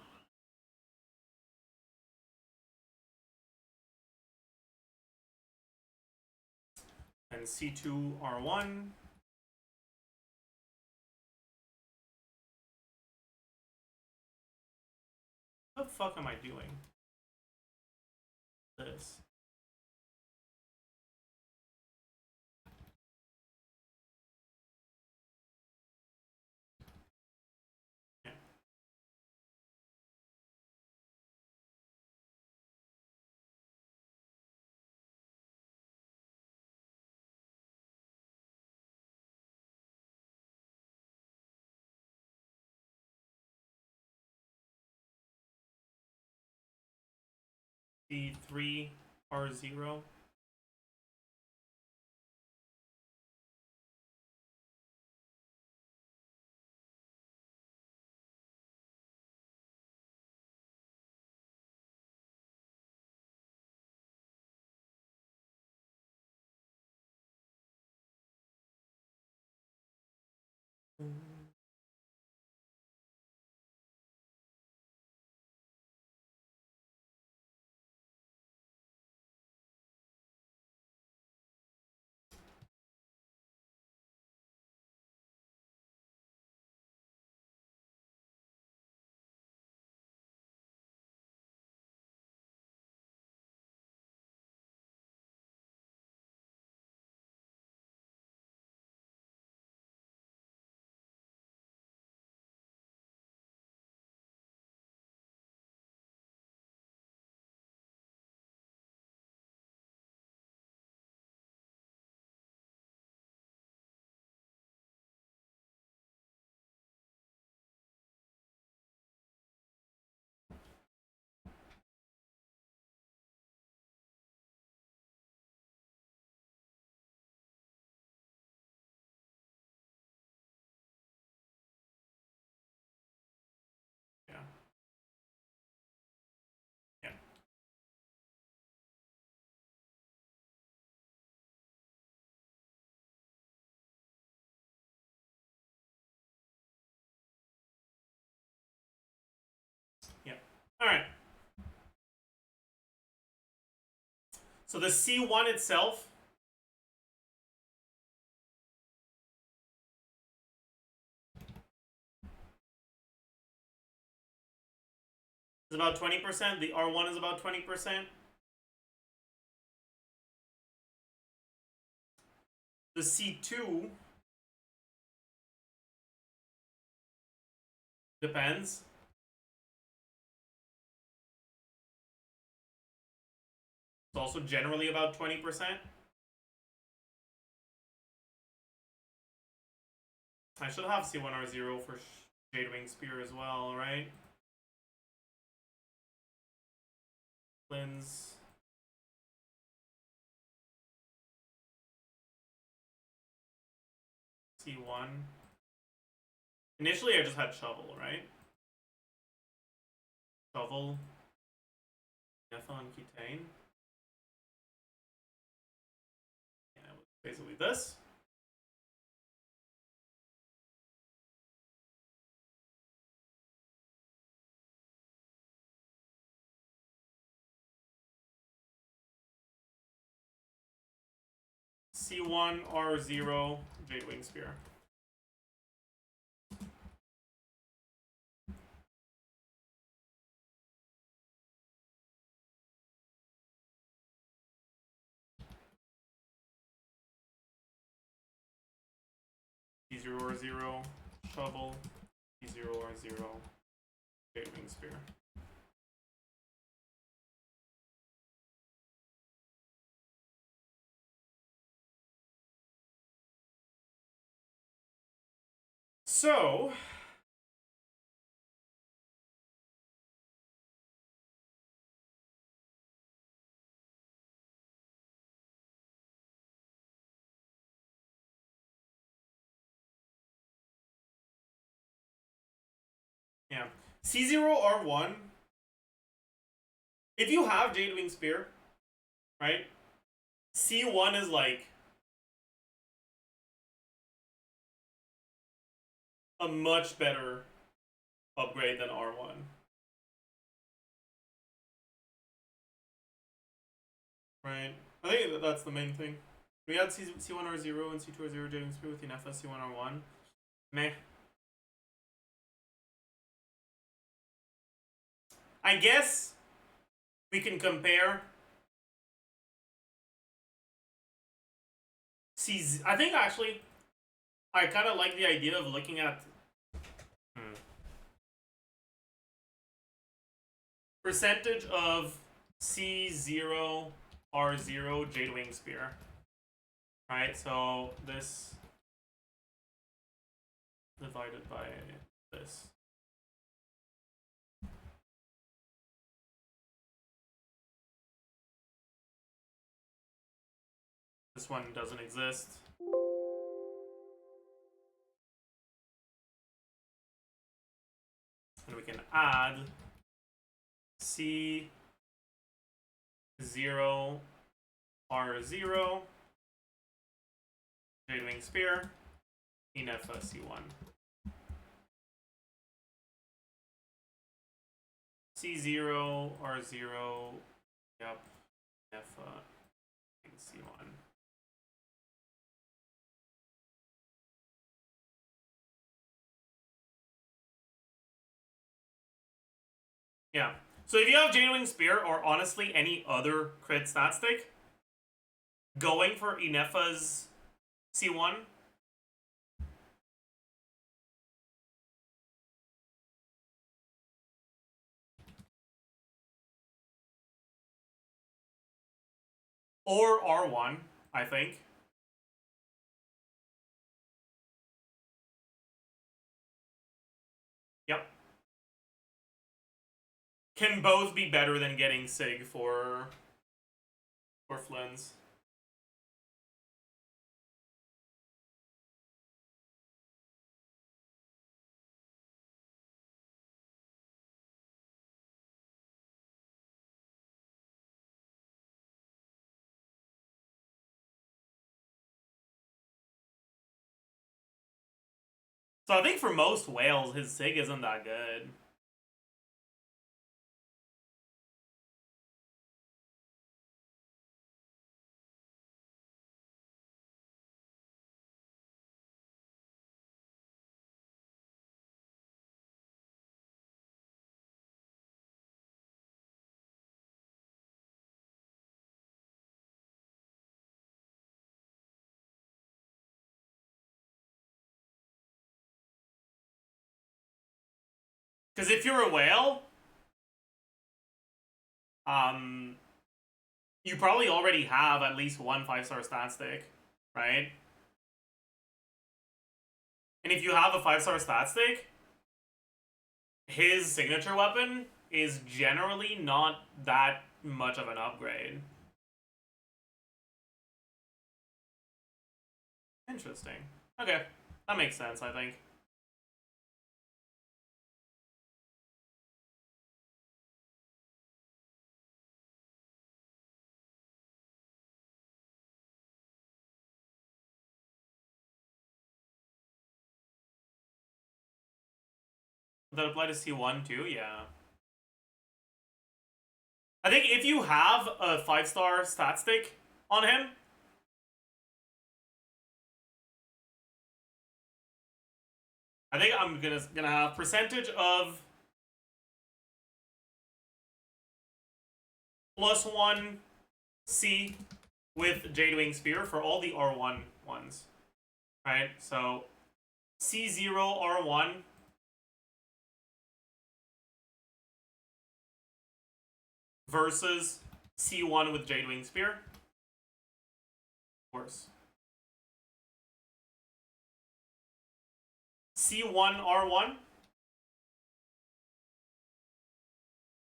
And C2 R1. What the fuck am I doing? This. Yeah. C3 R0. Alright. So the C1 itself is about 20%. The R1 is about 20%. The C2 depends. It's also generally about 20%. I should have C1R0 for Jadewing Spear as well, right? Flins. C1. Initially, I just had Shovel, right? Shovel. Nepha and Ketane. Yeah, it was basically this. C1, R0, Jadewing Spear. C0R0, Shovel, C0R0, Jadewing Spear. So, yeah. C0R1, if you have Jadewing Spear, right? C1 is like a much better upgrade than R1. Right? I think that's the main thing. We had C1R0 and C2R0 Jadewing Spear with Inefa C1R1. Meh. I guess we can compare I think actually I kind of like the idea of looking at percentage of C0 R0 Jadewing Spear. Right, so this divided by this. This one doesn't exist. And we can add C0 R0 Jadewing Spear Inefa C1. C0 R0 yep Inefa C1. Yeah. So if you have Jadewing Spear or honestly any other crit stat stick, going for Inefa's C1 or R1, I think. Yep. Can both be better than getting Sig for Flins. So I think for most whales, his Sig isn't that good. Because if you're a whale, you probably already have at least one 5-star stat stick, right? And if you have a 5-star stat stick, his signature weapon is generally not that much of an upgrade. Interesting. Okay, that makes sense, I think. Does that apply to C1 too? Yeah. I think if you have a 5-star stat stick on him, I think I'm gonna have percentage of +1 C with Jadewing Spear for all the R1 ones. Right? So C0 R1 versus C1 with Jadewing Spear. Worse. C1 R1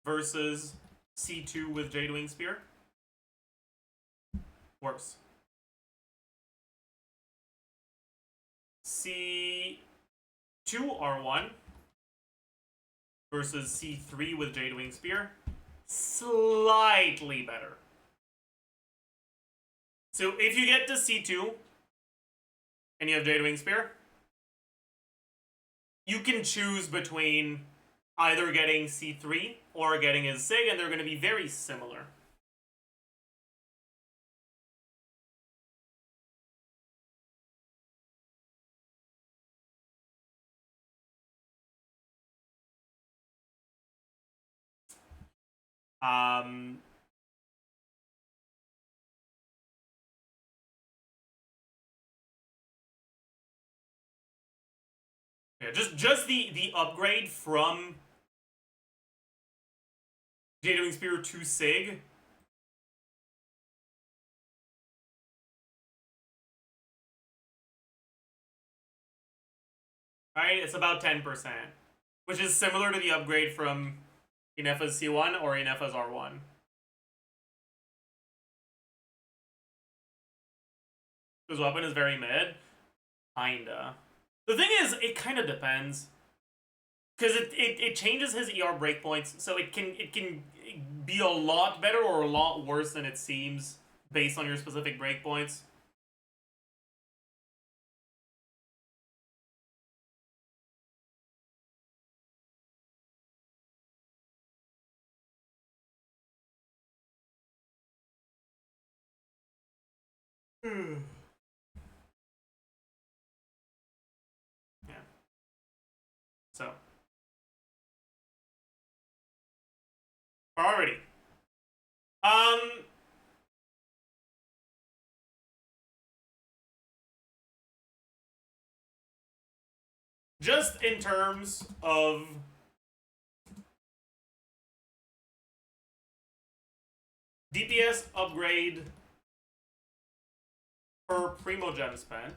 versus C2 with Jadewing Spear. Worse. C2 R1 versus C3 with Jadewing Spear. Slightly better. So if you get to C2 and you have Jadewing Spear, you can choose between either getting C3 or getting his Sig, and they're going to be very similar. Yeah, just the upgrade from Jadewing Spear to Sig. Right? It's about 10%. Which is similar to the upgrade from Inefa's C1 or Inefa's R1. His weapon is very mid. Kinda. The thing is, it kind of depends. Because it changes his ER breakpoints, so it can be a lot better or a lot worse than it seems based on your specific breakpoints. Yeah. So. Alrighty. Just in terms of DPS upgrade per Primogem spent,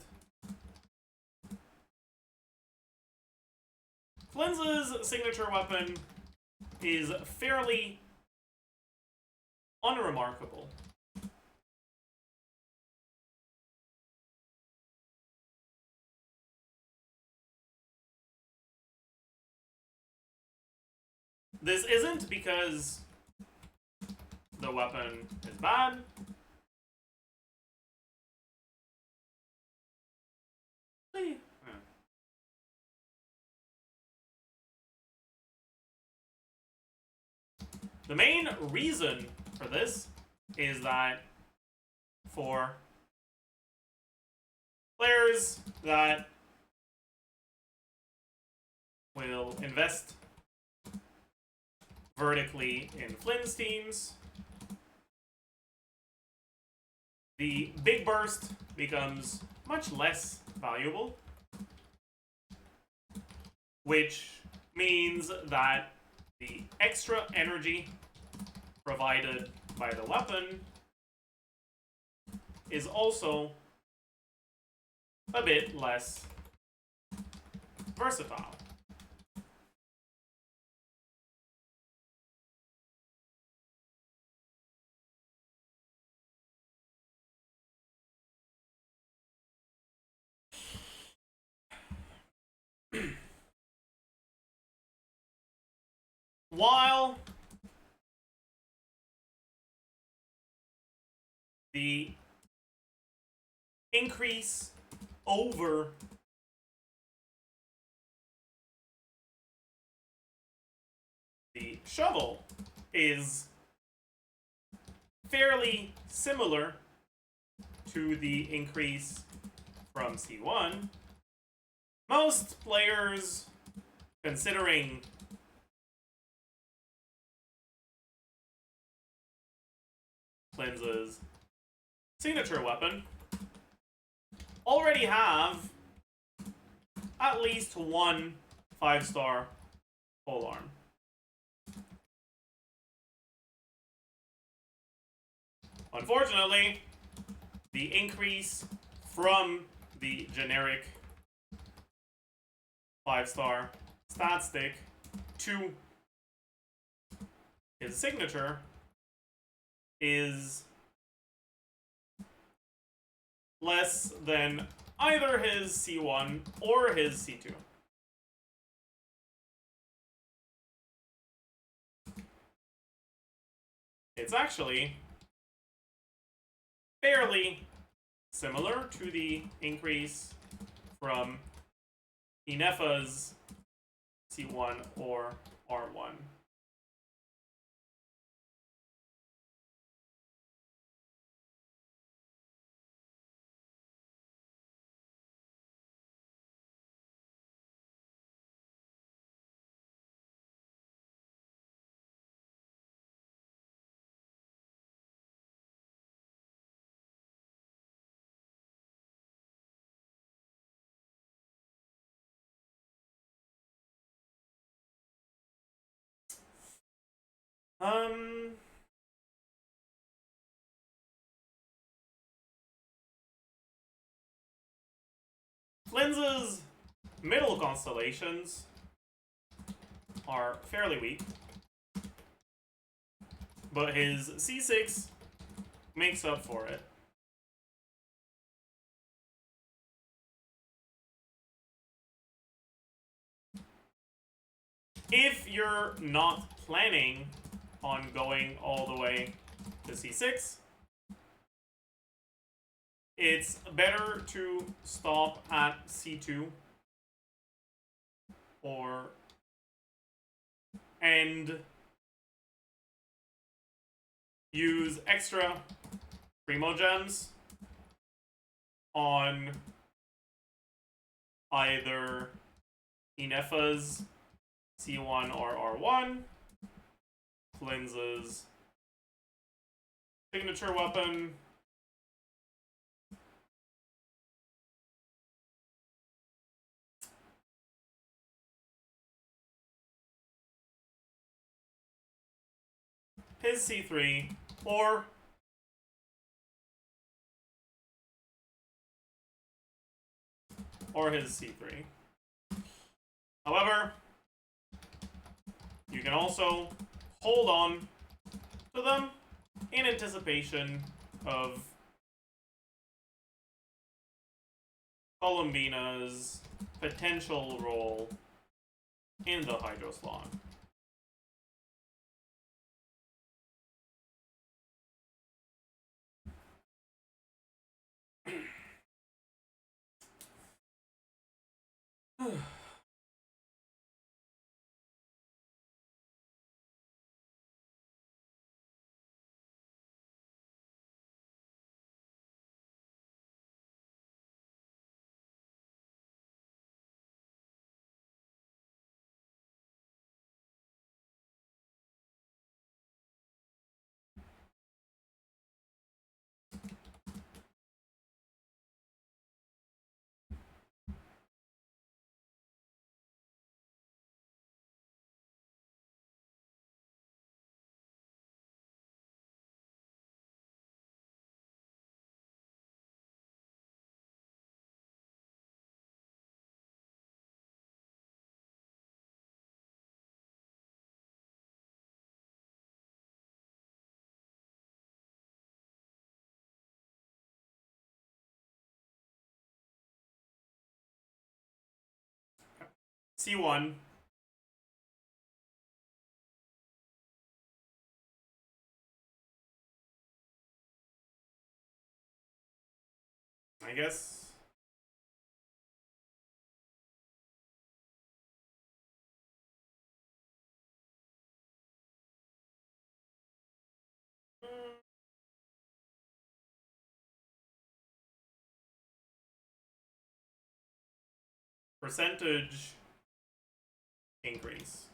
Flins' signature weapon is fairly unremarkable. This isn't because the weapon is bad. The main reason for this is that for players that will invest vertically in Flins teams, the big burst becomes much less valuable, which means that the extra energy provided by the weapon is also a bit less versatile. While the increase over the shovel is fairly similar to the increase from C1, most players, considering Flins' signature weapon, already have at least one 5-star polearm. Unfortunately, the increase from the generic 5-star stat stick to his signature is less than either his C1 or his C2. It's actually fairly similar to the increase from Inefa's C1 or R1. Flins' middle constellations are fairly weak, but his C6 makes up for it. If you're not planning on going all the way to C6, it's better to stop at C2 and use extra Primo Gems on either Inefa's C1 or R1, Flins' signature weapon, his C3, or his C3. However, you can also hold on to them in anticipation of Columbina's potential role in the Hydroslon. C1. I guess. Percentage increase.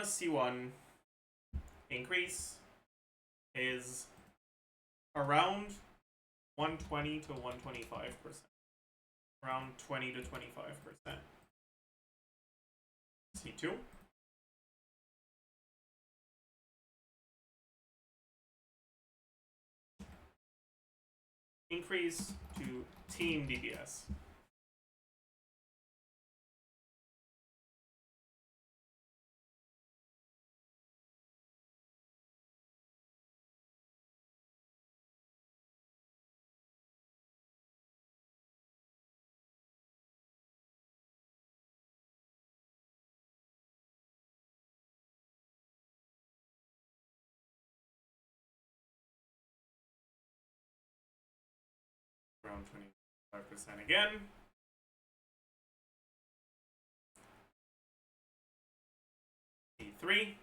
C1 increase is around 120 to 125%. Around 20 to 25%. C2. Increase to team DPS. Around 25% again. C3.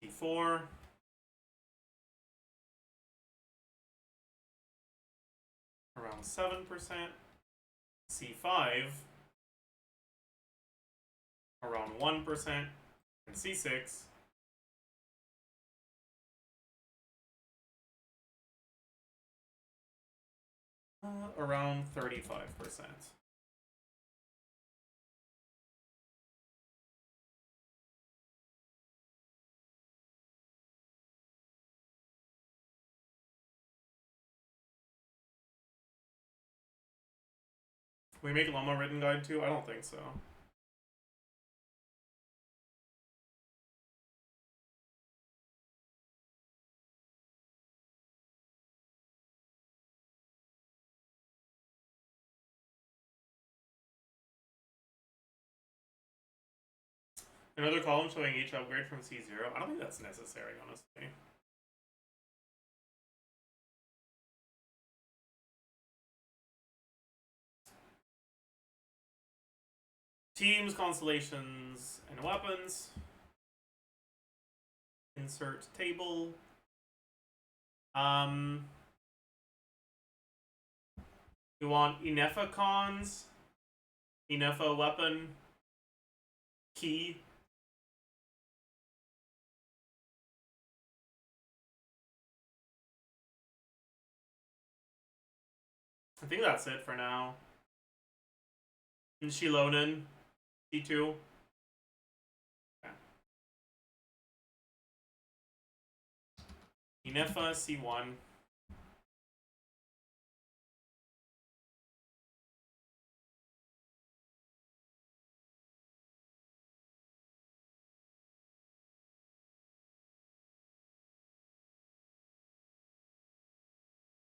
C4. Around 7%. C5. Around 1%. And C6. Around 35%. Can we make Llama written guide too? I don't think so. Another column showing each upgrade from C0. I don't think that's necessary, honestly. Teams, constellations, and weapons. Insert table. We want Inefa cons, Inefa weapon, key. I think that's it for now. And Shilonen, C2. Okay. Inefa, C1.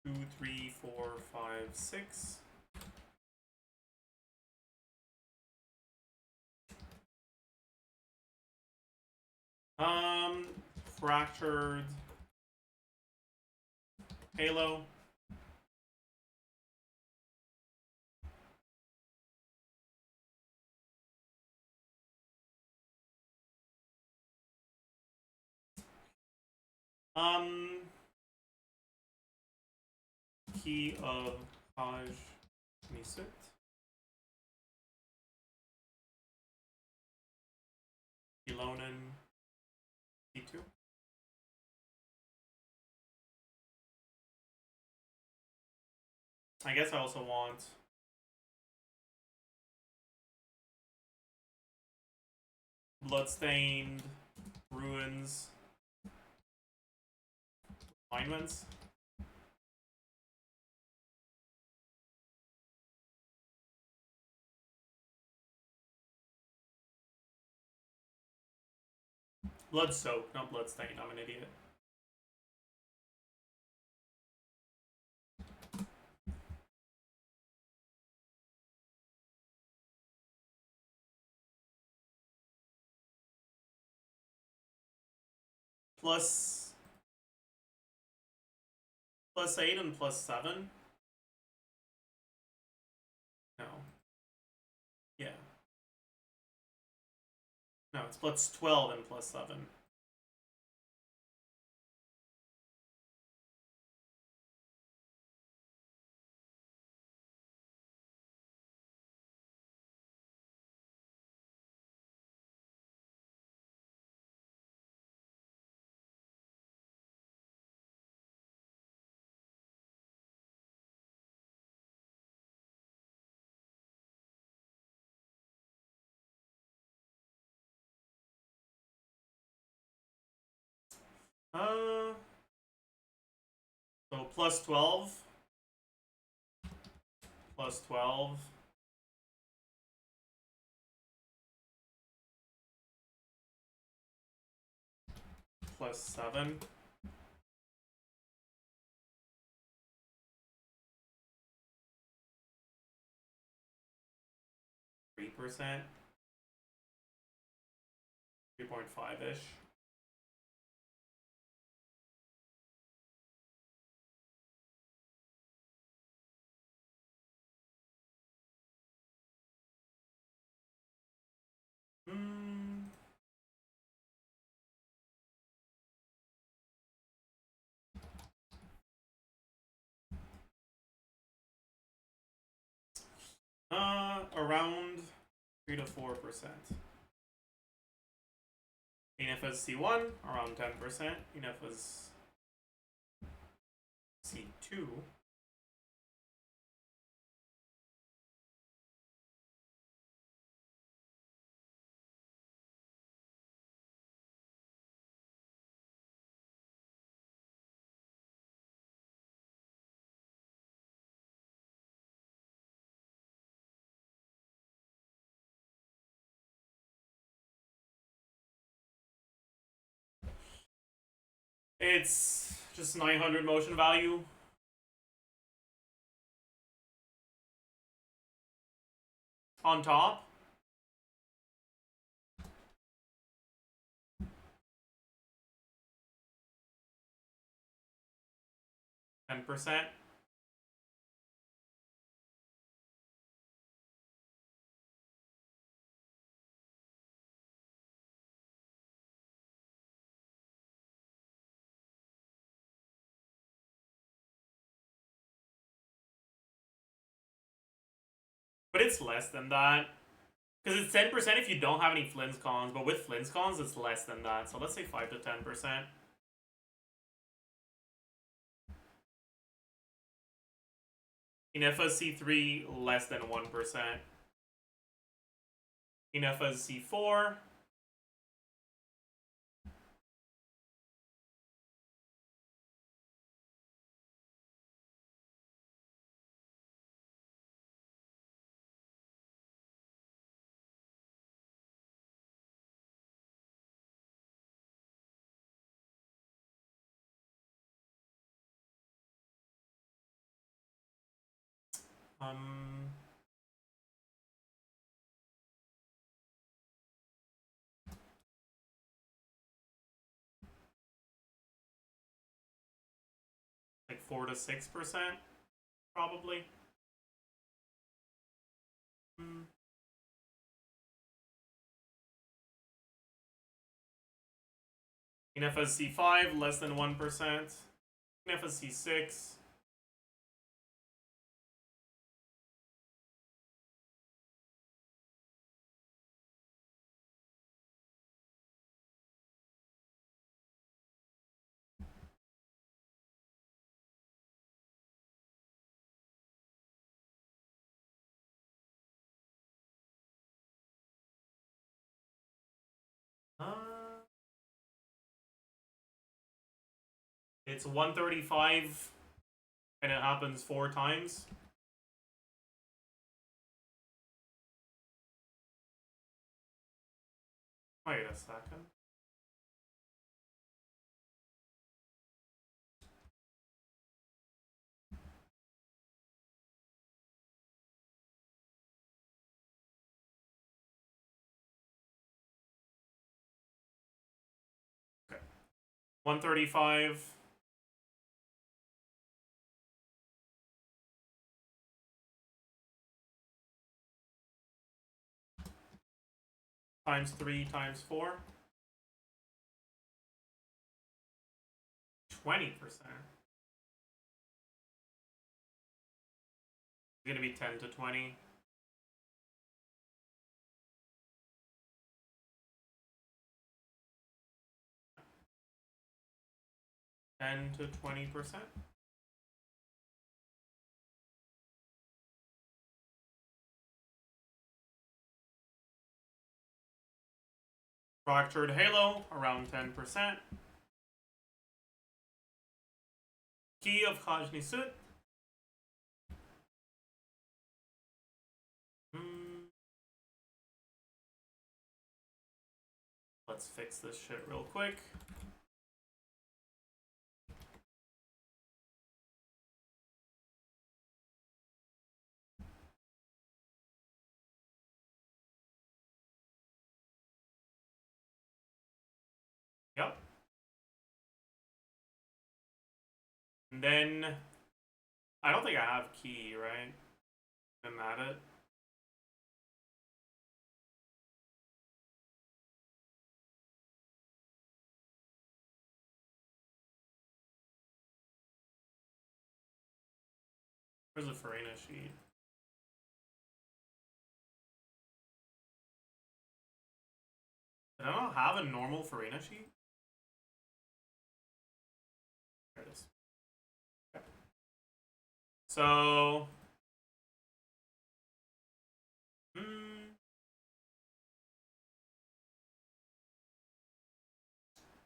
Two, three, four, five, six. Fractured Halo. Key of Haj Misut. Lonin C2. I guess I also want Bloodstained, Ruins, Refinements. Blood Soaked, not Bloodstained. I'm an idiot. Plus 8 and plus 7? No. Yeah. No, it's plus 12 and plus 7. So plus 12. Plus 12. Plus 7. %. 3.5-ish. Around 3 to 4%. Enepha's C1, around 10%. Enepha's C2. It's just 900 motion value. On top. %. But it's less than that. Because it's 10% if you don't have any Flins cons, but with Flins cons, it's less than that. So let's say 5 to 10%. Enepha's C3, less than 1%. Enepha's C4. Like 4 to 6%, probably. Enepha's C5, less than 1%. Enepha's C6. It's 135 and it happens 4 times. Wait a second. Okay. 135 times 3 times 4. 20%. It's gonna be 10 to 20. To 20%. Fractured Halo, around 10%. Key of Khajni Sut. Let's fix this shit real quick. Yep. And then, I don't think I have key, right? I'm at it. Where's the Farina sheet? Did I not have a normal Farina sheet? There it is. Okay. So...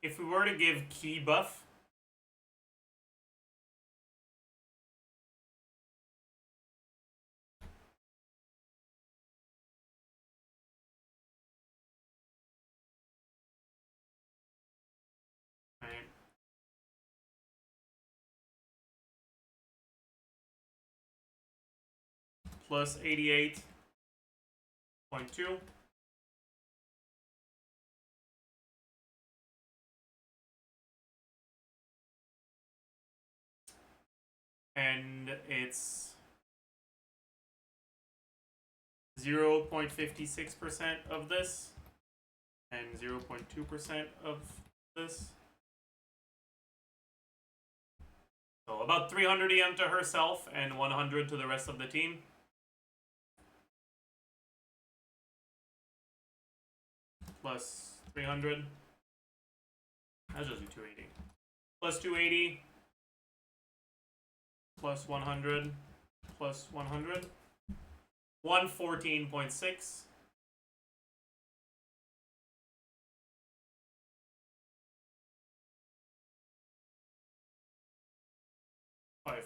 if we were to give key buff... Right. Plus 88.2. And it's 0.56% of this and 0.2% of this. So about 300 EM to herself and 100 to the rest of the team. Plus 300. That's just 280. Plus 280. Plus 100. Plus 100. 114.6.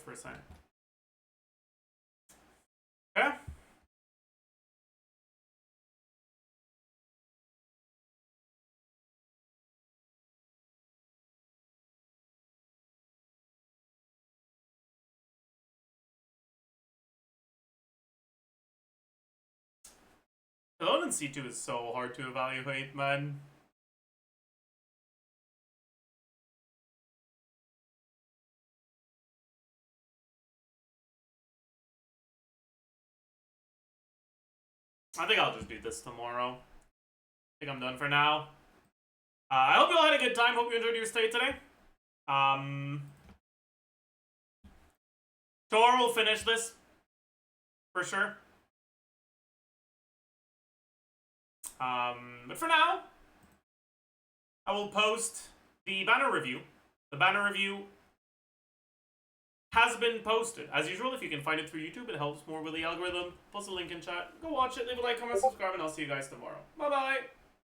%. Okay. Alone in C2 is so hard to evaluate, man. I think I'll just do this tomorrow. I think I'm done for now. I hope you all had a good time. Hope you enjoyed your stay today. Tomorrow we'll finish this. For sure. But for now, I will post the banner review. The banner review has been posted. As usual, if you can find it through YouTube, it helps more with the algorithm. Post a link in chat. Go watch it, leave a like, comment, subscribe, and I'll see you guys tomorrow. Bye-bye!